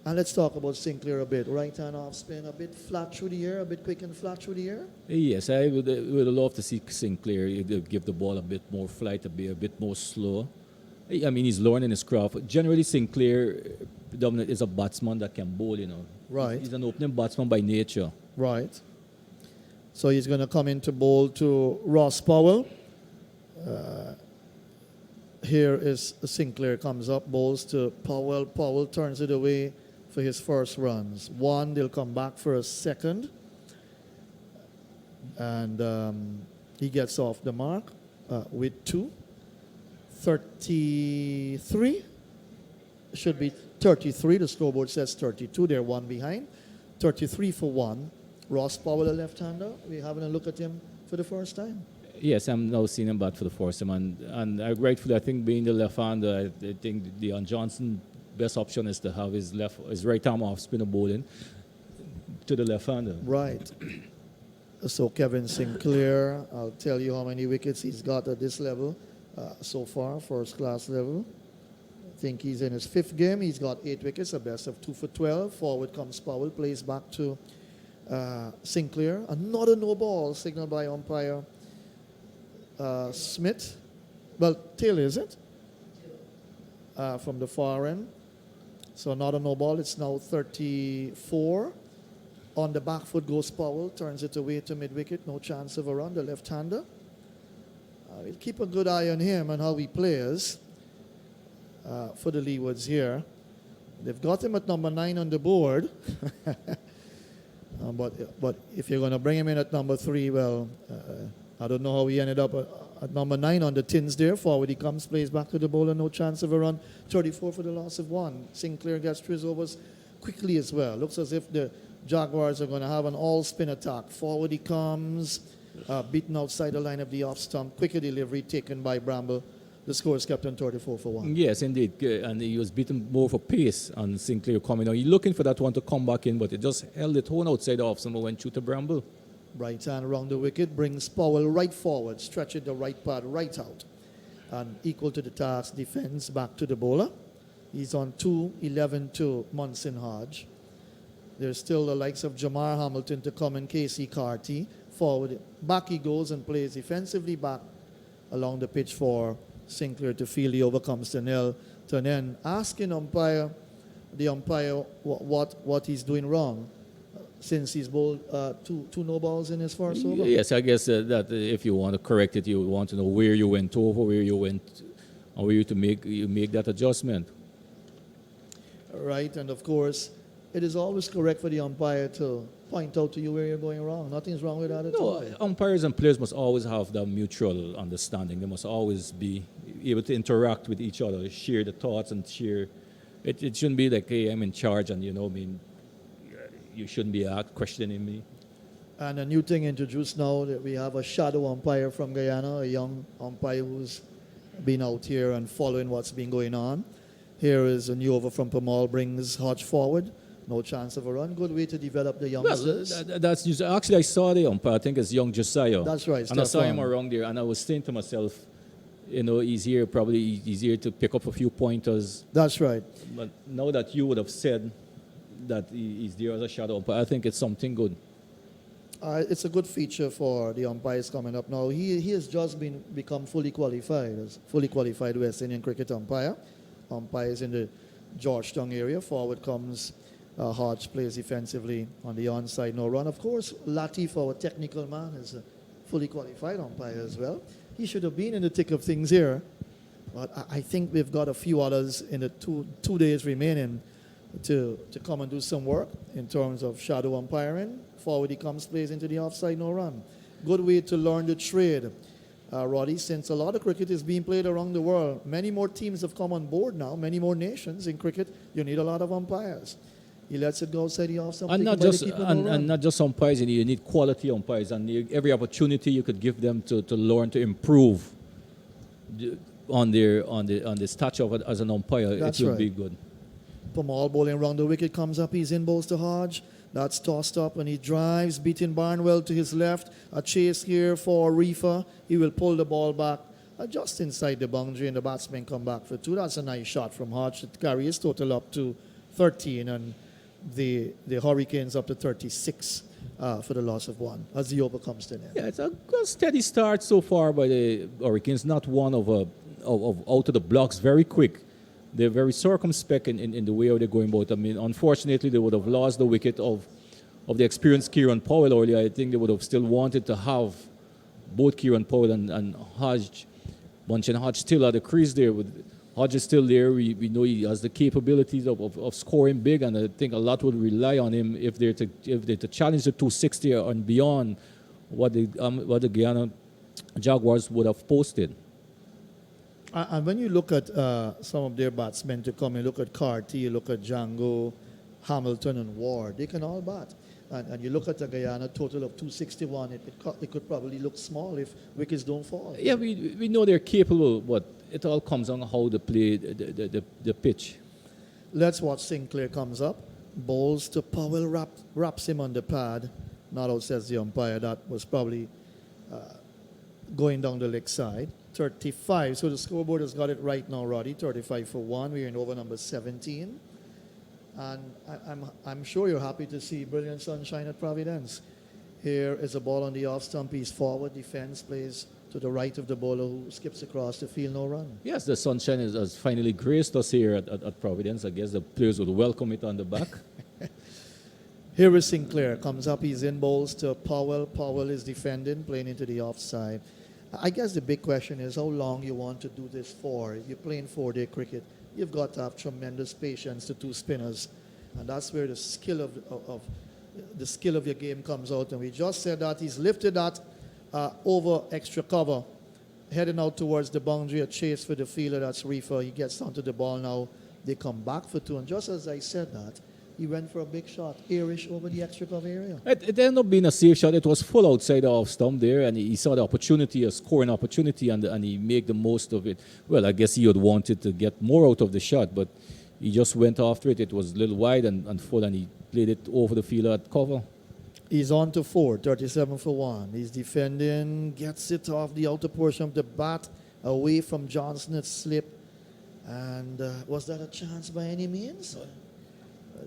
Speaker 3: And let's talk about Sinclair a bit. Right hand off spin, a bit flat through the air, a bit quick and flat through the air.
Speaker 2: Yes, I would love to see Sinclair give the ball a bit more flight, a bit more slow. I mean, he's learning his craft. Generally, Sinclair is a batsman that can bowl,
Speaker 3: Right.
Speaker 2: He's an opening batsman by nature.
Speaker 3: Right. So he's going to come into bowl to Ross Powell. Here is Sinclair comes up, bowls to Powell. Powell turns it away for his first runs. 1, they'll come back for a second. And he gets off the mark. with 2. 33 should be 33. The scoreboard says 32. They're 1 behind. 33 for 1. Ross Powell, the left-hander. We're having a look at him for the first time.
Speaker 2: Yes, I'm now seeing him bat for the first time, and rightfully, I think being the left-hander, I think Deon Johnson best option is to have his right arm off spinner bowling to the left-hander.
Speaker 3: Right. So Kevin Sinclair, I'll tell you how many wickets he's got at this level so far, first-class level. I think he's in his 5th game. He's got 8 wickets, a best of 2 for 12. Forward comes Powell, plays back to Sinclair. Another no ball signaled by umpire Smith. Well, Taylor, is it? From the far end. So another no ball. It's now 34. On the back foot goes Powell, turns it away to mid-wicket. No chance of a run, the left-hander. We'll keep a good eye on him and how he plays for the Leewards here. They've got him at number 9 on the board. But if you're going to bring him in at number 3, well, I don't know how he ended up at number 9 on the tins there. Forward he comes, plays back to the bowler, no chance of a run. 34 for the loss of 1. Sinclair gets 3 overs quickly as well. Looks as if the Jaguars are going to have an all-spin attack. Forward he comes, beaten outside the line of the off stump. Quicker delivery taken by Bramble. The score is kept on 34 for 1.
Speaker 2: Yes, indeed. And he was beaten more for pace on Sinclair coming out. He's looking for that one to come back in, but it just held it home outside the off stump and went through to Bramble.
Speaker 3: Right hand around the wicket brings Powell right forward, stretching the right pad right out. And equal to the task, defense back to the bowler. He's on 2-11 to Munson Hodge. There's still the likes of Jamar Hamilton to come and Casey Carty. Forward, back he goes and plays defensively back along the pitch for Sinclair to field. He overcomes to nil. To then asking the umpire what he's doing wrong since he's bowled two no balls in his first over.
Speaker 2: Yes, I guess that if you want to correct it, you want to know where you went over, where you went, and where you make that adjustment.
Speaker 3: Right, and of course, it is always correct for the umpire to point out to you where you're going wrong. Nothing's wrong with that at all.
Speaker 2: No, umpires and players must always have that mutual understanding. They must always be able to interact with each other, share the thoughts and share. It shouldn't be like, hey, I'm in charge and, you shouldn't be questioning me.
Speaker 3: And a new thing introduced now that we have a shadow umpire from Guyana, a young umpire who's been out here and following what's been going on. Here is a new over from Pamal, brings Hodge forward. No chance of a run. Good way to develop the youngsters.
Speaker 2: Well, that's actually I saw the umpire. I think it's young Josiah.
Speaker 3: That's right.
Speaker 2: And I saw him around there, and I was saying to myself, he's here to pick up a few pointers.
Speaker 3: That's right.
Speaker 2: But now that you would have said that he's there as a shadow umpire, I think it's something good.
Speaker 3: It's a good feature for the umpires coming up now. He has just become fully qualified as fully qualified West Indian cricket umpire. Umpires in the Georgetown area. Forward comes Hodge, plays defensively on the onside, no run. Of course, Latif, our technical man, is a fully qualified umpire as well. He should have been in the thick of things here, but I think we've got a few others in the two days remaining to come and do some work in terms of shadow umpiring. Forward he comes, plays into the offside, no run. Good way to learn the trade, Roddy, since a lot of cricket is being played around the world. Many more teams have come on board now, many more nations in cricket. You need a lot of umpires. He lets it go outside the offside.
Speaker 2: And not just umpires, you need quality umpires, and every opportunity you could give them to learn to improve on the stature as an umpire.
Speaker 3: That's
Speaker 2: it will
Speaker 3: right.
Speaker 2: be good.
Speaker 3: Pamal bowling around the wicket, comes up, he's in, bowls to Hodge. That's tossed up and he drives, beating Barnwell to his left. A chase here for Reifer. He will pull the ball back just inside the boundary, and the batsmen come back for 2. That's a nice shot from Hodge to carry his total up to 13, and the Hurricanes up to 36 for the loss of 1 as the over comes to an end.
Speaker 2: Yeah, it's a good steady start so far by the Hurricanes. Not one of out of the blocks, very quick. They're very circumspect in the way they're going about. I mean, unfortunately, they would have lost the wicket of the experienced Kieran Powell earlier. I think they would have still wanted to have both Kieran Powell and Hodge, Bunch and Hodge still at the crease there. Hodge is still there. We know he has the capabilities of scoring big, and I think a lot would rely on him if they're to challenge the 260 and beyond what the Guyana Jaguars would have posted.
Speaker 3: And when you look at some of their batsmen to come, you look at Carty, you look at Django, Hamilton, and Ward, they can all bat. And you look at the Guyana total of 261, it could probably look small if wickets don't fall.
Speaker 2: Yeah, we know they're capable, but it all comes on how they play the pitch.
Speaker 3: Let's watch Sinclair comes up. Bowls to Powell, wraps him on the pad. Not out, says the umpire. That was probably going down the leg side. 35. So the scoreboard has got it right now, Roddy. 35 for 1. We're in over number 17. And I'm sure you're happy to see brilliant sunshine at Providence. Here is a ball on the off stump. He's forward. Defense plays to the right of the bowler who skips across the field, no run.
Speaker 2: Yes, the sunshine has finally graced us here at Providence. I guess the players would welcome it on the back.
Speaker 3: Here is Sinclair. Comes up. He's in bowls to Powell. Powell is defending, playing into the offside. I guess the big question is how long you want to do this for. You're playing 4-day cricket. You've got to have tremendous patience to two spinners, and that's where the skill of your game comes out. And we just said that he's lifted that over extra cover, heading out towards the boundary. A chase for the fielder. That's Reifer. He gets onto the ball now. They come back for 2, and just as I said that, he went for a big shot, airish over the extra cover area.
Speaker 2: It ended up being a safe shot. It was full outside the off stump there, and he saw the opportunity, a scoring opportunity, and he made the most of it. Well, I guess he would wanted to get more out of the shot, but he just went after it. It was a little wide and full, and he played it over the field at cover.
Speaker 3: He's on to 4, 37 for 1. He's defending, gets it off the outer portion of the bat, away from Johnson. It slipped. And was that a chance by any means?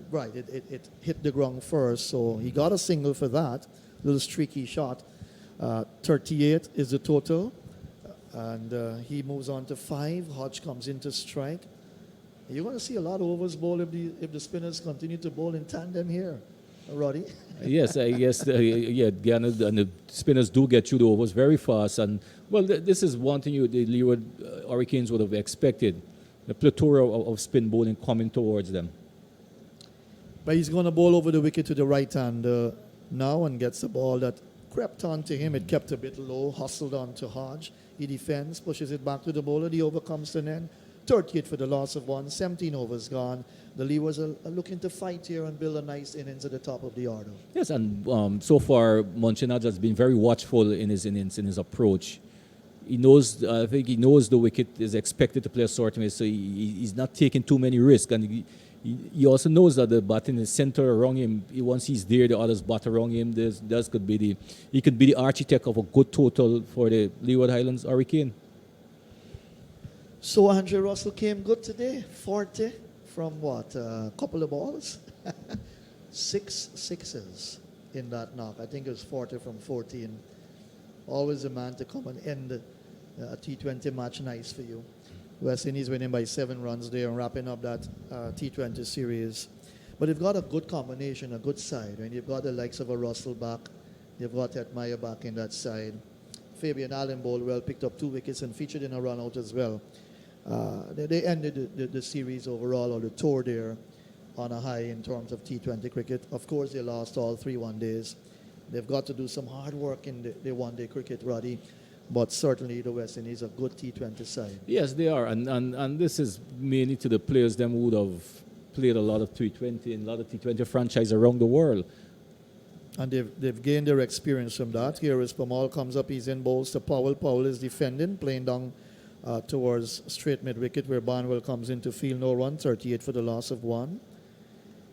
Speaker 3: Right, it hit the ground first, so he got a single for that. Little streaky shot. 38 is the total. And he moves on to 5. Hodge comes in to strike. You're going to see a lot of overs bowl if the spinners continue to bowl in tandem here, Roddy.
Speaker 2: Yes, I guess, Guyana and the spinners do get through the overs very fast. And, well, this is one thing the Leeward Hurricanes would have expected, the plethora of spin bowling coming towards them.
Speaker 3: But he's going to bowl over the wicket to the right hand now and gets a ball that crept onto him. It kept a bit low, hustled on to Hodge. He defends, pushes it back to the bowler. The over comes to an end. 38 for the loss of 1. 17 overs gone. The Leewards are looking to fight here and build a nice innings at the top of the order.
Speaker 2: Yes, and so far, Munchinaj has been very watchful in his innings, in his approach. He knows, I think he knows the wicket is expected to play a certain way, so he's not taking too many risks. And he also knows that the batting is centered around him. Once he's there, the others bat around him. He could be the architect of a good total for the Leeward Highlands Hurricane.
Speaker 3: So Andre Russell came good today. 40 from what? A couple of balls? 6 sixes in that knock. I think it was 40 from 14. Always a man to come and end a T20 match nice for you. West Indies winning by 7 runs there and wrapping up that T20 series. But they've got a good combination, a good side. When you've got the likes of a Russell back, you've got Hetmeyer back in that side. Fabian Allen bowled well, picked up 2 wickets and featured in a run out as well. They ended the series overall, or the tour there, on a high in terms of T20 cricket. Of course, they lost all 3 one-days. They've got to do some hard work in the one-day cricket, Roddy. But certainly the West Indies are a good T20 side.
Speaker 2: Yes, they are. And this is mainly to the players them who would have played a lot of T20 and a lot of T20 franchise around the world.
Speaker 3: And they've gained their experience from that. Here is Pamal comes up. He's in bowls to Powell. Powell is defending, playing down towards straight mid-wicket where Barnwell comes into field. No run, 38 for the loss of 1.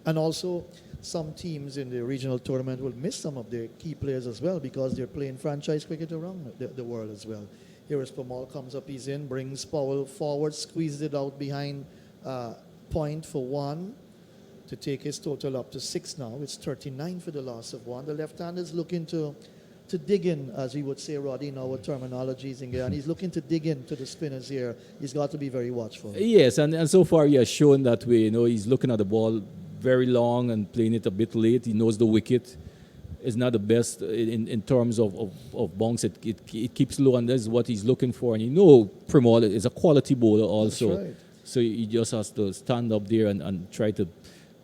Speaker 3: And also, some teams in the regional tournament will miss some of their key players as well because they're playing franchise cricket around the world as well. Here is Pamal comes up, he's in, brings Powell forward, squeezes it out behind point for 1 to take his total up to 6 now. It's 39 for the loss of 1. The left-hander is looking to dig in, as we would say, Roddy, in our terminologies in Guyana. He's looking to dig into the spinners here. He's got to be very watchful.
Speaker 2: Yes, and so far he has shown that way. You know, he's looking at the ball very long and playing it a bit late. He knows the wicket is not the best in terms of bounce. It keeps low, and that's what he's looking for. And you know Primol is a quality bowler also.
Speaker 3: That's right.
Speaker 2: So he just has to stand up there and try to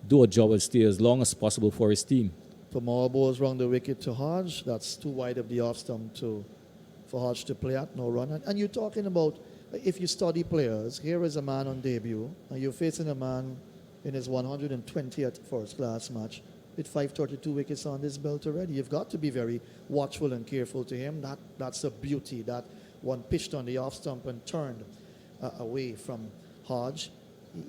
Speaker 2: do a job and stay as long as possible for his team.
Speaker 3: Pamal bowls round the wicket to Hodge. That's too wide of the off stump for Hodge to play at, no run. And you're talking about, if you study players, here is a man on debut, and you're facing a man in his 120th first-class match with 532 wickets on his belt already. You've got to be very watchful and careful to him. That's a beauty. That one pitched on the off stump and turned away from Hodge.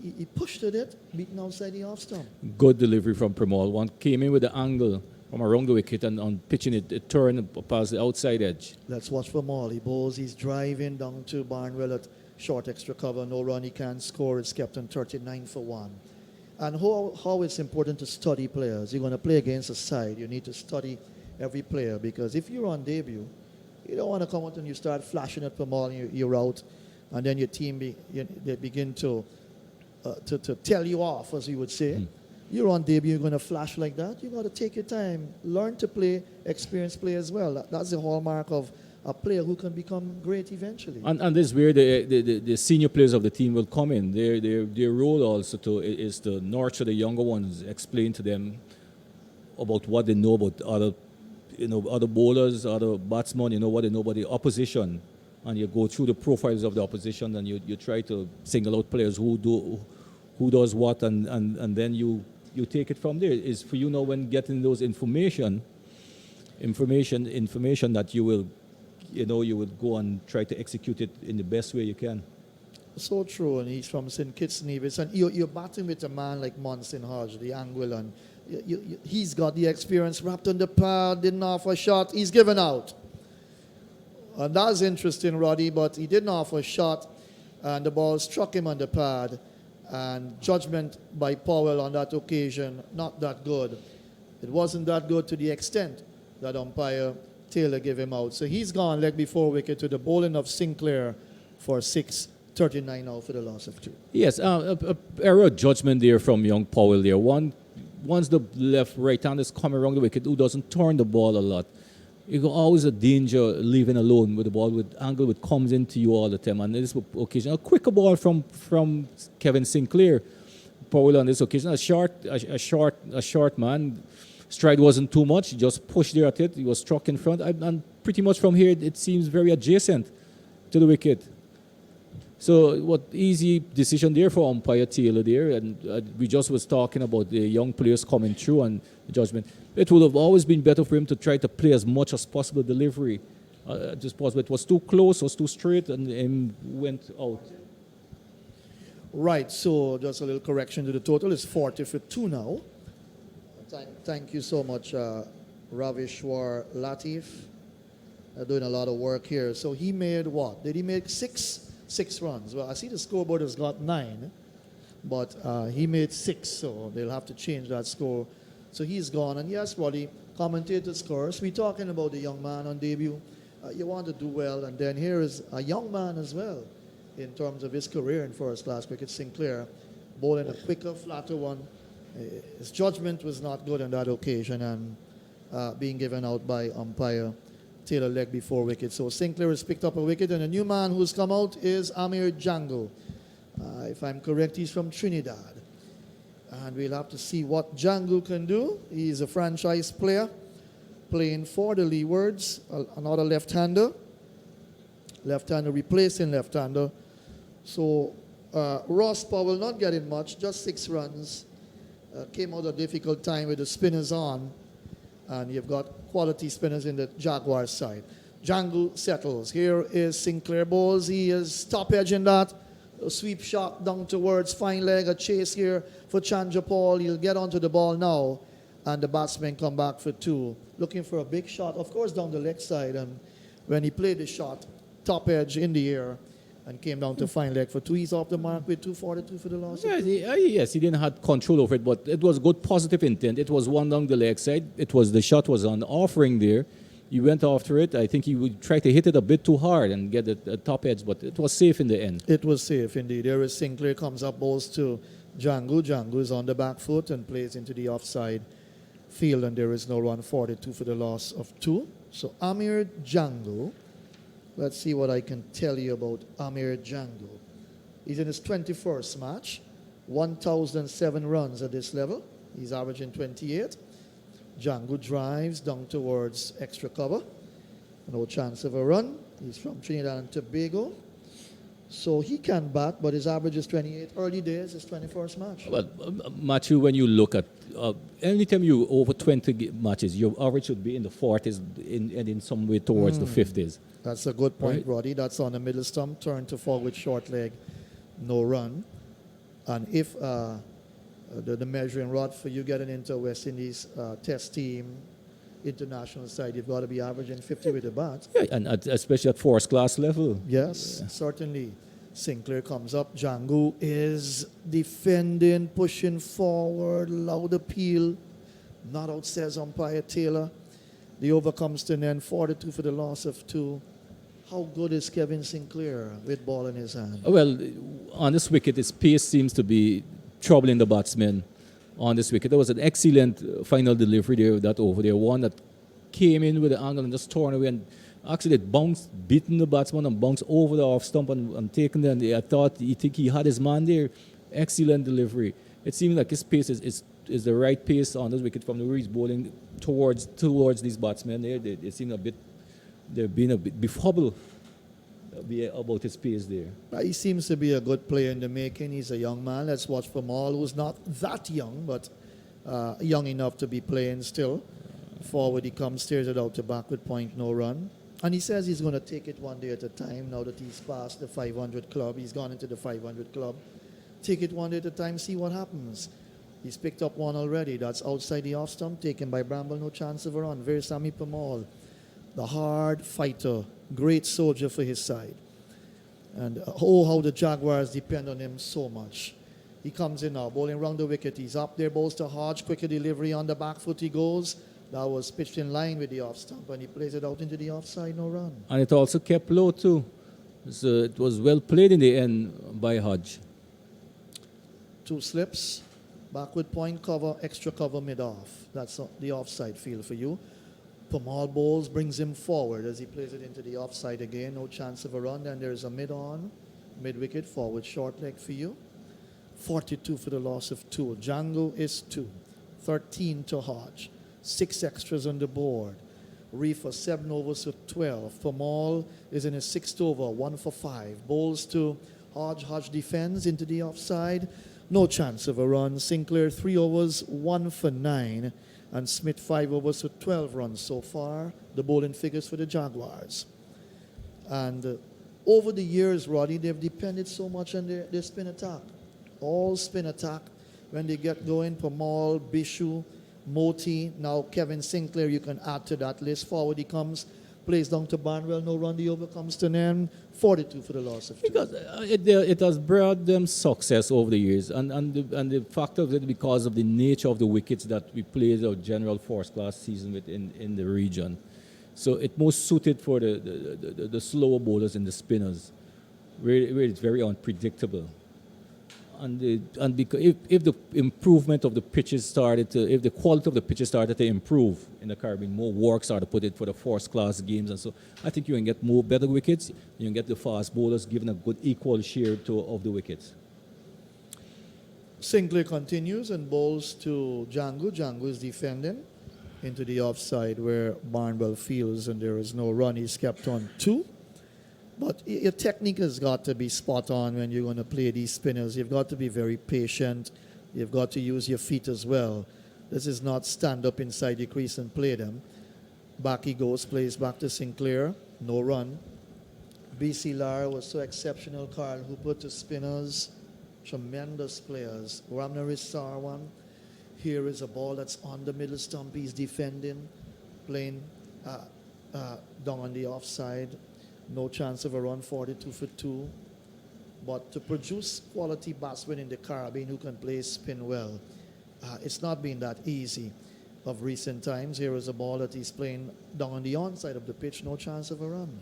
Speaker 3: He pushed at it, beaten outside the off stump.
Speaker 2: Good delivery from Premal. One came in with the angle from around the wicket, and on pitching it turned past the outside edge.
Speaker 3: Let's watch for Maul. He bowls, he's driving down to Barnwell at short extra cover. No run, he can't score. It's kept on 39 for 1. And how it's important to study players. You're going to play against a side. You need to study every player, because if you're on debut, you don't want to come out and you start flashing at Premal and you're out, and then your team they begin to tell you off, as you would say. You're on debut, you're going to flash like that. You got to take your time, learn to play, experienced play as well. That's the hallmark of a player who can become great eventually.
Speaker 2: And this is where the senior players of the team will come in. Their role also is to nurture the younger ones, explain to them about what they know about other bowlers, other batsmen, what they know about the opposition. And you go through the profiles of the opposition, and you try to single out players who does what, and then you take it from there. It's for you now, when getting those information that you will go and try to execute it in the best way you can.
Speaker 3: So true, and he's from St. Kitts Nevis, and you're batting with a man like Monson Hodge, the Anguillan. He's got the experience, wrapped on the pad, didn't offer a shot, he's given out. And that's interesting, Roddy, but he didn't offer a shot, and the ball struck him on the pad, and judgment by Powell on that occasion, not that good. It wasn't that good to the extent that umpire Taylor gave him out. So he's gone leg before wicket to the bowling of Sinclair for 6:39 now for the loss of 2.
Speaker 2: Yes, error of judgment there from young Powell there. Once the right-hand is coming around the wicket, who doesn't turn the ball a lot. You go always a danger leaving alone with the ball with angle which comes into you all the time. And this occasion, a quicker ball from Kevin Sinclair. Powell on this occasion, a short man. Stride wasn't too much. He just pushed there at it. He was struck in front, and pretty much from here it seems very adjacent to the wicket. So what easy decision there for umpire Taylor there, and we just was talking about the young players coming through and the judgment. It would have always been better for him to try to play as much as possible delivery. Just possible. It was too close, was too straight, and went out.
Speaker 3: Right, so just a little correction to the total. It's 40 for 2 now. Thank you so much, Ravishwar Latif. Doing a lot of work here. So he made what? Did he make 6 runs? Well, I see the scoreboard has got 9, but he made 6, so they'll have to change that score. So he's gone. And yes, Roddy, commentator scores. We're talking about the young man on debut. You want to do well, and then here is a young man as well in terms of his career in first-class cricket, Sinclair, bowling a quicker, flatter one. His judgment was not good on that occasion, and being given out by umpire Taylor leg before wicket. So Sinclair has picked up a wicket, and a new man who's come out is Amir Jango. If I'm correct, he's from Trinidad. And we'll have to see what Jango can do. He's a franchise player playing for the Leewards, another left-hander. Left-hander replacing left-hander. So Ross Powell not getting much, just 6 runs. Came out a difficult time with the spinners on. And you've got quality spinners in the Jaguars side. Jango settles. Here is Sinclair bowls. He is top edge in that. A sweep shot down towards fine leg. A chase here for Chandra Paul. He'll get onto the ball now. And the batsmen come back for 2. Looking for a big shot, of course, down the leg side. And when he played the shot, top edge in the air, and came down to fine leg for 2. He's off the mark with 242 for the loss.
Speaker 2: Yes, he didn't have control over it, but it was good positive intent. It was one down the leg side. The shot was on offering there. He went after it. I think he would try to hit it a bit too hard and get it at top edge, but it was safe in the end.
Speaker 3: It was safe indeed. There is Sinclair, comes up, bowls to Jango. Jango is on the back foot and plays into the offside field, and there is no run. 42 for the loss of 2. So Amir Jango. Let's see what I can tell you about Amir Jango. He's in his 21st match, 1,007 runs at this level. He's averaging 28. Jango drives down towards extra cover. No chance of a run. He's from Trinidad and Tobago. So he can bat, but his average is 28. Early days, his 21st match.
Speaker 2: Well, Matthew, when you look at anytime you over 20 matches, your average should be in the 40s and in some way towards the 50s.
Speaker 3: That's a good point,
Speaker 2: Right.
Speaker 3: Roddy. That's on the middle stump, turn to forward short leg, no run. And if the measuring rod for you getting into West Indies test team, international side, you've got to be averaging 50 with the bat.
Speaker 2: Yeah, and especially at first class level.
Speaker 3: Yes, certainly. Sinclair comes up. Django is defending, pushing forward, loud appeal. Not out, says umpire Taylor. The over comes to an end, 42 for the loss of 2. How good is Kevin Sinclair with ball in his hand?
Speaker 2: Well, on this wicket, his pace seems to be troubling the batsmen on this wicket. There was an excellent final delivery there, that over there. One that came in with the angle and just torn away, and actually it bounced, beaten the batsman and bounced over the off stump and taken them. I thought he had his man there. Excellent delivery. It seemed like his pace is the right pace on this wicket from the way he's bowling towards these batsmen there. They seem they've been a bit befuddled about his pace there.
Speaker 3: He seems to be a good player in the making. He's a young man. Let's watch for Maul, who's not that young, but young enough to be playing still. Forward he comes, steers it out to backward point, no run. And he says he's going to take it one day at a time now that he's past the 500 club. He's gone into the 500 club. Take it one day at a time, see what happens. He's picked up one already. That's outside the off stump, taken by Bramble, no chance of a run. Versamy Pamal, the hard fighter, great soldier for his side. And how the Jaguars depend on him so much. He comes in now, bowling round the wicket. He's up there, bowls to Hodge, quicker delivery on the back foot he goes. That was pitched in line with the off stump, and he plays it out into the offside, no run.
Speaker 2: And it also kept low too. So it was well played in the end by Hodge.
Speaker 3: 2 slips, backward point cover, extra cover mid-off. That's the offside field for you. Pamal bowls, brings him forward as he plays it into the offside again. No chance of a run. Then there's a mid-on, mid-wicket, forward short leg for you. 42 for the loss of 2. Django is 2. 13 to Hodge. 6 extras on the board. Reifer 7 overs for 12. Pamal is in his 6th over, 1 for 5. Bowls to Hodge. Hodge defends into the offside. No chance of a run. Sinclair 3 overs, 1 for 9. And Smith 5 overs for 12 runs so far. The bowling figures for the Jaguars. And over the years, Roddy, they've depended so much on their spin attack. All spin attack. When they get going, Pamal, Bishu, Moti, now Kevin Sinclair, you can add to that list. Forward he comes, plays down to Barnwell, no run, the over comes to an end. 42 for the loss of 2.
Speaker 2: Because it has brought them success over the years, and the fact of it, because of the nature of the wickets that we played our general first class season with in the region. So it most suited for the slower bowlers and the spinners, where it's very unpredictable. And because if the improvement of the pitches if the quality of the pitches started to improve in the Caribbean, more work started put in for the first class games, and so I think you can get more better wickets. You can get the fast bowlers given a good equal share of the wickets.
Speaker 3: Sinclair continues and bowls to Django. Django is defending into the offside where Barnwell fields, and there is no run. He's kept on 2. But your technique has got to be spot on when you're going to play these spinners. You've got to be very patient. You've got to use your feet as well. This is not stand up inside the crease and play them. Back he goes, plays back to Sinclair. No run. B.C. Lara was so exceptional. Carl Hooper to spinners. Tremendous players. Ramnaris Sarwan. Here is a ball that's on the middle stump. He's defending. Playing down on the offside. No chance of a run, 42 for 2. But to produce quality batsmen in the Caribbean who can play spin well, it's not been that easy of recent times. Here is a ball that he's playing down on the onside of the pitch. No chance of a run.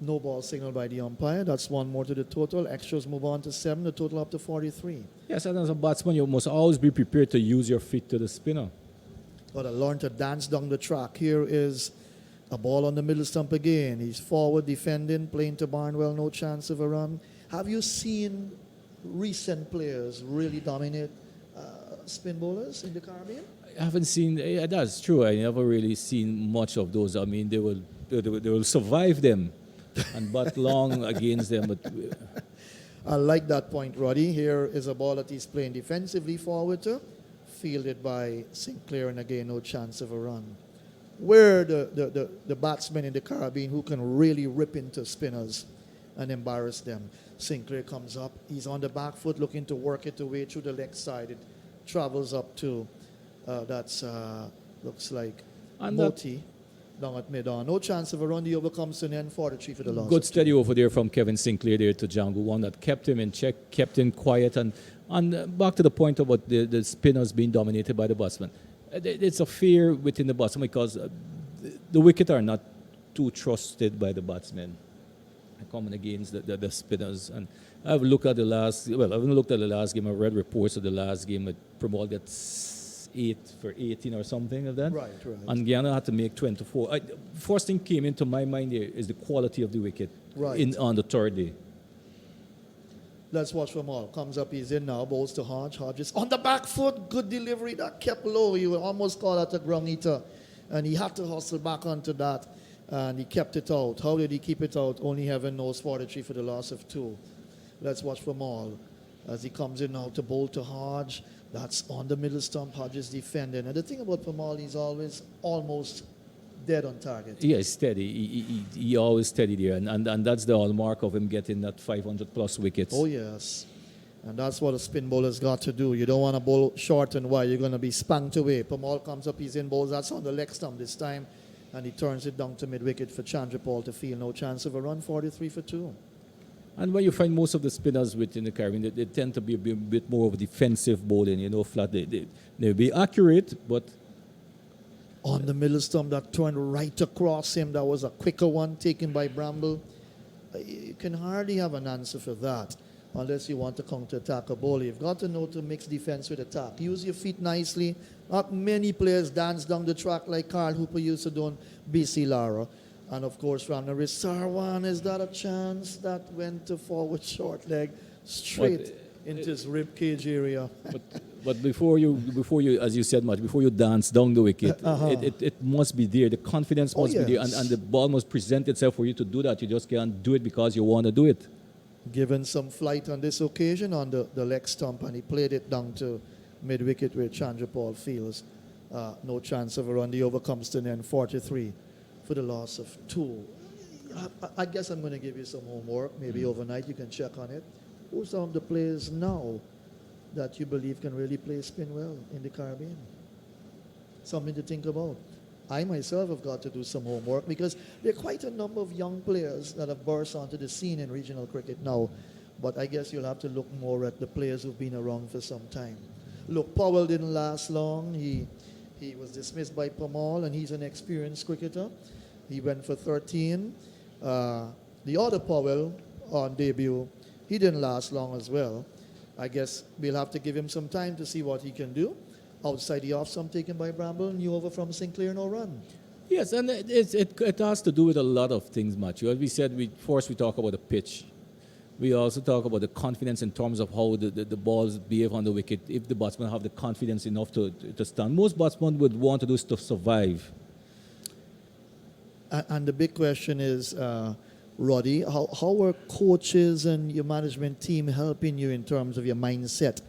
Speaker 3: No ball signal by the umpire. That's 1 more to the total. Extras move on to 7. The total up to 43.
Speaker 2: Yes, and as a batsman, you must always be prepared to use your feet to the spinner.
Speaker 3: Got to learn to dance down the track. Here is a ball on the middle stump again. He's forward defending, playing to Barnwell, no chance of a run. Have you seen recent players really dominate spin bowlers in the Caribbean?
Speaker 2: I haven't seen, that's true. I never really seen much of those. I mean, they will they will survive them and bat long against them. But
Speaker 3: I like that point, Roddy. Here is a ball that he's playing defensively forward to, fielded by Sinclair, and again, no chance of a run. Where the batsmen in the Caribbean who can really rip into spinners and embarrass them. Sinclair comes up. He's on the back foot looking to work it away through the leg side. It travels up to, looks like
Speaker 2: And
Speaker 3: Moti down at mid-on. No chance of a run. The over comes to an end, 43 for the loss.
Speaker 2: good steady over there from Kevin Sinclair there to Django, one that kept him in check, kept him quiet. And back to the point about the spinners being dominated by the batsmen. It's a fear within the batsmen because the wicket are not too trusted by the batsmen coming against the spinners. And I've looked at the last, well, I haven't looked at the last game. I read reports of the last game that Prevails gets 8 for 18 or something of that.
Speaker 3: Right.
Speaker 2: And Guyana had to make 24. First thing came into my mind here is the quality of the wicket on the third day.
Speaker 3: Let's watch from all. Comes up, he's in now, bowls to Hodge. Hodge is on the back foot, good delivery, that kept low. You would almost call that a ground eater. And he had to hustle back onto that, and he kept it out. How did he keep it out? Only heaven knows, 43 for the loss of 2. Let's watch from all. As he comes in now to bowl to Hodge, that's on the middle stump. Hodge is defending. And the thing about Pamal, he's always almost dead on target.
Speaker 2: Yeah, he's steady. He always steady there. And that's the hallmark of him getting that 500 plus wickets.
Speaker 3: Oh, yes. And that's what a spin bowler's got to do. You don't want to bowl short and wide. You're going to be spanked away. Pamal comes up, he's in bowls. That's on the leg stump this time. And he turns it down to mid-wicket for Chandrapal to field. No chance of a run, 43 for 2.
Speaker 2: And when you find most of the spinners within the Caribbean, they tend to be a bit more of a defensive bowling, flat. They'll be accurate, but...
Speaker 3: On the middle stump, that turned right across him. That was a quicker one taken by Bramble. You can hardly have an answer for that unless you want to counter-attack a bowler. You've got to know to mix defense with attack. Use your feet nicely. Not many players dance down the track like Carl Hooper used to do on BC Lara. And of course, from the wrist, Sarwan, is that a chance? That went to forward short leg, straight into his rib cage area.
Speaker 2: But before you, as you said, Matt, before you dance down the wicket, it must be there. The confidence must be there, and the ball must present itself for you to do that. You just can't do it because you want to do it.
Speaker 3: Given some flight on this occasion on the leg stump, and he played it down to mid-wicket where Chandrapal fields. No chance of a run. The over comes to an end, 43 for the loss of 2. I guess I'm going to give you some homework. Maybe overnight you can check on it. Who's some of the players now that you believe can really play spin well in the Caribbean? Something to think about. I myself have got to do some homework because there are quite a number of young players that have burst onto the scene in regional cricket now. But I guess you'll have to look more at the players who've been around for some time. Look, Powell didn't last long. He was dismissed by Pamal, and he's an experienced cricketer. He went for 13. The other Powell on debut, he didn't last long as well. I guess we'll have to give him some time to see what he can do. Outside the off stump taken by Bramble, new over from Sinclair, no run.
Speaker 2: Yes, and it has to do with a lot of things, Matthew. As we said, we talk about the pitch. We also talk about the confidence in terms of how the balls behave on the wicket. If the batsmen have the confidence enough to stand. Most batsmen would want to do is to survive.
Speaker 3: And the big question is, Roddy, how are coaches and your management team helping you in terms of your mindset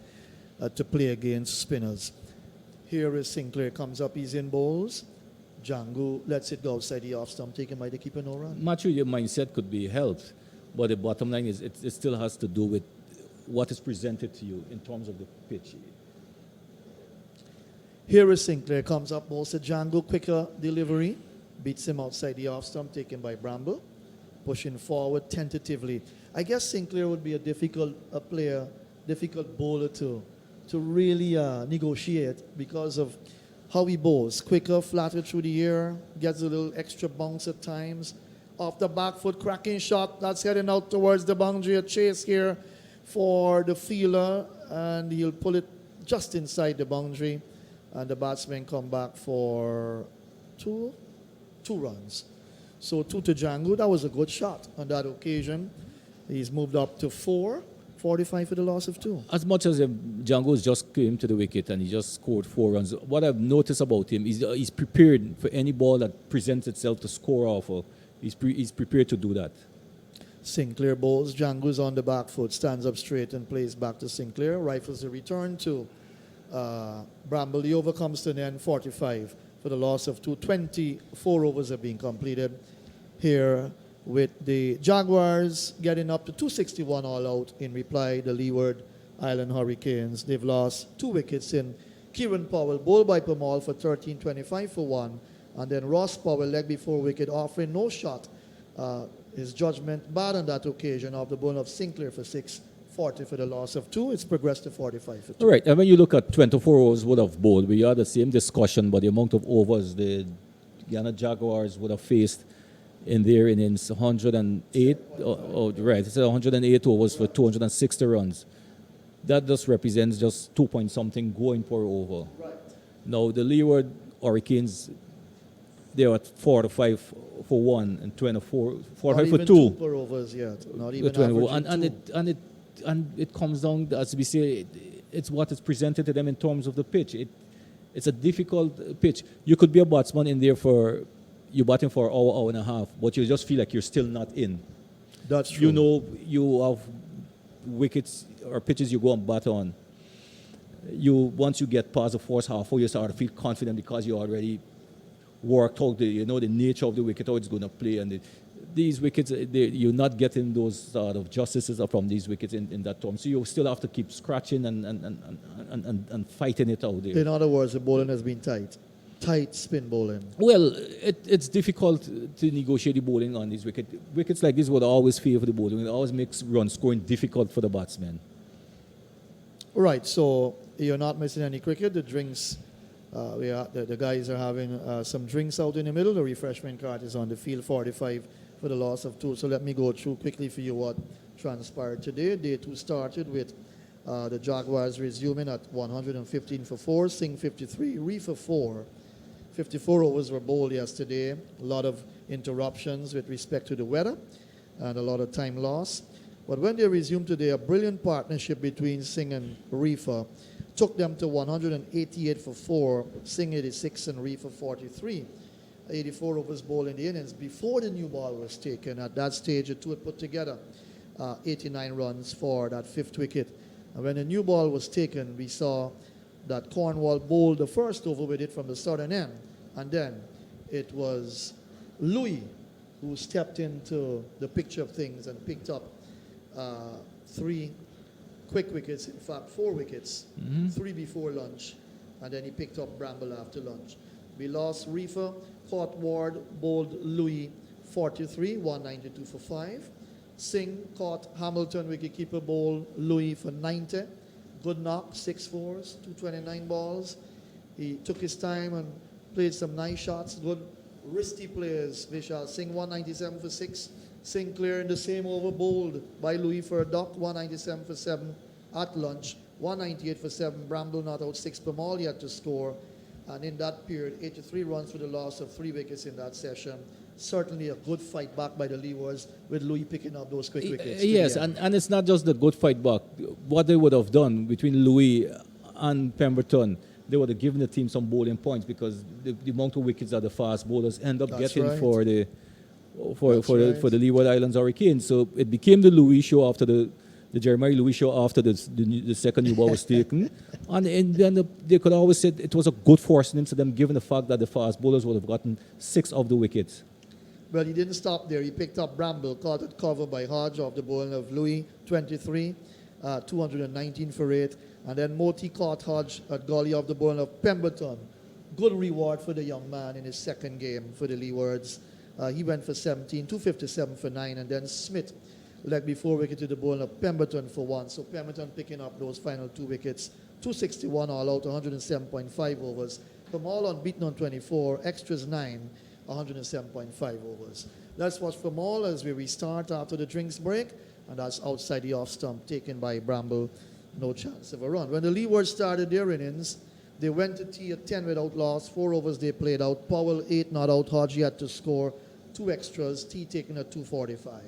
Speaker 3: to play against spinners? Here is Sinclair, comes up, he's in bowls. Django lets it go outside the off stump, taken by the keeper, no run.
Speaker 2: Matthew, your mindset could be helped, but the bottom line is it still has to do with what is presented to you in terms of the pitch.
Speaker 3: Here is Sinclair, comes up, bowls to Django, quicker delivery, beats him outside the off stump, taken by Bramble. Pushing forward tentatively. I guess Sinclair would be a difficult bowler to really negotiate because of how he bowls. Quicker, flatter through the air, gets a little extra bounce at times. Off the back foot, cracking shot. That's heading out towards the boundary. A chase here for the fielder, and he'll pull it just inside the boundary. And the batsmen come back for two runs. So 2 to Django. That was a good shot on that occasion. He's moved up to 4 45 for the loss of 2.
Speaker 2: As much as Django's just came to the wicket and he just scored 4 runs, what I've noticed about him is he's prepared for any ball that presents itself to score off of. He's prepared to do that.
Speaker 3: Sinclair bowls. Django's on the back foot, stands up straight and plays back to Sinclair. Rifles the return to Bramble. The over comes to an end, 45 for the loss of 2. 24 overs have been completed here, with the Jaguars getting up to 261 all out. In reply, the Leeward Island Hurricanes, they've lost 2 wickets in Kieran Powell, bowled by Pamal for 13-25 for 1. And then Ross Powell, leg before wicket, offering no shot. His judgment bad on that occasion of the ball of Sinclair for 6. 40 for the loss of 2. It's progressed to 45 for 2.
Speaker 2: All right, and when you look at 24 overs would have bowled, we had the same discussion, but the amount of overs the Guyana Jaguars would have faced in their innings, 108, right, it's 108 overs for 260 runs. That just represents just 2 point something going per over.
Speaker 3: Right.
Speaker 2: Now, the Leeward Hurricanes, they're at 45 for 1 and 24, 45 for 2.
Speaker 3: Per overs yet. Not even
Speaker 2: 24.
Speaker 3: averaging 2.
Speaker 2: And it comes down, as we say, it's what is presented to them in terms of the pitch. It's a difficult pitch. You could be a batsman in there you're batting for an hour and a half, but you just feel like you're still not in.
Speaker 3: That's true.
Speaker 2: You know, you have wickets or pitches you go and bat on. Once you get past the first half, you start to feel confident because you already worked out the nature of the wicket, how it's going to play, and these wickets, you're not getting those sort of justices from these wickets in that term. So you still have to keep scratching and fighting it out there.
Speaker 3: In other words, the bowling has been tight. Tight spin bowling.
Speaker 2: Well, it's difficult to negotiate the bowling on these wickets. Wickets like this would always favor the bowling. It always makes run scoring difficult for the batsmen.
Speaker 3: Right, so you're not missing any cricket. The drinks, the guys are having some drinks out in the middle. The refreshment cart is on the field, 45 for the loss of 2. So let me go through quickly for you what transpired today. Day 2 started with the Jaguars resuming at 115 for 4, Singh 53, Reifer 4. 54 overs were bowled yesterday. A lot of interruptions with respect to the weather and a lot of time lost. But when they resumed today, a brilliant partnership between Singh and Reifer took them to 188 for 4, Singh 86 and Reifer 43. 84 overs bowled in the innings before the new ball was taken. At that stage, the two had put together 89 runs for that 5th wicket. And when the new ball was taken, we saw that Cornwall bowled the first over with it from the southern end. And then it was Louis who stepped into the picture of things and picked up 3 quick wickets, in fact 4 wickets, 3 before lunch, and then he picked up Bramble after lunch. We lost Reifer, caught Ward, bowled Louis 43, 192 for 5. Singh caught Hamilton, wicketkeeper, bowled Louis for 90. Good knock, 6 fours, 229 balls. He took his time and played some nice shots. Good wristy players. Vishal Singh 197 for 6. Sinclair in the same over, bowled by Louis for a duck, 197 for 7 at lunch. 198 for 7. Bramble not out 6 per all yet to score. And in that period, 83 runs for the loss of 3 wickets in that session. Certainly a good fight back by the Leewards, with Louis picking up those quick wickets.
Speaker 2: Yes, and it's not just the good fight back. What they would have done between Louis and Pemberton, they would have given the team some bowling points, because the amount of wickets that the fast bowlers end up getting
Speaker 3: right.
Speaker 2: for the Leeward Islands Hurricanes. So it became the Louis show after the Jeremiah Louis show after the second new ball was taken. And then they could always say it was a good forcing to them, given the fact that the fast bowlers would have gotten 6 of the wickets.
Speaker 3: Well, he didn't stop there. He picked up Bramble, caught it cover by Hodge off the bowling of Louis, 23, 219 for 8. And then Moti caught Hodge at gully off the bowling of Pemberton. Good reward for the young man in his second game for the Leewards. He went for 17, 257 for 9. And then Smith, leg before wicket to the bowling of Pemberton for 1. So Pemberton picking up those final 2 wickets. 261 all out, 107.5 overs. From all unbeaten on 24, extras 9. 107.5 overs. Let's watch from all as we restart after the drinks break, and that's outside the off stump taken by Bramble. No chance of a run. When the Leewards started their innings, they went to tea at 10 without loss. 4 overs they played out. Powell 8 not out. Hodge had to score 2 extras. Tea taken at 2:45.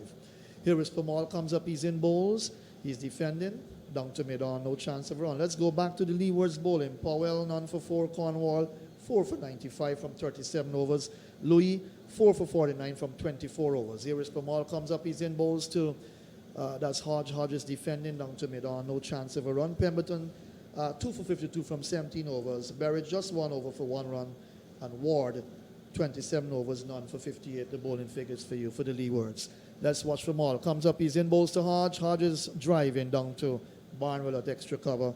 Speaker 3: Here is Pamal, comes up, he's in bowls. He's defending. Down to mid-on, no chance of run. Let's go back to the Leewards bowling. Powell, none for 4. Cornwall, 4 for 95 from 37 overs. Louis, 4 for 49 from 24 overs. Here is Pamal, comes up, he's in bowls to, that's Hodge. Hodge is defending, down to mid-on, no chance of a run. Pemberton, 2 for 52 from 17 overs. Berridge, just 1 over for 1 run. And Ward, 27 overs, none for 58. The bowling figures for you, for the Leewards. Let's watch from all. Comes up, he's in bowls to Hodge. Hodge is driving down to Barnwell at extra cover.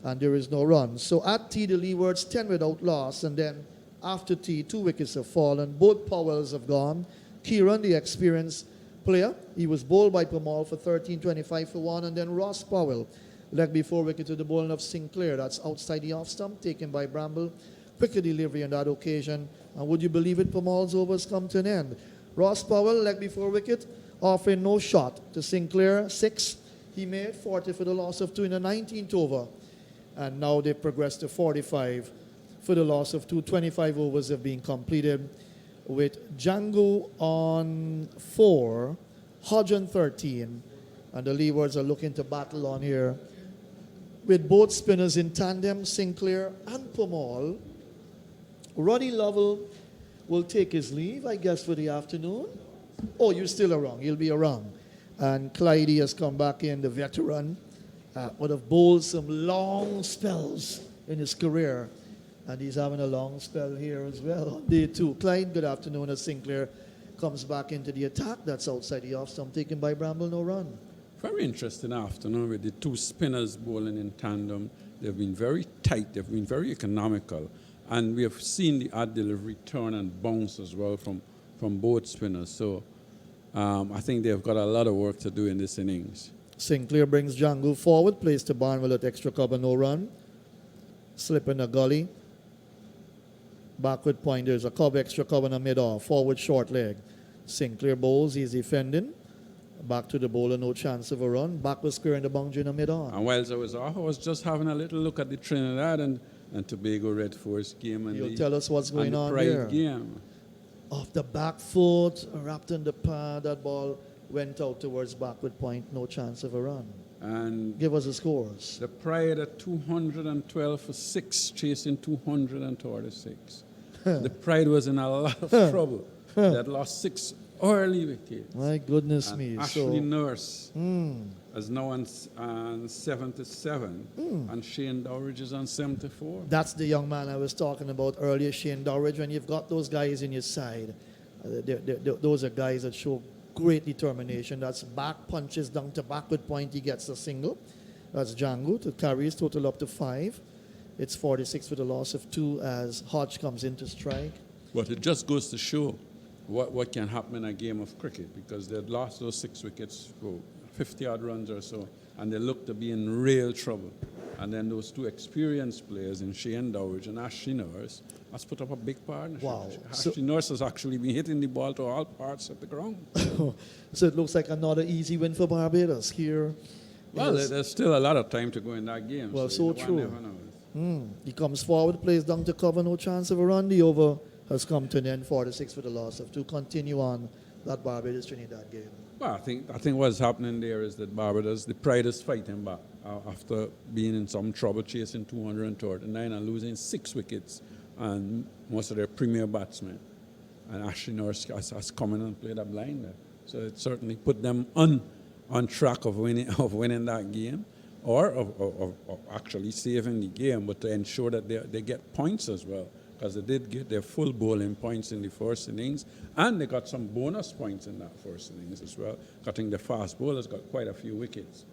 Speaker 3: And there is no run. So at tea, the Leewards 10 without loss. And then after tea, 2 wickets have fallen. Both Powells have gone. Kieran, the experienced player, he was bowled by Pamal for 13-25 for 1. And then Ross Powell, leg before wicket to the bowling of Sinclair. That's outside the off stump, taken by Bramble. Quicker delivery on that occasion. And would you believe it, Pamal's overs come to an end. Ross Powell, leg before wicket, offering no shot to Sinclair, 6. He made 40 for the loss of 2 in the 19th over. And now they progress to 45 for the loss of 2. 25 overs have been completed with Django on 4, Hodge on 13. And the Leewards are looking to battle on here with both spinners in tandem, Sinclair and Pamal. Roddy Lovell will take his leave, I guess, for the afternoon. Oh, you're still around. You'll be around. And Clyde has come back in, the veteran, would have bowled some long spells in his career. And he's having a long spell here as well on day 2. Clyde, good afternoon, as Sinclair comes back into the attack. That's outside the off stump, taken by Bramble, no run.
Speaker 4: Very interesting afternoon with the 2 spinners bowling in tandem. They've been very tight. They've been very economical. And we have seen the odd delivery turn and bounce as well from both spinners. So I think they've got a lot of work to do in this innings.
Speaker 3: Sinclair brings Django forward, plays to Barnwell at extra cover, no run. Slip in the gully. Backward point, there's a cover, extra cover in the mid-off. Forward short leg. Sinclair bowls, he's defending. Back to the bowler, no chance of a run. Backward square in the boundary in the mid-off.
Speaker 4: And whilst I was off, I was just having a little look at the Trinidad and Tobago Red Force game. And
Speaker 3: You'll tell us what's going on
Speaker 4: Pride
Speaker 3: there.
Speaker 4: game.
Speaker 3: Off the back foot, wrapped in the pad, that ball went out towards backward point, no chance of a run.
Speaker 4: And
Speaker 3: Give us the scores.
Speaker 4: the Pride at 212 for 6, chasing 236. The Pride was in a lot of trouble. They had lost 6 early wickets.
Speaker 3: My goodness
Speaker 4: And
Speaker 3: me.
Speaker 4: Ashley Nurse is now on 77, and Shane Dowridge is on 74.
Speaker 3: That's the young man I was talking about earlier, Shane Dowridge. When you've got those guys in your side, those are guys that show great determination. That's back punches down to backward point. He gets a single. That's Django to carry his total up to 5. It's 46 with a loss of 2 as Hodge comes in to strike.
Speaker 4: But it just goes to show what can happen in a game of cricket, because they had lost those 6 wickets for 50-odd runs or so, and they look to be in real trouble. And then those 2 experienced players in Shane Dowridge and Ashley Nurse has put up a big partnership.
Speaker 3: Wow.
Speaker 4: Ashley Nurse has actually been hitting the ball to all parts of the ground.
Speaker 3: So it looks like another easy win for Barbados here.
Speaker 4: Well,
Speaker 3: Yes.
Speaker 4: there's still a lot of time to go in that game.
Speaker 3: Well, so
Speaker 4: one
Speaker 3: true.
Speaker 4: never knows.
Speaker 3: He comes forward, plays down to cover, no chance of a run. The over has come to an end, 46 for the loss of 2. Continue on that Barbados Trinidad game.
Speaker 4: Well, I think what's happening there is that Barbados, the Pride is fighting back after being in some trouble, chasing 239 and losing 6 wickets, and most of their premier batsmen. And Ashley Nurse has come in and played a blinder. So it certainly put them on track of winning that game, or of actually saving the game, but to ensure that they get points as well, because they did get their full bowling points in the first innings, and they got some bonus points in that first innings as well. I think the fast bowlers got quite a few wickets.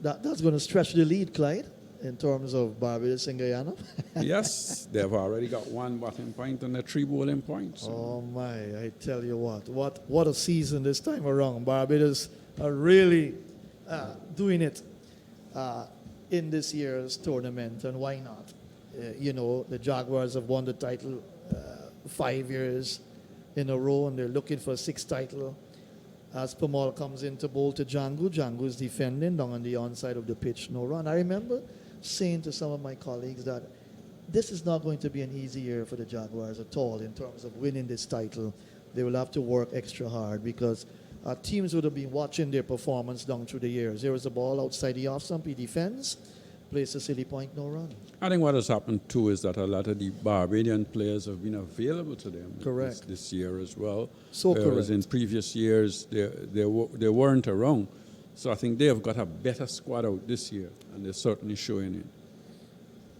Speaker 3: That's going to stretch the lead, Clyde, in terms of Barbados and Guyana.
Speaker 4: Yes, they've already got 1 batting point and 3 bowling points.
Speaker 3: Oh my, I tell you what a season this time around. Barbados are really doing it in this year's tournament, and why not? The Jaguars have won the title 5 years in a row, and they're looking for a 6th title. As Pamal comes in to bowl to Django, Django's defending down on the onside of the pitch, no run. I remember saying to some of my colleagues that this is not going to be an easy year for the Jaguars at all in terms of winning this title. They will have to work extra hard, because teams would have been watching their performance down through the years. There is a ball outside the off stump. He defends, plays a silly point, no run.
Speaker 4: I think what has happened too is that a lot of the Barbadian players have been available to them
Speaker 3: Correct.
Speaker 4: this year as well.
Speaker 3: So
Speaker 4: Whereas
Speaker 3: correct.
Speaker 4: in previous years they weren't around. So I think they have got a better squad out this year, and they're certainly showing it.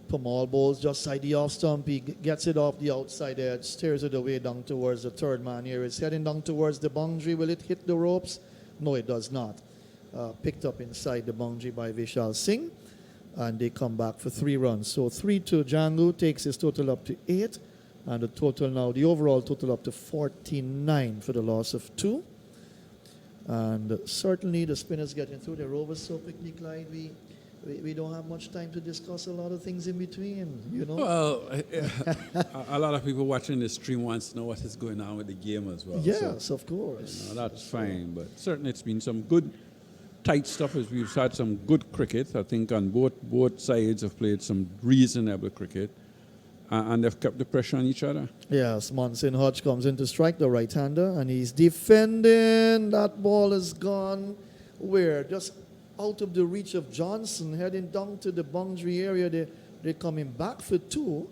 Speaker 3: Pamal bowls just side the off stump. He gets it off the outside edge, steers it away down towards the third man here. It's heading down towards the boundary. Will it hit the ropes? No, it does not. Picked up inside the boundary by Vishal Singh, and they come back for 3 runs. So 3-2. Django takes his total up to 8, and the total now, the overall total up to 49 for the loss of 2. And certainly the spinners getting through. They're over so quickly, Clyde. We don't have much time to discuss a lot of things in between, you know.
Speaker 4: Well, a lot of people watching the stream wants to know what is going on with the game as well.
Speaker 3: Yes,
Speaker 4: So,
Speaker 3: of course.
Speaker 4: that's fine, but certainly it's been some good, tight stuff. As we've had some good cricket. I think on both sides have played some reasonable cricket, and they've kept the pressure on each other.
Speaker 3: Yes, Monson Hodge comes in to strike the right-hander, and he's defending. That ball is gone. Where? Just out of the reach of Johnson, heading down to the boundary area. They're coming back for 2.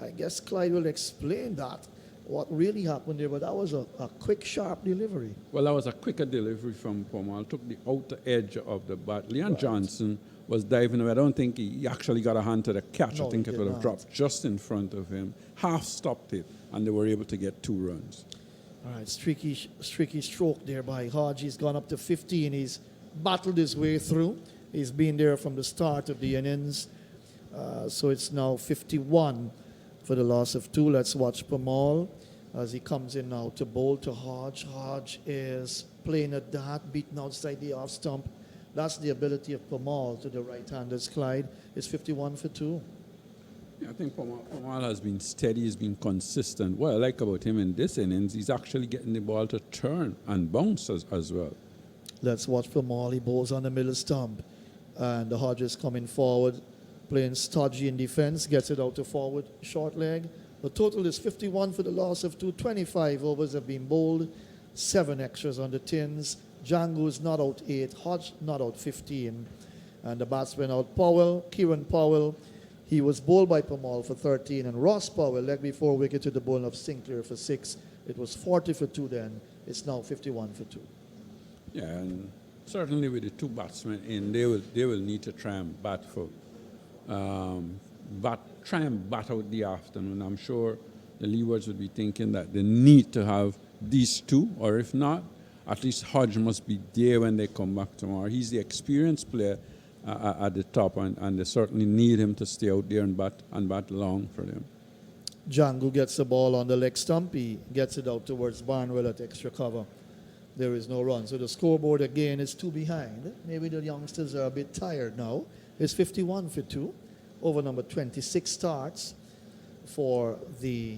Speaker 3: I guess Clyde will explain that, what really happened there, but that was a quick, sharp delivery.
Speaker 4: Well, that was a quicker delivery from Pomal. Took the outer edge of the bat. Leon Johnson was diving away. I don't think he actually got a hand to the catch.
Speaker 3: No,
Speaker 4: I think
Speaker 3: he
Speaker 4: it
Speaker 3: did
Speaker 4: would have
Speaker 3: not.
Speaker 4: dropped just in front of him. Half stopped it, and they were able to get 2 runs.
Speaker 3: All right, streaky stroke there by Hodge. He's gone up to 15. He's battled his way through. He's been there from the start of the innings. So it's now 51 for the loss of 2. Let's watch Pamal as he comes in now to bowl to Hodge. Hodge is playing a dart, beaten outside the off stump. That's the ability of Pamal to the right-handers. Clyde is 51 for 2.
Speaker 4: Yeah, I think Pomal has been steady, he's been consistent. What I like about him in this innings, he's actually getting the ball to turn and bounce as well.
Speaker 3: Let's watch Pamal. He bowls on the middle stump. And the Hodge is coming forward, playing stodgy in defense, gets it out to forward, short leg. The total is 51 for the loss of 2. 25 overs have been bowled, 7 extras on the tins. Django is not out 8, Hodge not out 15. And the batsman out Powell, Kieran Powell. He was bowled by Pamal for 13, and Ross Powell, leg before wicket to the bowl of Sinclair for 6. It was 40 for 2 then. It's now 51 for 2.
Speaker 4: Yeah, and certainly with the 2 batsmen in, they will need to try and bat out the afternoon. I'm sure the Leewards would be thinking that they need to have these 2, or if not, at least Hodge must be there when they come back tomorrow. He's the experienced player at the top, and they certainly need him to stay out there and bat long for them.
Speaker 3: Django gets the ball on the leg stump. He gets it out towards Barnwell at extra cover. There is no run. So the scoreboard again is 2 behind. Maybe the youngsters are a bit tired now. It's 51 for 2. Over number 26 starts for the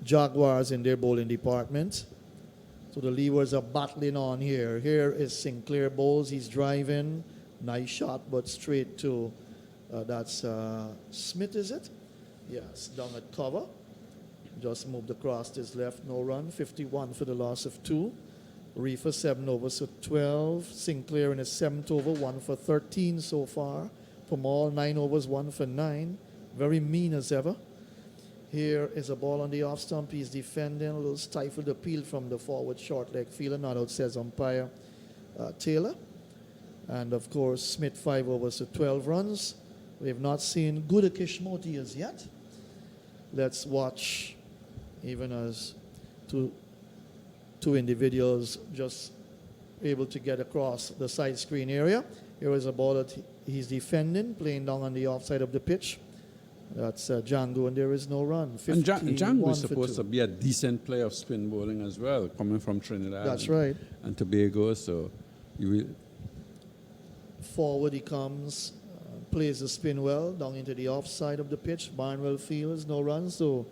Speaker 3: Jaguars in their bowling department. So the Leewards are battling on here. Here is Sinclair bowls. He's driving. Nice shot, but straight to, that's Smith, is it? Yes, down at cover. Just moved across to his left, no run. 51 for the loss of 2. Reifer 7 overs for 12. Sinclair in his 7th over, 1 for 13 so far. Pamal 9 overs, 1 for 9. Very mean as ever. Here is a ball on the off stump. He's defending. A little stifled appeal from the forward short leg fielder. Not out, says umpire Taylor. And of course, Smith 5 overs to 12 runs. We have not seen good Kishmoti as yet. Let's watch, even as two individuals just able to get across the side screen area. Here is a ball that he's defending, playing down on the offside of the pitch. That's Django, and there is no run.
Speaker 4: And Django is
Speaker 3: for
Speaker 4: supposed
Speaker 3: 2.
Speaker 4: to be a decent player of spin bowling as well, coming from Trinidad.
Speaker 3: That's right.
Speaker 4: And Tobago, so you will.
Speaker 3: Forward he comes, plays the spin well, down into the offside of the pitch. Barnwell fields, no run, so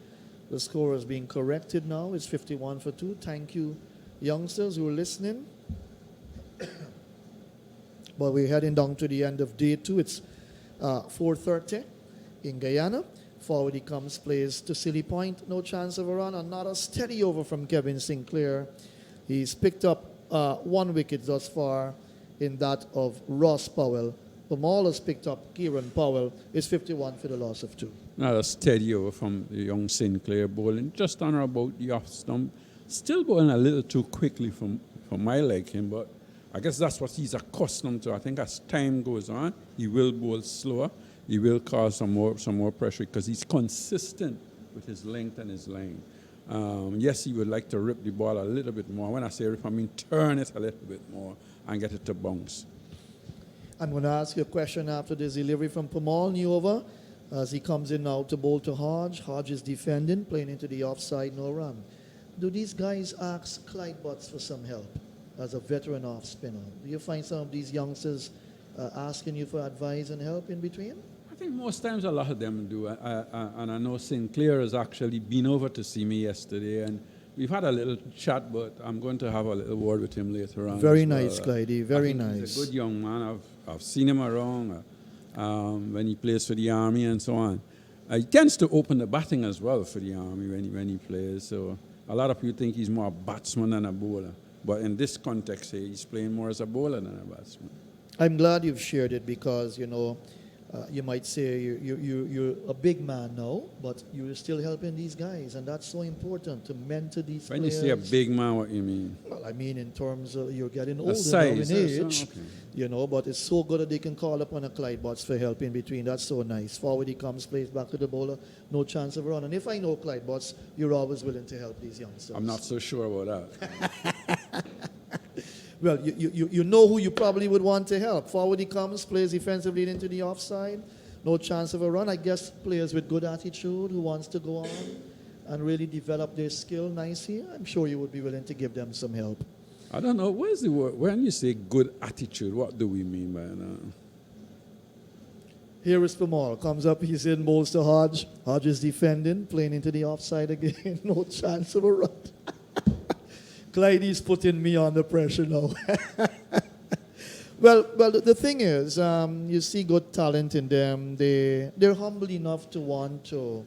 Speaker 3: the score is being corrected now. It's 51 for 2. Thank you, youngsters who are listening. But we're heading down to the end of day 2. It's 4:30 in Guyana. Forward he comes, plays to Silly Point. No chance of a run. Another steady over from Kevin Sinclair. He's picked up 1 wicket thus far in that of Ross Powell. Pamal has picked up Kieran Powell. It's 51 for the loss of 2.
Speaker 4: Now a steady over from the young Sinclair bowling, just on or about the off stump. Still bowling a little too quickly for my liking, but I guess that's what he's accustomed to. I think as time goes on, he will bowl slower. He will cause some more pressure because he's consistent with his length and his line. Yes, he would like to rip the ball a little bit more. When I say rip, I mean turn it a little bit more and get it to bounce.
Speaker 3: I'm going to ask you a question after this delivery from Pamal, new over, as he comes in now to bowl to Hodge. Hodge is defending, playing into the offside, no run. Do these guys ask Clyde Butts for some help as a veteran off spinner? Do you find some of these youngsters asking you for advice and help in between?
Speaker 4: I think most times a lot of them do. And I know Sinclair has actually been over to see me yesterday, and we've had a little chat, but I'm going to have a little word with him later on.
Speaker 3: Very
Speaker 4: as well.
Speaker 3: nice, Clydie, very nice.
Speaker 4: He's a good young man. I've seen him around when he plays for the Army and so on. He tends to open the batting as well for the Army when he plays. So a lot of people think he's more a batsman than a bowler. But in this context here, he's playing more as a bowler than a batsman.
Speaker 3: I'm glad you've shared it because, you know, you might say you're a big man now, but you're still helping these guys, and that's so important to mentor these
Speaker 4: When
Speaker 3: players.
Speaker 4: you say a big man, what you mean?
Speaker 3: Well, I mean in terms of you're getting older now in
Speaker 4: size,
Speaker 3: age,
Speaker 4: okay.
Speaker 3: you know, but it's so good that they can call upon a Clyde Butts for help in between. That's so nice. Forward he comes, plays back to the bowler, no chance of a run. And if I know Clyde Butts, you're always willing to help these youngsters.
Speaker 4: I'm not so sure about that.
Speaker 3: Well, you know who you probably would want to help. Forward he comes, plays defensively into the offside. No chance of a run. I guess players with good attitude who wants to go on and really develop their skill nicely, I'm sure you would be willing to give them some help.
Speaker 4: I don't know. Where's the word? When you say good attitude, what do we mean by that?
Speaker 3: Here is Pamal. Comes up, he's in, bowls to Hodge. Hodge is defending, playing into the offside again. No chance of a run. Clydie's putting me under pressure now. Well, the thing is, you see good talent in them. They're humble enough to want to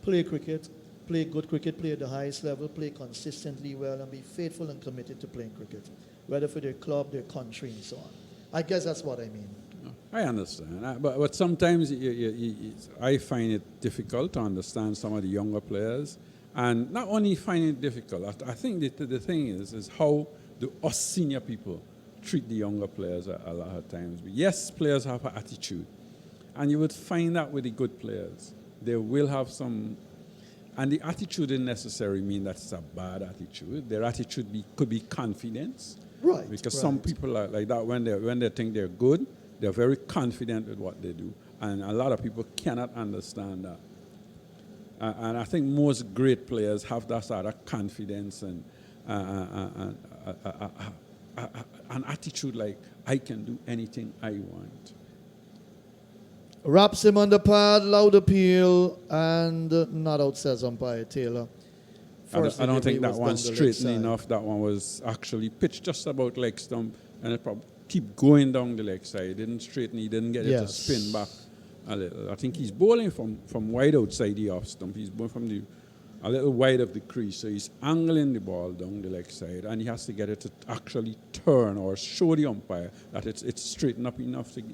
Speaker 3: play cricket, play good cricket, play at the highest level, play consistently well, and be faithful and committed to playing cricket, whether for their club, their country, and so on. I guess that's what I mean.
Speaker 4: I understand, but sometimes I find it difficult to understand some of the younger players, and not only find it difficult. I think the thing is how do us senior people treat the younger players a lot of times. But yes, players have an attitude, and you would find that with the good players. They will have some, and the attitude didn't necessarily mean that it's a bad attitude. Their attitude could be confidence.
Speaker 3: Right.
Speaker 4: Because
Speaker 3: right.
Speaker 4: some people are like that when they think they're good, they're very confident with what they do. And a lot of people cannot understand that. And I think most great players have that sort of confidence and an attitude like, I can do anything I want.
Speaker 3: Wraps him on the pad, loud appeal, and not out, says umpire Taylor.
Speaker 4: I don't think that
Speaker 3: was
Speaker 4: one's
Speaker 3: down the leg
Speaker 4: straight
Speaker 3: side.
Speaker 4: enough. That one was actually pitched just about leg stump, and it probably keep going down the leg side. It didn't straighten, he didn't get it to
Speaker 3: Yes.
Speaker 4: spin back a little. I think he's bowling from wide outside the off stump. He's bowling from a little wide of the crease, so he's angling the ball down the leg side, and he has to get it to actually turn or show the umpire that it's straightened up enough to.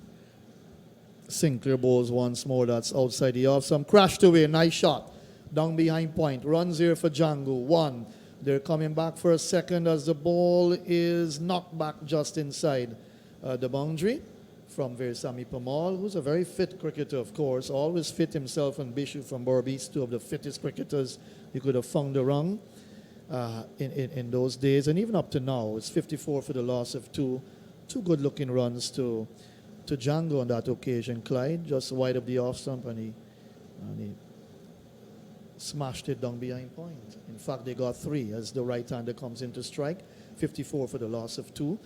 Speaker 3: Sinclair bowls once more. That's outside the off. Some crashed away. Nice shot. Down behind point. Runs here for Django. 1. They're coming back for a second as the ball is knocked back just inside the boundary from Versami Pamal, who's a very fit cricketer, of course. Always fit himself and Bishu from Berbice, 2 of the fittest cricketers you could have found around in those days. And even up to now, it's 54 for the loss of 2. 2 good-looking runs to Django on that occasion. Clyde just wide of the off stump, and he smashed it down behind point. In fact, they got 3 as the right-hander comes in to strike. 54 for the loss of 2.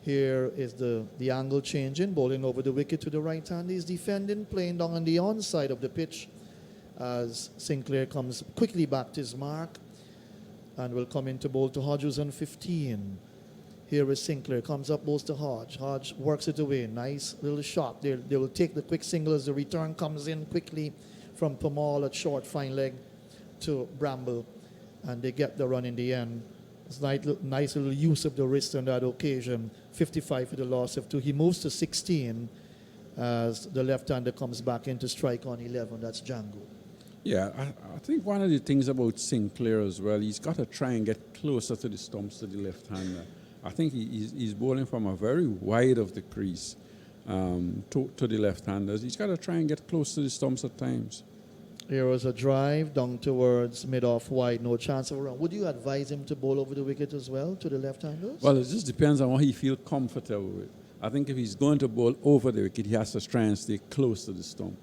Speaker 3: Here is the angle changing, bowling over the wicket to the right hand. He's defending, playing down on the onside of the pitch as Sinclair comes quickly back to his mark and will come in to bowl to Hodges on 15. Here is Sinclair, comes up, bowls to Hodge. Hodge works it away. Nice little shot. They will take the quick single as the return comes in quickly from Pamal at short, fine leg to Bramble. And they get the run in the end It's nice little use of the wrist on that occasion. 55 for the loss of 2. He moves to 16 as the left-hander comes back into strike on 11. That's Django.
Speaker 4: Yeah, I think one of the things about Sinclair as well, he's got to try and get closer to the stumps to the left-hander. I think he's bowling from a very wide of the crease to the left-handers. He's got to try and get close to the stumps at times.
Speaker 3: Here was a drive down towards mid-off wide, no chance of a run. Would you advise him to bowl over the wicket as well to the left-handers?
Speaker 4: Well, it just depends on what he feels comfortable with. I think if he's going to bowl over the wicket, he has to try and stay close to the stump.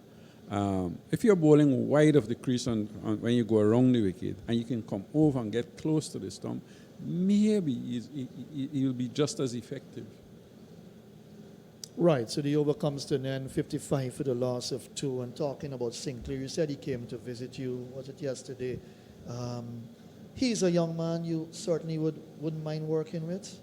Speaker 4: If you're bowling wide of the crease when you go around the wicket and you can come over and get close to the stump, maybe he'll be just as effective.
Speaker 3: Right, so the over comes to an end, 55 for the loss of 2. And talking about Sinclair, you said he came to visit you, was it yesterday? He's a young man you certainly wouldn't mind working with,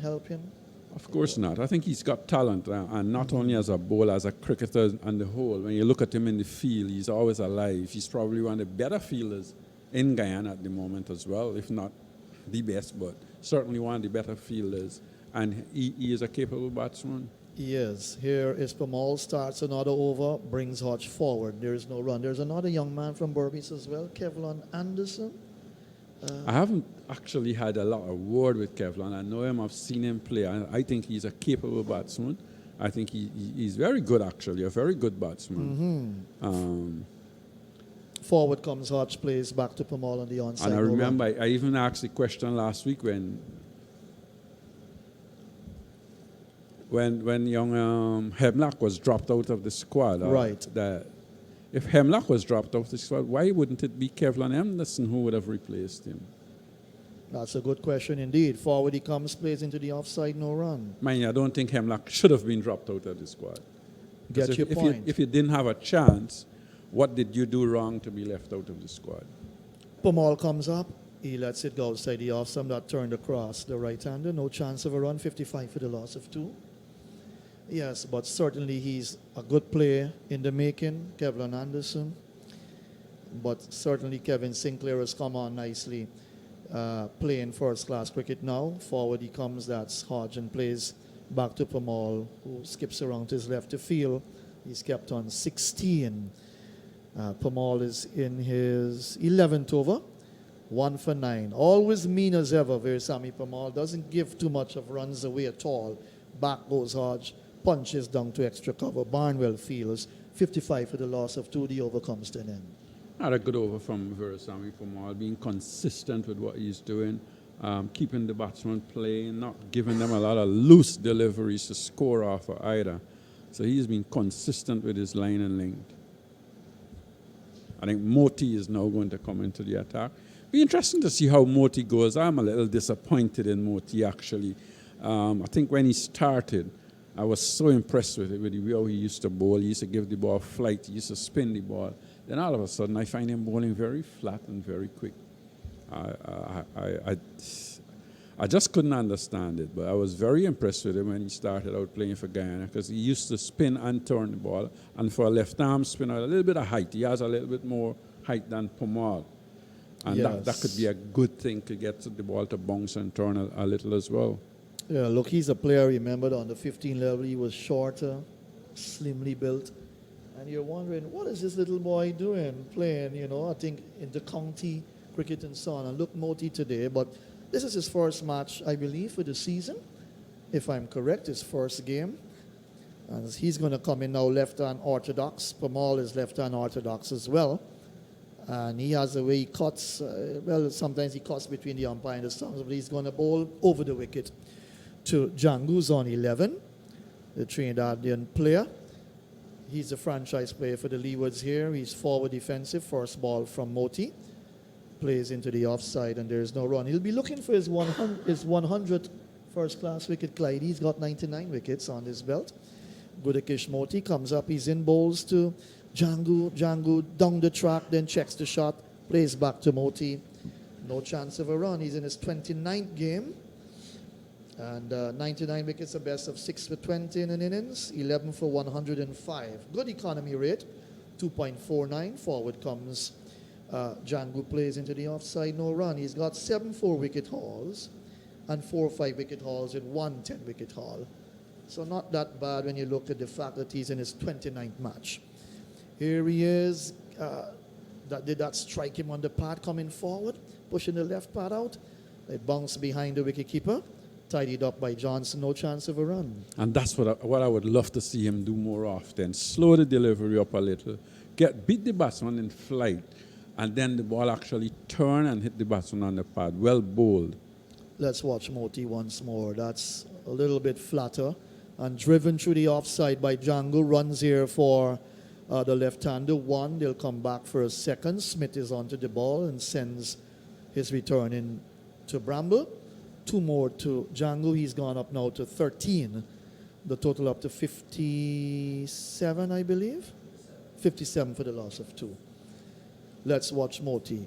Speaker 3: help him?
Speaker 4: Of course not. I think he's got talent, and not only as a bowler, as a cricketer on the whole. When you look at him in the field, he's always alive. He's probably one of the better fielders in Guyana at the moment as well, if not the best, but certainly one of the better fielders. And he is a capable batsman.
Speaker 3: Yes, here is Pamal, starts another over, brings Hodge forward. There is no run. There's another young man from Berbice as well, Kevlon Anderson.
Speaker 4: I haven't actually had a lot of word with Kevlon. I know him, I've seen him play. I think he's a capable batsman. I think he's very good, actually, a very good batsman.
Speaker 3: Forward comes Hodge, plays back to Pamal on the onside.
Speaker 4: And I remember I even asked the question last week when young Hemlock was dropped out of the squad.
Speaker 3: Right.
Speaker 4: That if Hemlock was dropped out of the squad, why wouldn't it be Kevlon Anderson who would have replaced him?
Speaker 3: That's a good question indeed. Forward he comes, plays into the offside, no run.
Speaker 4: Mind you, I don't think Hemlock should have been dropped out of the squad.
Speaker 3: Get your point.
Speaker 4: If you didn't have a chance, what did you do wrong to be left out of the squad?
Speaker 3: Pamal comes up. He lets it go outside the off stump that turned across the right-hander. No chance of a run. 55 for the loss of 2. Yes, but certainly he's a good player in the making, Kevlon Anderson. But certainly Kevin Sinclair has come on nicely, playing first-class cricket now. Forward he comes, that's Hodge, and plays back to Pamal, who skips around to his left to field. He's kept on 16. Pamal is in his 11th over, 1 for 9. Always mean as ever, Veersamy Pamal. Doesn't give too much of runs away at all. Back goes Hodge. Punches down to extra cover. Barnwell fields. 55 for the loss of 2. The over comes to an end.
Speaker 4: Not a good over from Veersamy Pamal, being consistent with what he's doing, keeping the batsman playing, not giving them a lot of loose deliveries to score off of either. So he's been consistent with his line and length. I think Moti is now going to come into the attack. Be interesting to see how Moti goes. I'm a little disappointed in Moti, actually. I think when he started, I was so impressed with it, with the way he used to bowl. He used to give the ball flight. He used to spin the ball. Then all of a sudden, I find him bowling very flat and very quick. I just couldn't understand it, but I was very impressed with him when he started out playing for Guyana, because he used to spin and turn the ball. And for a left-arm spinner, a little bit of height. He has a little bit more height than Pamal. And
Speaker 3: Yes.
Speaker 4: that could be a good thing to get the ball to bounce and turn a little as well.
Speaker 3: Yeah, look, he's a player, remember, on the 15 level, he was shorter, slimly built. And you're wondering, what is this little boy doing, playing, I think in the county cricket and so on. And look, Moti today, but this is his first match, I believe, for the season. If I'm correct, his first game. And he's going to come in now left-hand orthodox. Pamal is left-hand orthodox as well. And he has a way he cuts, sometimes he cuts between the umpire and the stumps, but he's going to bowl over the wicket to Django's on 11, the Trinidadian player. He's a franchise player for the Leewards here. He's forward defensive. First ball from Moti. Plays into the offside, and there's no run. He'll be looking for his 100th first-class wicket, Clyde. He's got 99 wickets on his belt. Gudakish Moti comes up. He's in bowls to Django. Django down the track, then checks the shot. Plays back to Moti. No chance of a run. He's in his 29th game. And 99 wickets, a best of 6 for 20 in an innings, 11 for 105. Good economy rate, 2.49. Forward comes Django plays into the offside, no run. He's got 7 4-wicket hauls and 4 5-wicket hauls in 1 10-wicket haul. So not that bad when you look at the fact that he's in his 29th match. Here he is. Did that strike him on the pad coming forward, pushing the left pad out? It bounced behind the wicketkeeper, tidied up by Johnson, no chance of a run.
Speaker 4: And that's what I would love to see him do more often. Slow the delivery up a little, beat the batsman in flight, and then the ball actually turn and hit the batsman on the pad. Well bowled.
Speaker 3: Let's watch Moti once more. That's a little bit flatter. And driven through the offside by Django. Runs here for the left-hander. 1, they'll come back for a second. Smith is onto the ball and sends his return in to Bramble. 2 more to Django. He's gone up now to 13. The total up to 57, I believe. 57 for the loss of 2. Let's watch Moti.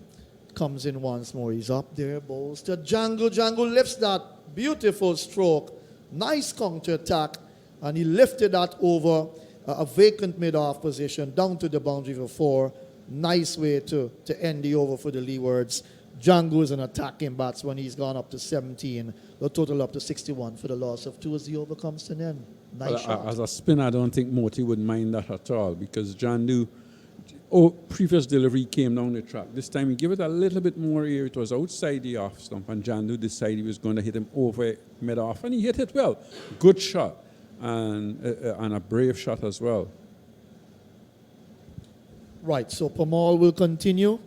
Speaker 3: Comes in once more. He's up there, bowls to Django. Django lifts that beautiful stroke. Nice counter attack. And he lifted that over a vacant mid-off position down to the boundary for 4. Nice way to end the over for the Leewards. Django is an attacking batsman. He's gone up to 17. The total up to 61 for the loss of 2 as the over comes to an end. Nice shot.
Speaker 4: As a spinner, I don't think Moti would mind that at all because Django, previous delivery came down the track. This time he gave it a little bit more air. It was outside the off stump, and Django decided he was going to hit him over mid-off, and he hit it well. Good shot, and a brave shot as well.
Speaker 3: Right, so Pamal will continue.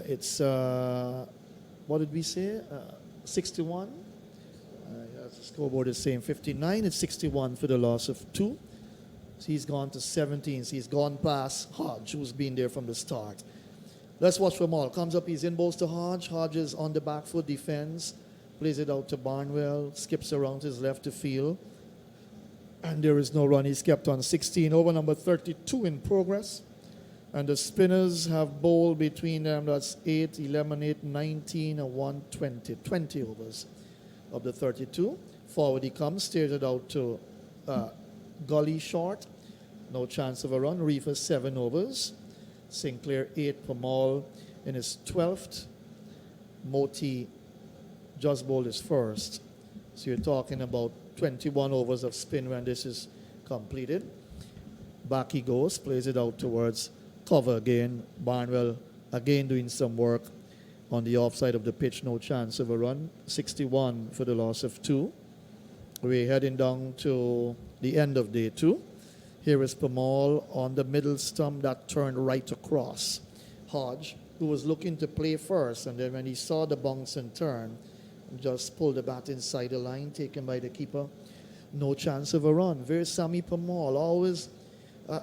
Speaker 3: It's, what did we say? 61. As the scoreboard is saying 59. It's 61 for the loss of 2. So he's gone to 17. So he's gone past Hodge, who's been there from the start. Let's watch Pamal. Comes up, he's in bowls to Hodge. Hodge is on the back foot, defends. Plays it out to Barnwell. Skips around his left to field. And there is no run. He's kept on 16. Over number 32 in progress. And the spinners have bowled between them. That's 8, 11, 8, 19, and 120. 20 overs of the 32. Forward he comes, steers it out to Gully short. No chance of a run. Reifer 7 overs. Sinclair 8. Pamal in his 12th. Moti just bowled his first. So you're talking about 21 overs of spin when this is completed. Back he goes, plays it out towards cover again. Barnwell again doing some work on the offside of the pitch. No chance of a run. 61 for the loss of 2. We're heading down to the end of day 2. Here is Pamal on the middle stump that turned right across. Hodge, who was looking to play first, and then when he saw the bounce and turn, just pulled the bat inside the line, taken by the keeper. No chance of a run. Very Sammy Pamal, always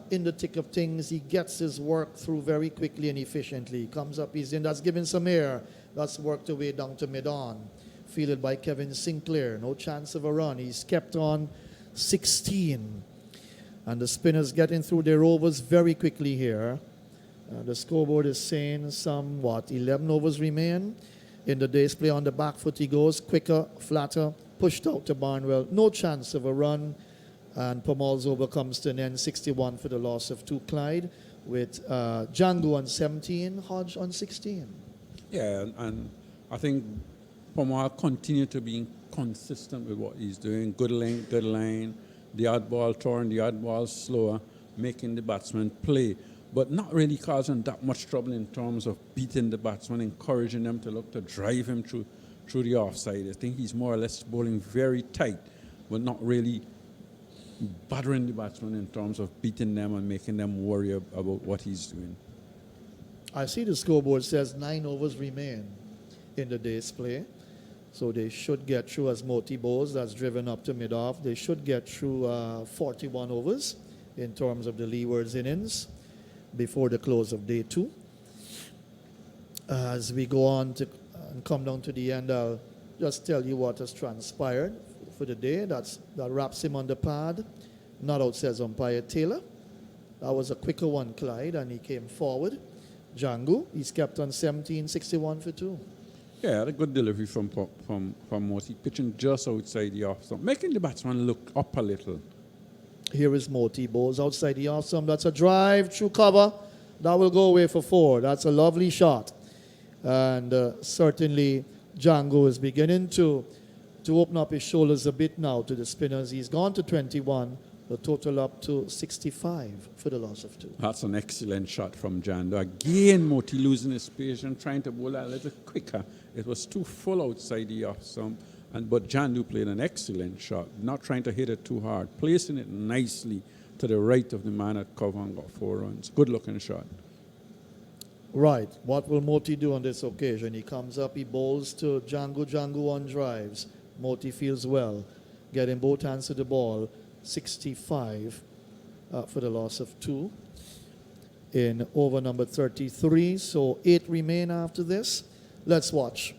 Speaker 3: in the thick of things. He gets his work through very quickly and efficiently. Comes up, he's in, that's given some air. That's worked away down to mid-on. Fielded by Kevin Sinclair. No chance of a run. He's kept on 16. And the spinners getting through their overs very quickly here. The scoreboard is saying 11 overs remain. In the day's play on the back foot he goes. Quicker, flatter, pushed out to Barnwell. No chance of a run. And Pamal's over comes to an end. 61 for the loss of 2. Clyde with Django on 17, Hodge on 16.
Speaker 4: Yeah, and I think Pamal continued to be consistent with what he's doing. Good length, good line. The odd ball turn, the odd ball slower, making the batsman play, but not really causing that much trouble in terms of beating the batsman, encouraging them to look to drive him through the offside. I think he's more or less bowling very tight, but not really bothering the batsman in terms of beating them and making them worry about what he's doing.
Speaker 3: I see the scoreboard says 9 overs remain in the day's play. So they should get through as Moti bowls. That's driven up to mid-off. They should get through 41 overs in terms of the Leeward's innings before the close of day 2. As we go on to and come down to the end, I'll just tell you what has transpired for the day. That wraps him on the pad. Not out, says umpire Taylor. That was a quicker one, Clyde, and he came forward. Django, he's kept on 17, 61 for 2.
Speaker 4: Yeah, had a good delivery from Moti, pitching just outside the off stump, making the batsman look up a little.
Speaker 3: Here is Moti, bowls outside the off stump. That's a drive through cover. That will go away for 4. That's a lovely shot. And certainly Django is beginning to open up his shoulders a bit now to the spinners. He's gone to 21, the total up to 65 for the loss of 2.
Speaker 4: That's an excellent shot from Jando. Again, Moti losing his patience, trying to bowl a little quicker. It was too full outside the off stump. But Jandu played an excellent shot, not trying to hit it too hard, placing it nicely to the right of the man at cover and got 4 runs. Good looking shot.
Speaker 3: Right. What will Moti do on this occasion? He comes up, he bowls to Django. Django on drives. Moti feels well, getting both hands to the ball. 65 for the loss of 2 in over number 33. So 8 remain after this. Let's watch.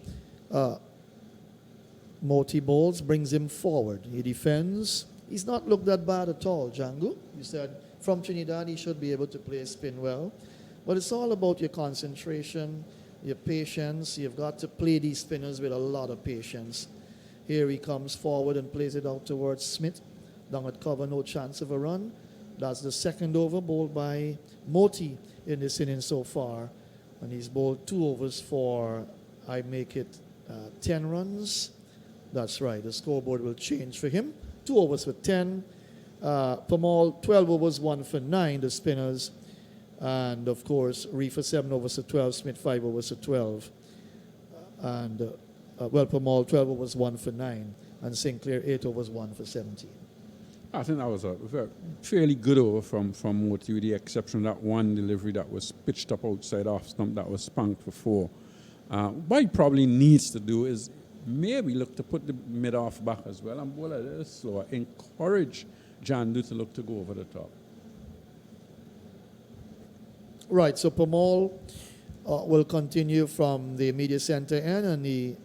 Speaker 3: Moti bowls, brings him forward. He defends. He's not looked that bad at all, Django. You said from Trinidad he should be able to play spin well. But it's all about your concentration, your patience. You've got to play these spinners with a lot of patience. Here he comes forward and plays it out towards Smith. Down at cover, no chance of a run. That's the second over bowled by Moti in this inning so far. And he's bowled 2 overs for, I make it 10 runs. That's right, the scoreboard will change for him. 2 overs for 10. Pamal, 12 overs, 1 for 9, the spinners. And of course, Reifer 7 overs for 12, Smith 5 overs for 12. And Pamal 12 overs, 1 for 9. And Sinclair 8 overs, 1 for 17.
Speaker 4: I think that was a fairly good over from Moti, with the exception of that one delivery that was pitched up outside off stump that was spanked for 4. What he probably needs to do is maybe look to put the mid-off back as well and bowl a little slower. Encourage Jandu to look to go over the top.
Speaker 3: Right, so Pamal will continue from the media center end, and he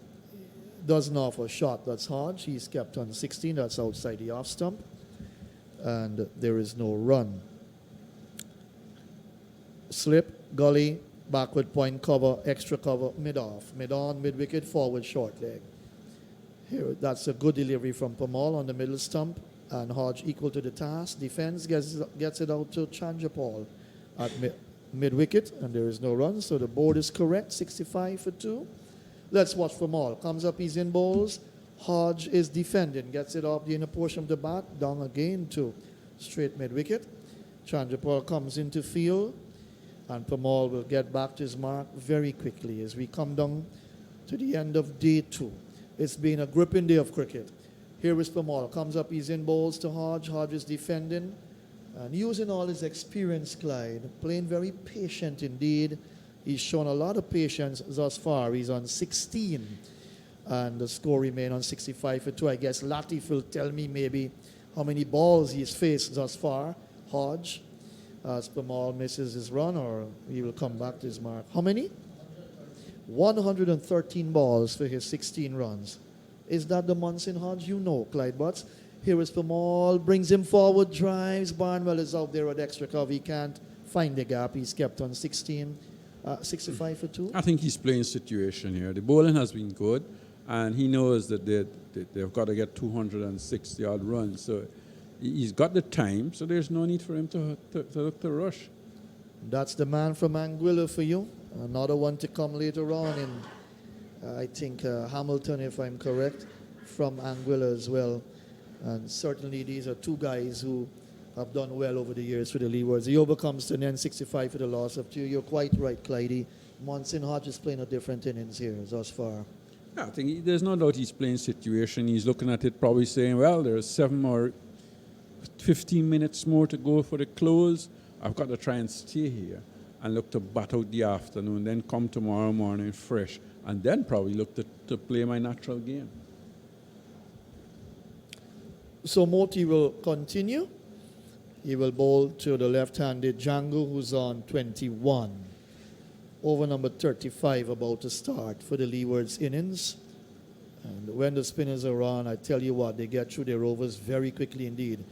Speaker 3: doesn't offer a shot. That's Hodge. He's kept on 16. That's outside the off stump. And there is no run. Slip, gully, backward point cover, extra cover, mid-off. Mid-on, mid-wicket, forward, short leg. Here, that's a good delivery from Pamal on the middle stump. And Hodge equal to the task. Defense gets it out to Chanjapal at mid-wicket, and there is no run. So the board is correct, 65 for 2. Let's watch Pamal. Comes up, he's in bowls. Hodge is defending, gets it off the inner portion of the bat, down again to straight mid-wicket. Chandrapal comes into field, and Pamal will get back to his mark very quickly as we come down to the end of day 2. It's been a gripping day of cricket. Here is Pamal. Comes up, he's in bowls to Hodge. Hodge is defending and using all his experience, Clyde, playing very patient indeed. He's shown a lot of patience thus far. He's on 16. And the score remains on 65 for 2. I guess Latif will tell me maybe how many balls he's faced thus far. Hodge, as Pamal misses his run, or he will come back to his mark. How many? 113 balls for his 16 runs. Is that the Munson Hodge? You know, Clyde Butts. Here is Pamal, brings him forward, drives. Barnwell is out there at extra cover. He can't find the gap. He's kept on 16. 65 for 2.
Speaker 4: I think he's playing situation here. The bowling has been good, and he knows that they've got to get 260 odd runs. So he's got the time, so there's no need for him to rush.
Speaker 3: That's the man from Anguilla for you. Another one to come later on in, I think, Hamilton, if I'm correct, from Anguilla as well. And certainly these are 2 guys who have done well over the years for the Leewards. He overcomes to an 65 for the loss of 2. You're quite right, Clydie. Monson Hodge is playing a different innings here thus far.
Speaker 4: Yeah, I think there's no doubt he's playing situation. He's looking at it probably saying, well, there's 7 or 15 minutes more to go for the close. I've got to try and stay here and look to bat out the afternoon, then come tomorrow morning fresh, and then probably look to play my natural game.
Speaker 3: So Moti will continue. He will bowl to the left-handed Django, who's on 21. Over number 35 about to start for the Leeward's innings. And when the spinners are on, I tell you what, they get through their overs very quickly indeed.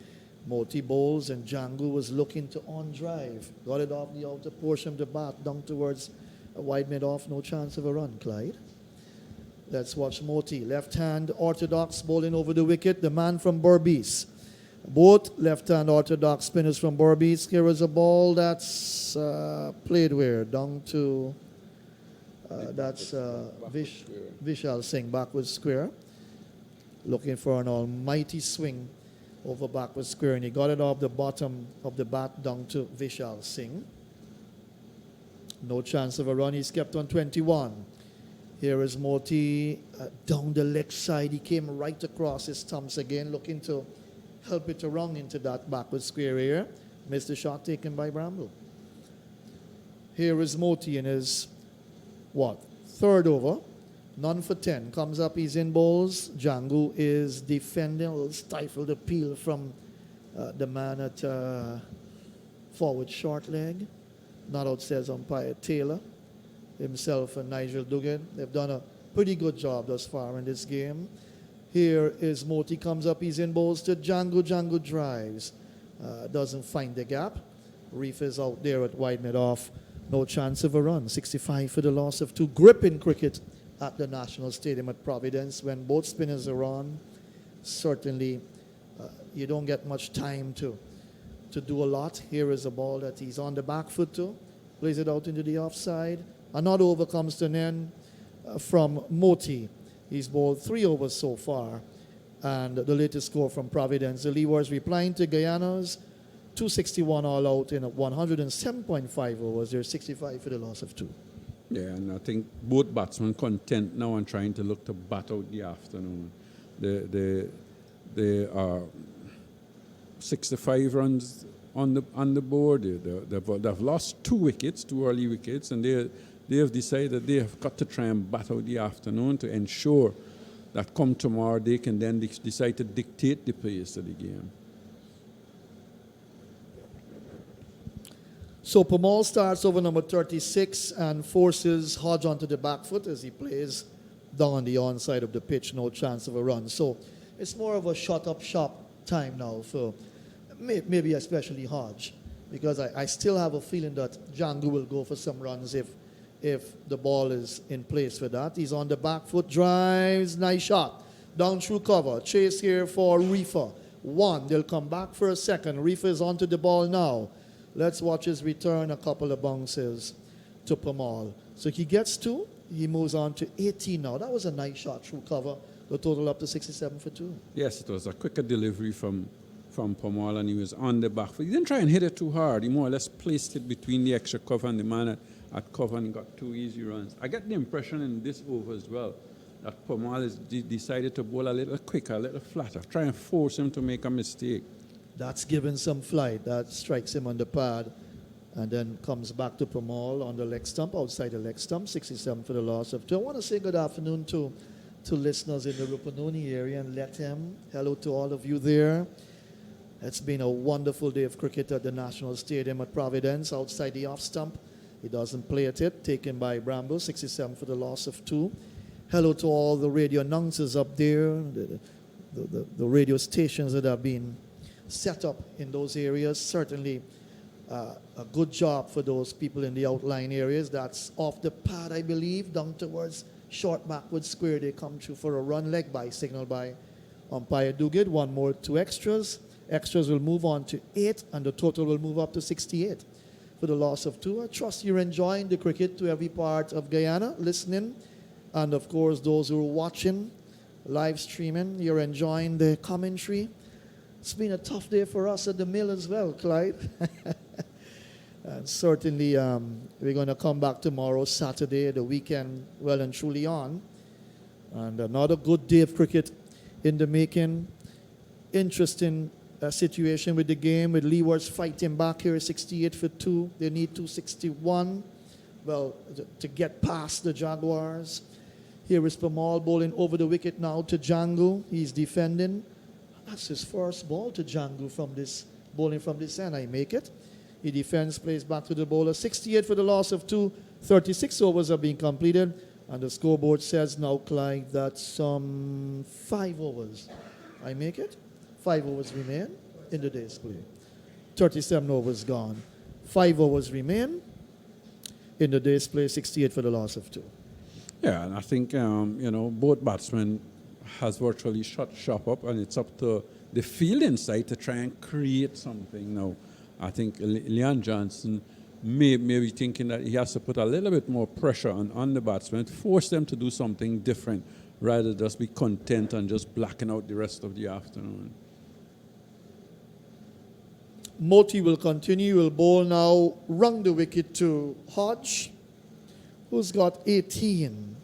Speaker 3: Moti bowls, and Django was looking to on-drive. Got it off the outer portion of the bat, down towards a wide mid-off. No chance of a run, Clyde. Let's watch Moti. Left hand, orthodox, bowling over the wicket. The man from Berbice. Both left-hand orthodox spinners from Berbice. Here is a ball that's played where? Down to, that's Vishal Singh, backward square. Looking for an almighty swing over backward square, and he got it off the bottom of the bat down to Vishal Singh. No chance of a run. He's kept on 21. Here is Moti down the leg side. He came right across his stumps again, looking to help it around into that backward square area. Missed the shot taken by Bramble. Here is Moti in his, third over. None for 10. Comes up, he's in bowls. Django is defending. Will stifle the peel from the man at forward short leg. Not out, says umpire Taylor. Himself and Nigel Dugan. They've done a pretty good job thus far in this game. Here is Moti, comes up, he's in bowls to Django. Django drives. Doesn't find the gap. Reifer is out there at wide mid-off. No chance of a run. 65 for the loss of 2. Gripping cricket at the National Stadium at Providence when both spinners are on. Certainly, you don't get much time to do a lot. Here is a ball that he's on the back foot to. Plays it out into the offside. Another over comes to an end from Moti. He's bowled 3 overs so far. And the latest score from Providence. The Leewards replying to Guyana's 261 all out in 107.5 overs. They're 65 for the loss of 2.
Speaker 4: Yeah, and I think both batsmen content now and trying to look to bat out the afternoon. They are 65 runs on the board. They've lost 2 wickets, 2 early wickets, and they have decided they have got to try and bat out the afternoon to ensure that come tomorrow they can then decide to dictate the pace of the game.
Speaker 3: So Pamal starts over number 36 and forces Hodge onto the back foot as he plays down on the onside of the pitch. No chance of a run. So it's more of a shut-up shop time now for maybe especially Hodge, because I still have a feeling that Django will go for some runs if the ball is in place for that. He's on the back foot, drives, nice shot. Down through cover. Chase here for Reifer. 1. They'll come back for a second. Reifer is onto the ball now. Let's watch his return, a couple of bounces to Pamal. So he gets 2, he moves on to 18 now. That was a nice shot through cover. The total up to 67 for 2.
Speaker 4: Yes, it was a quicker delivery from Pamal, and he was on the back foot. He didn't try and hit it too hard. He more or less placed it between the extra cover and the man at cover and got 2 easy runs. I get the impression in this over as well that Pamal has decided to bowl a little quicker, a little flatter, try and force him to make a mistake.
Speaker 3: That's given some flight. That strikes him on the pad and then comes back to Pamal on the leg stump, outside the leg stump, 67 for the loss of 2. I want to say good afternoon to listeners in the Rupununi area and let him. Hello to all of you there. It's been a wonderful day of cricket at the National Stadium at Providence, outside the off stump. He doesn't play at it, taken by Bramble, 67 for the loss of 2. Hello to all the radio announcers up there, the radio stations that have been set up in those areas. Certainly a good job for those people in the outlying areas. That's off the pad, I believe, down towards short backward square. They come through for a run leg by signal by umpire Duguid. 1 more, 2 extras. Extras will move on to 8, and the total will move up to 68 for the loss of 2. I trust you're enjoying the cricket to every part of Guyana, listening. And of course, those who are watching, live streaming, you're enjoying the commentary. It's been a tough day for us at the mill as well, Clyde. And certainly, we're going to come back tomorrow, Saturday, the weekend, well and truly on. And another good day of cricket in the making. Interesting situation with the game, with Leewards fighting back here, 68 for 2. They need 261, well, to get past the Jaguars. Here is Pamal bowling over the wicket now to Django. He's defending. That's his first ball to Django from this, bowling from this end. I make it. He defends, plays back to the bowler. 68 for the loss of 2. 36 overs are being completed. And the scoreboard says now, Clyde, that some 5 overs. I make it. 5 overs remain in the day's play. 37 overs gone. 5 overs remain in the day's play. 68 for the loss of 2.
Speaker 4: Yeah, and I think, both batsmen has virtually shut shop up, and it's up to the fielding side to try and create something now. I think Leon Johnson may be thinking that he has to put a little bit more pressure on the batsmen, force them to do something different rather than just be content and just blacking out the rest of the afternoon.
Speaker 3: Moti will continue, will bowl now, rung the wicket to Hodge, who's got 18.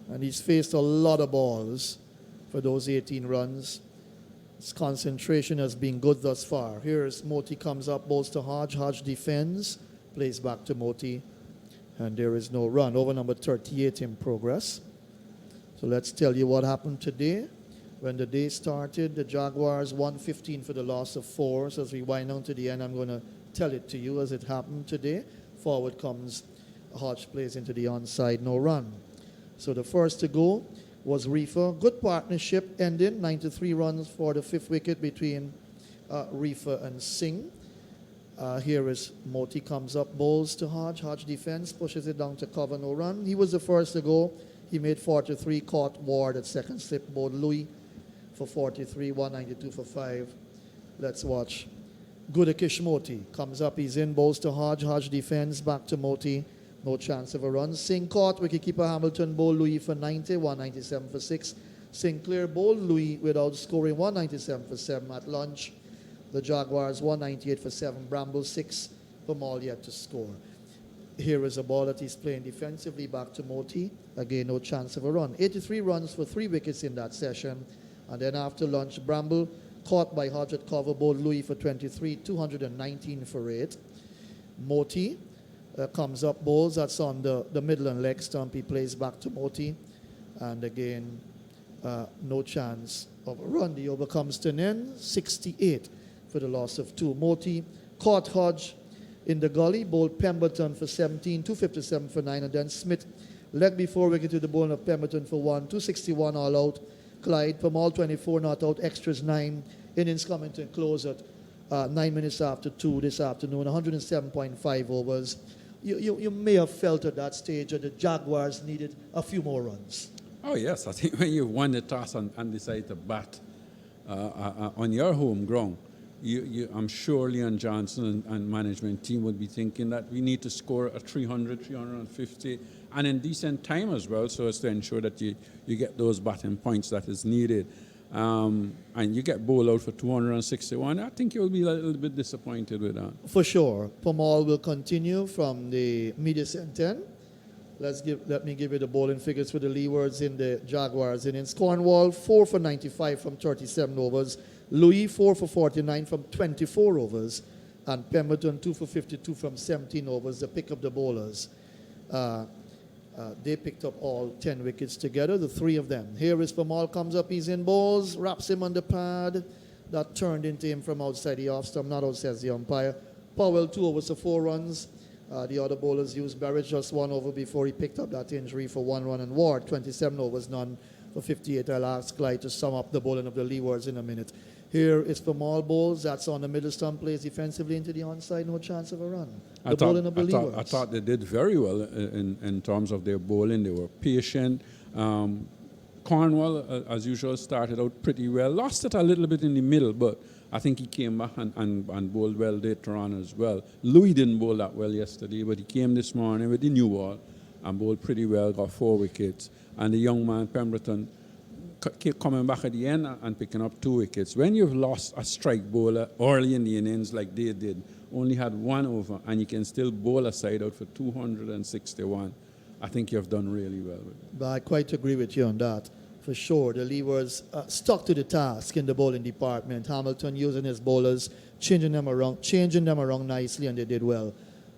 Speaker 3: And he's faced a lot of balls for those 18 runs. His concentration has been good thus far. Here's Moti comes up, bowls to Hodge. Hodge defends, plays back to Moti. And there is no run. Over number 38 in progress. So let's tell you what happened today. When the day started, the Jaguars 115 for the loss of 4. So as we wind down to the end, I'm going to tell it to you as it happened today. Forward comes Hodge, plays into the onside, no run. So the first to go was Reifer. Good partnership ending, 93 runs for the 5th wicket between Reifer and Singh. Here is Moti comes up, bowls to Hodge. Hodge defends, pushes it down to cover, no run. He was the first to go. He made 43, caught Ward at second slip, bowled Louis for 43, 192 for 5. Let's watch. Gudakish Moti comes up, he's in, bowls to Hodge. Hodge defends, back to Moti. No chance of a run. Singh caught, wicketkeeper Hamilton bowled Louis for 90, 197 for 6. Sinclair bowled Louis without scoring, 197 for 7 at lunch. The Jaguars 198 for 7. Bramble 6. Pamal yet to score. Here is a ball that he's playing defensively back to Moti. Again, no chance of a run. 83 runs for 3 wickets in that session. And then after lunch, Bramble caught by Hodge at cover, bowled Louis for 23, 219 for 8. Moti comes up, bowls. That's on the middle and leg stump. He plays back to Moti. And again, no chance of a run. The over comes to an end. 68 for the loss of 2. Moti caught Hodge in the gully, bowled Pemberton for 17, 257 for 9. And then Smith leg before wicket to the bowling of Pemberton for 1, 261 all out. Clyde, Pamal 24 not out, extras 9. Innings coming to close at 9 minutes after 2 this afternoon, 107.5 overs. You may have felt at that stage that the Jaguars needed a few more runs.
Speaker 4: Oh, yes. I think when you won the toss and decide to bat on your home ground, I'm sure Leon Johnson and management team would be thinking that we need to score a 300, 350, and in decent time as well, so as to ensure that you get those batting points that is needed. And you get bowled out for 261, I think you'll be a little bit disappointed with that.
Speaker 3: For sure. Pamal will continue from the media center. Let me give you the bowling figures for the Leewards in the Jaguars innings. Cornwall 4 for 95 from 37 overs. Louis 4 for 49 from 24 overs. And Pemberton 2 for 52 from 17 overs. They pick up the bowlers. They picked up all 10 wickets together, the 3 of them. Here is Pamal, comes up, he's in balls, wraps him on the pad. That turned into him from outside the off stump, not out, says the umpire. Powell 2 overs for 4 runs. The other bowlers used Barrett just 1 over before he picked up that injury for 1 run. And Ward 27 overs, none for 58. I'll ask Clyde to sum up the bowling of the Leewards in a minute. Here is Pamal bowls. That's on the middle stump, plays defensively into the onside. No chance of a run.
Speaker 4: I thought they did very well in terms of their bowling. They were patient. Cornwall, as usual, started out pretty well. Lost it a little bit in the middle, but I think he came back and bowled well later on as well. Louis didn't bowl that well yesterday, but he came this morning with the new ball and bowled pretty well, got 4 wickets. And the young man, Pemberton, kept coming back at the end and picking up 2 wickets. When you've lost a strike bowler early in the innings like they did, only had 1 over, and you can still bowl a side out for 261, I think you've done really well with it.
Speaker 3: But I quite agree with you on that. For sure, the Leewards stuck to the task in the bowling department. Hamilton using his bowlers, changing them around nicely, and they did well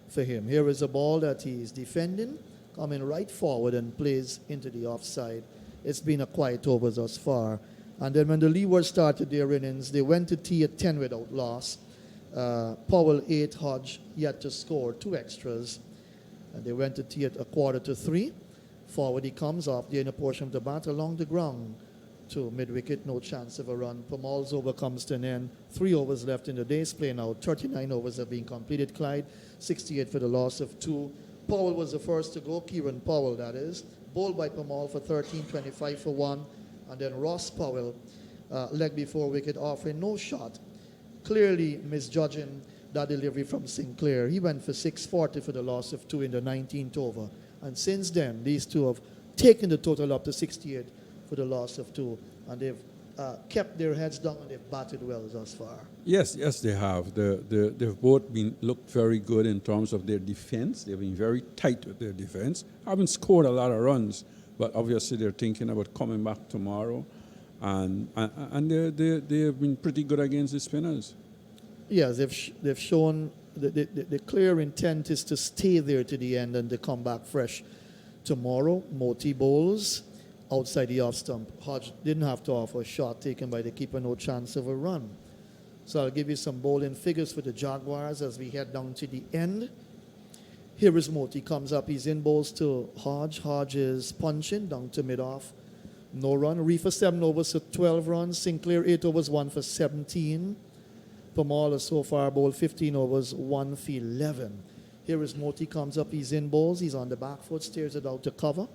Speaker 3: for him. Here is a ball that he's defending, coming right forward and plays into the offside. It's been a quiet over thus far. And then when the Leewards started their innings, they went to tea at 10 without loss. Powell 8, Hodge yet to score, 2 extras. And they went to tea at 2:45. Forward he comes off the inner portion of the bat along the ground to mid-wicket, no chance of a run. Pamal's over comes to an end. 3 overs left in the day's play now. 39 overs have been completed. Clyde, 68 for the loss of 2. Powell was the first to go, Kieran Powell that is. Bowled by Pamal for 13, 25 for 1. And then Ross Powell leg before wicket, offering no shot, clearly misjudging that delivery from Sinclair. He went for 640 for the loss of 2 in the 19th over. And since then, these two have taken the total up to 68 for the loss of 2. And they've kept their heads down and they've batted well thus far.
Speaker 4: Yes, they have. They've both looked very good in terms of their defense. They've been very tight with their defense. Haven't scored a lot of runs, but obviously they're thinking about coming back tomorrow. And they've been pretty good against the spinners.
Speaker 3: Yes, they've shown the clear intent is to stay there to the end and to come back fresh tomorrow. Moti bowls outside the off stump. Hodge didn't have to offer a shot taken by the keeper, no chance of a run. So I'll give you some bowling figures for the Jaguars as we head down to the end. Here is Moti, comes up, he's in bowls to Hodge. Hodge is punching down to mid-off. No run. Reifer 7 overs for 12 runs. Sinclair 8 overs, 1 for 17. Pamal has so far bowled 15 overs, 1 for 11. Here is Moti, comes up, he's in bowls, he's on the back foot, steers it out to cover.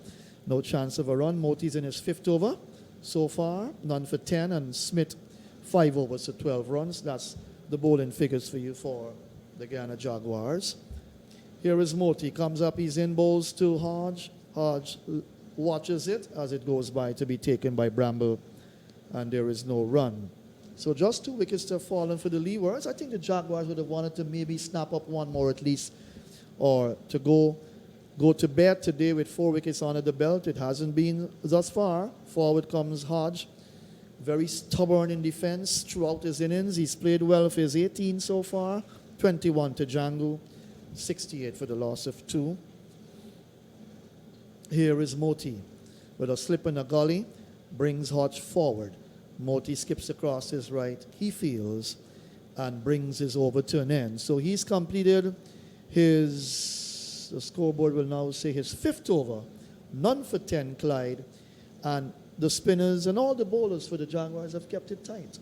Speaker 3: No chance of a run. Moti's in his 5th over so far, none for 10, and Smith 5 overs for 12 runs. That's the bowling figures for you for the Guyana Jaguars. Here is Moti, comes up, he's in bowls to Hodge. Hodge watches it as it goes by to be taken by Bramble, and there is no run. So just 2 wickets to have fallen for the Leewards. I think the Jaguars would have wanted to maybe snap up one more at least, or to go to bed today with 4 wickets under the belt. It hasn't been thus far. Forward comes Hodge, very stubborn in defense throughout his innings. He's played well for his 18 so far, 21 to Django, 68 for the loss of 2. Here is Moti with a slip in a gully, brings Hodge forward. Moti skips across his right, he fields, and brings his over to an end. So he's completed the scoreboard will now say his 5th over, none for 10 Clyde, and the spinners and all the bowlers for the Jaguars have kept it tight.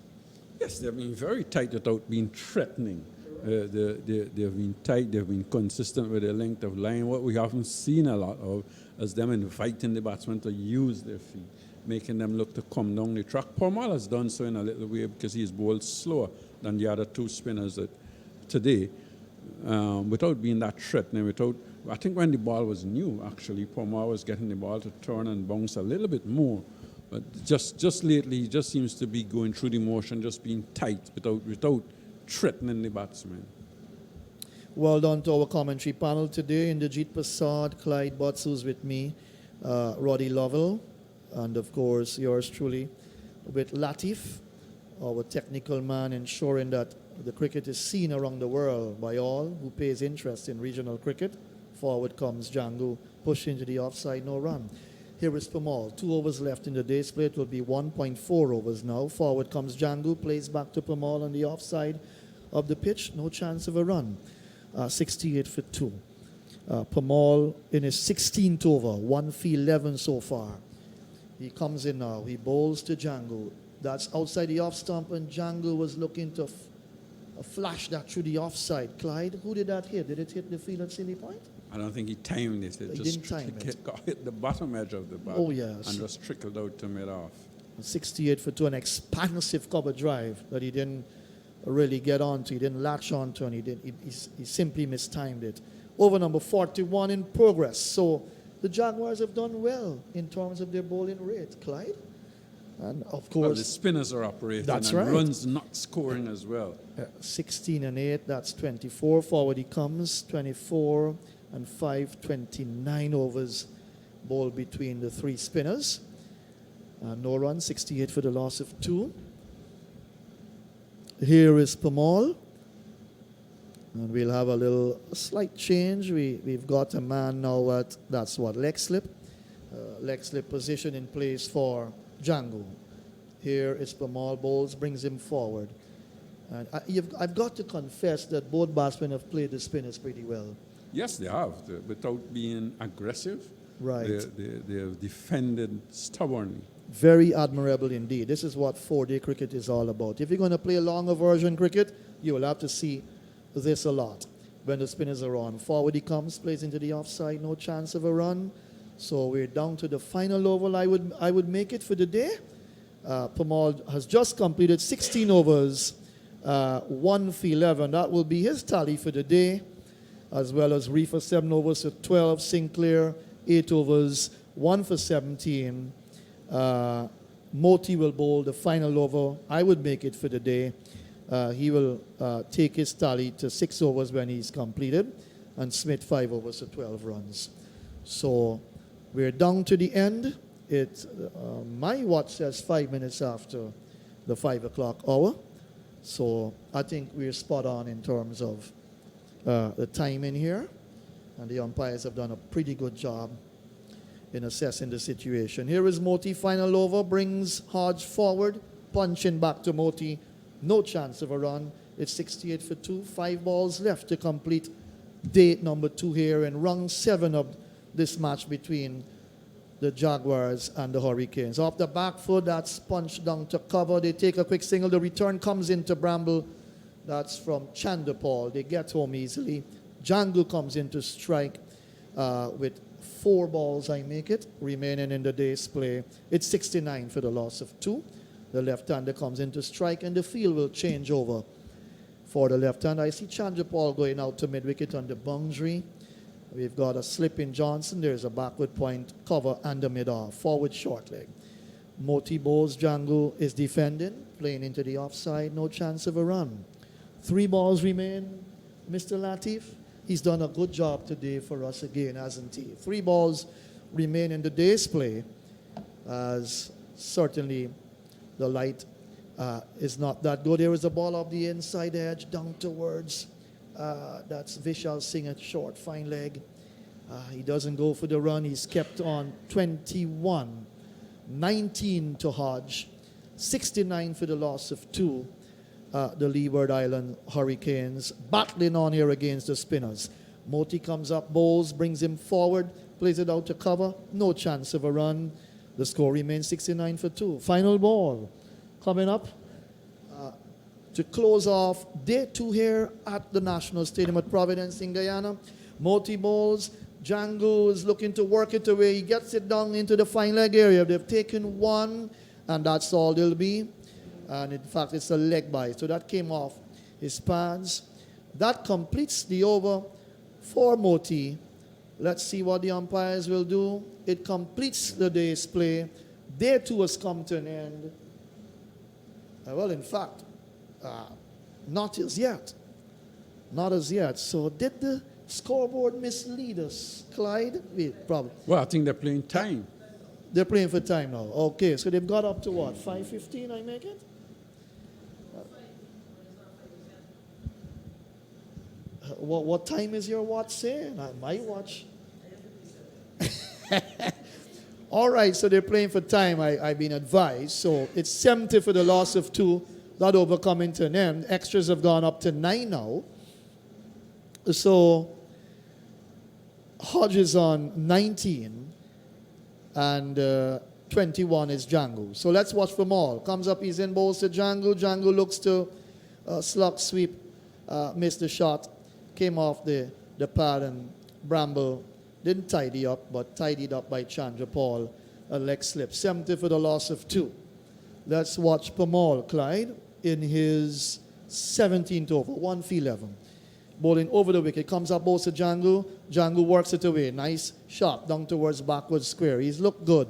Speaker 4: Yes, they've been very tight without being threatening. They've been tight, they've been consistent with their length of line. What we haven't seen a lot of is them inviting the batsmen to use their feet, making them look to come down the track. Pamal has done so in a little way because he's bowled slower than the other 2 spinners today, without being that threatening. I think when the ball was new, actually, Pamal was getting the ball to turn and bounce a little bit more. But just lately, he just seems to be going through the motion, just being tight without threatening the batsmen.
Speaker 3: Well done to our commentary panel today. Inderjeet Prasad, Clyde Butts, who's with me, Roddy Lovell, and of course yours truly with Latif, our technical man, ensuring that the cricket is seen around the world by all who pays interest in regional cricket. Forward comes Django, push into the offside, no run. Here is Pamal, 2 overs left in the day's play. It will be 1.4 overs now. Forward comes Django, plays back to Pamal on the offside of the pitch, no chance of a run. 68 for 2. Pamal in his 16th over, 1 for 11 so far. He comes in now, he bowls to Django. That's outside the off stump, and Django was looking to flash that through the offside. Clyde, who did that hit? Did it hit the field at Silly Point?
Speaker 4: I don't think he timed it.
Speaker 3: He didn't time it.
Speaker 4: Hit the bottom edge of the bat.
Speaker 3: Oh, yes.
Speaker 4: And just trickled out to mid-off.
Speaker 3: 68 for 2, an expansive cover drive that he didn't really get onto. He didn't latch onto, and he simply mistimed it. Over number 41 in progress. So the Jaguars have done well in terms of their bowling rate. Clyde? And of course,
Speaker 4: well, the spinners are operating.
Speaker 3: That's
Speaker 4: and
Speaker 3: right.
Speaker 4: Runs not scoring as well.
Speaker 3: 16 and 8, that's 24. Forward he comes, 24 and 5, 29 overs ball between the 3 spinners. No run, 68 for the loss of 2. Here is Pamal. And we'll have a slight change. We've got a man now at, leg slip. Leg slip position in place for Django. Here is Pamal, bowls, brings him forward. And I've got to confess that both batsmen have played the spinners pretty well.
Speaker 4: Yes, they have. Without being aggressive,
Speaker 3: Right.
Speaker 4: they have defended stubbornly.
Speaker 3: Very admirable indeed. This is what 4-day cricket is all about. If you're going to play longer version cricket, you will have to see this a lot. When the spinners are on, forward he comes, plays into the offside, no chance of a run. So we're down to the final over. I would make it for the day. Pamal has just completed 16 overs, 1 for 11. That will be his tally for the day, as well as Reifer 7 overs for 12, Sinclair 8 overs, 1 for 17. Moti will bowl the final over. I would make it for the day. He will take his tally to 6 overs when he's completed, and Smith 5 overs for 12 runs. So we're down to the end. My watch says 5 minutes after the 5 o'clock hour. So I think we're spot on in terms of the timing here. And the umpires have done a pretty good job in assessing the situation. Here is Moti, final over, brings Hodge forward, punching back to Moti. No chance of a run. It's 68 for 2, 5 balls left to complete date number 2 here in round 7 of this match between the Jaguars and the Hurricanes. Off the back foot, that's punched down to cover. They take a quick single. The return comes into Bramble. That's from Chandapal. They get home easily. Django comes into strike with 4 balls, I make it, remaining in the day's play. It's 69 for the loss of 2. The left-hander comes into strike, and the field will change over for the left-hander. I see Chandapal going out to mid-wicket on the boundary. We've got a slip in Johnson. There's a backward point cover and the mid-off. Forward short leg. Moti bowls. Django is defending, playing into the offside. No chance of a run. 3 balls remain, Mr. Latif. He's done a good job today for us again, hasn't he? 3 balls remain in the day's play, as certainly the light is not that good. There is a ball off the inside edge down towards, that's Vishal Singh at short, fine leg. He doesn't go for the run. He's kept on 21. 19 to Hodge. 69 for the loss of 2. The Leeward Island Hurricanes battling on here against the spinners. Moti comes up, bowls, brings him forward, plays it out to cover. No chance of a run. The score remains 69 for 2. Final ball coming up to close off day 2 here at the National Stadium at Providence in Guyana. Moti bowls. Django is looking to work it away. He gets it down into the fine leg area. They've taken 1, and that's all they'll be. And in fact, it's a leg bye. So that came off his pads. That completes the over for Moti. Let's see what the umpires will do. It completes the day's play. Day 2 has come to an end. Well, in fact, not as yet. Not as yet. So did the scoreboard mislead us, Clyde? Probably.
Speaker 4: Well, I think they're playing time.
Speaker 3: They're playing for time now. Okay, so they've got up to what? 5:15, I make it? What time is your watch saying? My watch. All right, so they're playing for time, I've been advised. So it's 70 for the loss of 2. That over coming to an end. Extras have gone up to 9 now. So Hodge is on 19 and 21 is Django. So let's watch them all. Comes up, he's in bowls to Django. Django looks to slug sweep, missed the shot. Came off the pad, and Bramble didn't tidy up, but tidied up by Chandrapal. A leg slip. 70 for the loss of 2. Let's watch Pamal, Clyde, in his 17th over, 1 for 11. Bowling over the wicket. Comes up, bowls to Django. Django works it away. Nice shot down towards backward square. He's looked good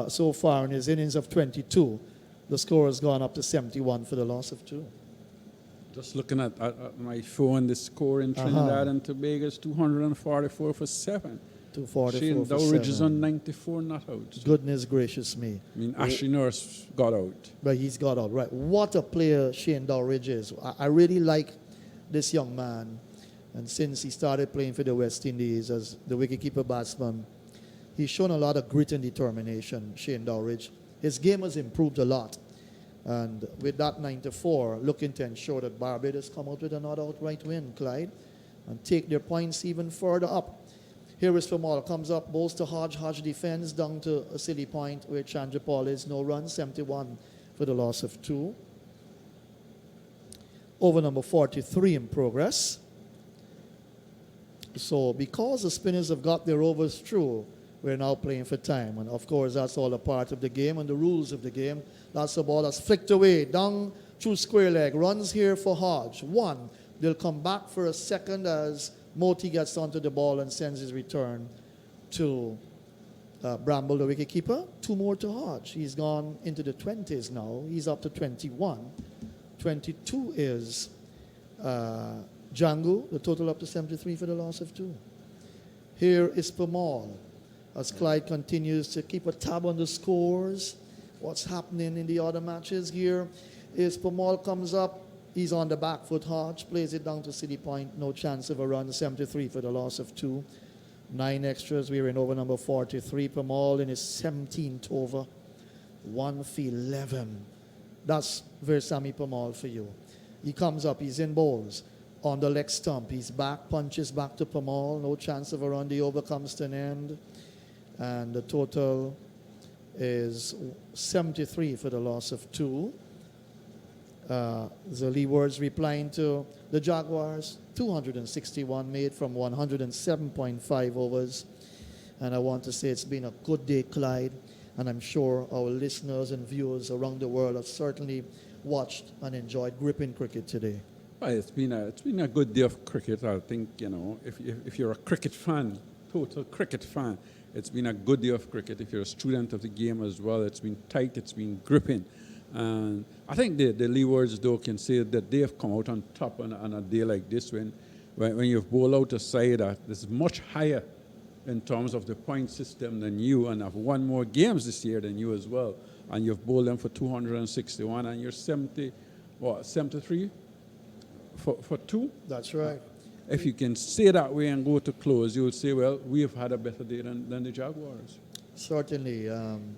Speaker 3: so far in his innings of 22. The score has gone up to 71 for the loss of 2.
Speaker 4: Just looking at my phone, the score in Trinidad and Tobago is 244 for 7.
Speaker 3: 244
Speaker 4: Shane
Speaker 3: for
Speaker 4: Dowridge is
Speaker 3: 7.
Speaker 4: on 94 not out. So,
Speaker 3: Goodness gracious me.
Speaker 4: I mean, Ashley Nurse got out.
Speaker 3: But he's got out. Right. What a player Shane Dowridge is. I really like this young man. And since he started playing for the West Indies as the wicketkeeper batsman, he's shown a lot of grit and determination, Shane Dowridge. His game has improved a lot. And with that 9-4, looking to ensure that Barbados come out with another outright win, Clyde, and take their points even further up. Here is Famal, comes up, bowls to Hodge. Hodge defends down to a silly point where Chandrapal is. No run, 71 for the loss of 2. Over number 43 in progress. So because the spinners have got their overs through, We're now playing for time. And of course, that's all a part of the game and the rules of the game. That's the ball that's flicked away, down through square leg. Runs here for Hodge. 1. They'll come back for a second as Moti gets onto the ball and sends his return to Bramble, the wicketkeeper. 2 more to Hodge. He's gone into the 20s now. He's up to 21. 22 is Django. The total up to 73 for the loss of 2. Here is Pamal as Clyde continues to keep a tab on the scores. What's happening in the other matches here is Pamal comes up. He's on the back foot. Hodge plays it down to City Point. No chance of a run. 73 for the loss of 2. 9 extras. We're in over number 43. Pamal in his 17th over. 1 for 11. That's Versami Pamal for you. He comes up. He's in bowls. On the leg stump. He's back. Punches back to Pamal. No chance of a run. The over comes to an end. And the total is 73 for the loss of 2. The Leewards replying to the Jaguars. 261 made from 107.5 overs. And I want to say it's been a good day, Clyde. And I'm sure our listeners and viewers around the world have certainly watched and enjoyed gripping cricket today.
Speaker 4: Well, it's been a good day of cricket. I think, if you're a cricket fan, total cricket fan, it's been a good day of cricket. If you're a student of the game as well, it's been tight, it's been gripping. And I think the Leewards, though, can say that they have come out on top on a day like this when you've bowled out a side that is much higher in terms of the point system than you and have won more games this year than you as well. And you've bowled them for 261 and you're 73 for 2?
Speaker 3: That's right.
Speaker 4: If you can say that way and go to close, you would say, well, we've had a better day than the Jaguars.
Speaker 3: Certainly.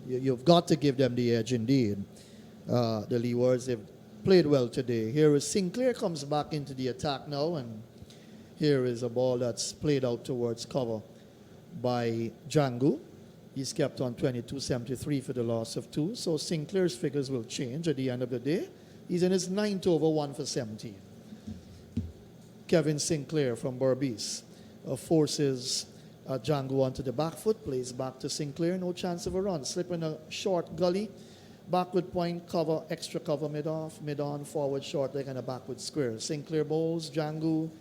Speaker 3: You've got to give them the edge indeed. The Leewards, they've played well today. Here is Sinclair comes back into the attack now, and here is a ball that's played out towards cover by Django. He's kept on 22.73 for the loss of 2. So Sinclair's figures will change at the end of the day. He's in his 9th over, 1 for 17. Kevin Sinclair from Berbice forces Django onto the back foot, plays back to Sinclair, no chance of a run. Slip in a short gully, backward point, cover, extra cover, mid-off, mid-on, forward short leg, and a backward square. Sinclair bowls, Django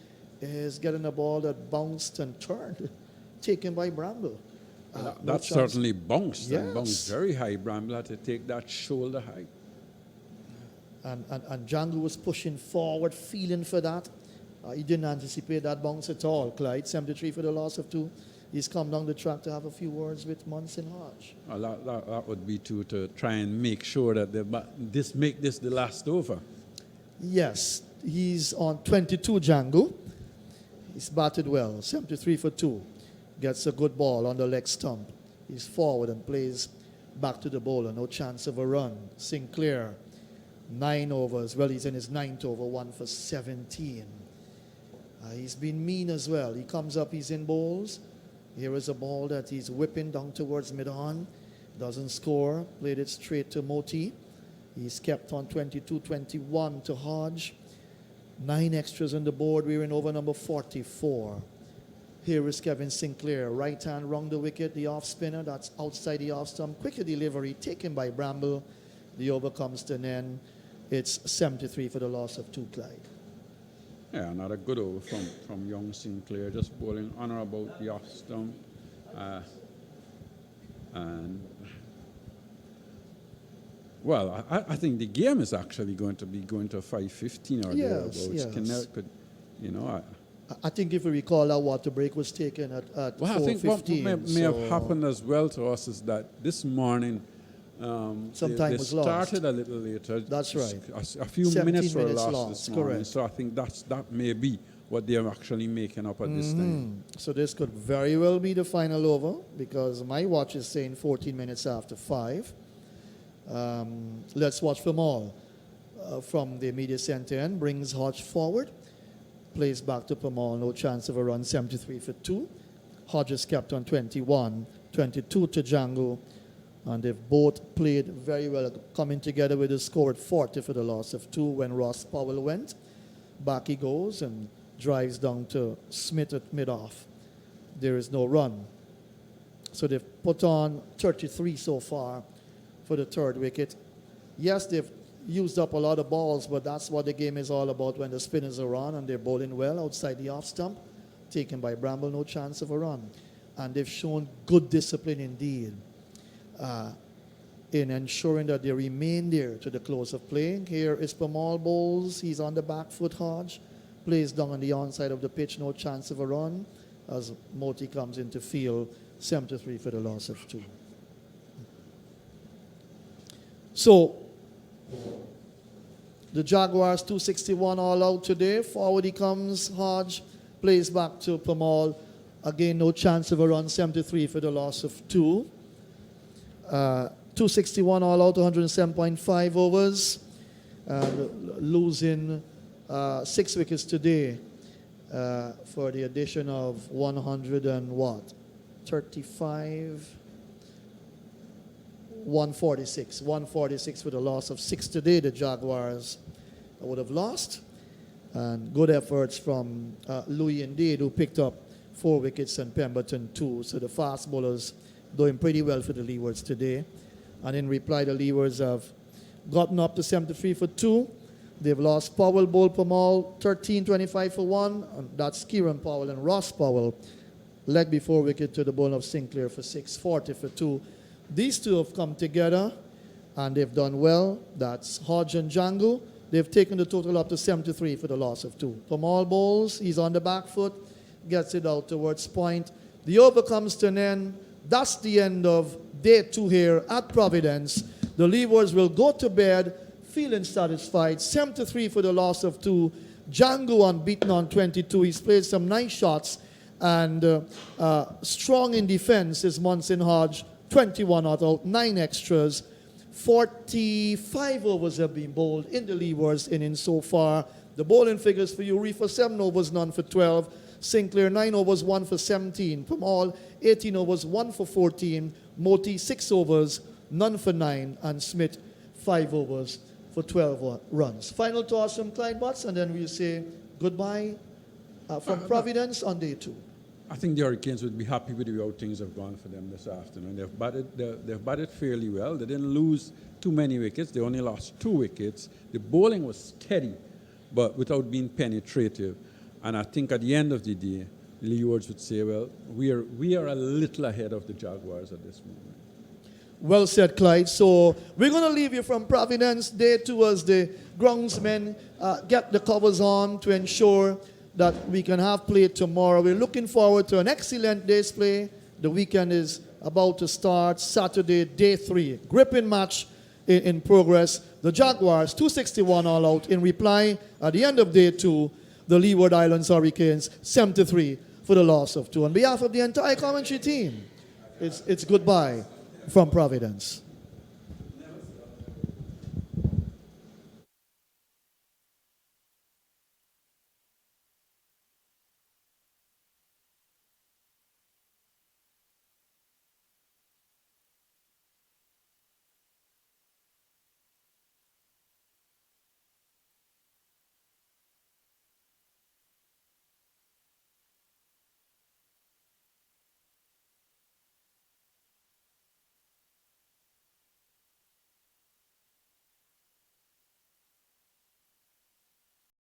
Speaker 3: is getting a ball that bounced and turned, taken by Bramble.
Speaker 4: That certainly bounced,
Speaker 3: yes.
Speaker 4: And bounced very high. Bramble had to take that shoulder high.
Speaker 3: And Django was pushing forward, feeling for that. He didn't anticipate that bounce at all, Clyde. 73 for the loss of 2. He's come down the track to have a few words with Munson Hodge.
Speaker 4: That would be to try and make sure that make this the last over.
Speaker 3: Yes, he's on 22, Django. He's batted well, 73 for 2. Gets a good ball on the leg stump. He's forward and plays back to the bowler. No chance of a run. Sinclair, 9 overs. Well, he's in his 9th over, 1 for 17. He's been mean as well. He comes up, he's in bowls. Here is a ball that he's whipping down towards mid-on. Doesn't score. Played it straight to Moti. He's kept on 22-21 to Hodge. 9 extras on the board. We're in over number 44. Here is Kevin Sinclair. Right hand round the wicket. The off spinner. That's outside the off stump. Quicker delivery taken by Bramble. The over comes to an end. It's 73 for the loss of 2, Clyde.
Speaker 4: Yeah, another good over from young Sinclair, just bowling on or about the off stump. Well, I think the game is actually going to be going to 5:15 or thereabouts.
Speaker 3: Yes.
Speaker 4: Connecticut,
Speaker 3: I think if you recall, that water break was taken at 4:15.
Speaker 4: I think what may have happened as well to us is that this morning
Speaker 3: some time was lost.
Speaker 4: Started a little later.
Speaker 3: That's right.
Speaker 4: A few minutes were lost this morning.
Speaker 3: Correct.
Speaker 4: So I think that may be what they are actually making up at this time.
Speaker 3: So this could very well be the final over because my watch is saying 14 minutes after 5. Let's watch them all. From the media center end, brings Hodge forward. Plays back to Pamal, no chance of a run, 73 for 2. Hodge is kept on 21, 22 to Django. And they've both played very well, coming together with a score at 40 for the loss of 2 when Ross Powell went. Back he goes and drives down to Smith at mid-off. There is no run. So they've put on 33 so far for the third wicket. Yes, they've used up a lot of balls, but that's what the game is all about when the spinners are on and they're bowling well outside the off stump. Taken by Bramble, no chance of a run. And they've shown good discipline indeed in ensuring that they remain there to the close of play. Here is Pamal bowls. He's on the back foot, Hodge. Plays down on the onside of the pitch, no chance of a run. As Moti comes into field, 73 for the loss of 2. So, the Jaguars 261 all out today. Forward he comes, Hodge. Plays back to Pamal. Again, no chance of a run, 73 for the loss of 2. 261 all out, 107.5 overs. Losing 6 wickets today for the addition of 135, 146. 146 for the loss of 6 today. The Jaguars would have lost. And good efforts from Louis indeed, who picked up 4 wickets and Pemberton 2. So the fast bowlers doing pretty well for the Leewards today. And in reply, the Leewards have gotten up to 73 for 2. They've lost Powell, Bowl, Pamal, 13-25 for 1. And that's Kieran Powell and Ross Powell. Leg before wicket to the bowling of Sinclair for 6, 40 for 2. These two have come together and they've done well. That's Hodge and Django. They've taken the total up to 73 for the loss of 2. Pamal bowls, he's on the back foot, gets it out towards point. The over comes to an end. That's the end of day 2 here at Providence. The Leewards will go to bed feeling satisfied. 73 for the loss of 2. Django unbeaten on 22. He's played some nice shots and strong in defense is Munson Hodge. 21 not out, 9 extras. 45 overs have been bowled in the Leewards innings so far. The bowling figures for you: Reifer 7 overs, none for 12. Sinclair 9 overs, 1 for 17. Pamal 18 overs, 1 for 14. Moti 6 overs, none for 9. And Smith 5 overs for 12 runs. Final toss from Clyde Butts, and then we'll say goodbye from Providence on day 2.
Speaker 4: I think the Hurricanes would be happy with the way how things have gone for them this afternoon. They've batted fairly well. They didn't lose too many wickets. They only lost 2 wickets. The bowling was steady, but without being penetrative. And I think at the end of the day, the Leewards would say, well, we are a little ahead of the Jaguars at this moment.
Speaker 3: Well said, Clyde. So we're going to leave you from Providence. Day 2 as the groundsmen get the covers on to ensure that we can have play tomorrow. We're looking forward to an excellent day's play. The weekend is about to start. Saturday, day 3. Gripping match in progress. The Jaguars, 261 all out. In reply, at the end of day 2, the Leeward Islands Hurricanes, 73 for the loss of 2. On behalf of the entire commentary team, it's goodbye from Providence.